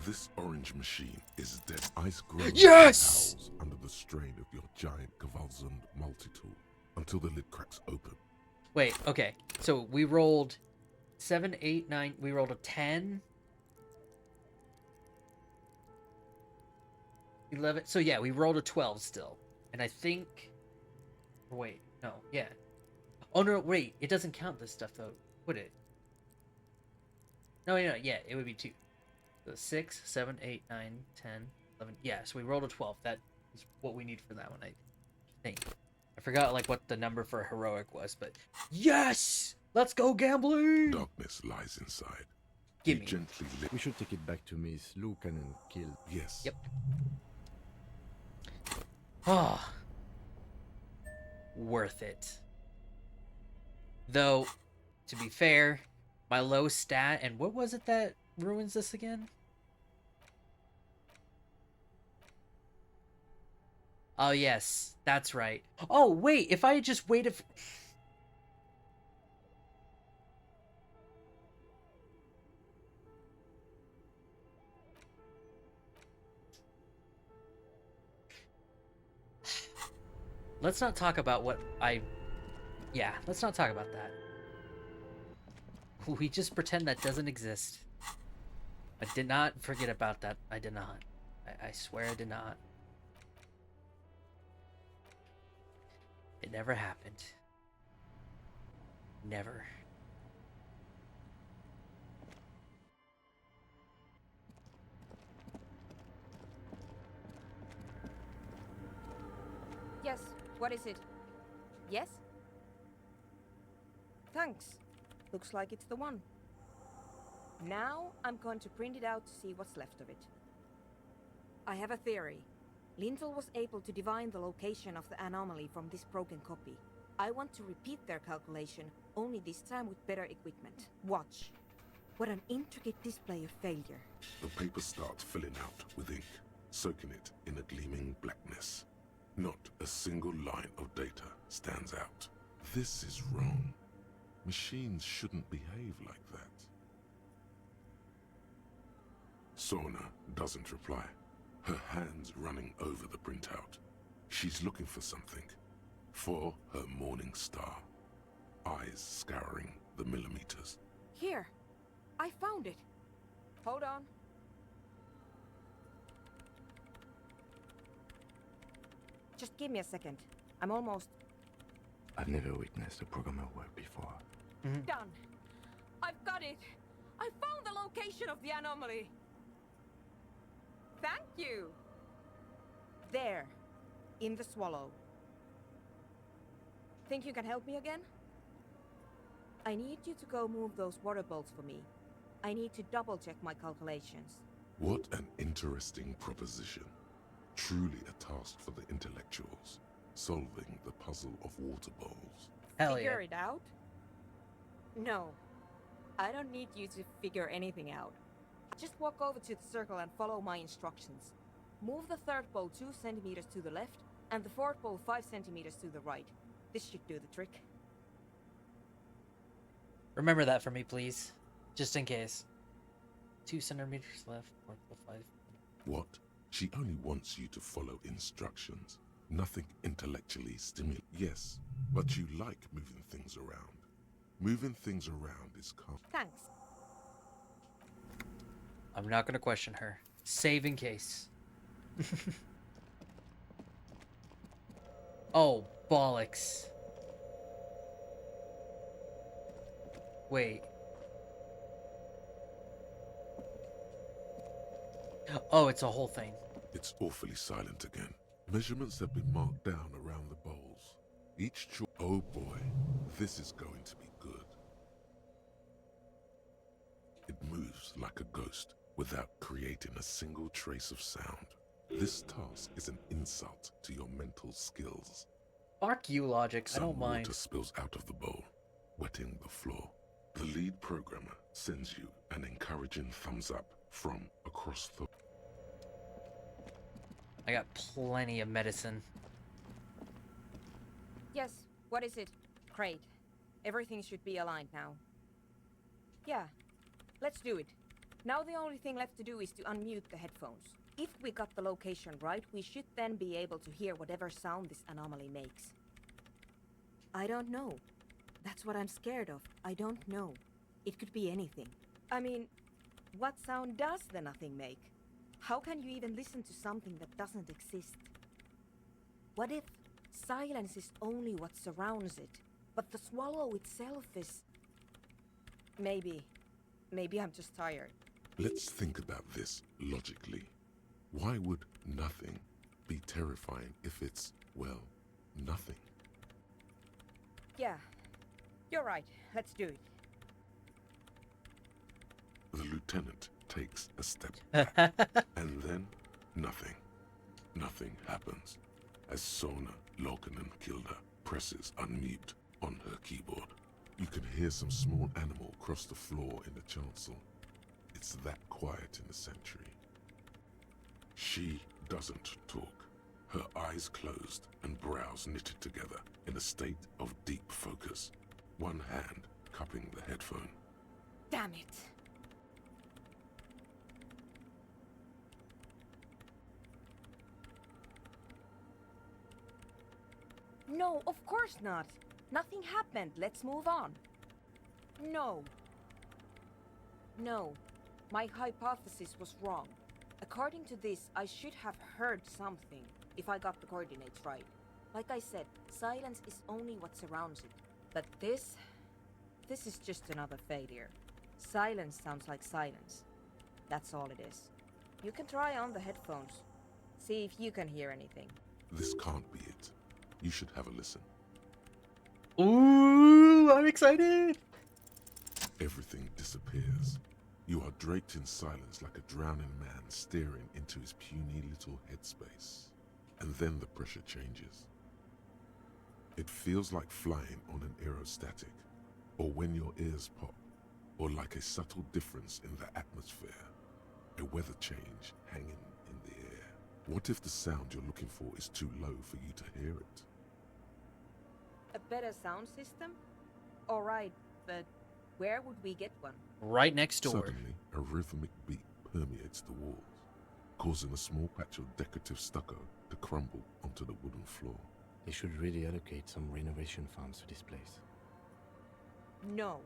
This orange machine is dead. Ice grows Yes! and howls under the strain of your giant Gewalzund multi-tool until the lid cracks open. Wait, okay. So we rolled 7, 8, 9. We rolled a 10. 11. So yeah, we rolled a 12 still. And I think... Wait, no, yeah. Oh, no, wait. It doesn't count this stuff, though, would it? No, yeah, it would be 2. So 6, 7, 8, 9, 10, 11. Yeah, so we rolled a 12. That is what we need for that one, I think. I forgot, like, what the number for heroic was, but... Yes! Let's go gambling! Darkness lies inside. Gimme. Gently lit. We should take it back to Miss Lucan and kill. Yes. Yep. Oh. Worth it. Though, to be fair, my low stat, and what was it that ruins this again? Oh, yes, that's right. Oh, wait, if I had just waited for... Let's not talk about what I... Yeah, let's not talk about that. We just pretend that doesn't exist. I did not forget about that. I did not. I swear I did not. It never happened. Never. Yes, what is it? Yes? Thanks. Looks like it's the one. Now I'm going to print it out to see what's left of it. I have a theory. Lintel was able to divine the location of the anomaly from this broken copy. I want to repeat their calculation, only this time with better equipment. Watch. What an intricate display of failure. The paper starts filling out with ink, soaking it in a gleaming blackness. Not a single line of data stands out. This is wrong. Machines shouldn't behave like that. Sona doesn't reply, her hands running over the printout. She's looking for something. For her morning star. Eyes scouring the millimeters. Here. I found it. Hold on. Just give me a second. I'm almost... I've never witnessed a programmer work before. done. I've got it. I found the location of the anomaly. Thank you. There. In the swallow. Think you can help me again? I need you to go move those water bolts for me. I need to double-check my calculations. What an interesting proposition. Truly a task for the intellectuals, solving the puzzle of water bowls. Hell Figure yeah. it out? No. I don't need you to figure anything out. Just walk over to the circle and follow my instructions. Move the third pole 2 centimeters to the left, and the fourth pole 5 centimeters to the right. This should do the trick. Remember that for me, please. Just in case. 2 centimeters left, 5. What? She only wants you to follow instructions. Nothing intellectually stimulating. Yes, but you like moving things around. Moving things around is calm. Thanks. I'm not gonna question her. Save in case. Oh, bollocks. Wait. Oh, it's a whole thing. It's awfully silent again. Measurements have been marked down around the bowls. Each oh boy, this is going to be good. It moves like a ghost without creating a single trace of sound. This task is an insult to your mental skills. Fuck you, Logic. I don't mind. Water spills out of the bowl, wetting the floor. The lead programmer sends you an encouraging thumbs up from across the... I got plenty of medicine. Yes, what is it? Great. Everything should be aligned now. Yeah, let's do it. Now the only thing left to do is to unmute the headphones. If we got the location right, we should then be able to hear whatever sound this anomaly makes. I don't know. That's what I'm scared of. I don't know. It could be anything. I mean, what sound does the nothing make? How can you even listen to something that doesn't exist? What if silence is only what surrounds it, but the swallow itself is... Maybe I'm just tired. Let's think about this logically. Why would nothing be terrifying if it's, well, nothing? Yeah, you're right. Let's do it. The lieutenant takes a step back, and then nothing. Nothing happens as Sona Lokanen-Kilda presses unmute on her keyboard. You can hear some small animal cross the floor in the chancel. It's that quiet in the sanctuary. She doesn't talk. Her eyes closed and brows knitted together in a state of deep focus. One hand cupping the headphone. Damn it! No, of course not. Nothing happened. Let's move on. No. No. My hypothesis was wrong. According to this, I should have heard something if I got the coordinates right. Like I said, silence is only what surrounds it. But this is just another failure. Silence sounds like silence. That's all it is. You can try on the headphones. See if you can hear anything. This can't be it. You should have a listen. Ooh, I'm excited! Everything disappears. You are draped in silence like a drowning man staring into his puny little headspace. And then the pressure changes. It feels like flying on an aerostatic, or when your ears pop, or like a subtle difference in the atmosphere, a weather change hanging in the air. What if the sound you're looking for is too low for you to hear it? A better sound system? Alright, but where would we get one? Right next door. Suddenly, a rhythmic beat permeates the walls, causing a small patch of decorative stucco to crumble onto the wooden floor. They should really allocate some renovation funds to this place. No.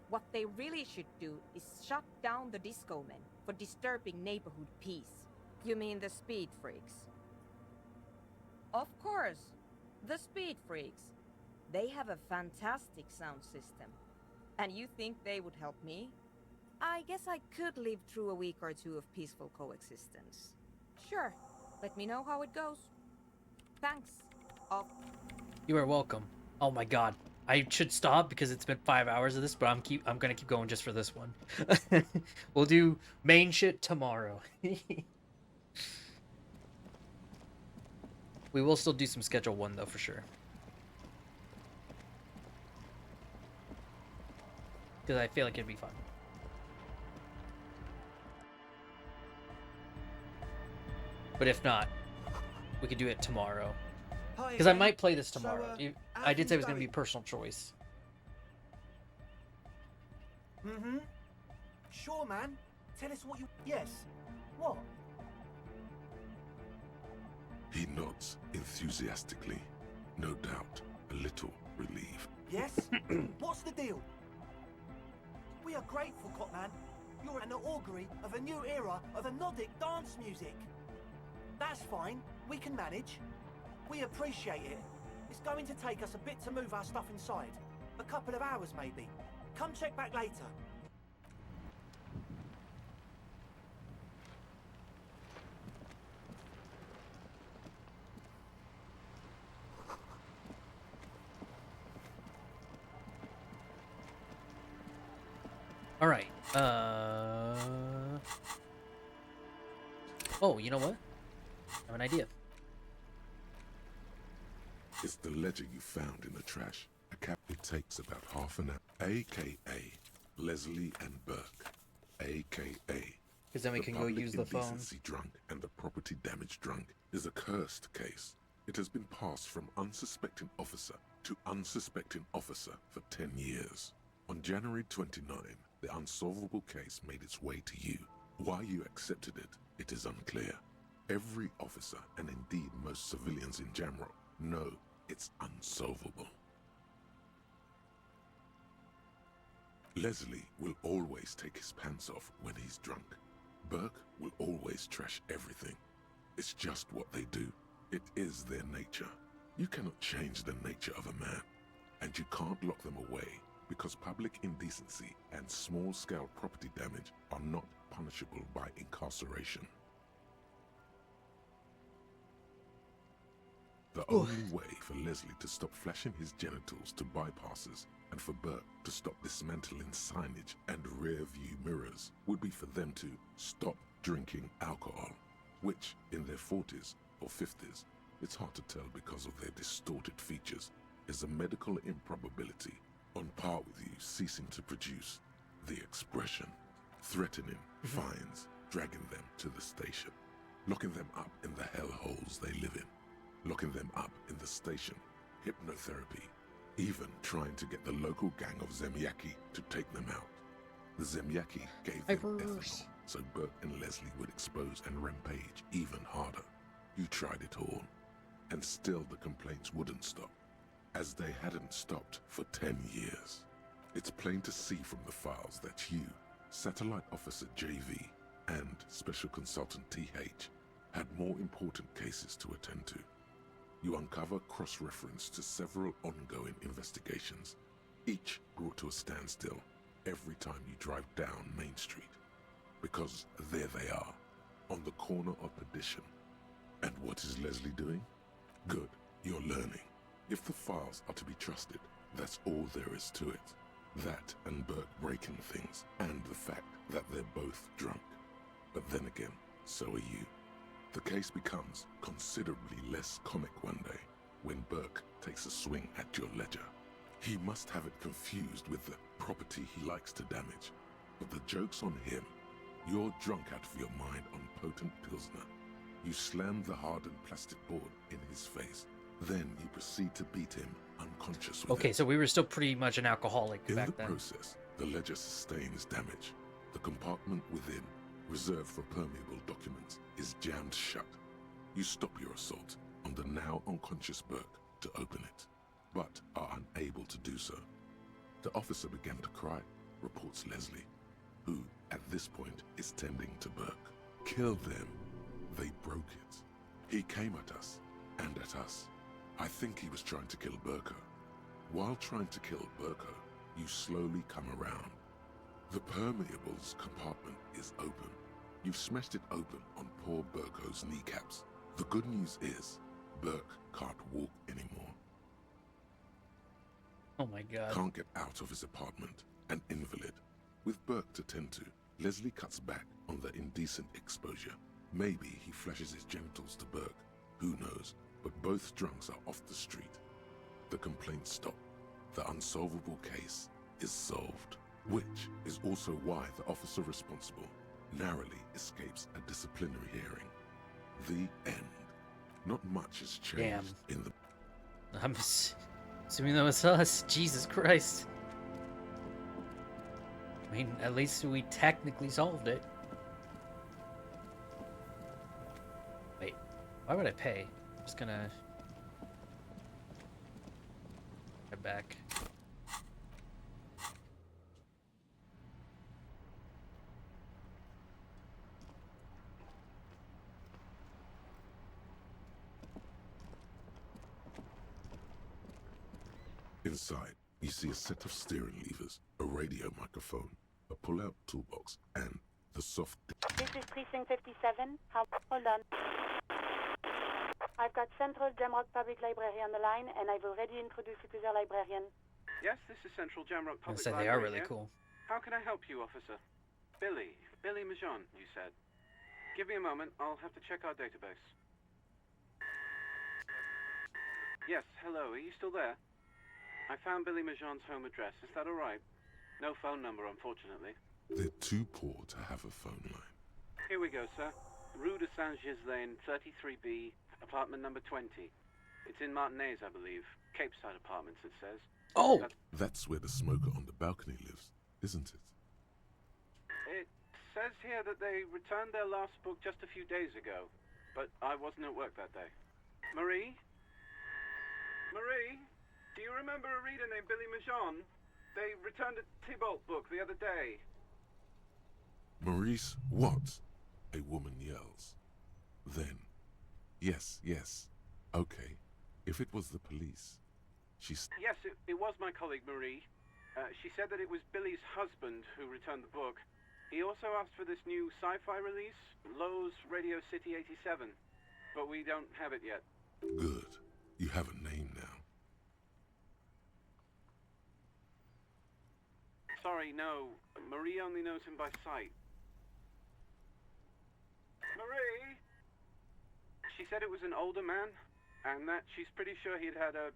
What they really should do is shut down the disco men for disturbing neighborhood peace. You mean the speed freaks? Of course, the speed freaks. They have a fantastic sound system. And you think they would help me? I guess I could live through a week or two of peaceful coexistence. Sure, let me know how it goes. Thanks. Off. You are welcome. Oh my god. I should stop because it's been 5 hours of this, but I'm gonna keep going just for this one. We'll do main shit tomorrow. We will still do some schedule 1 though for sure. Because I feel like it'd be fun. But if not, we could do it tomorrow. Because I might play this tomorrow. I did say it was going to be personal choice. Mm-hmm. Sure, man. Tell us what you... Yes. What? He nods enthusiastically, no doubt a little relieved. Yes? What's the deal? We are grateful, Cotman. You're an augury of a new era of Nordic dance music. That's fine. We can manage. We appreciate it. It's going to take us a bit to move our stuff inside. A couple of hours, maybe. Come check back later. All right. Oh, you know what? I have an idea. It's the ledger you found in the trash. It takes about half an hour. AKA Leslie and Burke. AKA. Because then we can go use the phone. Drunk and the property damage drunk is a cursed case. It has been passed from unsuspecting officer to unsuspecting officer for 10 years. On January 29, the unsolvable case made its way to you. Why you accepted it, it is unclear. Every officer, and indeed most civilians in Jamrock, know it's unsolvable. Leslie will always take his pants off when he's drunk. Burke will always trash everything. It's just what they do. It is their nature. You cannot change the nature of a man, and you can't lock them away because public indecency and small-scale property damage are not punishable by incarceration. The only way for Leslie to stop flashing his genitals to bypassers and for Burke to stop dismantling signage and rear-view mirrors would be for them to stop drinking alcohol, which, in their 40s or 50s, it's hard to tell because of their distorted features, is a medical improbability on par with you ceasing to produce the expression, threatening fines, dragging them to the station, locking them up in the hellholes they live in, locking them up in the station, hypnotherapy, even trying to get the local gang of Zemyaki to take them out. The Zemyaki gave them ethanol, so Burke and Leslie would expose and rampage even harder. You tried it all, and still the complaints wouldn't stop, as they hadn't stopped for 10 years. It's plain to see from the files that you, Satellite Officer JV, and Special Consultant TH had more important cases to attend to. You uncover cross-reference to several ongoing investigations, each brought to a standstill every time you drive down Main Street. Because there they are, on the corner of Perdition. And what is Leslie doing? Good, you're learning. If the files are to be trusted, that's all there is to it. That and Burke breaking things, and the fact that they're both drunk. But then again, so are you. The case becomes considerably less comic one day when Burke takes a swing at your ledger. He must have it confused with the property he likes to damage. But the joke's on him. You're drunk out of your mind on potent Pilsner. You slam the hardened plastic board in his face. Then you proceed to beat him unconscious with Okay, it. so we were still pretty much an alcoholic In back the then. process, the ledger sustains damage. The compartment within, reserved for permeable documents, is jammed shut. You stop your assault on the now unconscious Burke to open it, but are unable to do so. The officer began to cry, reports Leslie, who, at this point, is tending to Burke. Kill them. They broke it. He came at us, and at us. I think he was trying to kill Burko. While trying to kill Burko, you slowly come around. The permeables compartment is open. You've smashed it open on poor Burko's kneecaps. The good news is, Burke can't walk anymore. Oh my god. Can't get out of his apartment, an invalid. With Burke to tend to, Leslie cuts back on the indecent exposure. Maybe he flashes his genitals to Burke, who knows, but both drunks are off the street. The complaints stop. The unsolvable case is solved. Which is also why the officer responsible narrowly escapes a disciplinary hearing. The end. Not much has changed in the... I'm assuming that was us. Jesus Christ. I mean, at least we technically solved it. Wait, why would I pay? I'm just gonna... head back. Inside, you see a set of steering levers, a radio microphone, a pull-out toolbox, and the soft... This is Precinct 57. Hold on. I've got Central Jamrock Public Library on the line, and I've already introduced you to their librarian. Yes, this is Central Jamrock Public They Library are really here. cool. How can I help you, officer? Billy Majon, you said. Give me a moment, I'll have to check our database. Yes, hello, are you still there? I found Billy Majon's home address, is that alright? No phone number, unfortunately. They're too poor to have a phone line. Here we go, sir. Rue de Saint-Ghislain, 33B, apartment number 20. It's in Martinez, I believe. Capeside Apartments, it says. Oh! That's where the smoker on the balcony lives, isn't it? It says here that they returned their last book just a few days ago, but I wasn't at work that day. Marie? Marie? Do you remember a reader named Billy Majon? They returned a Tybalt book the other day. Maurice, what? A woman yells. Then, yes. Okay, if it was the police, she's... Yes, it was my colleague Marie. She said that it was Billy's husband who returned the book. He also asked for this new sci-fi release, Lowe's Radio City 87, but we don't have it yet. Good. You have a name now. Sorry, no. Marie only knows him by sight. Marie! She said it was an older man, and that she's pretty sure he'd had a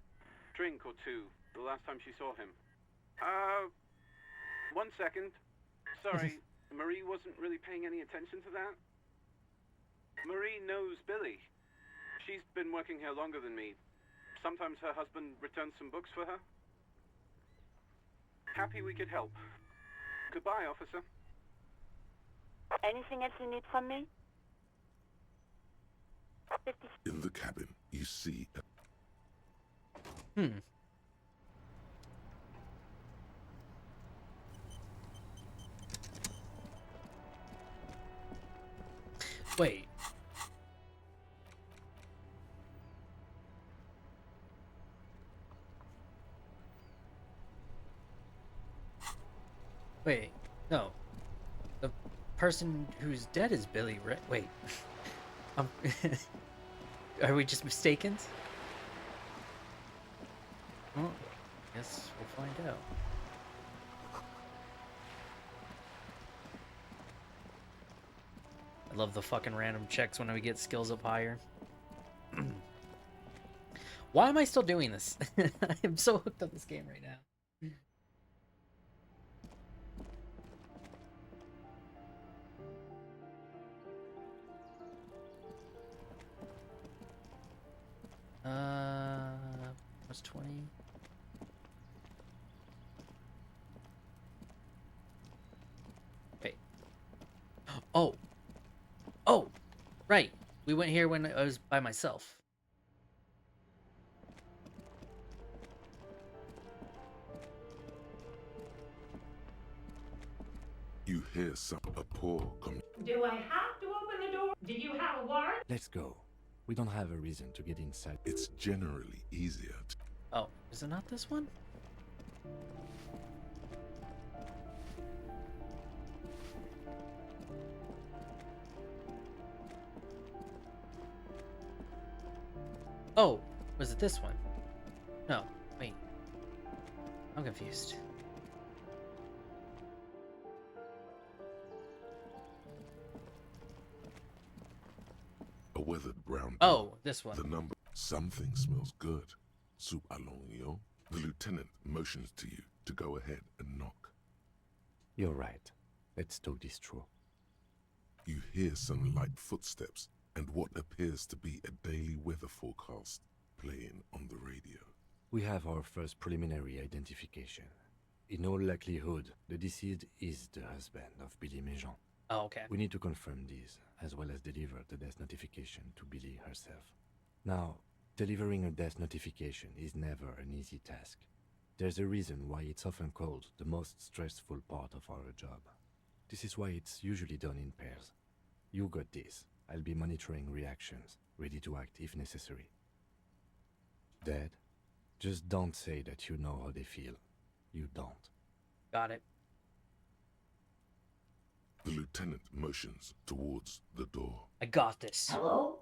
drink or two the last time she saw him. 1 second. Sorry, Marie wasn't really paying any attention to that. Marie knows Billy. She's been working here longer than me. Sometimes her husband returns some books for her. Happy we could help. Goodbye, officer. Anything else you need from me? In the cabin, you see... Wait. Wait, no. The person who's dead is Billy, right? Wait. Are we just mistaken? Well, guess we'll find out. I love the fucking random checks when we get skills up higher. Why am I still doing this? I'm so hooked on this game right now. Was 20. Wait. Oh, right. We went here when I was by myself. You hear a poor Do I have to open the door? Do you have a warrant? Let's go. We don't have a reason to get inside. It's generally easier to... Oh, is it not this one? Oh, was it this one? No, wait. I'm confused. A weathered brown... Oh, this one. The number... Something smells good. Soup allongio. The lieutenant motions to you to go ahead and knock. You're right. Let's talk this through. You hear some light footsteps and what appears to be a daily weather forecast playing on the radio. We have our first preliminary identification. In all likelihood, the deceased is the husband of Billy Méjean. Oh, okay. We need to confirm this, as well as deliver the death notification to Billy herself. Now, delivering a death notification is never an easy task. There's a reason why it's often called the most stressful part of our job. This is why it's usually done in pairs. You got this. I'll be monitoring reactions, ready to act if necessary. Dad, just don't say that you know how they feel. You don't. Got it. The lieutenant motions towards the door. I got this. Hello?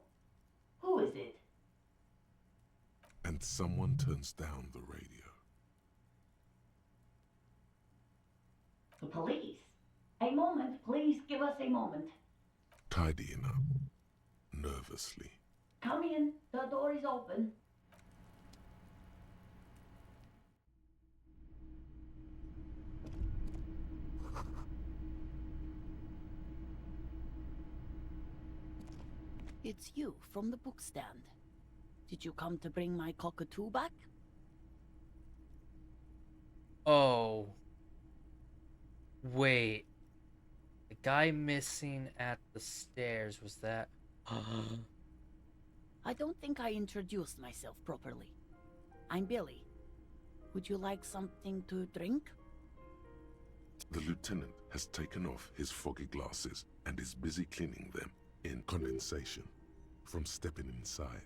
Who is it? And someone turns down the radio. The police. A moment, please give us a moment. Tidying up, nervously. Come in, the door is open. It's you from the book stand. Did you come to bring my cockatoo back? Oh. Wait. The guy missing at the stairs, was that? I don't think I introduced myself properly. I'm Billy. Would you like something to drink? The lieutenant has taken off his foggy glasses and is busy cleaning them in condensation from stepping inside.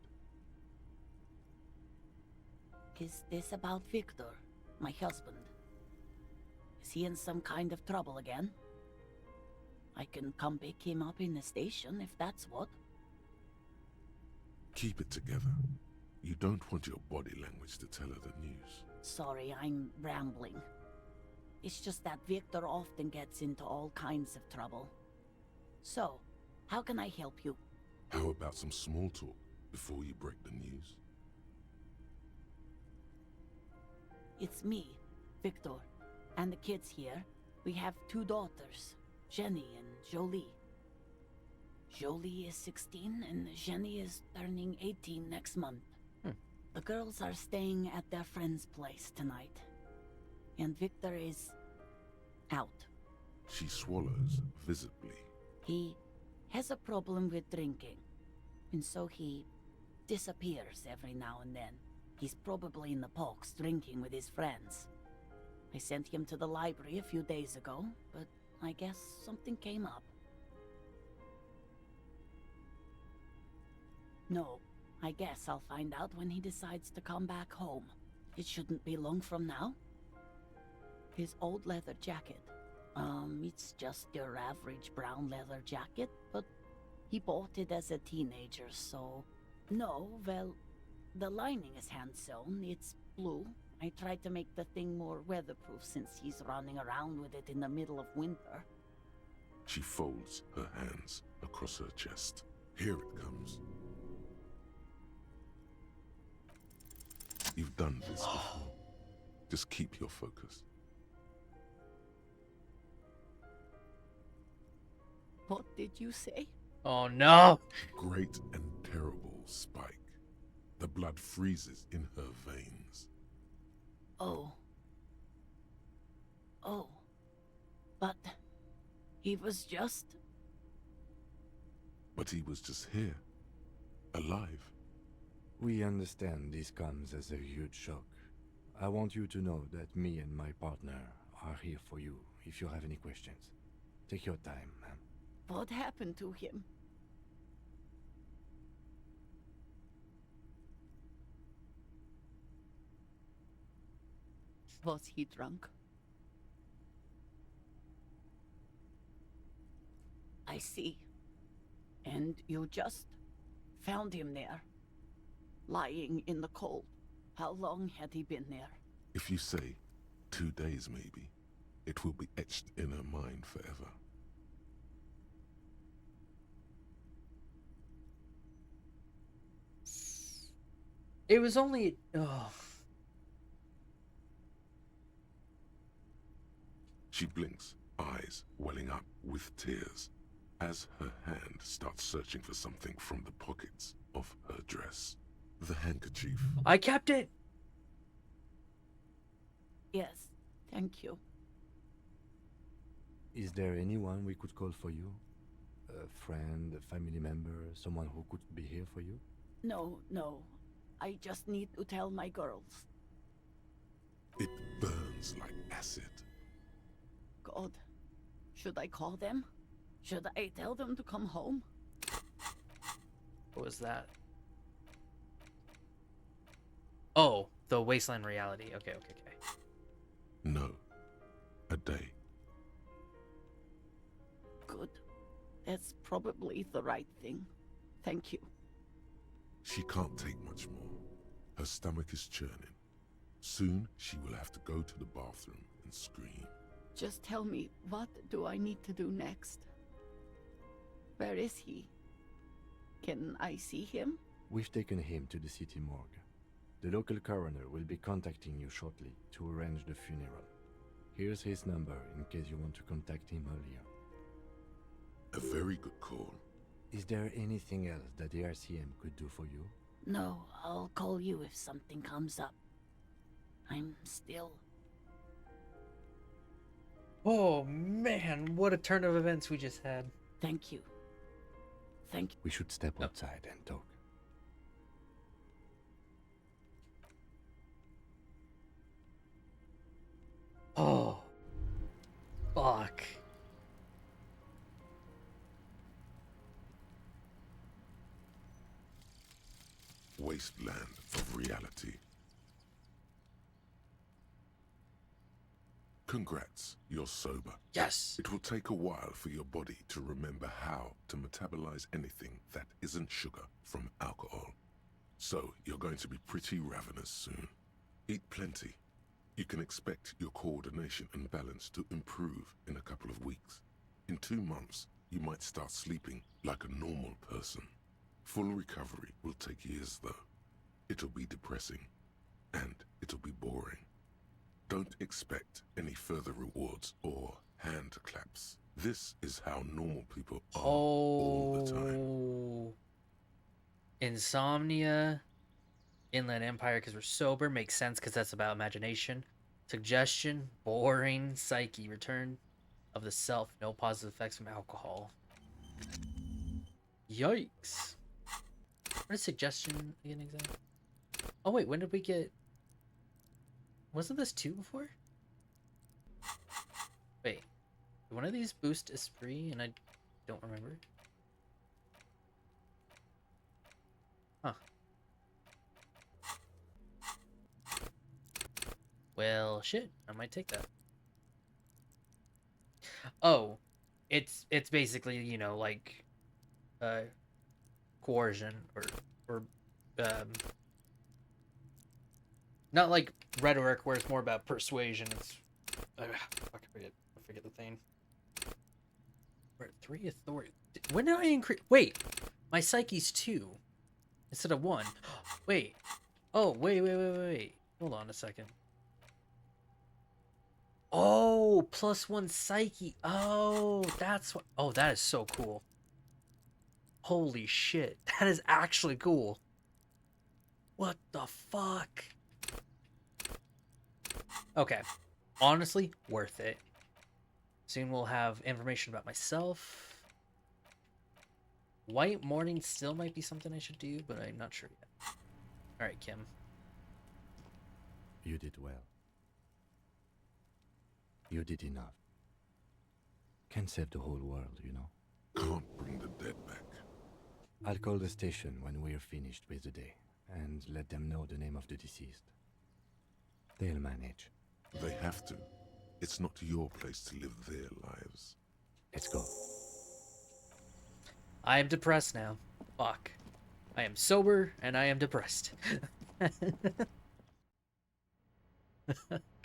Is this about Victor, my husband? Is he in some kind of trouble again? I can come pick him up in the station if that's what. Keep it together. You don't want your body language to tell her the news. Sorry, I'm rambling. It's just that Victor often gets into all kinds of trouble. So, how can I help you? How about some small talk before you break the news? It's me, Victor, and the kids here. We have 2 daughters, Jenny and Jolie. Jolie is 16 and Jenny is turning 18 next month. The girls are staying at their friend's place tonight. And Victor is out. She swallows visibly. He has a problem with drinking, and so he disappears every now and then. He's probably in the parks drinking with his friends. I sent him to the library a few days ago, but I guess something came up. No, I guess I'll find out when he decides to come back home. It shouldn't be long from now. His old leather jacket. It's just your average brown leather jacket, but he bought it as a teenager, so... No, well, the lining is hand-sewn. It's blue. I tried to make the thing more weatherproof since he's running around with it in the middle of winter. She folds her hands across her chest. Here it comes. You've done this before. Just keep your focus. What did you say? Oh no! Great and terrible spike. The blood freezes in her veins. Oh. Oh. But he was just... But he was just here. Alive. We understand this comes as a huge shock. I want you to know that me and my partner are here for you if you have any questions. Take your time, ma'am. What happened to him? Was he drunk? I see. And you just found him there, lying in the cold. How long had he been there? If you say 2 days maybe, it will be etched in her mind forever. It was only... Oh. She blinks eyes welling up with tears as her hand starts searching for something from the pockets of her dress. The handkerchief. I kept it! Yes, thank you. Is there anyone we could call for you? A friend, a family member, someone who could be here for you? No, no. I just need to tell my girls. It burns like acid. God, should I call them? Should I tell them to come home? What was that? Oh, the Wasteland reality. Okay. No. A day. Good. That's probably the right thing. Thank you. She can't take much more. Her stomach is churning. Soon she will have to go to the bathroom and scream. Just tell me, what do I need to do next? Where is he? Can I see him? We've taken him to the city morgue. The local coroner will be contacting you shortly to arrange the funeral. Here's his number in case you want to contact him earlier. A very good call. Is there anything else that the RCM could do for you? No, I'll call you if something comes up. I'm still... Oh man, what a turn of events we just had. Thank you. Thank you. We should step outside and talk. Oh. Fuck. Wasteland of reality. Congrats, you're sober. Yes. It will take a while for your body to remember how to metabolize anything that isn't sugar from alcohol. So you're going to be pretty ravenous soon. Eat plenty. You can expect your coordination and balance to improve in a couple of weeks. In 2 months, you might start sleeping like a normal person. Full recovery will take years though. It'll be depressing, and it'll be boring. Don't expect any further rewards or hand claps. This is how normal people are all the time. Insomnia, Inland Empire because we're sober, makes sense because that's about imagination. Suggestion, boring, psyche, return of the self, no positive effects from alcohol. Yikes. What is suggestion again exactly? Oh wait, when did we get... Wasn't this 2 before? Wait, did one of these boost is free and I don't remember? Huh. Well, shit, I might take that. Oh, it's basically, you know, like coercion or not like rhetoric where it's more about persuasion. It's I forget the thing. We're at 3 authority. When did I increase? Wait, my psyche's 2 instead of 1. Wait. Oh, wait. Hold on a second. Oh, +1 psyche. Oh, that's what. Oh, that is so cool. Holy shit. That is actually cool. What the fuck? Okay. Honestly, worth it. Soon we'll have information about myself. White Morning still might be something I should do, but I'm not sure yet. Alright, Kim. You did well. You did enough. Can't save the whole world, you know. Can't bring the dead back. I'll call the station when we're finished with the day, and let them know the name of the deceased. They'll manage. They have to. It's not your place to live their lives. Let's go. I am depressed now. Fuck. I am sober, and I am depressed.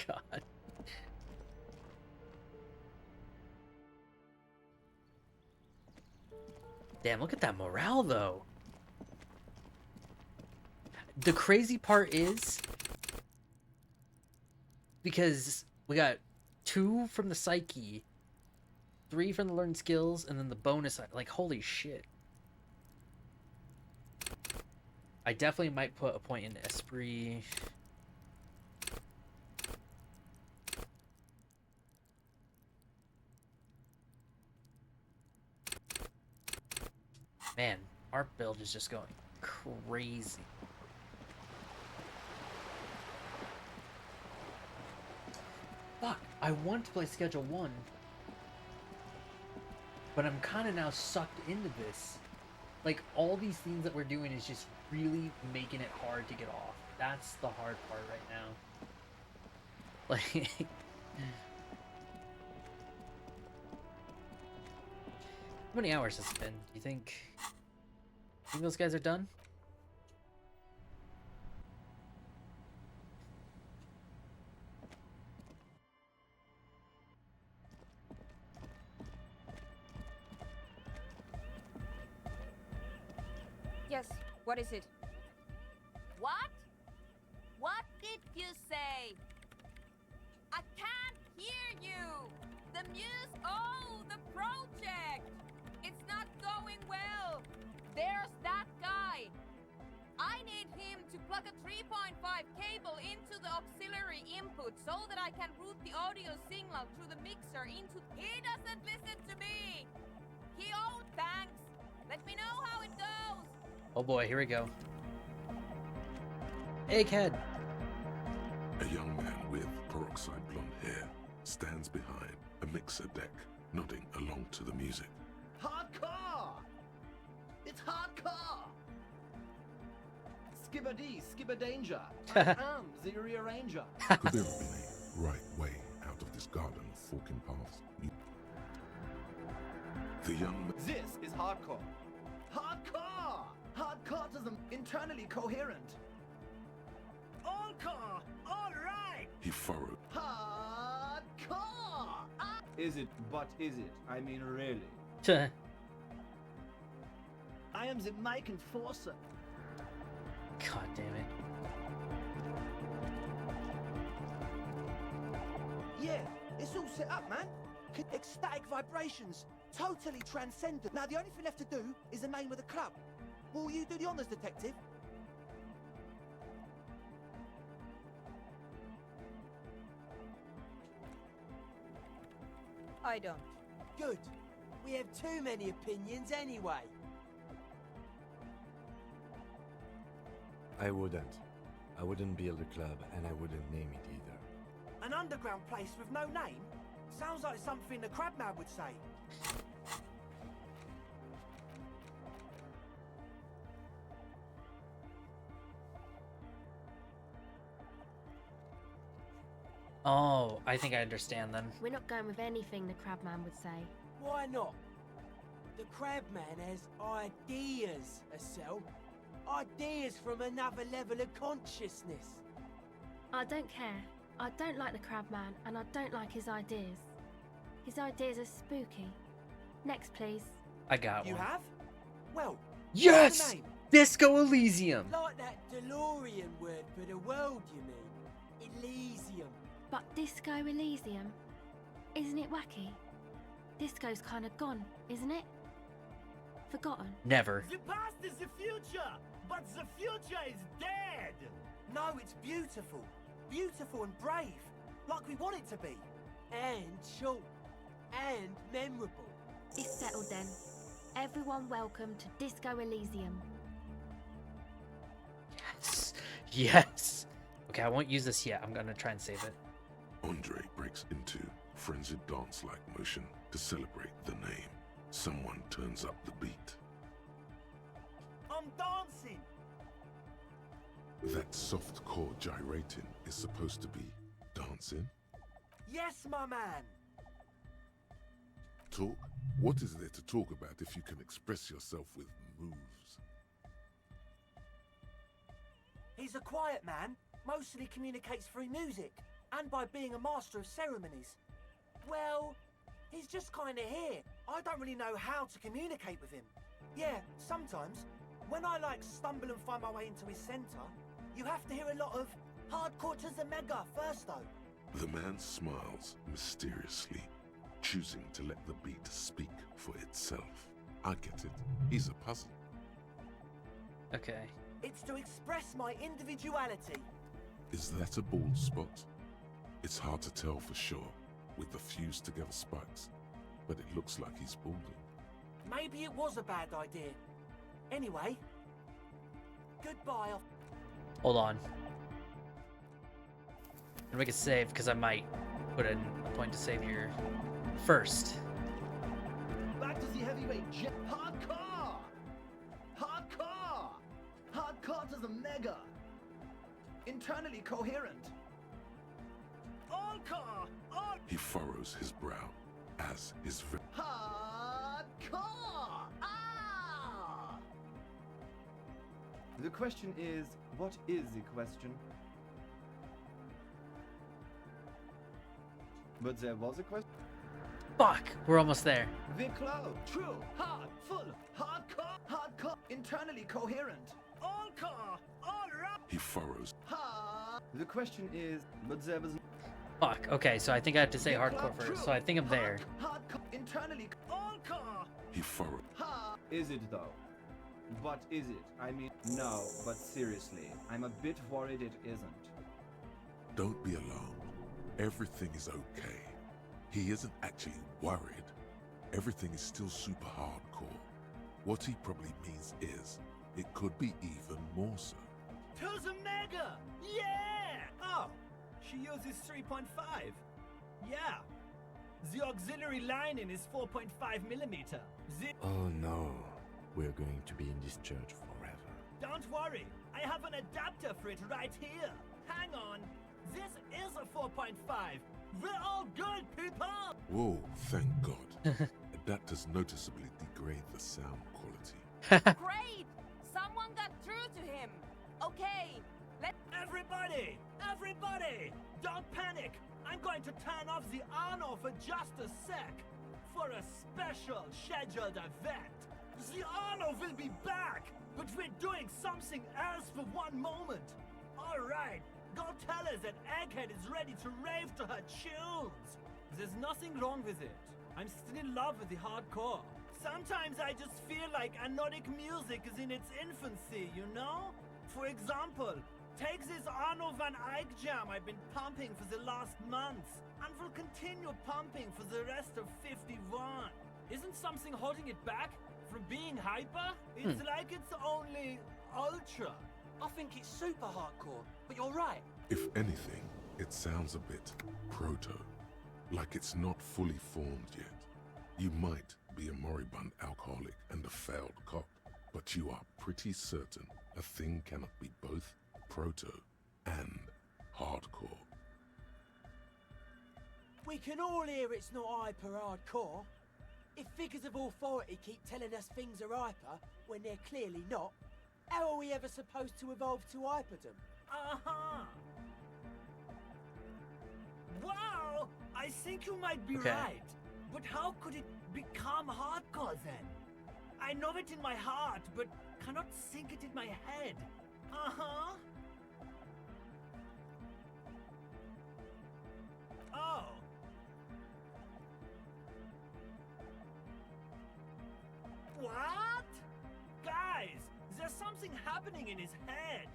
God. Damn, look at that morale, though. The crazy part is, because we got 2 from the psyche, 3 from the learned skills, and then the bonus, like, holy shit. I definitely might put a point in Esprit. Man, our build is just going crazy. Fuck, I want to play Schedule 1. But I'm kind of now sucked into this. Like, all these things that we're doing is just really making it hard to get off. That's the hard part right now. Like... How many hours has it been? You think those guys are done? Yes, what is it? What? What did you say? I can't hear you! The the project! It's not going well! There's that guy! I need him to plug a 3.5 cable into the auxiliary input so that I can route the audio signal through the mixer into... He doesn't listen to me! He owns... Thanks! Let me know how it goes! Oh boy, here we go. Egghead! A young man with peroxide blonde hair stands behind a mixer deck, nodding along to the music. Hardcore! It's hardcore! Skibbity, skibberdanger. I am the rearranger. Could there have been a right way out of this garden of forking paths? The young man... This is hardcore. Hardcore! Hardcoreism internally coherent. All core! All right! He furrowed. Hardcore! Is it, but is it? I mean, really? I am the mic enforcer. God damn it. Yeah, it's all set up, man. Ecstatic vibrations. Totally transcendent. Now, the only thing left to do is the name of the club. Will you do the honors, detective? I don't. Good. We have too many opinions anyway. I wouldn't. I wouldn't build a club, and I wouldn't name it either. An underground place with no name? Sounds like something the Crabman would say. Oh, I think I understand then. We're not going with anything the Crabman would say. Why not? The Crabman has ideas, Estelle. Ideas from another level of consciousness. I don't care. I don't like the Crabman, and I don't like his ideas. His ideas are spooky. Next, please. I got You one. have? Well, Yes! what's the name? Disco Elysium! Like that DeLorean word for the world, you mean? Elysium. But Disco Elysium? Isn't it wacky? Disco's kind of gone, isn't it? Forgotten. Never. The past is the future, but the future is dead. No, it's beautiful. Beautiful and brave. Like we want it to be. And short. And memorable. It's settled then. Everyone welcome to Disco Elysium. Yes. Yes! Okay, I won't use this yet. I'm gonna try and save it. Andre breaks into frenzied dance-like motion to celebrate the name. Someone turns up the beat. I'm dancing. That soft core gyrating is supposed to be dancing? Yes, my man. Talk? What is there to talk about if you can express yourself with moves? He's a quiet man. Mostly communicates through music and by being a master of ceremonies. Well, he's just kind of here. I don't really know how to communicate with him. Yeah, sometimes, when I stumble and find my way into his center, you have to hear a lot of hardcore to the mega first though. The man smiles mysteriously. choosing to let the beat speak for itself. I get it. He's a puzzle. Okay. It's to express my individuality. Is that a bald spot? It's hard to tell for sure with the fused together spikes, but it looks like he's balding. Maybe it was a bad idea. Anyway, goodbye. Hold on. And make a save because I might put in a point to save here first. Back to the heavyweight jet. Hardcore! Hardcore! Hardcore to the mega! Internally coherent. All car! All... He furrows his brow as his Hardcore! Ah! The question is, what is the question? But there was a question. Fuck! We're almost there. Viclo, true, hard, full, hardcore, hardcore, internally coherent. All car! All right! He furrows. Hard. The question is, but there was. Fuck. Okay, so I think I have to say hardcore first. So I think I'm there. Hardcore, internally. All car! He furrowed. Is it though? But is it? I mean, no, but seriously, I'm a bit worried it isn't. Don't be alarmed. Everything is okay. He isn't actually worried. Everything is still super hardcore. What he probably means is, it could be even more so. To the mega! Yeah! Oh, she uses 3.5. Yeah. The auxiliary lining is 4.5 millimeter. Oh no, we're going to be in this church forever. Don't worry, I have an adapter for it right here. Hang on, this is a 4.5. We're all good, people! Whoa, thank God. Adapters noticeably degrade the sound quality. Great! Someone got through to him. Okay, let Everybody! Everybody! Don't panic! I'm going to turn off the Arno for just a sec. For a special scheduled event. The Arno will be back, but we're doing something else for one moment. Alright, go tell her that Egghead is ready to rave to her tunes. There's nothing wrong with it. I'm still in love with the hardcore. Sometimes I just feel like anodic music is in its infancy, you know? For example, take this Arno van Eyck jam I've been pumping for the last months, and will continue pumping for the rest of 51. Isn't something holding it back from being hyper? It's like it's only ultra. I think it's super hardcore, but you're right. If anything, it sounds a bit proto. Like it's not fully formed yet. You might be a moribund alcoholic and a failed cop, but you are pretty certain a thing cannot be both proto and hardcore. We can all hear it's not hyper hardcore. If figures of authority keep telling us things are hyper when they're clearly not, how are we ever supposed to evolve to hyperdom? Uh-huh. Wow! I think you might be right. But how could it become hardcore then? I know it in my heart, but cannot think it in my head. Uh-huh. Oh. What? Guys, there's something happening in his head.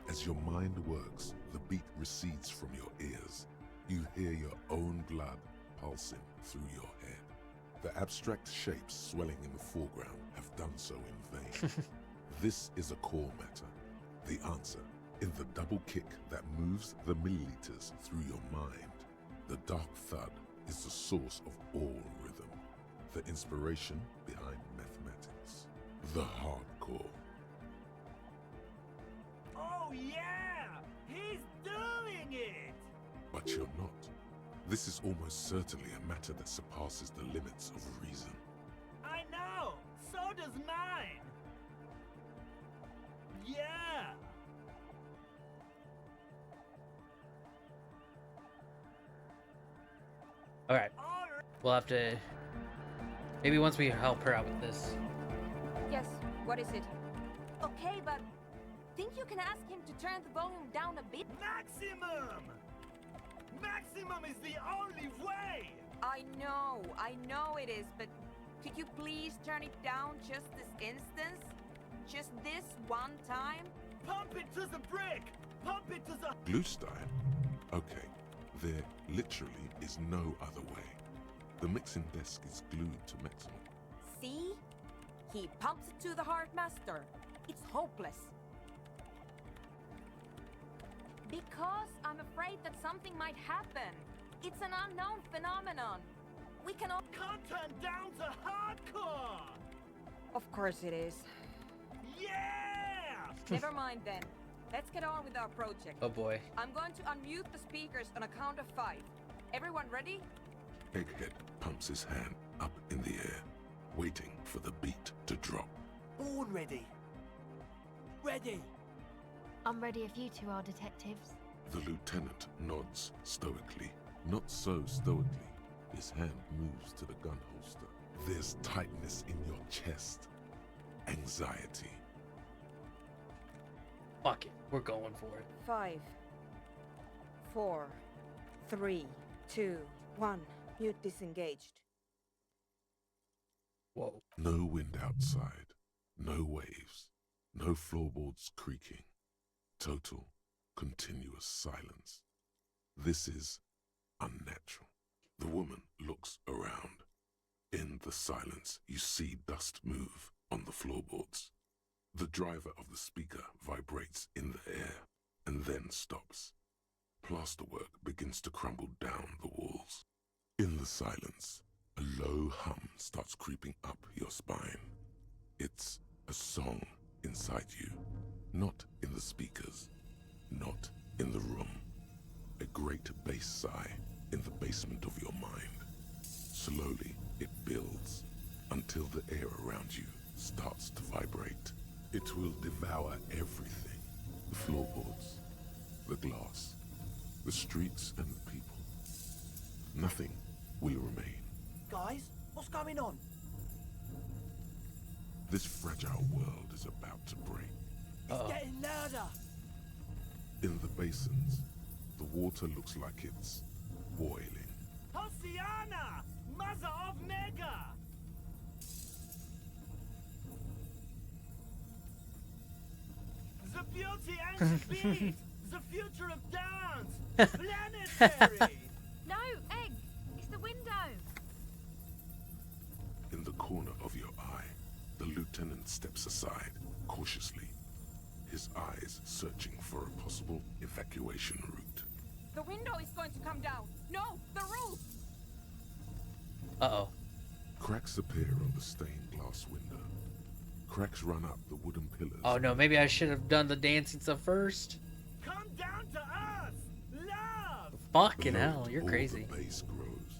As your mind works, the beat recedes from your ears. You hear your own blood pulsing through your head. The abstract shapes swelling in the foreground have done so in vain. This is a core matter. The answer in the double kick that moves the milliliters through your mind. The dark thud is the source of all rhythm, the inspiration behind mathematics, the hardcore. Oh yeah! He's doing it! But you're not. This is almost certainly a matter that surpasses the limits of reason. I know! So does mine! Yeah! Alright. We'll have to... Maybe once we help her out with this. Yes, what is it? Okay, but think you can ask him to turn the volume down a bit? Maximum! Maximum is the only way! I know it is, but could you please turn it down just this instance? Just this one time? Pump it to the brick! Pump it to the... Glühstein? Okay, there literally is no other way. The mixing desk is glued to metal. See? He pumps it to the Heartmaster. It's hopeless. Because I'm afraid that something might happen. It's an unknown phenomenon. We can all... Can't turn down to hardcore! Of course it is. Yeah! Never mind then. Let's get on with our project. Oh boy. I'm going to unmute the speakers on a count of 5. Everyone ready? Egghead pumps his hand up in the air, waiting for the beat to drop. Born ready. Ready. I'm ready if you two are detectives. The lieutenant nods stoically. Not so stoically. His hand moves to the gun holster. There's tightness in your chest. Anxiety. Fuck it. We're going for it. 5, 4, 3, 2, 1. Mute disengaged. Whoa. No wind outside. No waves. No floorboards creaking. Total, continuous silence. This is unnatural. The woman looks around. In the silence, you see dust move on the floorboards. The driver of the speaker vibrates in the air and then stops. Plasterwork begins to crumble down the walls. In the silence, a low hum starts creeping up your spine. It's a song inside you, not in the speakers, not in the room. A great bass sigh in the basement of your mind. Slowly, it builds until the air around you starts to vibrate. It will devour everything. The floorboards, the glass, the streets and the people. Nothing will remain. Guys, what's going on? This fragile world is about to break. It's getting louder. In the basins, the water looks like it's boiling. Hosiana! Mother of Mega! The beauty and the beat! The future of dance! Planetary! No, Egg! It's the window! In the corner of your eye, the lieutenant steps aside, cautiously, his eyes searching for a possible evacuation route. The window is going to come down. No, the roof! Uh-oh. Cracks appear on the stained glass window. Cracks run up the wooden pillars. Oh no, maybe I should have done the dancing stuff first. Come down to us! Love! Fucking Below hell, it, you're all crazy. The bass grows,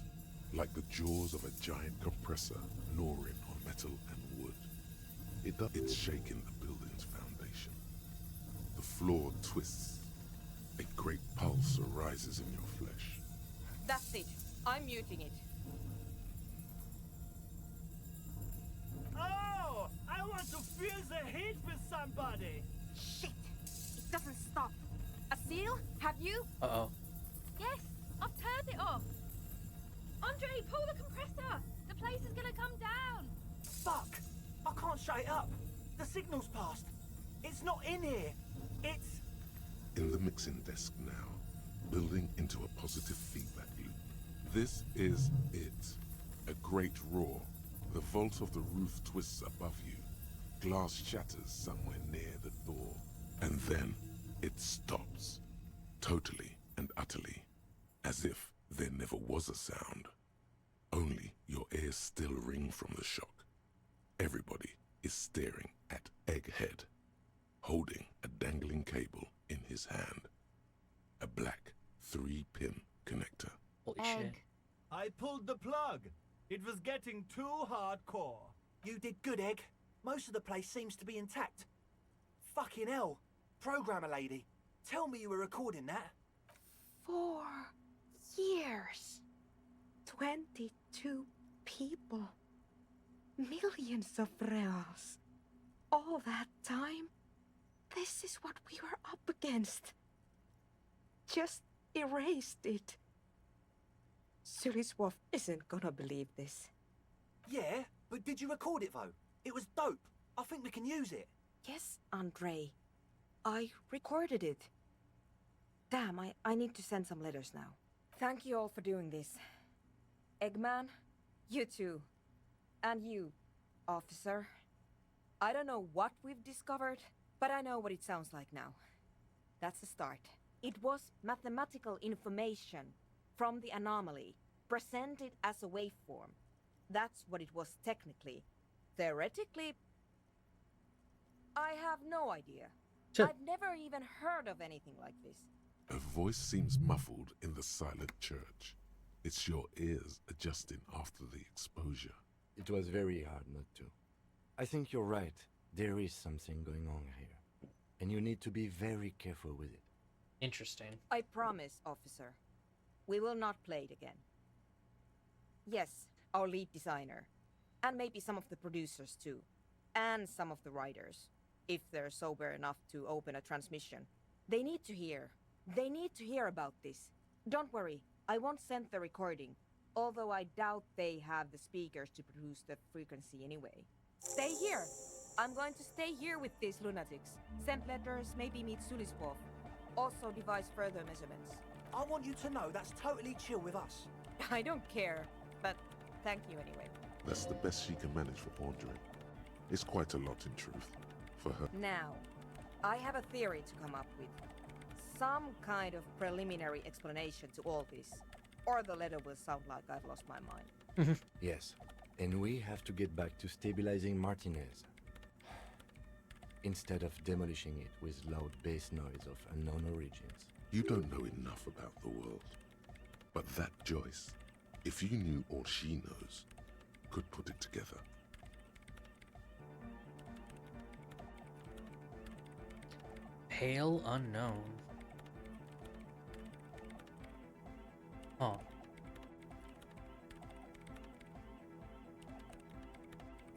like the jaws of a giant compressor gnawing on metal and wood. It's shaking the building's foundation. The floor twists. A great pulse arises in your flesh. That's it. I'm muting it. Oh! I want to feel the heat with somebody! Shit! It doesn't stop. A seal? Have you? Uh-oh. Yes, I've turned it off. Andre, pull the compressor. The place is gonna come down. Fuck! I can't shut it up. The signal's passed. It's not in here. It's... In the mixing desk now, building into a positive feedback loop. This is it. A great roar. The vault of the roof twists above you. Glass shatters somewhere near the door. And then it stops. Totally and utterly. As if there never was a sound. Only your ears still ring from the shock. Everybody is staring at Egghead, holding a dangling cable in his hand. A black 3-pin connector. Holy shit. I pulled the plug. It was getting too hardcore. You did good, Egg. Most of the place seems to be intact. Fucking hell. Programmer lady, tell me you were recording that. 4 years. 22 people. Millions of reals. All that time? This is what we were up against. Just erased it. Suliswolf isn't gonna believe this. Yeah, but did you record it though? It was dope. I think we can use it. Yes, Andre. I recorded it. Damn, I need to send some letters now. Thank you all for doing this. Eggman, you too. And you, officer. I don't know what we've discovered, but I know what it sounds like now. That's the start. It was mathematical information from the anomaly, presented as a waveform. That's what it was technically. Theoretically, I have no idea. I've never even heard of anything like this. A voice seems muffled in the silent church. It's your ears adjusting after the exposure. It was very hard not to. I think you're right. There is something going on here. And you need to be very careful with it. Interesting. I promise, officer. We will not play it again. Yes, our lead designer. And maybe some of the producers too. And some of the writers. If they're sober enough to open a transmission. They need to hear. They need to hear about this. Don't worry, I won't send the recording. Although I doubt they have the speakers to produce the frequency anyway. Stay here! I'm going to stay here with these lunatics. Send letters, maybe meet Suliswolf. Also devise further measurements. I want you to know that's totally chill with us. I don't care, but thank you anyway. That's the best she can manage for Andre. It's quite a lot in truth. For her. Now, I have a theory to come up with. Some kind of preliminary explanation to all this. Or the letter will sound like I've lost my mind. Yes, and we have to get back to stabilizing Martinez. Instead of demolishing it with loud bass noise of unknown origins. You don't know enough about the world. But that Joyce, if you knew all she knows, could put it together. Pale unknown. Huh.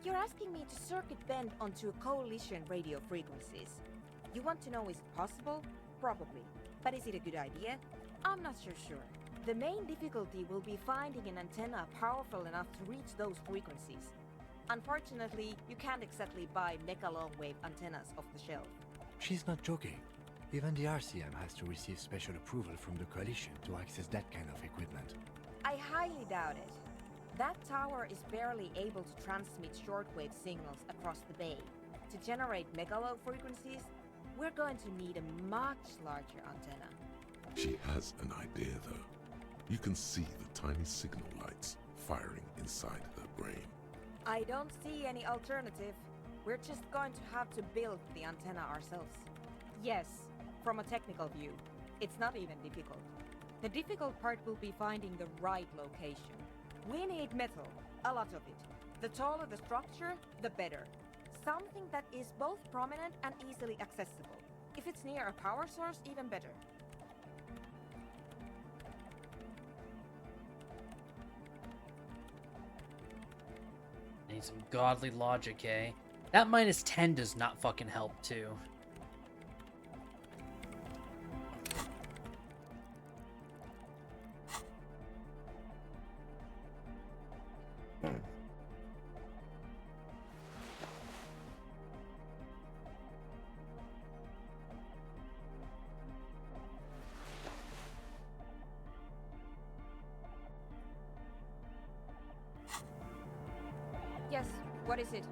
You're asking me to circuit bend onto coalition radio frequencies. You want to know is it possible? Probably. But is it a good idea? I'm not so sure. The main difficulty will be finding an antenna powerful enough to reach those frequencies. Unfortunately, you can't exactly buy mega long-wave antennas off the shelf. She's not joking. Even the RCM has to receive special approval from the Coalition to access that kind of equipment. I highly doubt it. That tower is barely able to transmit shortwave signals across the bay. To generate megalow frequencies, we're going to need a much larger antenna. She has an idea, though. You can see the tiny signal lights firing inside her brain. I don't see any alternative. We're just going to have to build the antenna ourselves. Yes, from a technical view, it's not even difficult. The difficult part will be finding the right location. We need metal, a lot of it. The taller the structure, the better. Something that is both prominent and easily accessible. If it's near a power source, even better. Need some godly logic, eh? That -10 does not fucking help, too. Yes, what is it?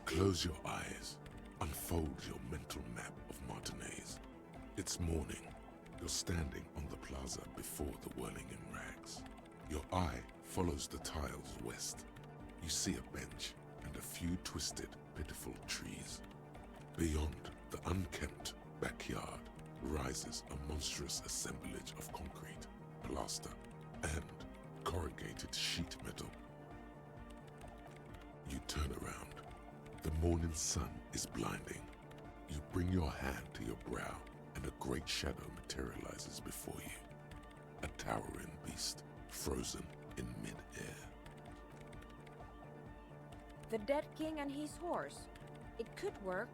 Close your eyes. Unfold your mental map of Martinez. It's morning. You're standing on the plaza before the whirling in rags. Your eye follows the tiles west. You see a bench and a few twisted, pitiful trees. Beyond the unkempt backyard rises a monstrous assemblage of concrete, plaster, and corrugated sheet metal. You turn around. The morning sun is blinding. You bring your hand to your brow, and a great shadow materializes before you. A towering beast, frozen in mid-air. The Dead King and his horse. It could work.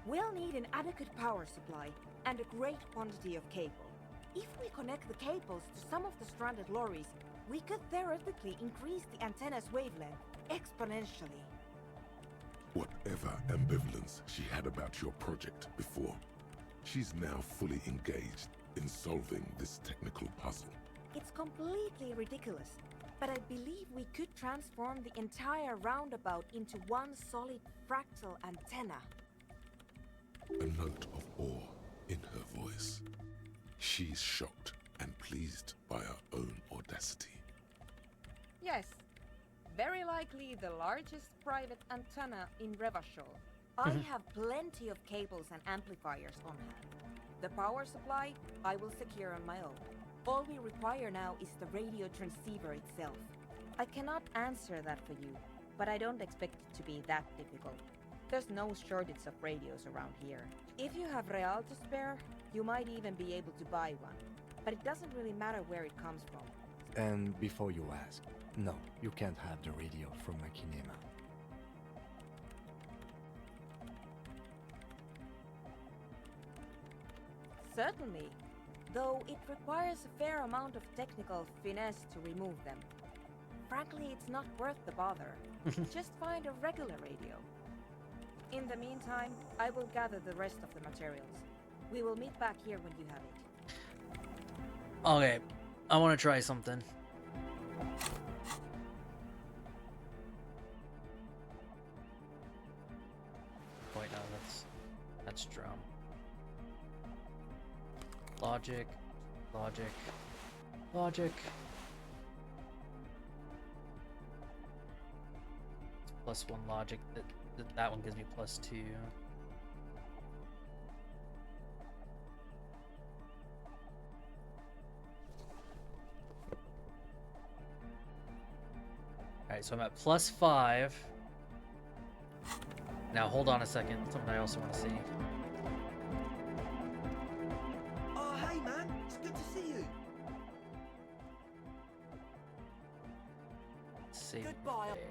We'll need an adequate power supply and a great quantity of cable. If we connect the cables to some of the stranded lorries, we could theoretically increase the antenna's wavelength exponentially. Whatever ambivalence she had about your project before, she's now fully engaged in solving this technical puzzle. It's completely ridiculous, but I believe we could transform the entire roundabout into one solid fractal antenna. A note of awe in her voice. She's shocked and pleased by her own audacity. Yes, very likely the largest private antenna in Revachol. I have plenty of cables and amplifiers on hand. The power supply I will secure on my own. All we require now is the radio transceiver itself. I cannot answer that for you, but I don't expect it to be that difficult. There's no shortage of radios around here. If you have real to spare, you might even be able to buy one. But it doesn't really matter where it comes from. And before you ask, no, you can't have the radio from Machinima. Certainly, though it requires a fair amount of technical finesse to remove them. Frankly, it's not worth the bother. Just find a regular radio. In the meantime, I will gather the rest of the materials. We will meet back here when you have it. Okay, I want to try something. Wait, no, that's drum. Logic, logic, logic. It's +1 logic. That one gives me +2. Alright, so I'm at +5. Now hold on a second. Something I also want to see. Oh, hey man, it's good to see you. Save Goodbye. there.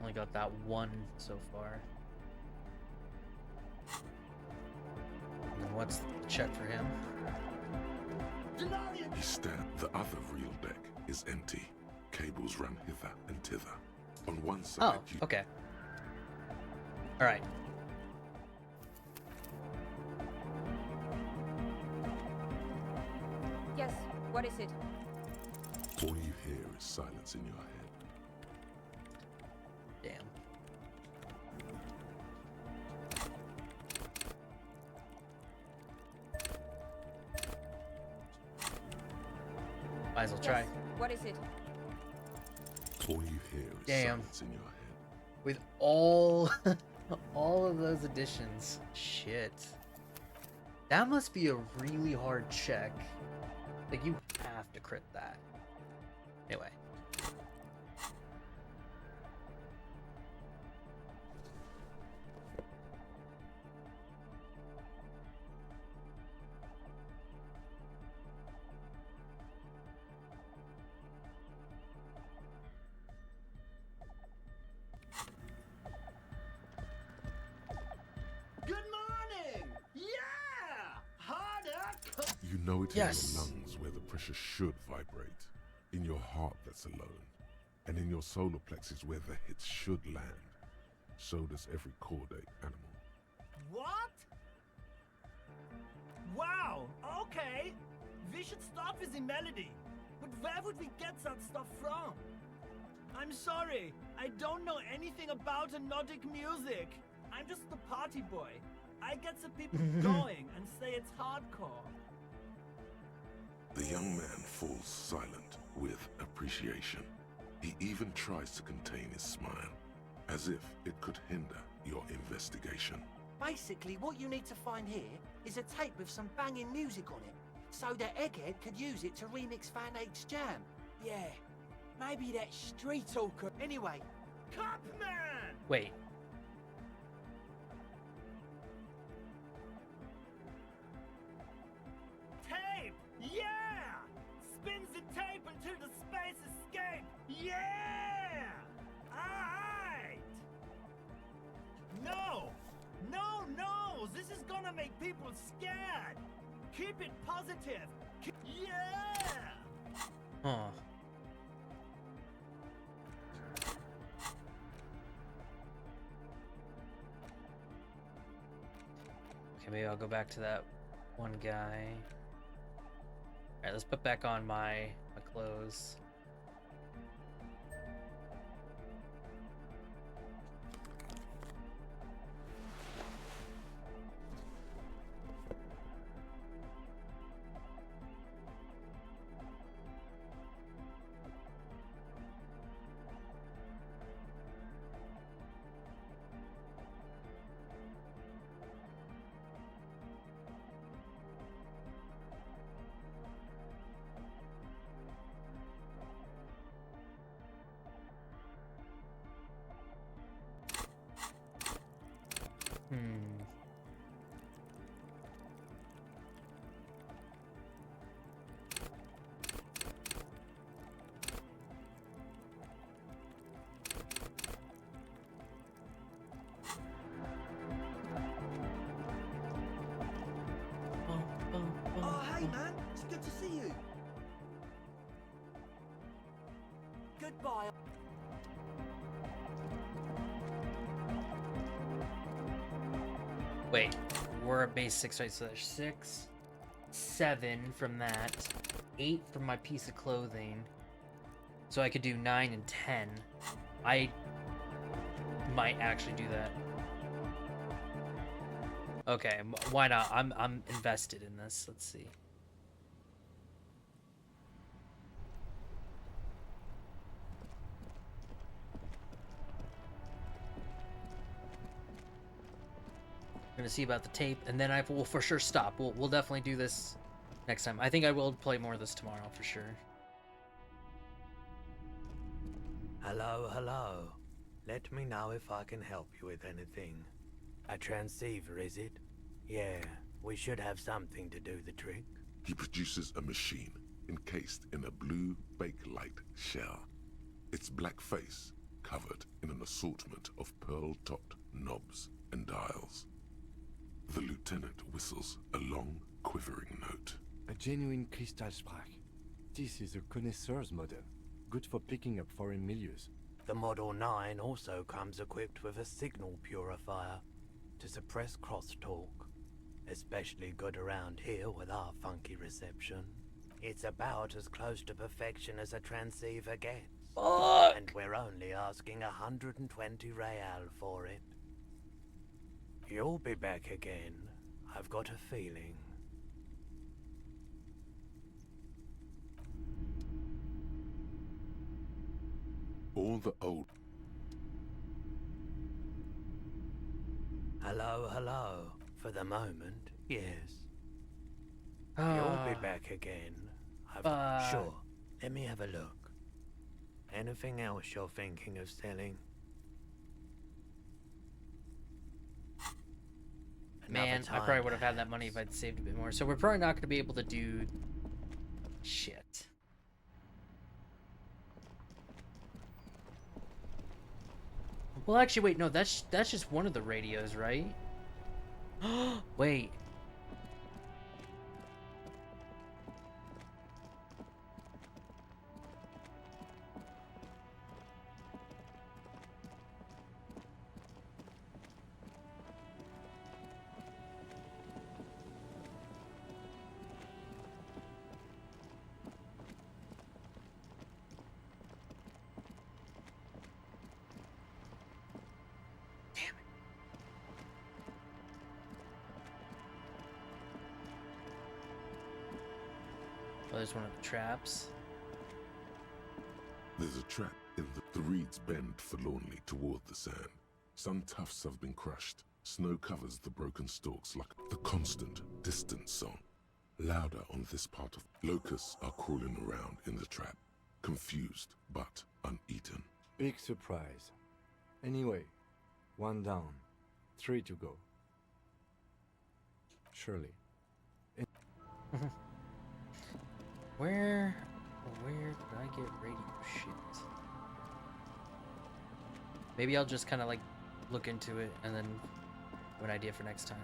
Only got that one so far. And then what's the check for him? He stared. The other real deck is empty. Cables run hither and thither. On one side, Oh, okay. Alright. Yes, what is it? all you hear is silence in your head. Damn. Might as well try. Yes, what is it? All you hear is Damn. silence in your head. With all all of those additions. Shit. That must be a really hard check. Like, you have to crit that. Anyway. Good morning! Yeah! Harder! You know it Yes. in your lungs where the pressure should vibrate, in your heart that's alone, and in your solar plexus where the hits should land. So does every chordate animal. What? Wow, okay. We should start with the melody. But where would we get that stuff from? I'm sorry, I don't know anything about Nordic music. I'm just the party boy. I get the people going and say it's hardcore. The young man falls silent with appreciation. He even tries to contain his smile, as if it could hinder your investigation. Basically, what you need to find here is a tape with some banging music on it, so that Egghead could use it to remix Fan 8's jam. Yeah, maybe that street talker. Anyway, Cupman! Wait. Yeah! Alright! No! No, no! This is gonna make people scared! Keep it positive! Yeah! Huh. Okay, maybe I'll go back to that one guy. Alright, let's put back on my clothes. Oh, hey, man. It's good to see you. Goodbye. Wait, we're at base 6, right? So there's 6, 7 from that, 8 from my piece of clothing. So I could do 9 and 10. I might actually do that. Okay, why not? I'm invested in this. Let's see. I'm gonna see about the tape, and then I will for sure stop. We'll definitely do this next time. I think I will play more of this tomorrow for sure. Hello, hello. Let me know if I can help you with anything. A transceiver, is it? Yeah, we should have something to do the trick. He produces a machine encased in a blue bakelite shell. Its black face covered in an assortment of pearl-topped knobs and dials. The lieutenant whistles a long, quivering note. A genuine crystal sprach. This is a connoisseur's model, good for picking up foreign milieus. The Model 9 also comes equipped with a signal purifier to suppress crosstalk. Especially good around here with our funky reception. It's about as close to perfection as a transceiver gets. Fuck! And we're only asking 120 real for it. You'll be back again. I've got a feeling. All the old... Hello, hello. For the moment, yes. You'll be back again. Sure. Let me have a look. Anything else you're thinking of selling? Man, I probably would have had that money if I'd saved a bit more. So we're probably not going to be able to do shit. Well, actually, wait, no, that's just one of the radios, right? Wait. Oh, there's one of the traps. There's a trap in the reeds bend forlornly toward the sand. Some tufts have been crushed. Snow covers the broken stalks like the constant, distant song. Louder on this part of... Locusts are crawling around in the trap, confused but uneaten. Big surprise. Anyway, 1 down, 3 to go. Surely. Where did I get radio shit? Maybe I'll just kind of like look into it and then have an idea for next time.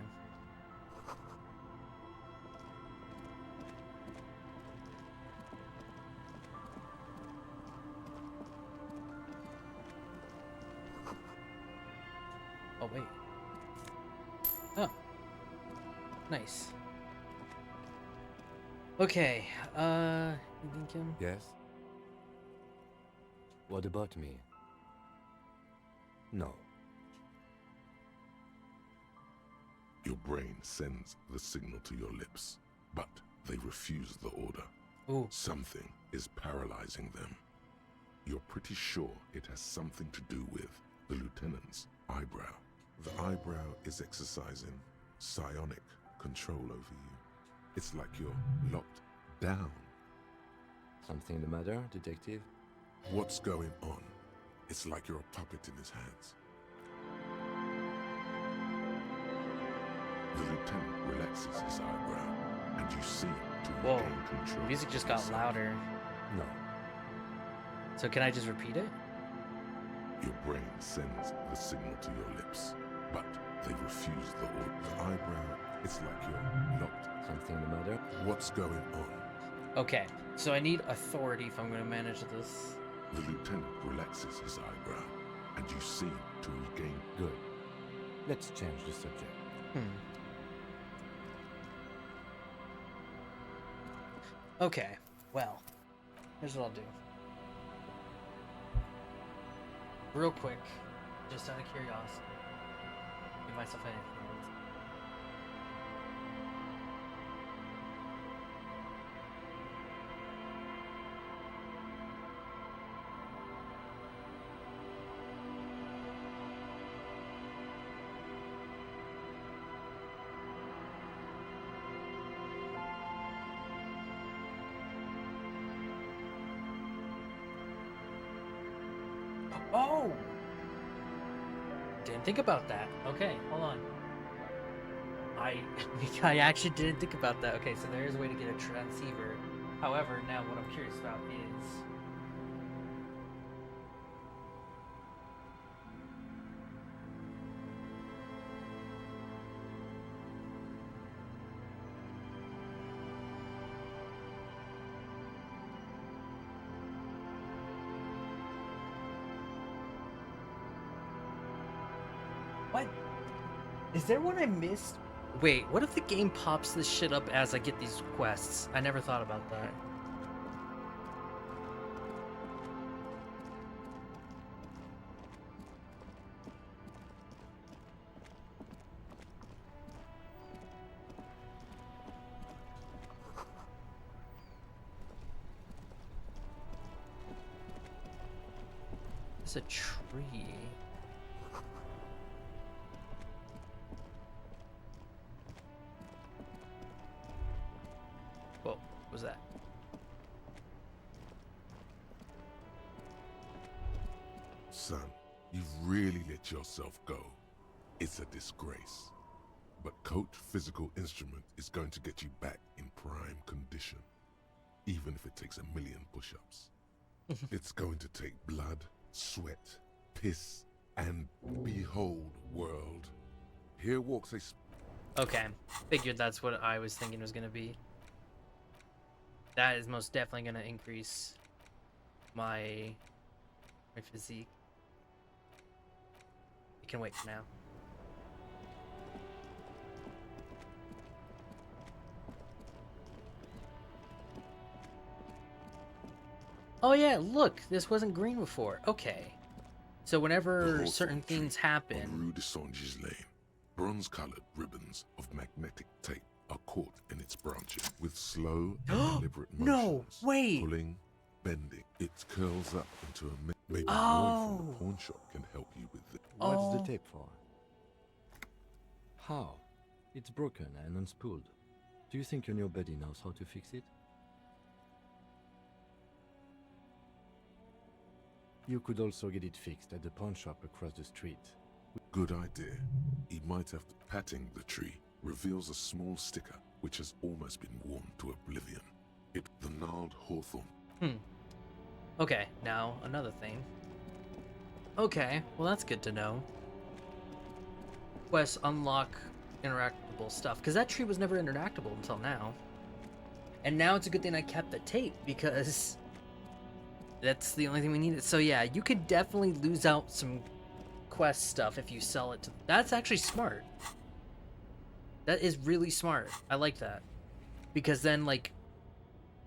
Oh, wait. Oh. Nice. Okay, you thinking? Yes? What about me? No. Your brain sends the signal to your lips, but they refuse the order. Ooh. Something is paralyzing them. You're pretty sure it has something to do with the lieutenant's eyebrow. The eyebrow is exercising psionic control over you. It's like you're locked down. Something the matter, detective? What's going on? It's like you're a puppet in his hands. The lieutenant relaxes his eyebrow, and you seem to Whoa. regain control. The music just got louder. No. So can I just repeat it? Your brain sends the signal to your lips, but they refuse the order. The eyebrow, it's like you're locked. Something the matter? What's going on? Okay, so I need authority if I'm going to manage this. The lieutenant relaxes his eyebrow, and you seem to regain. Good. Let's change the subject. Okay, well, here's what I'll do. Real quick, just out of curiosity, give myself an influence. Oh! Didn't think about that. Okay, hold on. I actually didn't think about that. Okay, so there is a way to get a transceiver. However, now what I'm curious about is... What? Is there one I missed? Wait, what if the game pops this shit up as I get these quests? I never thought about that. It's a tree. Whoa, what was that? Son, you've really let yourself go. It's a disgrace. But Coach Physical Instrument is going to get you back in prime condition, even if it takes 1,000,000 push-ups. It's going to take blood, sweat, piss, and behold, world. Here walks a... Okay, figured that's what I was thinking was going to be. That is most definitely going to increase my physique. You can wait for now. Oh yeah, look, this wasn't green before. Okay. So whenever certain things happen... On Rue de Saint-Gislain, bronze-colored ribbons of magnetic tape are caught in its branches with slow and deliberate motions. No, wait! Pulling, bending. It curls up into a... Maybe Oh! Roy from the pawn shop can help you with it. What's the tape for? How? It's broken and unspooled. Do you think your new buddy knows how to fix it? You could also get it fixed at the pawn shop across the street. Good idea. He might have to... Patting the tree reveals a small sticker which has almost been worn to oblivion. It... The gnarled hawthorn. Okay, now another thing. Okay, well that's good to know. Quests unlock interactable stuff, because that tree was never interactable until now. And now it's a good thing I kept the tape, because that's the only thing we needed. So yeah, you could definitely lose out some quest stuff if you sell it to... That's actually smart. That is really smart. I like that. Because then, like,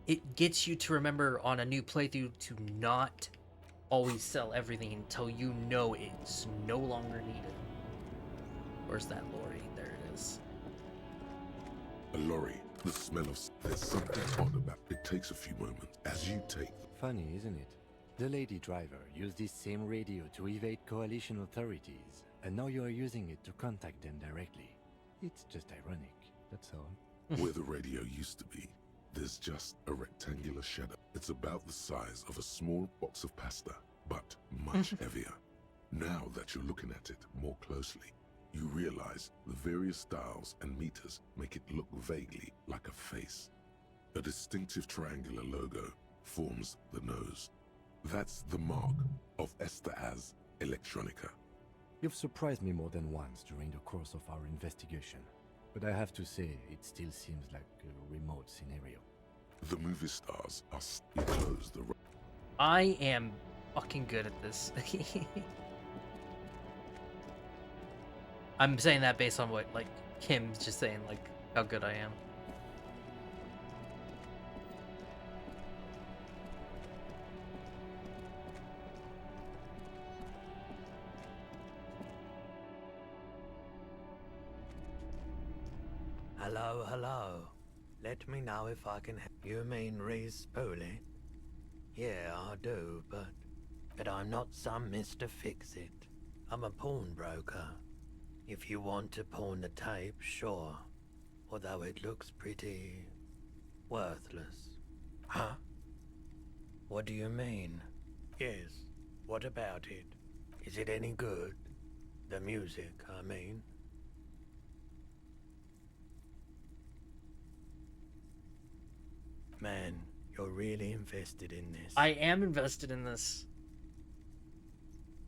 it gets you to remember on a new playthrough to not always sell everything until you know it's no longer needed. Where's that lorry? There it is. A lorry. The smell of... There's something odd about it. It takes a few moments as you take... Funny, isn't it? The lady driver used this same radio to evade coalition authorities, and now you are using it to contact them directly. It's just ironic, that's all. Where the radio used to be, there's just a rectangular shadow. It's about the size of a small box of pasta, but much heavier. Now that you're looking at it more closely, you realize the various styles and meters make it look vaguely like a face. A distinctive triangular logo forms the nose. That's the mark of Estaz Electronica. You've surprised me more than once during the course of our investigation, but I have to say, it still seems like a remote scenario. The movie stars are still closed. I am fucking good at this. I'm saying that based on what, like, Kim's just saying, like, how good I am. Hello, hello. Let me know if I can help. You mean Reese Pooley? Yeah, I do, but I'm not some Mr. Fix-It. I'm a pawnbroker. If you want to pawn the tape, sure. Although it looks pretty... worthless. Huh? What do you mean? Yes, what about it? Is it any good? The music, I mean. Man, you're really invested in this. I am invested in this.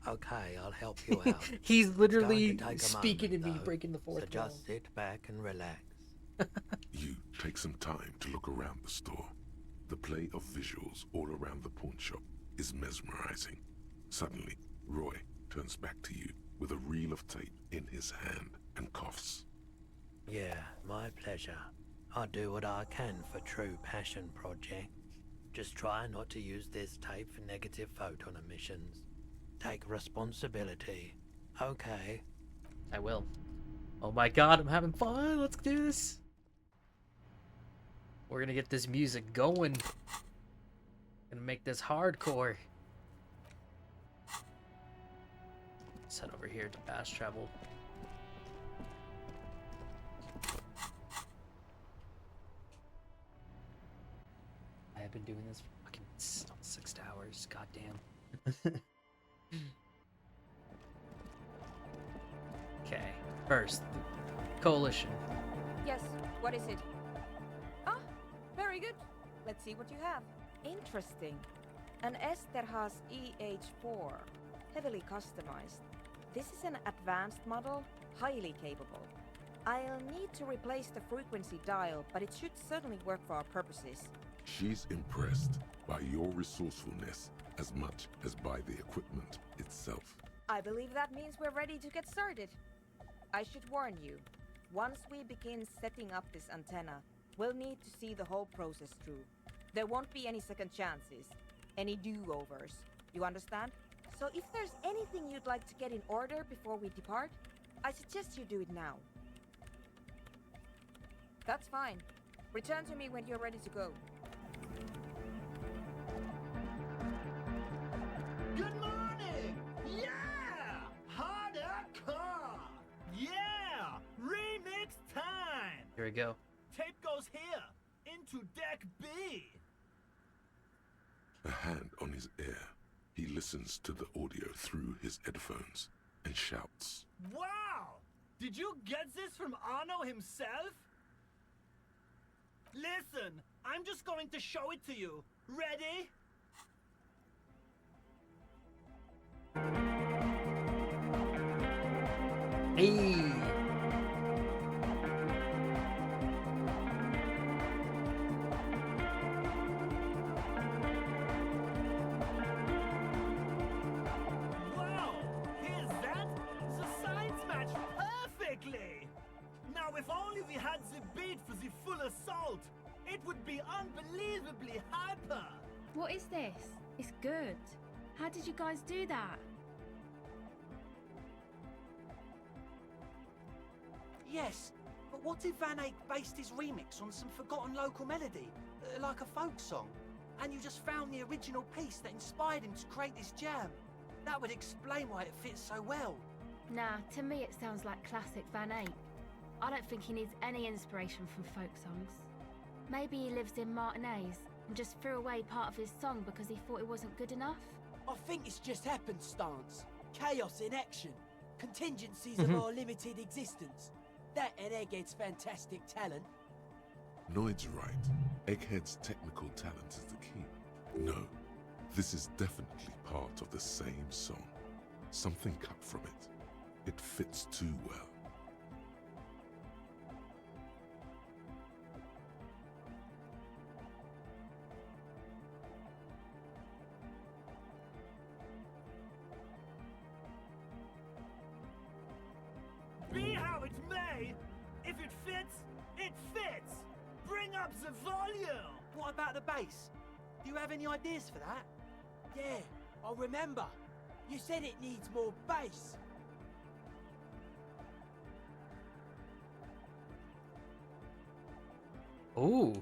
Okay, I'll help you out. He's literally It's going to take a speaking to moment, me, though, breaking the fourth so just sit back and relax. You take some time to look around the store. The play of visuals all around the pawn shop is mesmerizing. Suddenly, Roy turns back to you with a reel of tape in his hand and coughs. Yeah, my pleasure. I'll do what I can for true passion projects. Just try not to use this tape for negative photon emissions. Take responsibility. Okay. I will. Oh my god, I'm having fun. Let's do this. We're gonna get this music going. Gonna make this hardcore. Let's head over here to fast travel. I have been doing this for fucking 6 hours. Goddamn. Okay. First, Coalition. Yes, what is it? Ah, very good. Let's see what you have. Interesting. An Esterhaus EH4. Heavily customized. This is an advanced model, highly capable. I'll need to replace the frequency dial, but it should certainly work for our purposes. She's impressed by your resourcefulness as much as by the equipment itself. I believe that means we're ready to get started. I should warn you, once we begin setting up this antenna, we'll need to see the whole process through. There won't be any second chances, any do-overs. You understand? So if there's anything you'd like to get in order before we depart, I suggest you do it now. That's fine. Return to me when you're ready to go. Good morning! Yeah! Hardcore! Yeah! Remix time! Here we go. Tape goes here, into deck B. A hand on his ear, he listens to the audio through his headphones and shouts. Wow! Did you get this from Arno himself? Listen, I'm just going to show it to you. Ready? Hey. Wow! Here's that? The science match perfectly! Now if only we had the beat for the full assault, it would be unbelievably hyper! What is this? It's good. How did you guys do that? Yes, but what if Van Eyck based his remix on some forgotten local melody, like a folk song, and you just found the original piece that inspired him to create this jam? That would explain why it fits so well. Nah, to me it sounds like classic Van Eyck. I don't think he needs any inspiration from folk songs. Maybe he lives in Martinez and just threw away part of his song because he thought it wasn't good enough? I think it's just happenstance. Chaos in action. Contingencies of our limited existence. That and Egghead's fantastic talent. Noid's right. Egghead's technical talent is the key. No, this is definitely part of the same song. Something cut from it. It fits too well. Be how it may, if it fits, it fits! Bring up the volume! What about the bass? Do you have any ideas for that? Yeah, I remember. You said it needs more bass. Ooh.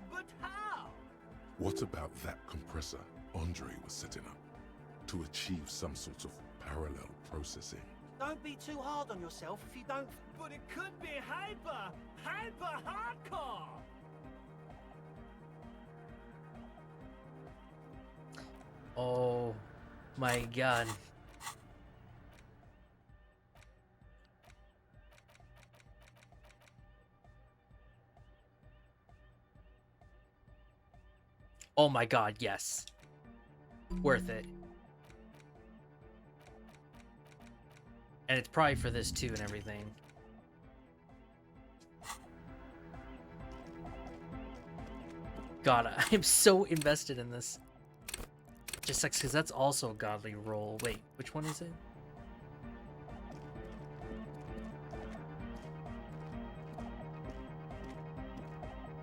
But how? What about that compressor Andre was setting up to achieve some sort of parallel processing? Don't be too hard on yourself if you don't... But it could be hyper hardcore! Oh my god. Oh my god, yes. Worth it. And it's probably for this too and everything. God, I'm so invested in this. Just sucks because that's also a godly roll. Wait, which one is it?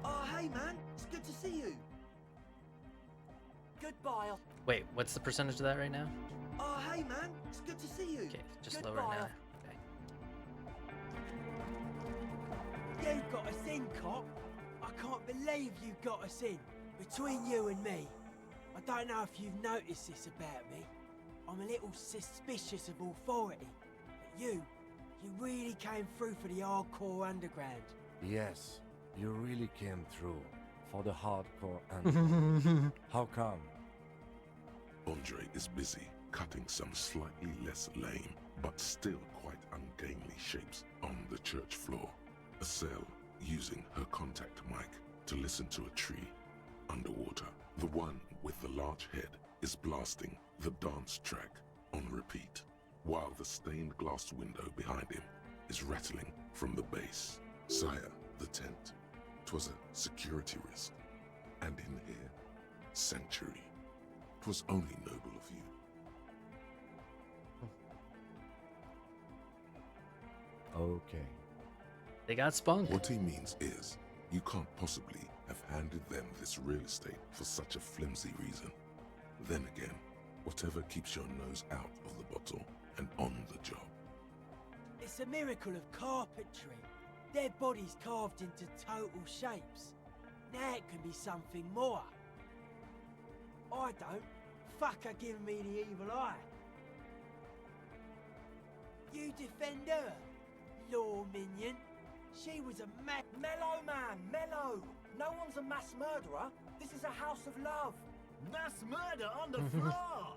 Oh, hey man, it's good to see you. Goodbye. Wait, what's the percentage of that right now? Oh, hey man, it's good to see you. Okay, just Goodbye. lower it now. You got us in, cop. I can't believe you got us in. Between you and me, I don't know if you've noticed this about me. I'm a little suspicious of authority. But you really came through for the hardcore underground. Yes, you really came through for the hardcore underground. How come? Andre is busy cutting some slightly less lame, but still quite ungainly shapes on the church floor. A cell using her contact mic to listen to a tree underwater. The one with the large head is blasting the dance track on repeat, while the stained glass window behind him is rattling from the bass. Sire, the tent. 'Twas a security risk. And in here, sanctuary. 'Twas only noble of you. Okay. They got spunked. What he means is, you can't possibly have handed them this real estate for such a flimsy reason. Then again, whatever keeps your nose out of the bottle and on the job. It's a miracle of carpentry. Their bodies carved into total shapes. Now it can be something more. I don't. Fuck her giving me the evil eye. You defend her, law minion. She was a Mellow, man, mellow! No one's a mass murderer. This is a house of love. Mass murder on the floor!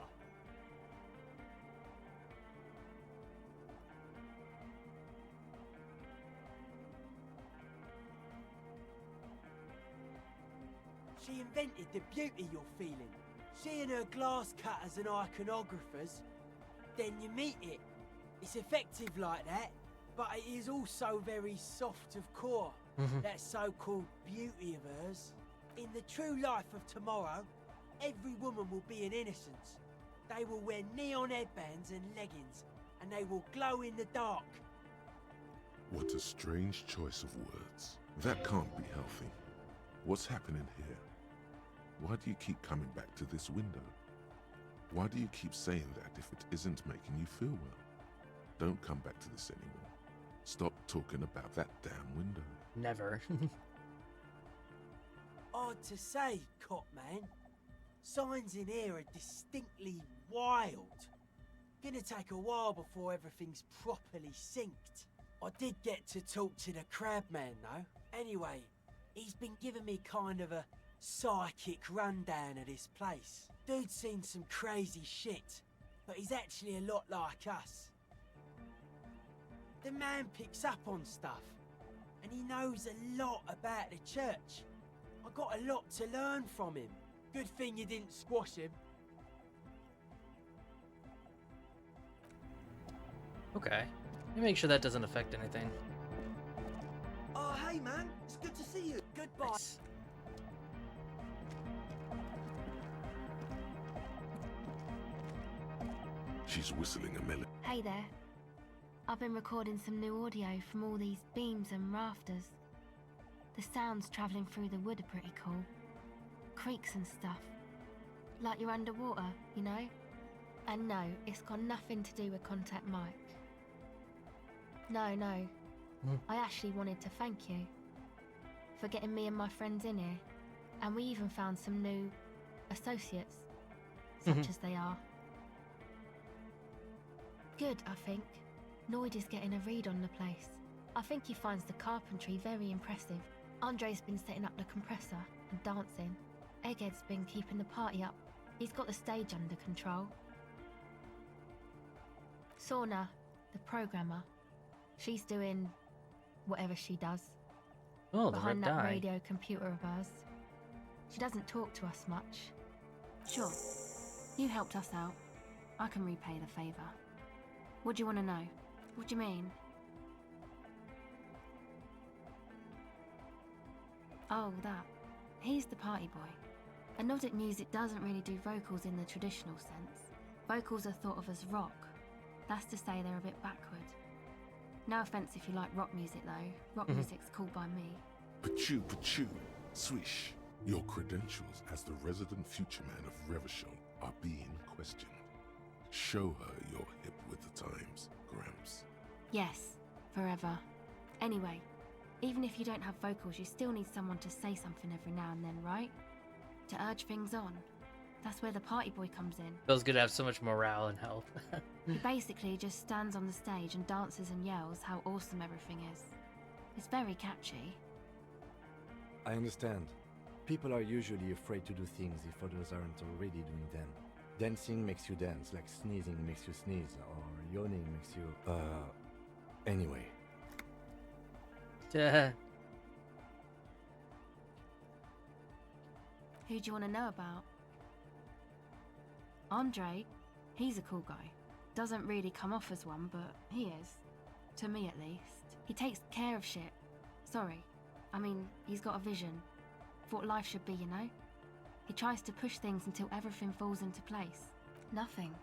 She invented the beauty you're feeling. She and her glass cutters and iconographers. Then you meet it. It's effective like that, but it is also very soft of core. That so-called beauty of hers. In the true life of tomorrow, every woman will be an innocence. They will wear neon headbands and leggings, and they will glow in the dark. What a strange choice of words. That can't be healthy. What's happening here? Why do you keep coming back to this window? Why do you keep saying that if it isn't making you feel well? Don't come back to this anymore. Stop talking about that damn window. Never. Hard to say, Cop Man. Signs in here are distinctly wild. Gonna take a while before everything's properly synced. I did get to talk to the crab man though. Anyway, he's been giving me kind of a psychic rundown of this place. Dude's seen some crazy shit, but he's actually a lot like us. The man picks up on stuff, and he knows a lot about the church. I got a lot to learn from him. Good thing you didn't squash him. Okay. Let me make sure that doesn't affect anything. Oh, hey man, it's good to see you. Goodbye. Nice. She's whistling a melody. Hey there. I've been recording some new audio from all these beams and rafters. The sounds travelling through the wood are pretty cool. Creaks and stuff. Like you're underwater, you know? And no, it's got nothing to do with Contact Mike. No. I actually wanted to thank you for getting me and my friends in here. And we even found some new associates, such as they are. Good, I think. Noid is getting a read on the place. I think he finds the carpentry very impressive. Andre's been setting up the compressor and dancing. Egghead's been keeping the party up. He's got the stage under control. Sauna, the programmer, she's doing whatever she does. Oh, the behind red that dye. radio computer of hers. She doesn't talk to us much. Sure, you helped us out. I can repay the favour. What do you want to know? What do you mean? Oh, that. He's the party boy. And Nordic music doesn't really do vocals in the traditional sense. Vocals are thought of as rock. That's to say they're a bit backward. No offence if you like rock music though. Rock music's cool by me. Pachoo, swish. Your credentials as the resident future man of Revachol are being questioned. Show her you're hip with the times, Gramps. Yes, forever. Anyway, even if you don't have vocals, you still need someone to say something every now and then, right? To urge things on. That's where the party boy comes in. Feels good to have so much morale and health. He basically just stands on the stage and dances and yells how awesome everything is. It's very catchy. I understand. People are usually afraid to do things if others aren't already doing them. Dancing makes you dance, like sneezing makes you sneeze, or yawning makes you... Anyway. Who do you want to know about? Andre, he's a cool guy. Doesn't really come off as one, but he is. To me at least. He takes care of shit. Sorry. I mean, he's got a vision. For what life should be, you know? He tries to push things until everything falls into place. Nothing.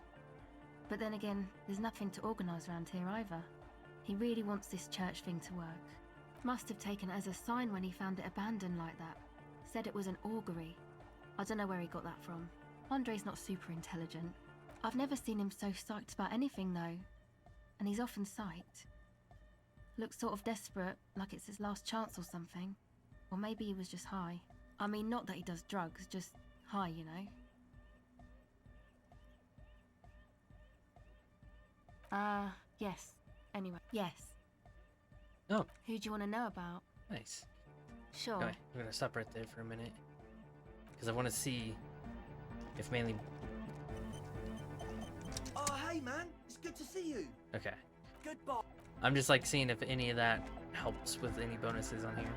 But then again, there's nothing to organise around here either. He really wants this church thing to work. Must have taken it as a sign when he found it abandoned like that. Said it was an augury. I don't know where he got that from. Andre's not super intelligent. I've never seen him so psyched about anything though. And he's often psyched. Looks sort of desperate, like it's his last chance or something. Or maybe he was just high. I mean, not that he does drugs, just high, you know? Yes. Anyway, yes. Oh. Who do you want to know about? Nice. Sure. Okay, I'm gonna stop right there for a minute. Because I want to see if mainly... Oh, hey man, it's good to see you. Okay. Goodbye. I'm just like seeing if any of that helps with any bonuses on here.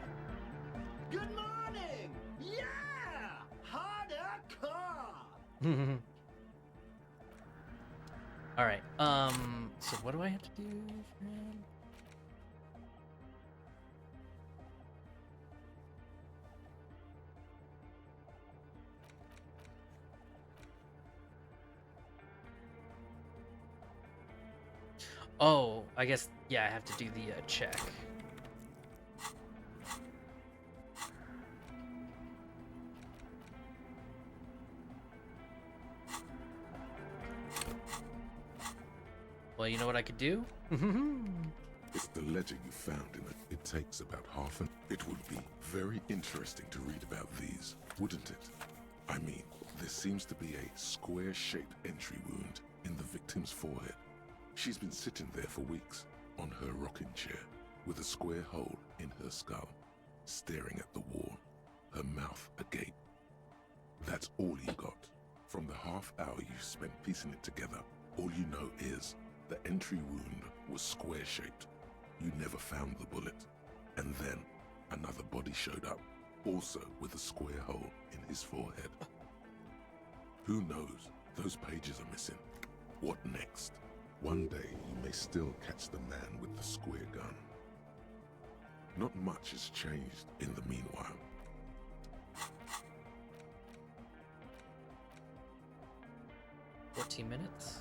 Good morning. Yeah, harder car. All right. So what do I have to do? Oh, I guess, yeah, I have to do the check. Well, you know what I could do? It's the ledger you found in it. It takes about half an... It would be very interesting to read about these, wouldn't it? I mean, there seems to be a square-shaped entry wound in the victim's forehead. She's been sitting there for weeks, on her rocking chair, with a square hole in her skull, staring at the wall, her mouth agape. That's all you got. From the half hour you spent piecing it together, all you know is the entry wound was square-shaped. You never found the bullet. And then another body showed up, also with a square hole in his forehead. Who knows? Those pages are missing. What next? One day you may still catch the man with the square gun. Not much has changed in the meanwhile. $14 minutes.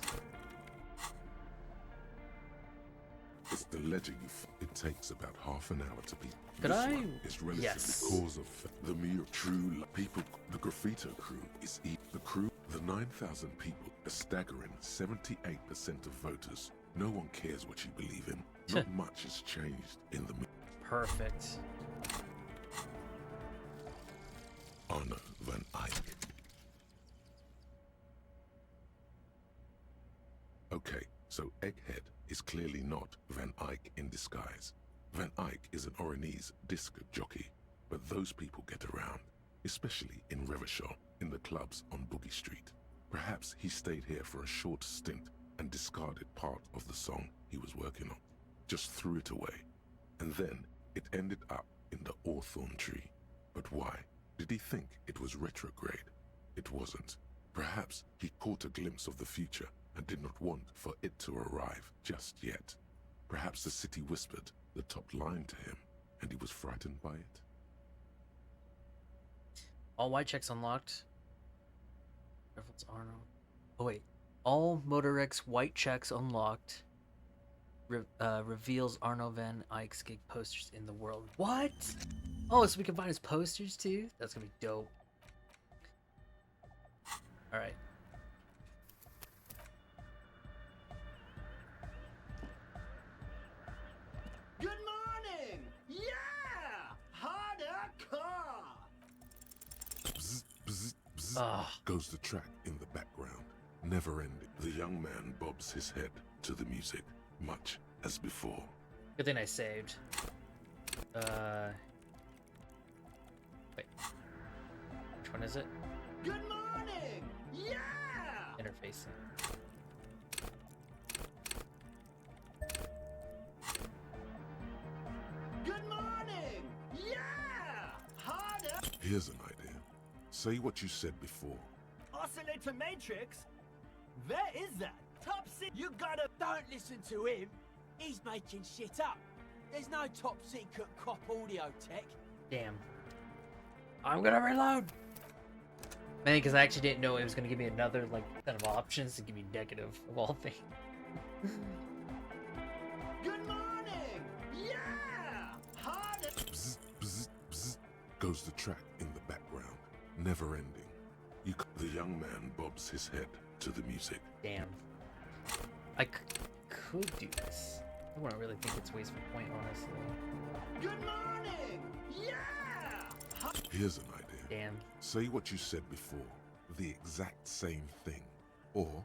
It's the ledger it takes about half an hour to be. Could This I? one is relatively Yes. cause of the mere true people. The graffito crew is the crew. The 9,000 people, a staggering 78% of voters. No one cares what you believe in. Not much has changed in the. Perfect. Arno van Eyck. Okay, so Egghead is clearly not Van Eyck in disguise. Van Eyck is an Oranese disc jockey, but those people get around, especially in Revachol, in the clubs on Boogie Street. Perhaps he stayed here for a short stint and discarded part of the song he was working on, just threw it away, and then it ended up in the Hawthorn tree. But why? Did he think it was retrograde? It wasn't. Perhaps he caught a glimpse of the future and did not want for it to arrive just yet. Perhaps the city whispered the top line to him, and he was frightened by it. All white checks unlocked. Reynolds Arno. Oh wait. All Motorex white checks unlocked. Reveals Arno van Eyck's gig posters in the world. What? Oh, so we can find his posters too? That's gonna be dope. Alright. Good morning! Yeah! Harder car! Bzz, bzz, bzz, Ugh. goes the track in the background, never ending. The young man bobs his head to the music, much as before. Good thing I saved. Wait. Which one is it? Good morning! Yeah! Interfacing. Good morning! Yeah! Harder! Here's an idea. Say what you said before. Oscillator matrix? Where is that? Top secret. You gotta. Don't listen to him. He's making shit up. There's no top secret cop audio tech. Damn. I'm gonna reload! Man, because I actually didn't know it was gonna give me another, like, set of options to give me negative of all things. Good morning! Yeah! Harder! Bzz, bzz, bzz, goes the track in the background, never ending. The young man bobs his head to the music. Damn. I could do this. I wouldn't really think it's wasting point, honestly. Good morning! Yeah! Here's an idea. Damn. Say what you said before, the exact same thing. Or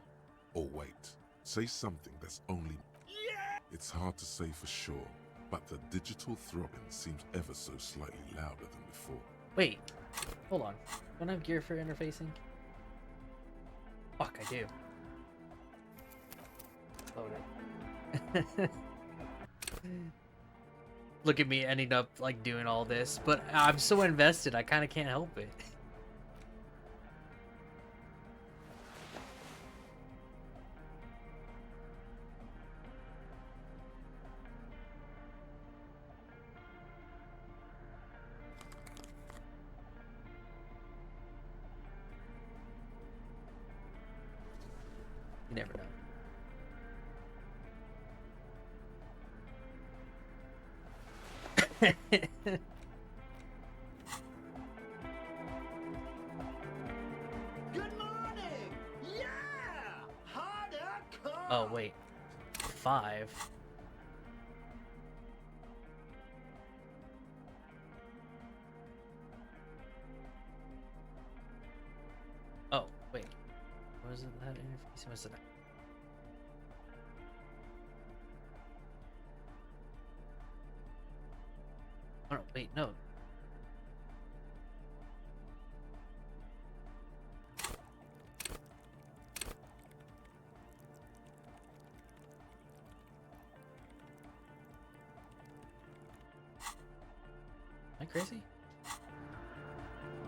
wait, say something that's only... Yeah! It's hard to say for sure, but the digital throbbing seems ever so slightly louder than before. Wait. Hold on. Don't I have gear for interfacing? Fuck, I do. Load it. Look at me ending up, like, doing all this, but I'm so invested, I kind of can't help it. You never know. Good morning! Yeah! Harder car! Oh, wait. 5. Oh, wait. Was it that interface? Was it that? Oh, no, wait, no. Am I crazy?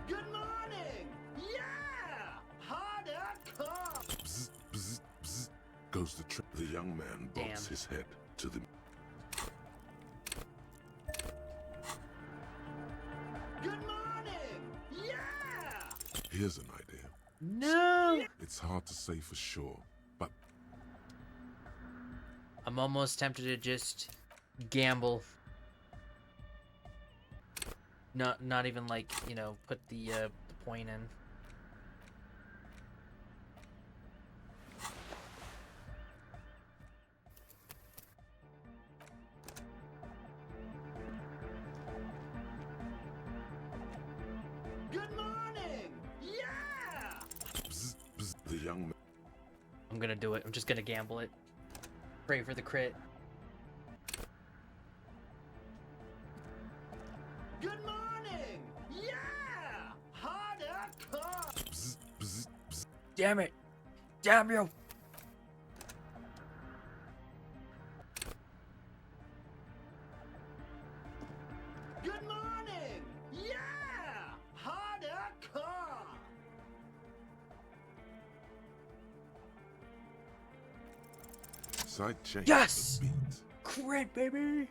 Good morning! Yeah! Harder car! Bzz, bzz, bzz, goes the trip. The young man bobs his head to the... Good morning! Yeah! Here's an idea. No! It's hard to say for sure, but... I'm almost tempted to just gamble. Not even like, you know, put the point in. Good morning! Yeah! Bzz, bzz, the young man... I'm gonna do it. I'm just gonna gamble it. Pray for the crit. Good morning! Yeah! Harder car! Bzz, bzz, bzz. Damn it! Damn you! Good morning! Yeah! Harder car! Side chain. Yes! The beat. Crit, baby!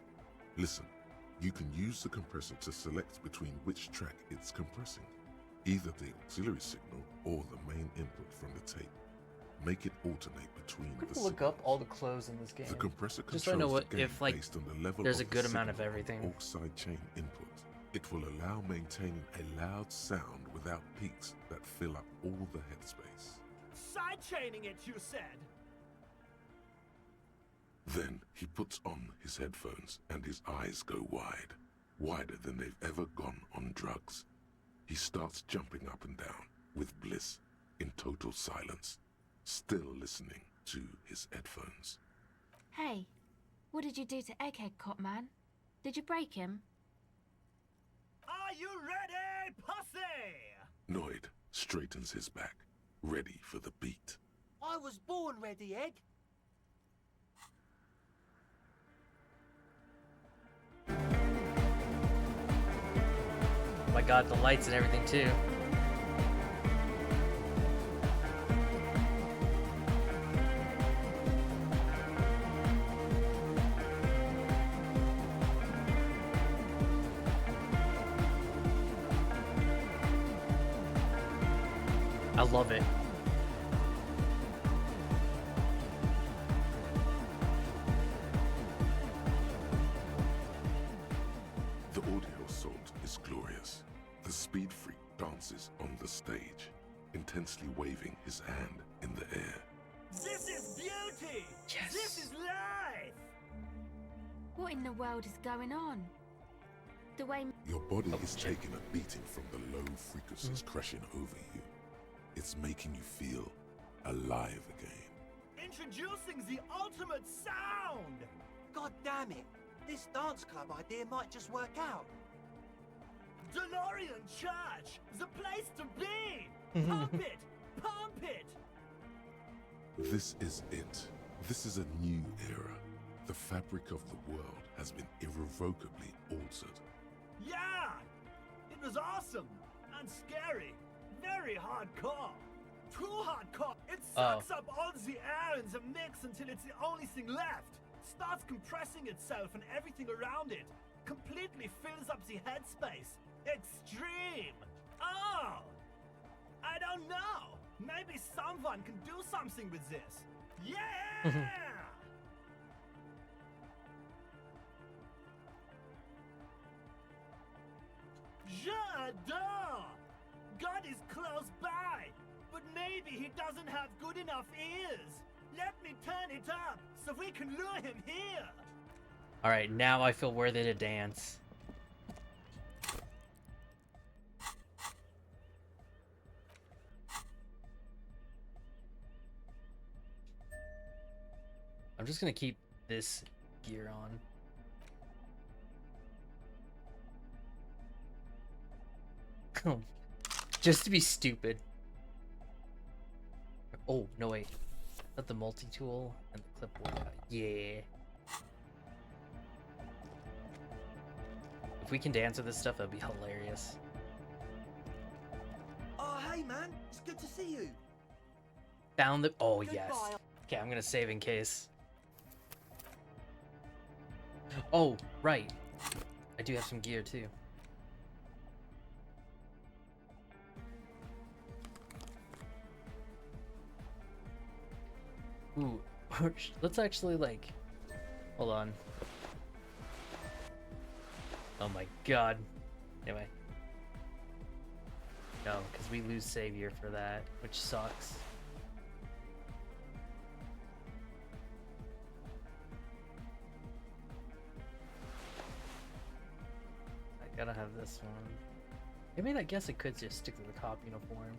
Listen, you can use the compressor to select between which track it's compressing, either the auxiliary signal or the main input from the tape. Make it alternate between the Look signals. up all the clothes in this game. The compressor Just so I know controls what the gain if like based on the level there's a of the good amount of signal everything. aux side chain input. It will allow maintaining a loud sound without peaks that fill up all the headspace. Sidechaining it, you said! Then he puts on his headphones and his eyes go wide, wider than they've ever gone on drugs. He starts jumping up and down with bliss in total silence, still listening to his headphones. Hey, what did you do to Egghead Cop Man? Did you break him? Are you ready, pussy? Noid straightens his back, ready for the beat. I was born ready, Egg. Oh my god, the lights and everything too. I love it. The audio assault is glorious. The speed freak dances on the stage, intensely waving his hand in the air. This is beauty! Yes. This is life! What in the world is going on? The way... Your body is taking a beating from the low frequencies crashing over you. It's making you feel alive again. Introducing the ultimate sound! God damn it! This dance club idea might just work out. DeLorean Church! The place to be! Pump it! Pump it! This is it. This is a new era. The fabric of the world has been irrevocably altered. Yeah! It was awesome! And scary! Very hardcore! Too hardcore! It sucks up all the air in the mix until it's the only thing left! Starts compressing itself and everything around it! Completely fills up the headspace! Extreme! Oh! I don't know! Maybe someone can do something with this! Yeah! J'adore! God is close by, but maybe he doesn't have good enough ears. Let me turn it up so we can lure him here. All right, now I feel worthy to dance. I'm just gonna keep this gear on. Just to be stupid. Oh, no wait. Not the multi-tool and the clipboard. Yeah. If we can dance with this stuff, that'd be hilarious. Oh, hey man, it's good to see you. Found the... Oh, Goodbye. yes. Okay, I'm gonna save in case. Oh, right. I do have some gear, too. Ooh, let's actually, like... Hold on. Oh my god. Anyway. No, because we lose Savior for that, which sucks. I gotta have this one. I mean, I guess it could just stick to the cop uniform.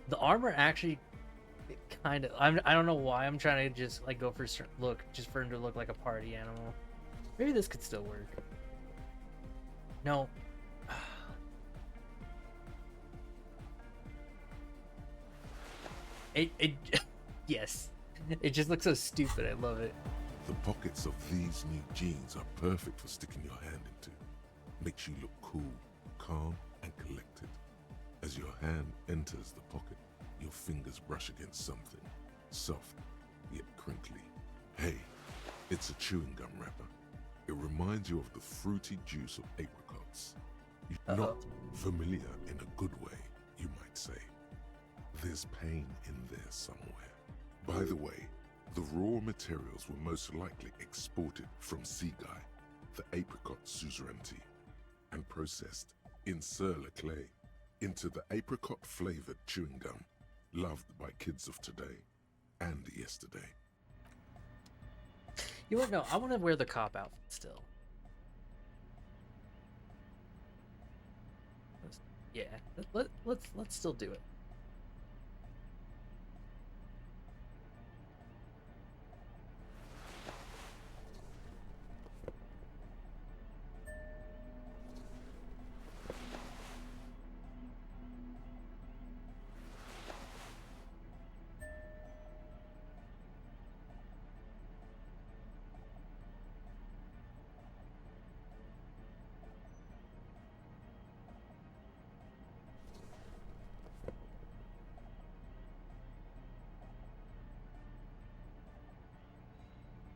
The armor actually kind of... I don't know why I'm trying to just like go for look, just for him to look like a party animal. Maybe this could still work. No. It yes. It just looks so stupid. I love it. The pockets of these new jeans are perfect for sticking your hand into. Makes you look cool, calm, and collected. As your hand enters the pocket, your fingers brush against something soft yet crinkly. Hey, it's a chewing gum wrapper. It reminds you of the fruity juice of apricots. Not familiar in a good way, you might say. There's pain in there somewhere. By the way, the raw materials were most likely exported from Seaguy, the apricot suzerainty, and processed in Sur-le-Clay into the apricot-flavored chewing gum loved by kids of today and yesterday. You want no? I want to wear the cop outfit still. Yeah, let's still do it.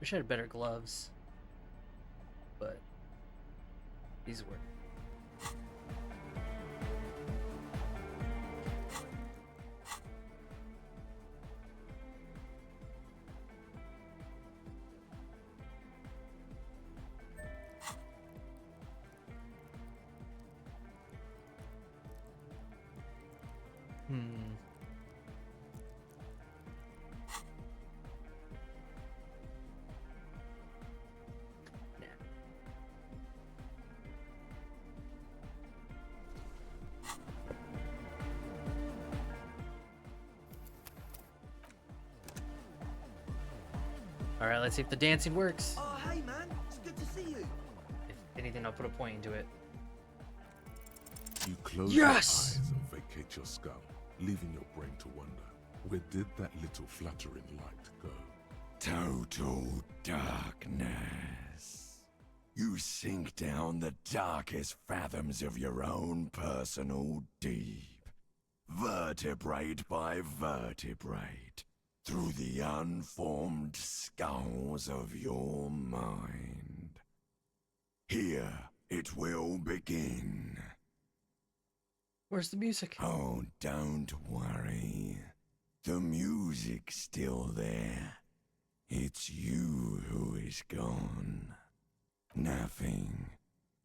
Wish I had better gloves, but these work. right, let's see if the dancing works. Oh, hey man, it's good to see you. If anything, I'll put a point into it. You close Yes! your eyes and vacate your skull, leaving your brain to wonder, where did that little fluttering light go? Total darkness. You sink down the darkest fathoms of your own personal deep, vertebrate by vertebrate, through the unformed skulls of your mind. Here it will begin. Where's the music? Oh, don't worry. The music's still there. It's you who is gone. Nothing.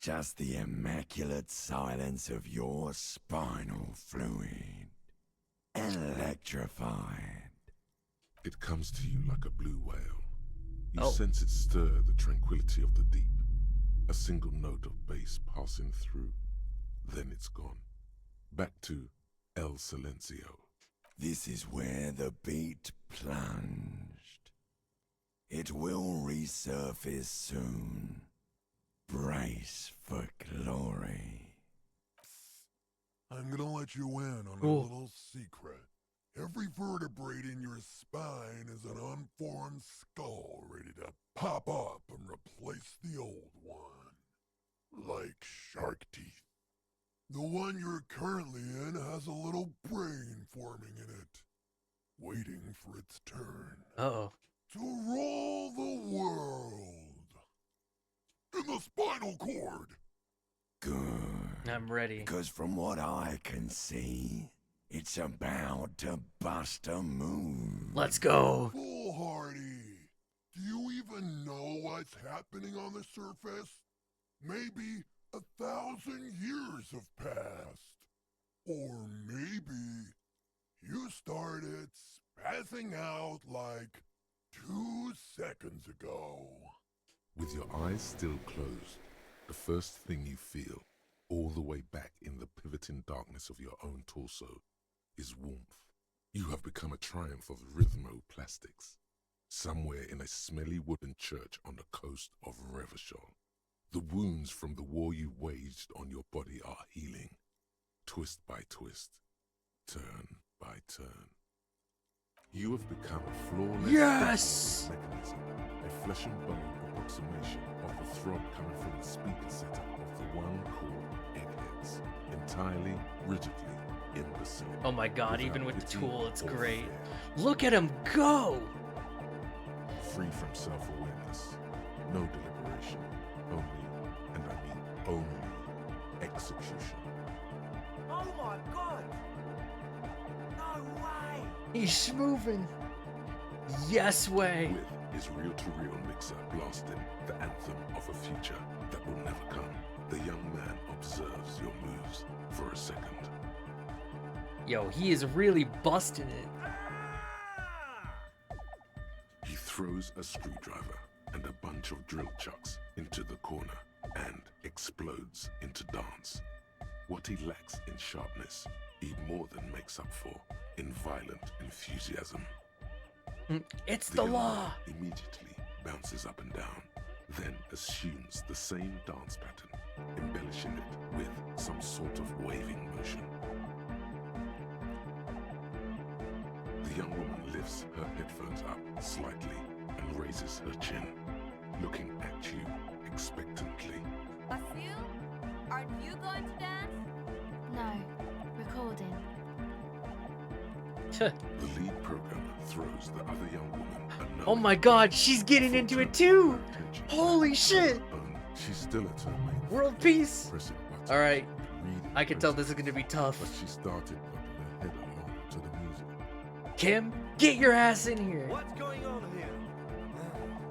Just the immaculate silence of your spinal fluid. Electrified. It comes to you like a blue whale. You Oh. sense it stir the tranquility of the deep. A single note of bass passing through. Then it's gone. Back to El Silencio. This is where the beat plunged. It will resurface soon. Brace for glory. I'm gonna let you in on a Cool. little secret. Every vertebrae in your spine is an unformed skull ready to pop up and replace the old one. Like shark teeth. The one you're currently in has a little brain forming in it, waiting for its turn. Uh-oh. To rule the world. In the spinal cord. Good. I'm ready. Because from what I can see, it's about to bust a move. Let's go. Foolhardy. Do you even know what's happening on the surface? Maybe 1,000 years have passed. Or maybe you started spazzing out like 2 seconds ago. With your eyes still closed, the first thing you feel, all the way back in the pivoting darkness of your own torso, is warmth. You have become a triumph of rhythmoplastics, somewhere in a smelly wooden church on the coast of Revachol. The wounds from the war you waged on your body are healing, twist by twist, turn by turn. You have become a flawless Yes! mechanism, a flesh and bone approximation of the throb coming from the speaker setup of the one called Eggheads, entirely, rigidly, imbecile. Oh my god, even without with the pity tool, it's or great. fear. Look at him go! Free from self-awareness, no deliberation, only, and I mean only, execution. Oh my god! No way! He's moving. Yes way. With his reel-to-reel mixer blasting the anthem of a future that will never come, the young man observes your moves for a second. Yo, he is really busting it. He throws a screwdriver and a bunch of drill chucks into the corner and explodes into dance. What he lacks in sharpness, he more than makes up for in violent enthusiasm. It's the young law. man immediately bounces up and down, then assumes the same dance pattern, embellishing it with some sort of waving motion. The young woman lifts her headphones up slightly and raises her chin, looking at you expectantly. Basil, aren't you going to dance? No, recording. The lead programmer throws the other young woman a note. Oh my god, she's getting into it too! Holy shit! She's still at her main World peace! pressing buttons, Alright, reading I can tell this is gonna be tough. but she started bobbing her head along to the music. Kim, get your ass in here! What's going on here?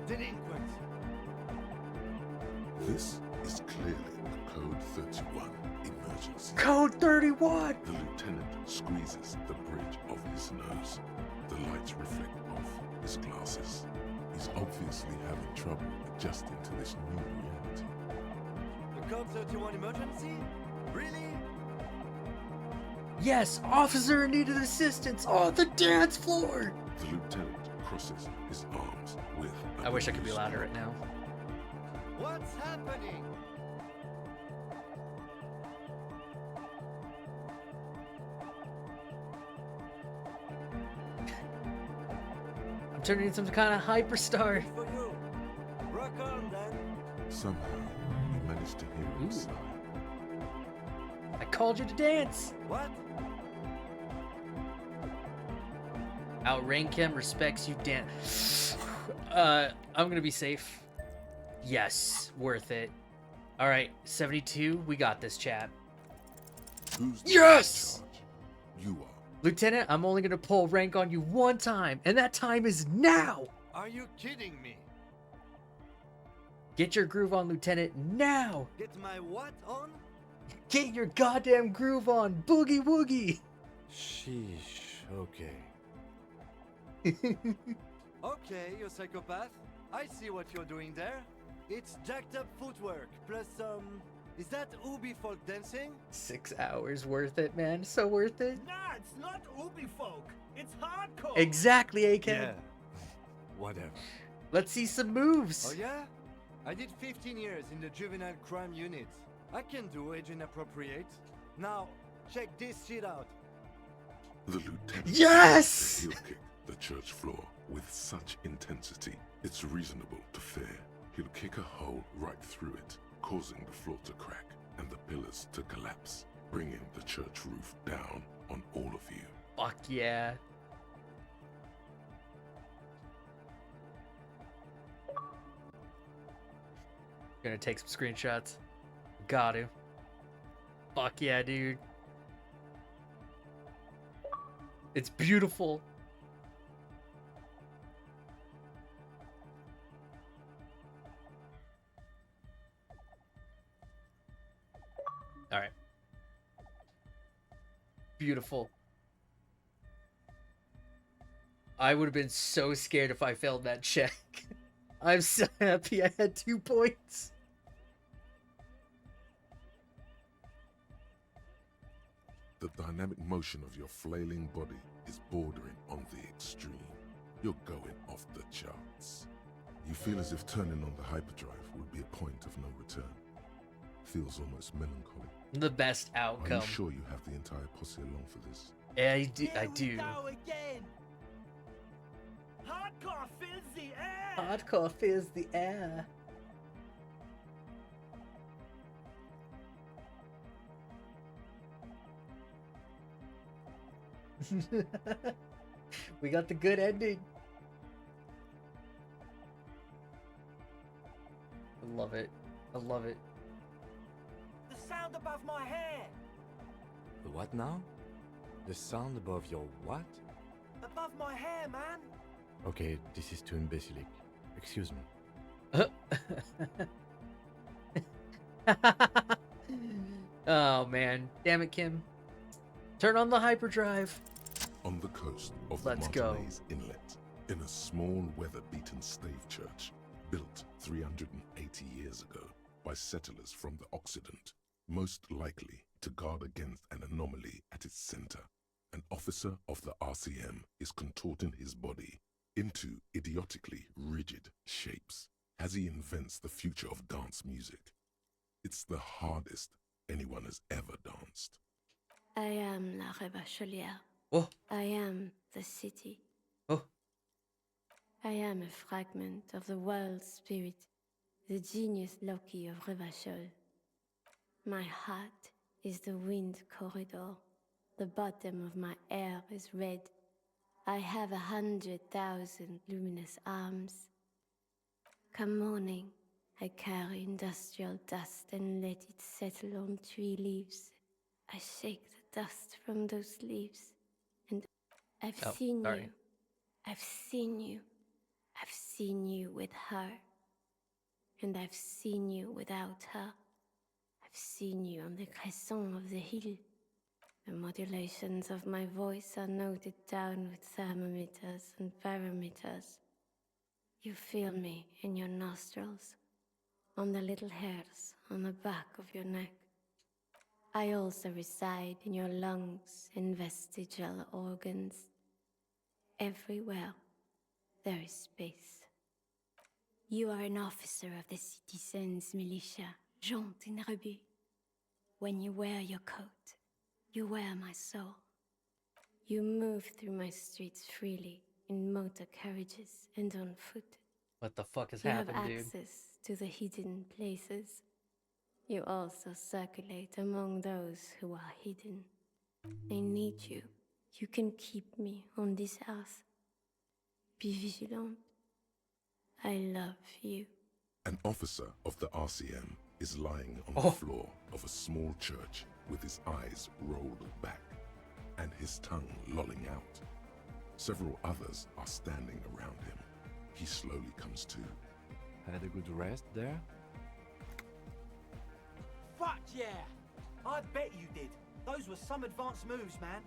Delinquents. This is clearly a Code 31 emergency. Code 31! The lieutenant squeezes the bridge of his nose. The lights reflect off his glasses. He's obviously having trouble adjusting to this new reality. A Code 31 emergency? Really? Yes, officer in need of assistance on the dance floor! The lieutenant crosses his arms with a I wish I could be bruised louder throat. right now. What's happening? I'm turning into some kind of hyperstar. For you. Rock on then. Somehow, you managed to hear him sigh. I called you to dance. What? Outrank him, respects you, dance. I'm gonna be safe. Yes, worth it. All right, 72. We got this, chat. Who's the Yes! one in charge? You are. Lieutenant, I'm only gonna pull rank on you one time, and that time is now. Are you kidding me? Get your groove on, Lieutenant, now. Get my what on? Get your goddamn groove on, boogie woogie. Sheesh, okay. Okay, you psychopath. I see what you're doing there. It's jacked up footwork, plus is that Ubi folk dancing? 6 hours worth it, man. So worth it. Nah, it's not Ubi folk. It's hardcore. Exactly, AK. Yeah. Whatever. Let's see some moves. Oh yeah? I did 15 years in the juvenile crime unit. I can do age inappropriate. Now, check this shit out. The lieutenant Yes! heel kick the church floor with such intensity, it's reasonable to fear he'll kick a hole right through it, causing the floor to crack and the pillars to collapse, bringing the church roof down on all of you. Fuck yeah. Gonna take some screenshots. Got to. Fuck yeah, dude. It's beautiful. All right. Beautiful. I would have been so scared if I failed that check. I'm so happy I had 2 points. The dynamic motion of your flailing body is bordering on the extreme. You're going off the charts. You feel as if turning on the hyperdrive would be a point of no return. Feels almost melancholy. The best outcome. Are you sure you have the entire posse along for this? Yeah, I do. I do. Go again. Hardcore fills the air. Hardcore fills the air. We got the good ending. I love it. I love it. The sound above my hair. The what now? The sound above your what? Above my hair, man. Okay, this is too imbecilic. Excuse me. Oh man. Damn it, Kim. Turn on the hyperdrive. On the coast of Let's the go. Martinez Inlet, in a small weather-beaten stave church, built 380 years ago by settlers from the Occident, most likely to guard against an anomaly at its center. An officer of the RCM is contorting his body into idiotically rigid shapes as he invents the future of dance music. It's the hardest anyone has ever danced. I am La Rebachelière. Oh. I am the city. Oh. I am a fragment of the world spirit, the genius Loki of Revachol. My heart is the wind corridor. The bottom of my air is red. I have 100,000 luminous arms. Come morning, I carry industrial dust and let it settle on tree leaves. I shake the dust from those leaves, and I've seen sorry. you. I've seen you. I've seen you with her. And I've seen you without her. I've seen you on the crescent of the hill. The modulations of my voice are noted down with thermometers and barometers. You feel me in your nostrils, on the little hairs on the back of your neck. I also reside in your lungs and vestigial organs. Everywhere. there is space. You are an officer of the citizens' militia, Jante in Rebut. When you wear your coat, you wear my soul. You move through my streets freely, in motor carriages and on foot. What the fuck has You have happened, dude? access to the hidden places. You also circulate among those who are hidden. I need you. You can keep me on this earth. Be vigilant. I love you. An officer of the RCM is lying on Oh. the floor of a small church with his eyes rolled back and his tongue lolling out. Several others are standing around him. He slowly comes to. Had a good rest there? Fuck yeah! I bet you did. Those were some advanced moves, man.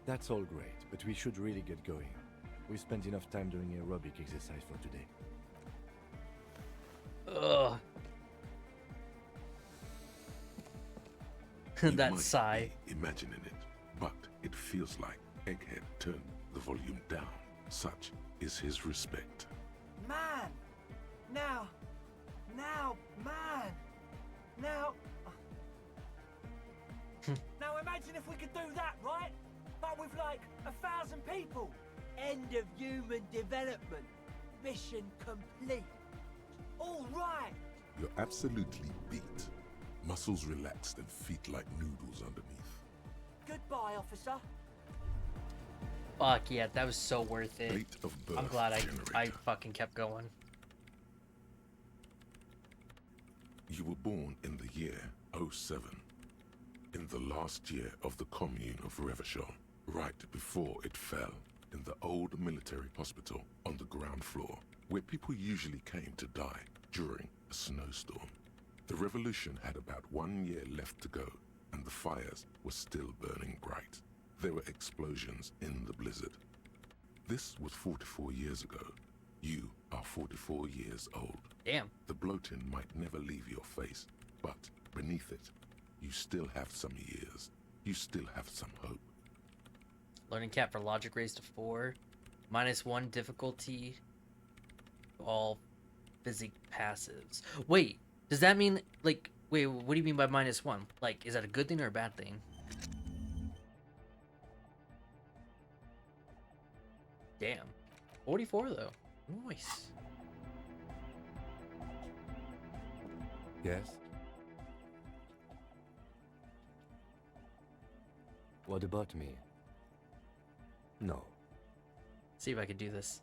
That's all great, but we should really get going. We spent enough time doing aerobic exercise for today. Ugh. You That might sigh. be imagining it, but it feels like Egghead turned the volume down. Such is his respect. Man! Now, man! Now... Now imagine if we could do that, right? But with like 1,000 people. End of human development. Mission complete. All right! You're absolutely beat. Muscles relaxed and feet like noodles underneath. Goodbye, officer. Fuck yeah, that was so worth it. Date of birth I'm glad I generator. fucking kept going. You were born in the year 07. In the last year of the commune of Revachol, right before it fell, in the old military hospital on the ground floor, where people usually came to die during a snowstorm. The revolution had about 1 year left to go, and the fires were still burning bright. There were explosions in the blizzard. This was 44 years ago. You are 44 years old. Damn. The bloating might never leave your face, but beneath it, you still have some years. You still have some hope. Learning cap for logic raised to 4. -1 difficulty. All physic passives. Wait, does that mean, like, wait, what do you mean by -1? Like, is that a good thing or a bad thing? Damn. 44 though. Nice. Yes? What about me? No. See if I can do this.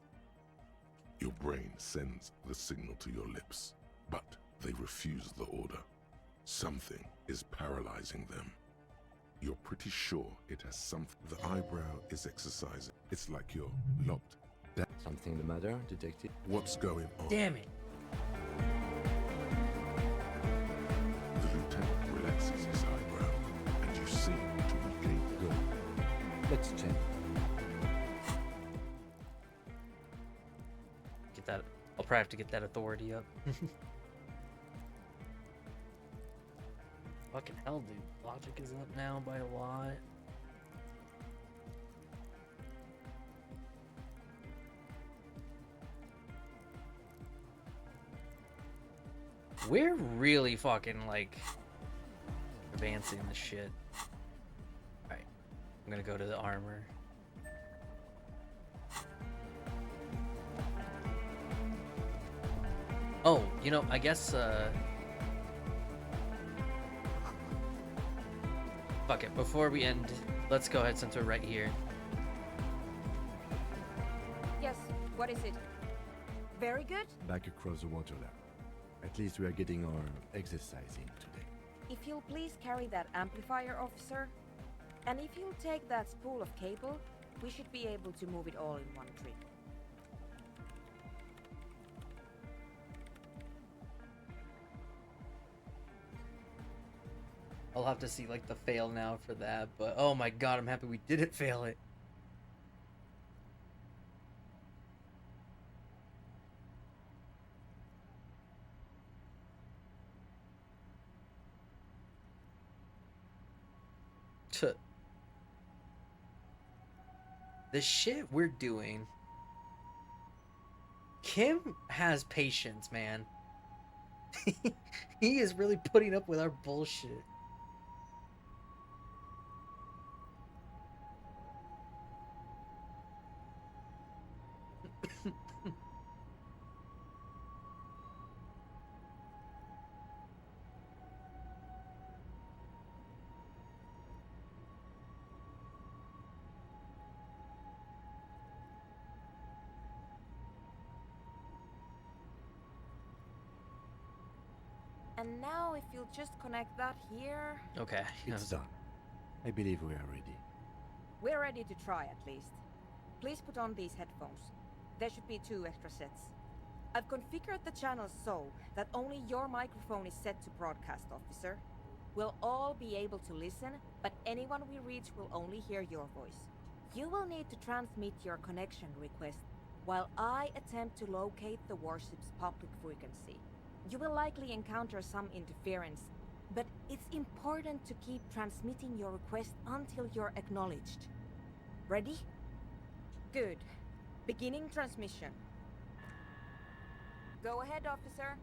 Your brain sends the signal to your lips, but they refuse the order. Something is paralyzing them. You're pretty sure it has something. The eyebrow is exercising. It's like you're locked down. Something the matter, detective? What's going on? Damn it. The lieutenant relaxes his eyebrow, and you seem to regain. Good. Let's check. Get that. I'll probably have to get that authority up. Fucking hell, dude. Logic is up now by a lot. We're really fucking, like, advancing the shit. Alright. I'm gonna go to the armor. Oh, you know, I guess, fuck it, before we end, let's go ahead since we're right here. Yes, what is it? Very good? Back across the water lab. At least we are getting our exercise in today. If you'll please carry that amplifier, officer. And if you'll take that spool of cable, we should be able to move it all in one trip. I'll have to see, like, the fail now for that, but oh my god, I'm happy we didn't fail it. The shit we're doing Kim has patience, man. He is really putting up with our bullshit. And now if you'll just connect that here... Okay. It's done. I believe we are ready. We're ready to try at least. Please put on these headphones. There should be 2 extra sets. I've configured the channels so that only your microphone is set to broadcast, officer. We'll all be able to listen, but anyone we reach will only hear your voice. You will need to transmit your connection request while I attempt to locate the warship's public frequency. You will likely encounter some interference, but it's important to keep transmitting your request until you're acknowledged. Ready? Good. Beginning transmission. Go ahead, officer.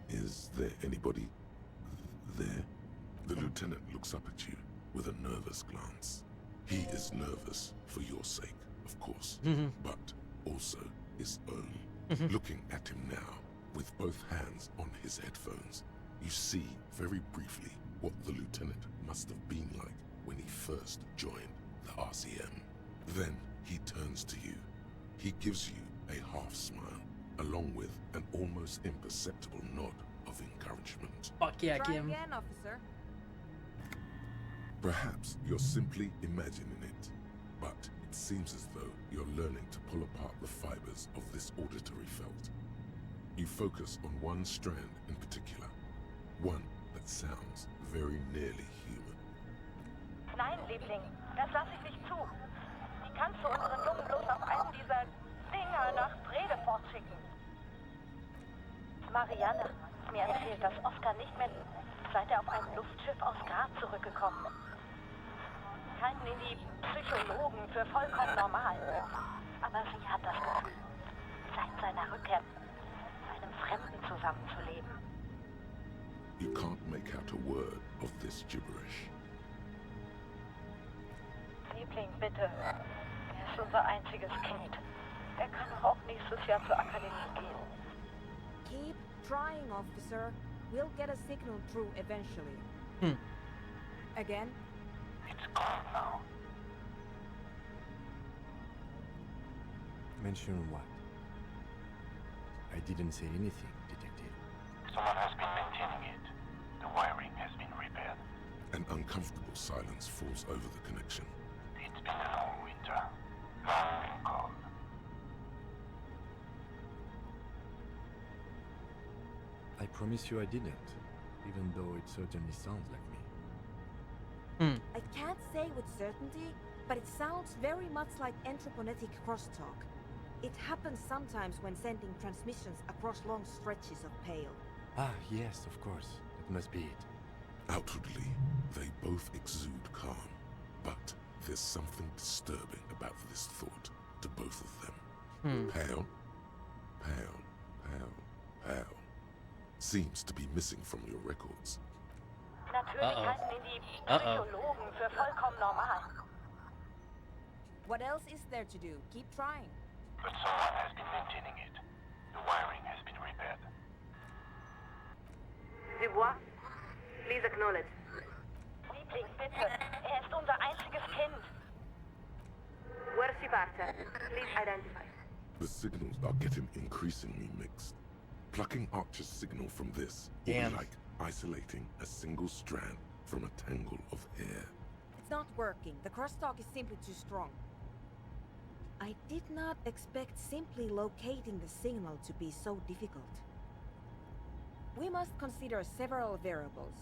Is there anybody there? The lieutenant looks up at you with a nervous glance. He is nervous for your sake, of course, but also his own. Looking at him now, with both hands on his headphones, you see very briefly what the lieutenant must have been like when he first joined the RCM. Then he turns to you. He gives you a half smile, along with an almost imperceptible nod of encouragement. Fuck yeah, Try Kim. again, officer. Perhaps you're simply imagining it, but it seems as though you're learning to pull apart the fibers of this auditory felt. You focus on one strand in particular, one that sounds very nearly human. Nein, Liebling, das lasse ich nicht zu. Wie kannst du unseren Jungen bloß auf einen dieser Dinger nach Bredefort schicken? Marianne, mir empfiehlt das Oscar nicht mehr, seit er auf einem Luftschiff aus Graz zurückgekommen ist. Halten ihn die Psychologen für vollkommen normal. Aber sie hat das Gefühl, seit seiner Rückkehr mit einem Fremden zusammenzuleben. You can't make out a word of this gibberish. Liebling, bitte. Er ist unser einziges Kind. Er kann doch auch nächstes Jahr zur Akademie gehen. Keep trying, officer. We'll get a signal through eventually. Again? It's gone now. Mention what? I didn't say anything, Detective. Someone has been maintaining it. The wiring has been repaired. An uncomfortable silence falls over the connection. It's been a long winter. Long and cold. I promise you I didn't, even though it certainly sounds like me. I can't say with certainty, but it sounds very much like anthroponetic crosstalk. It happens sometimes when sending transmissions across long stretches of pale. Ah, yes, of course. That must be it. Outwardly, they both exude calm, but there's something disturbing about this thought to both of them. Pale, pale, pale, pale. Seems to be missing from your records. Natürlich halten ihn die Psychologen für vollkommen normal. What else is there to do? Keep trying. But someone has been maintaining it. The wiring has been repaired. Dubois, please acknowledge. Liebling, bitte. Er ist unser einziges Kind. Where's she partner? Please identify. The signals are getting increasingly mixed. Plucking Archer's signal from this will be like isolating a single strand from a tangle of air. It's not working. The crosstalk is simply too strong. I did not expect simply locating the signal to be so difficult. We must consider several variables.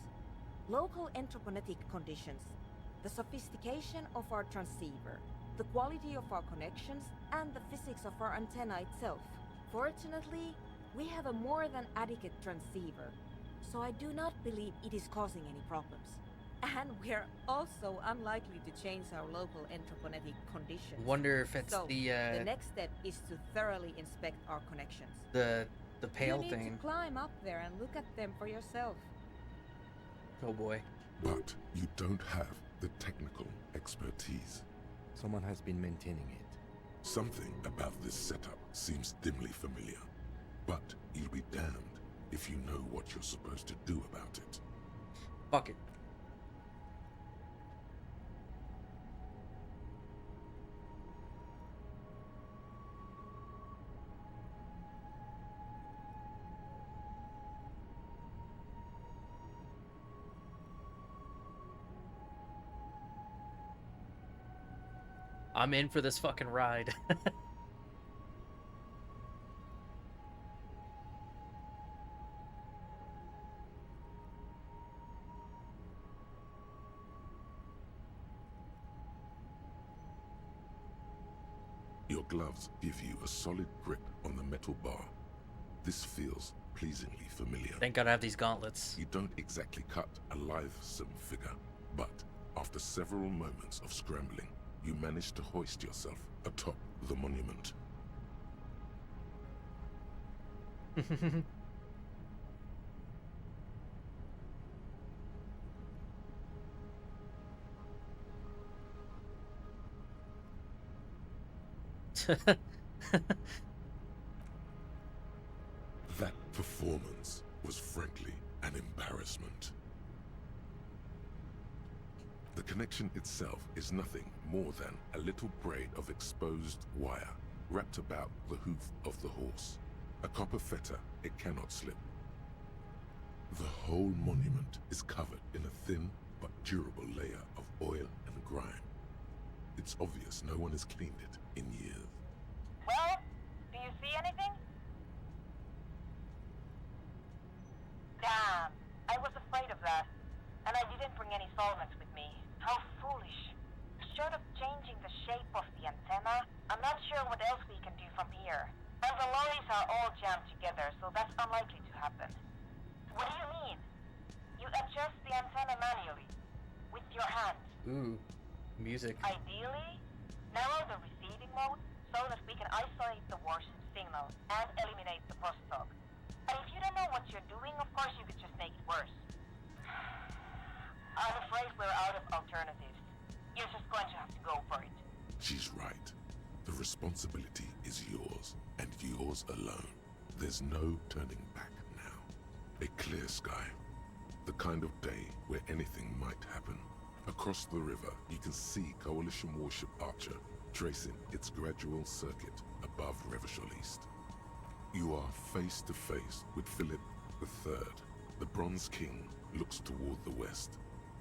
Local anthroponetic conditions, the sophistication of our transceiver, the quality of our connections, and the physics of our antenna itself. Fortunately, we have a more than adequate transceiver, so I do not believe it is causing any problems. And we're also unlikely to change our local anthroponetic conditions. Wonder if it's so, the next step is to thoroughly inspect our connections. the pale you need thing. to climb up there and look at them for yourself. Oh boy. But you don't have the technical expertise. Someone has been maintaining it. Something about this setup seems dimly familiar, but you'll be damned if you know what you're supposed to do about it. Fuck it. I'm in for this fucking ride. Your gloves give you a solid grip on the metal bar. This feels pleasingly familiar. Thank God I have these gauntlets. You don't exactly cut a lithesome figure, but after several moments of scrambling, you manage to hoist yourself atop the monument. That performance was frankly an embarrassment. The connection itself is nothing more than a little braid of exposed wire wrapped about the hoof of the horse. A copper fetter it cannot slip. The whole monument is covered in a thin but durable layer of oil and grime. It's obvious no one has cleaned it in years. Well, do you see anything? Damn, I was afraid of that. And I didn't bring any solvents with me. How foolish. Short of changing the shape of the antenna, I'm not sure what else we can do from here. And the lorries are all jammed together, so that's unlikely to happen. What do you mean? You adjust the antenna manually, with your hand. Ooh, music. Ideally, narrow the receiving mode so that we can isolate the worst signal and eliminate the crosstalk. And if you don't know what you're doing, of course you could just make it worse. I'm afraid we're out of alternatives. You're just going to have to go for it. She's right. The responsibility is yours, and yours alone. There's no turning back now. A clear sky. The kind of day where anything might happen. Across the river, you can see Coalition warship Archer tracing its gradual circuit above Revachol East. You are face to face with Philip III. The Bronze King looks toward the west.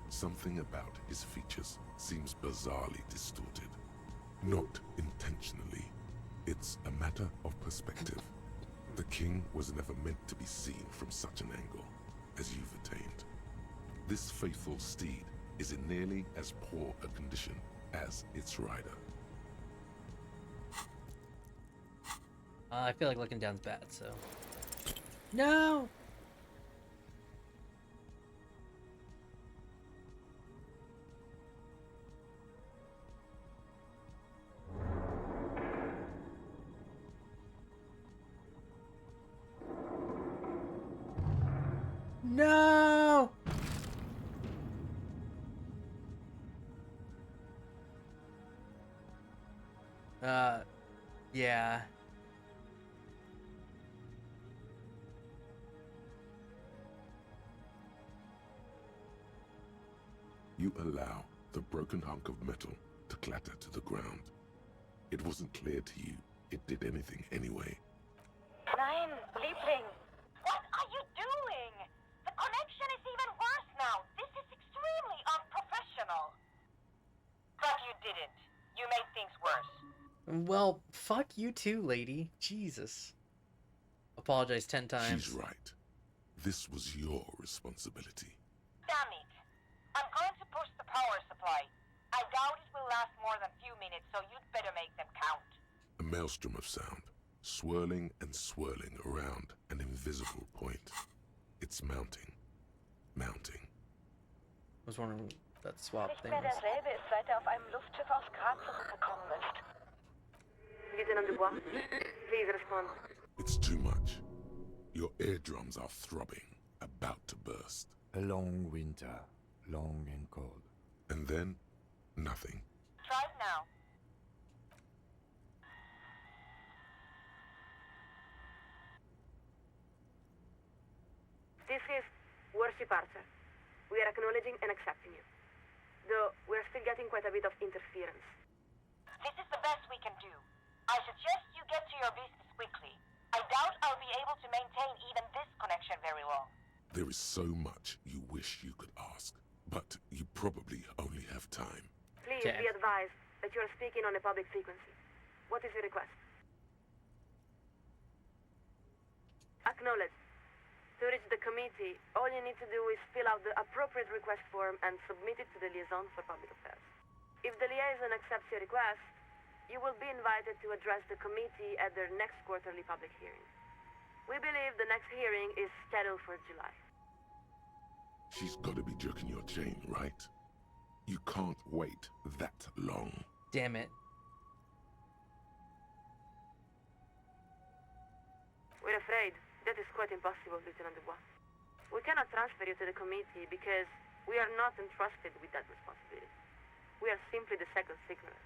Something about his features seems bizarrely distorted. Not intentionally. It's a matter of perspective. The king was never meant to be seen from such an angle as you've attained. This faithful steed is in nearly as poor a condition as its rider. I feel like looking down's bad, so... No! No! Yeah. You allow the broken hunk of metal to clatter to the ground. It wasn't clear to you it did anything anyway. Nein, Liebling! What are you doing? The connection is even worse now. This is extremely unprofessional. But you didn't. You made things worse. Well, fuck you too, lady. Jesus. Apologize 10 times. She's right. This was your responsibility. Damn it. I'm going to push the power supply. I doubt it will last more than a few minutes, so you'd better make them count. A maelstrom of sound, swirling and swirling around an invisible point. It's mounting. Mounting. was wondering what that swap Nicht thing mehr der was. selbe ist, seit er auf einem Luftschiff aus Graz zurückgekommen ist. Lieutenant Dubois, please respond. It's too much. Your eardrums are throbbing, about to burst. A long winter, long and cold. And then, nothing. Try it now. This is Warship Archer. We are acknowledging and accepting you. Though we're still getting quite a bit of interference. This is the best we can do. I suggest you get to your business quickly. I doubt I'll be able to maintain even this connection very long. There is so much you wish you could ask, but you probably only have time. Please be advised that you are speaking on a public frequency. What is your request? Acknowledge. To reach the committee, all you need to do is fill out the appropriate request form and submit it to the Liaison for Public Affairs. If the liaison accepts your request, you will be invited to address the committee at their next quarterly public hearing. We believe the next hearing is scheduled for July. She's got to be jerking your chain, right? You can't wait that long. Damn it. We're afraid that is quite impossible, Lieutenant Dubois. We cannot transfer you to the committee because we are not entrusted with that responsibility. We are simply the second signaler.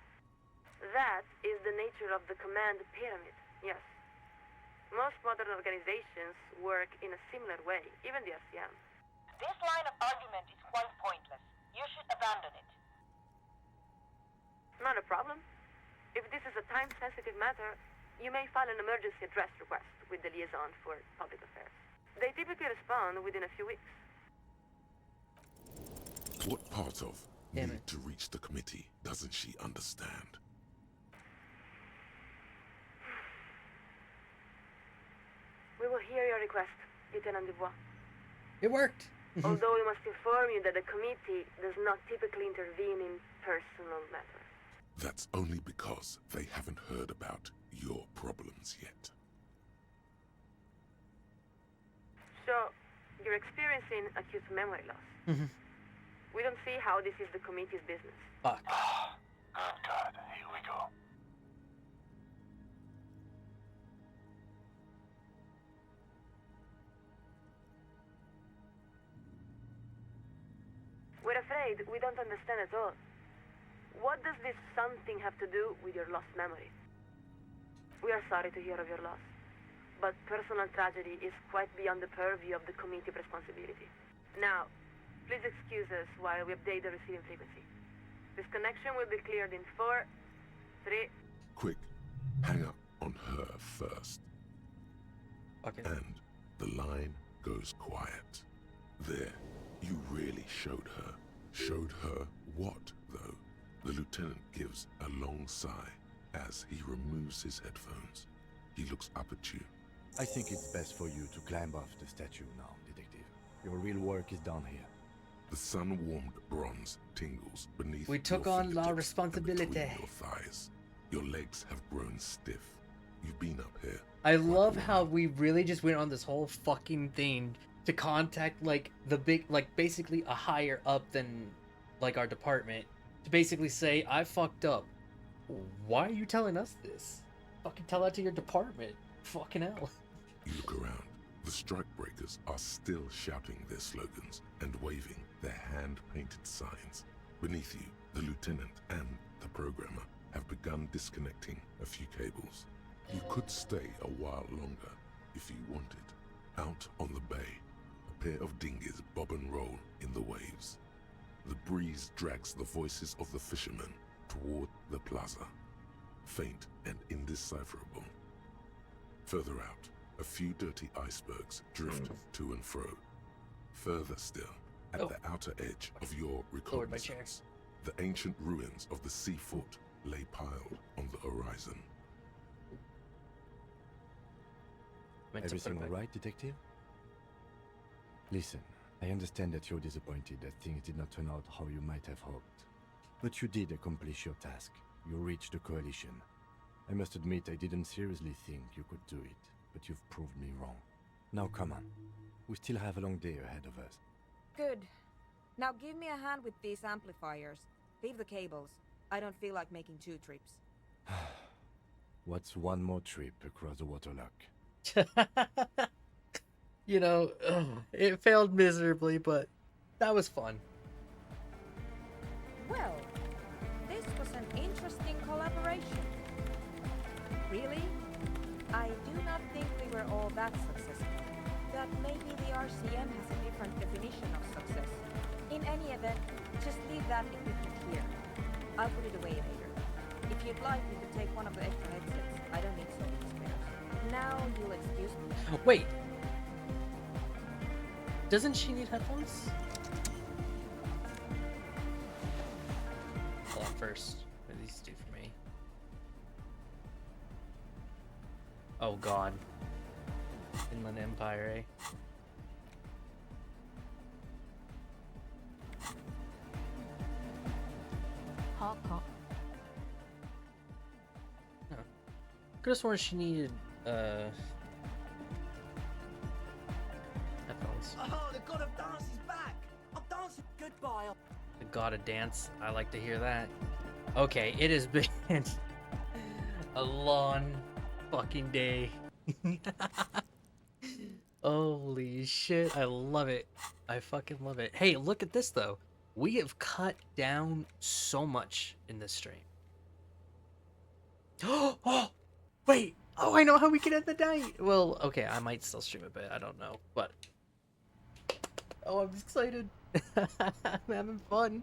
That is the nature of the command pyramid, yes. Most modern organizations work in a similar way, even the RCM. This line of argument is quite pointless. You should abandon it. Not a problem. If this is a time-sensitive matter, you may file an emergency address request with the Liaison for Public Affairs. They typically respond within a few weeks. What part of Damn need to reach the committee doesn't she understand? We will hear your request, Lieutenant Dubois. It worked. Although we must inform you that the committee does not typically intervene in personal matters. That's only because they haven't heard about your problems yet. So, you're experiencing acute memory loss. We don't see how this is the committee's business. Fuck. Good God, here we go. We're afraid we don't understand at all. What does this something have to do with your lost memory? We are sorry to hear of your loss, but personal tragedy is quite beyond the purview of the committee responsibility. Now, please excuse us while we update the receiving frequency. This connection will be cleared in 4, 3... Quick, hang up on her first. Okay. And the line goes quiet. There, you really showed her. Showed her what, though? The lieutenant gives a long sigh as he removes his headphones. He looks up at you. I think it's best for you to climb off the statue now, Detective. Your real work is down here. The sun-warmed bronze tingles beneath We took your on la fingertips responsibility. and between your thighs. Your legs have grown stiff. You've been up here. I love how we really just went on this whole fucking thing to contact like the big, like basically a higher up than like our department to basically say, I fucked up. Why are you telling us this? Fucking tell that to your department. Fucking hell. You look around. The strikebreakers are still shouting their slogans and waving their hand-painted signs. Beneath you, the lieutenant and the programmer have begun disconnecting a few cables. You could stay a while longer if you wanted. Out on the bay, a pair of dinghies bob and roll in the waves. The breeze drags the voices of the fishermen toward the plaza, faint and indecipherable. Further out, a few dirty icebergs drift to and fro. Further still, at the outer edge of your reconnaissance, the ancient ruins of the sea fort lay piled on the horizon. Everything all right, Detective? Listen, I understand that you're disappointed that things did not turn out how you might have hoped. But you did accomplish your task. You reached the coalition. I must admit I didn't seriously think you could do it, but you've proved me wrong. Now come on. We still have a long day ahead of us. Good. Now give me a hand with these amplifiers. Leave the cables. I don't feel like making 2 trips. What's one more trip across the waterlock? You know, it failed miserably, but that was fun. Well, this was an interesting collaboration. Really? I do not think we were all that successful. But maybe the RCM has a different definition of success. In any event, just leave that equipment here. I'll put it away later. If you'd like, you could take one of the extra headsets. I don't need so many spares. Now you'll excuse me. Wait. Doesn't she need headphones? Hold on first. What do these do for me? Oh god. Inland Empire, eh? Hot cock. Huh. Could have sworn she needed, headphones. Oh, the god of dance is back! I'm dancing. Goodbye. The god of dance. I like to hear that. Okay, it has been a long fucking day. Holy shit, I love it. I fucking love it. Hey, look at this though. We have cut down so much in this stream. Oh, wait. Oh, I know how we can end the night. Well, okay, I might still stream a bit. I don't know, but oh, I'm excited. I'm having fun.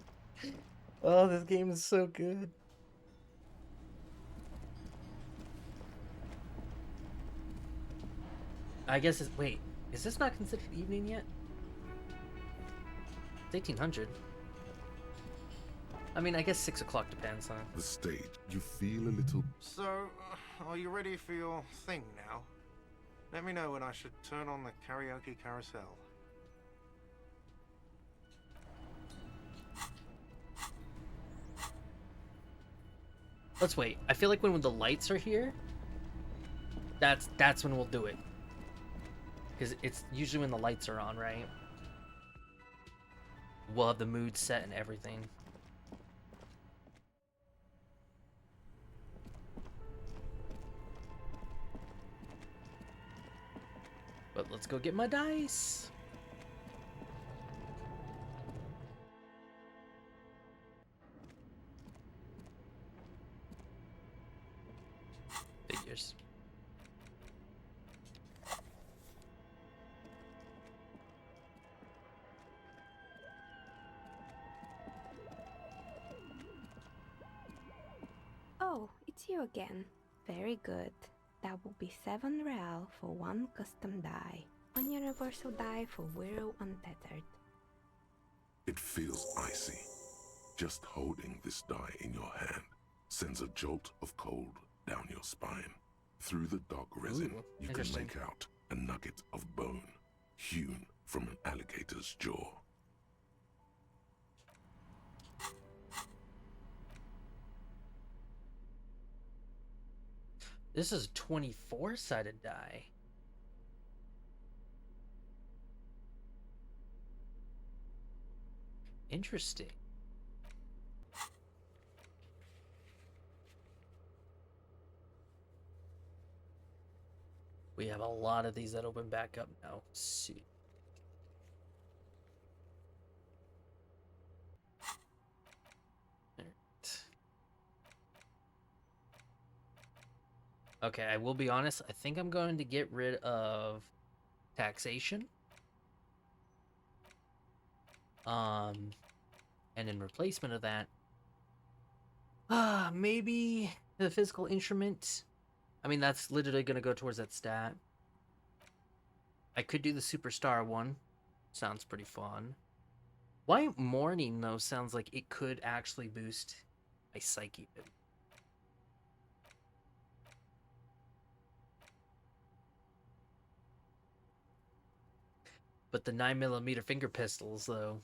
Oh, this game is so good. I guess it's... Wait, is this not considered evening yet? It's 1800. I mean, I guess 6 o'clock depends, huh? The stage, you feel a little... So, are you ready for your thing now? Let me know when I should turn on the karaoke carousel. Let's wait. I feel like when the lights are here, that's when we'll do it. Because it's usually when the lights are on, right? We'll have the mood set and everything. But let's go get my dice. Figures. Oh, it's you again. Very good. That will be 7 real for 1 custom die. 1 universal die for Wirral Untethered. It feels icy. Just holding this die in your hand sends a jolt of cold down your spine. Through the dark resin, you can make out a nugget of bone hewn from an alligator's jaw. This is a 24-sided die. Interesting. We have a lot of these that open back up now. Let's see. Okay, I will be honest. I think I'm going to get rid of taxation. And in replacement of that, maybe the physical instrument. I mean, that's literally going to go towards that stat. I could do the superstar one. Sounds pretty fun. White Morning, though, sounds like it could actually boost my psyche. But the 9mm finger pistols, though.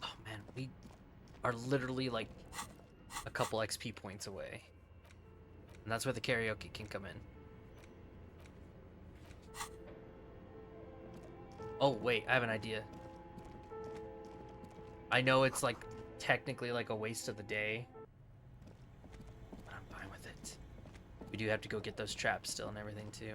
Oh man, we are literally like couple XP points away. And that's where the karaoke can come in. Oh, wait, I have an idea. I know it's like technically like a waste of the day, but I'm fine with it. We do have to go get those traps still and everything too.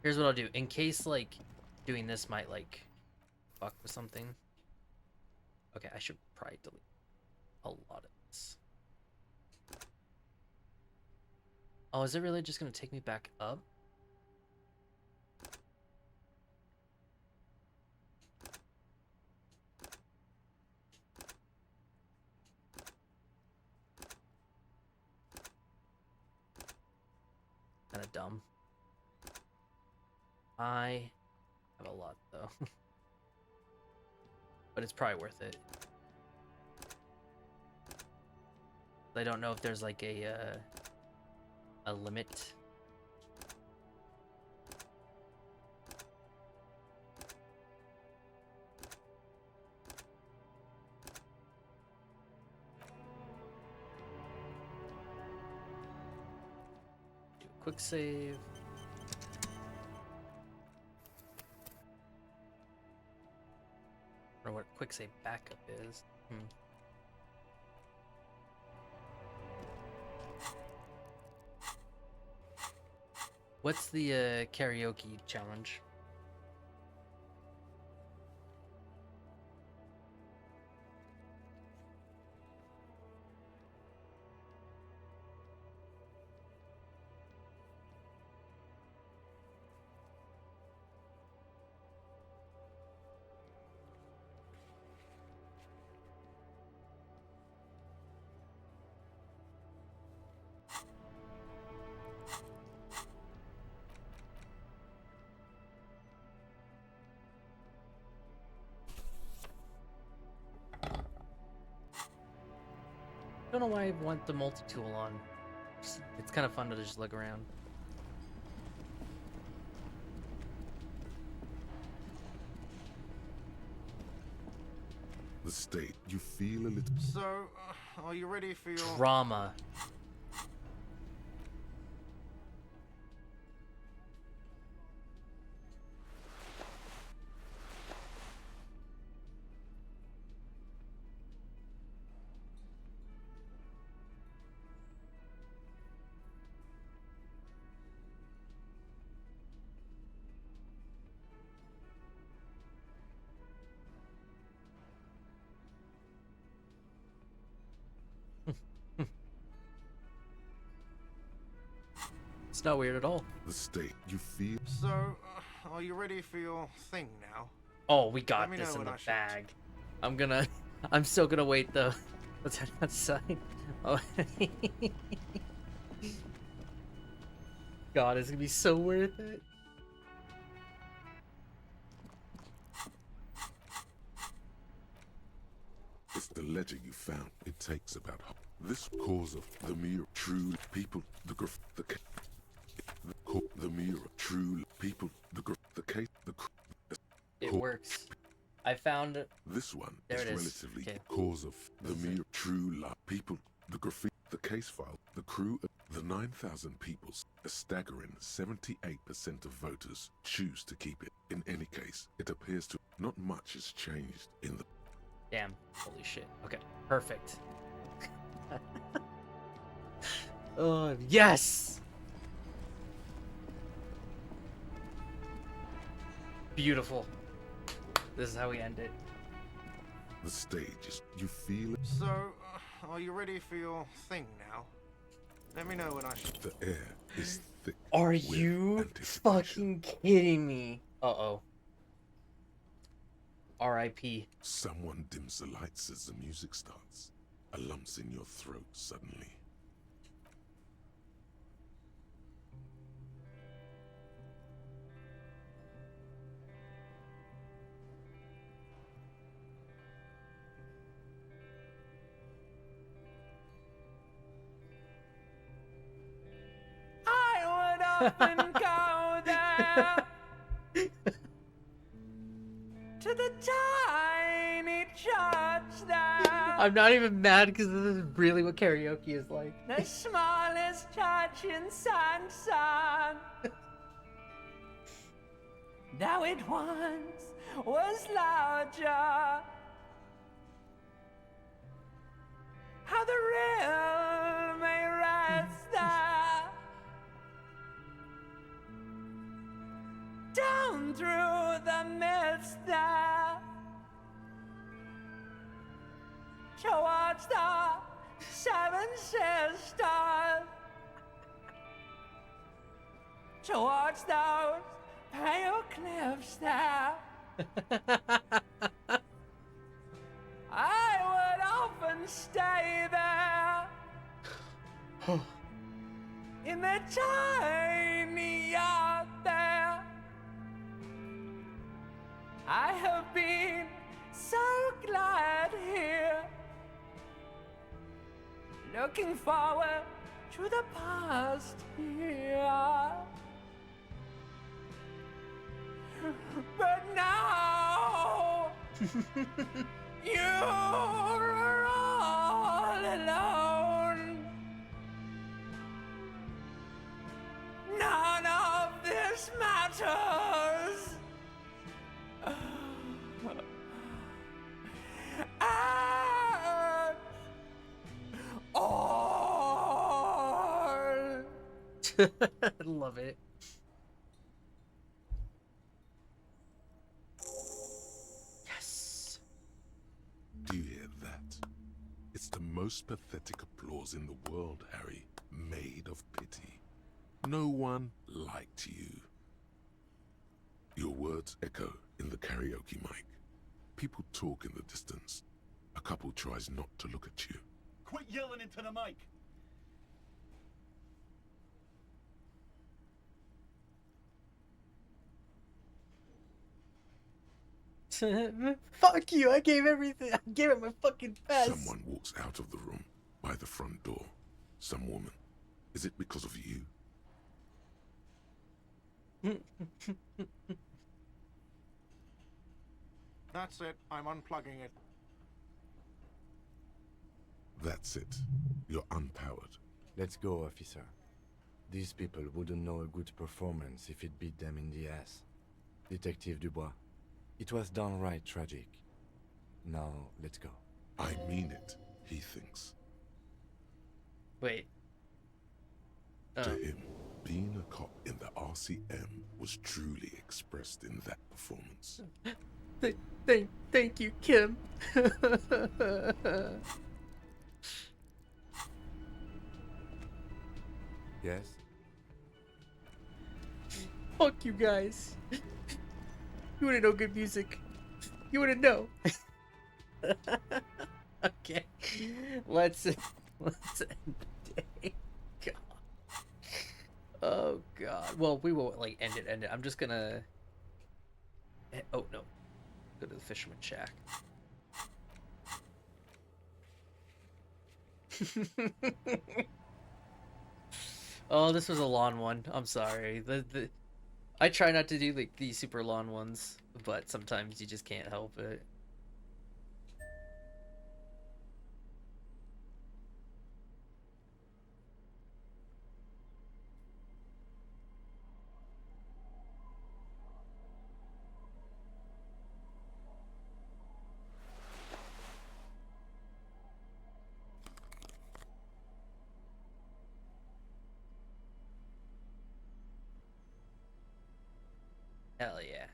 Here's what I'll do. In case like doing this might like fuck with something. Okay, I should probably delete a lot of this. Oh, is it really just gonna take me back up? Kinda dumb. I have a lot though. But it's probably worth it. I don't know if there's like a limit. Do a quick save. Or what quick save backup is. What's the karaoke challenge? I don't know why I want the multi-tool on. It's kind of fun to just look around. The state, you feel a little... So, are you ready for your... Drama. It's not weird at all. The state, you feel... So, are you ready for your thing now? Oh, we got Let me this know in when the I should- bag. I'm still gonna wait though. Let's head outside. Oh. God, it's gonna be so worth it. It's the ledger you found. It takes about... This cause of the mirror, true people, the graph, the mirror, true people, the graph, the case, It works. I found it. This one There is it is. relatively Okay. cause of the mirror, true people, the graffiti, the case file, the crew, the 9,000 peoples. A staggering 78% of voters choose to keep it. In any case, it appears to not much has changed in the... Damn. Holy shit. Okay. Perfect. Oh, yes! Beautiful. This is how we end it. The stage is... You feel it? So, are you ready for your thing now? Let me know when I should... The air is thick. Are with you anticipation. fucking kidding me? Uh-oh. R.I.P. Someone dims the lights as the music starts. A lump's in your throat suddenly. I would often go there. to the tiny church there. I'm not even mad because this is really what karaoke is like. The smallest church in Sansan. Though it once was larger. How the rill may rest there. Down through the mist there. Towards the Seven Sisters. Towards those pale cliffs there. I would often stay there. In the tiny yard there. I have been so glad here. Looking forward to the past here. But now you're all alone. None of this matters. At all. Love it. Yes. Do you hear that? It's the most pathetic applause in the world, Harry. Made of pity. No one liked you. Your words echo in the karaoke mic. People talk in the distance. A couple tries not to look at you. Quit yelling into the mic. Fuck you, I gave everything. I gave it my fucking best. Someone walks out of the room by the front door. Some woman. Is it because of you? That's it. I'm unplugging it. That's it. You're unpowered. Let's go, officer. These people wouldn't know a good performance if it beat them in the ass. Detective Dubois, it was downright tragic. Now, let's go. I mean it, he thinks. Wait. To him, being a cop in the RCM was truly expressed in that performance. Thank you, Kim. Yes? Fuck you guys. You wouldn't know good music. You wouldn't know. Okay. Let's end the day. God. Oh god. Well, we won't like end it. I'm just gonna oh no. Go to the fisherman shack. Oh, this was a long one. I'm sorry. I try not to do like these super long ones, but sometimes you just can't help it. Hell yeah.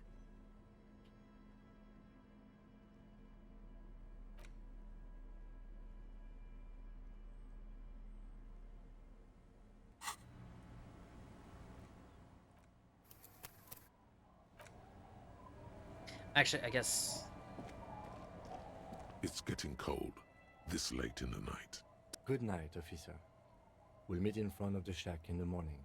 Actually, I guess... It's getting cold, this late in the night. Good night, officer. We'll meet in front of the shack in the morning.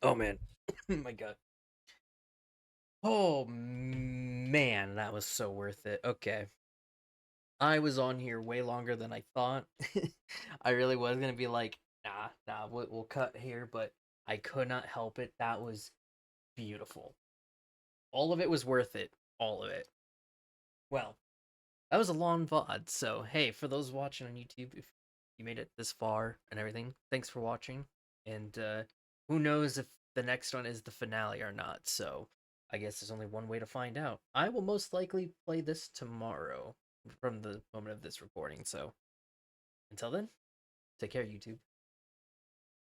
Oh man. My god. Oh man, that was so worth it. Okay. I was on here way longer than I thought. I really was gonna be like, nah, we'll cut here, but I could not help it. That was beautiful. All of it was worth it. All of it. Well, that was a long VOD, so hey, for those watching on YouTube, if you made it this far and everything, thanks for watching. And who knows if the next one is the finale or not, so I guess there's only one way to find out. I will most likely play this tomorrow from the moment of this recording, so until then, take care, YouTube.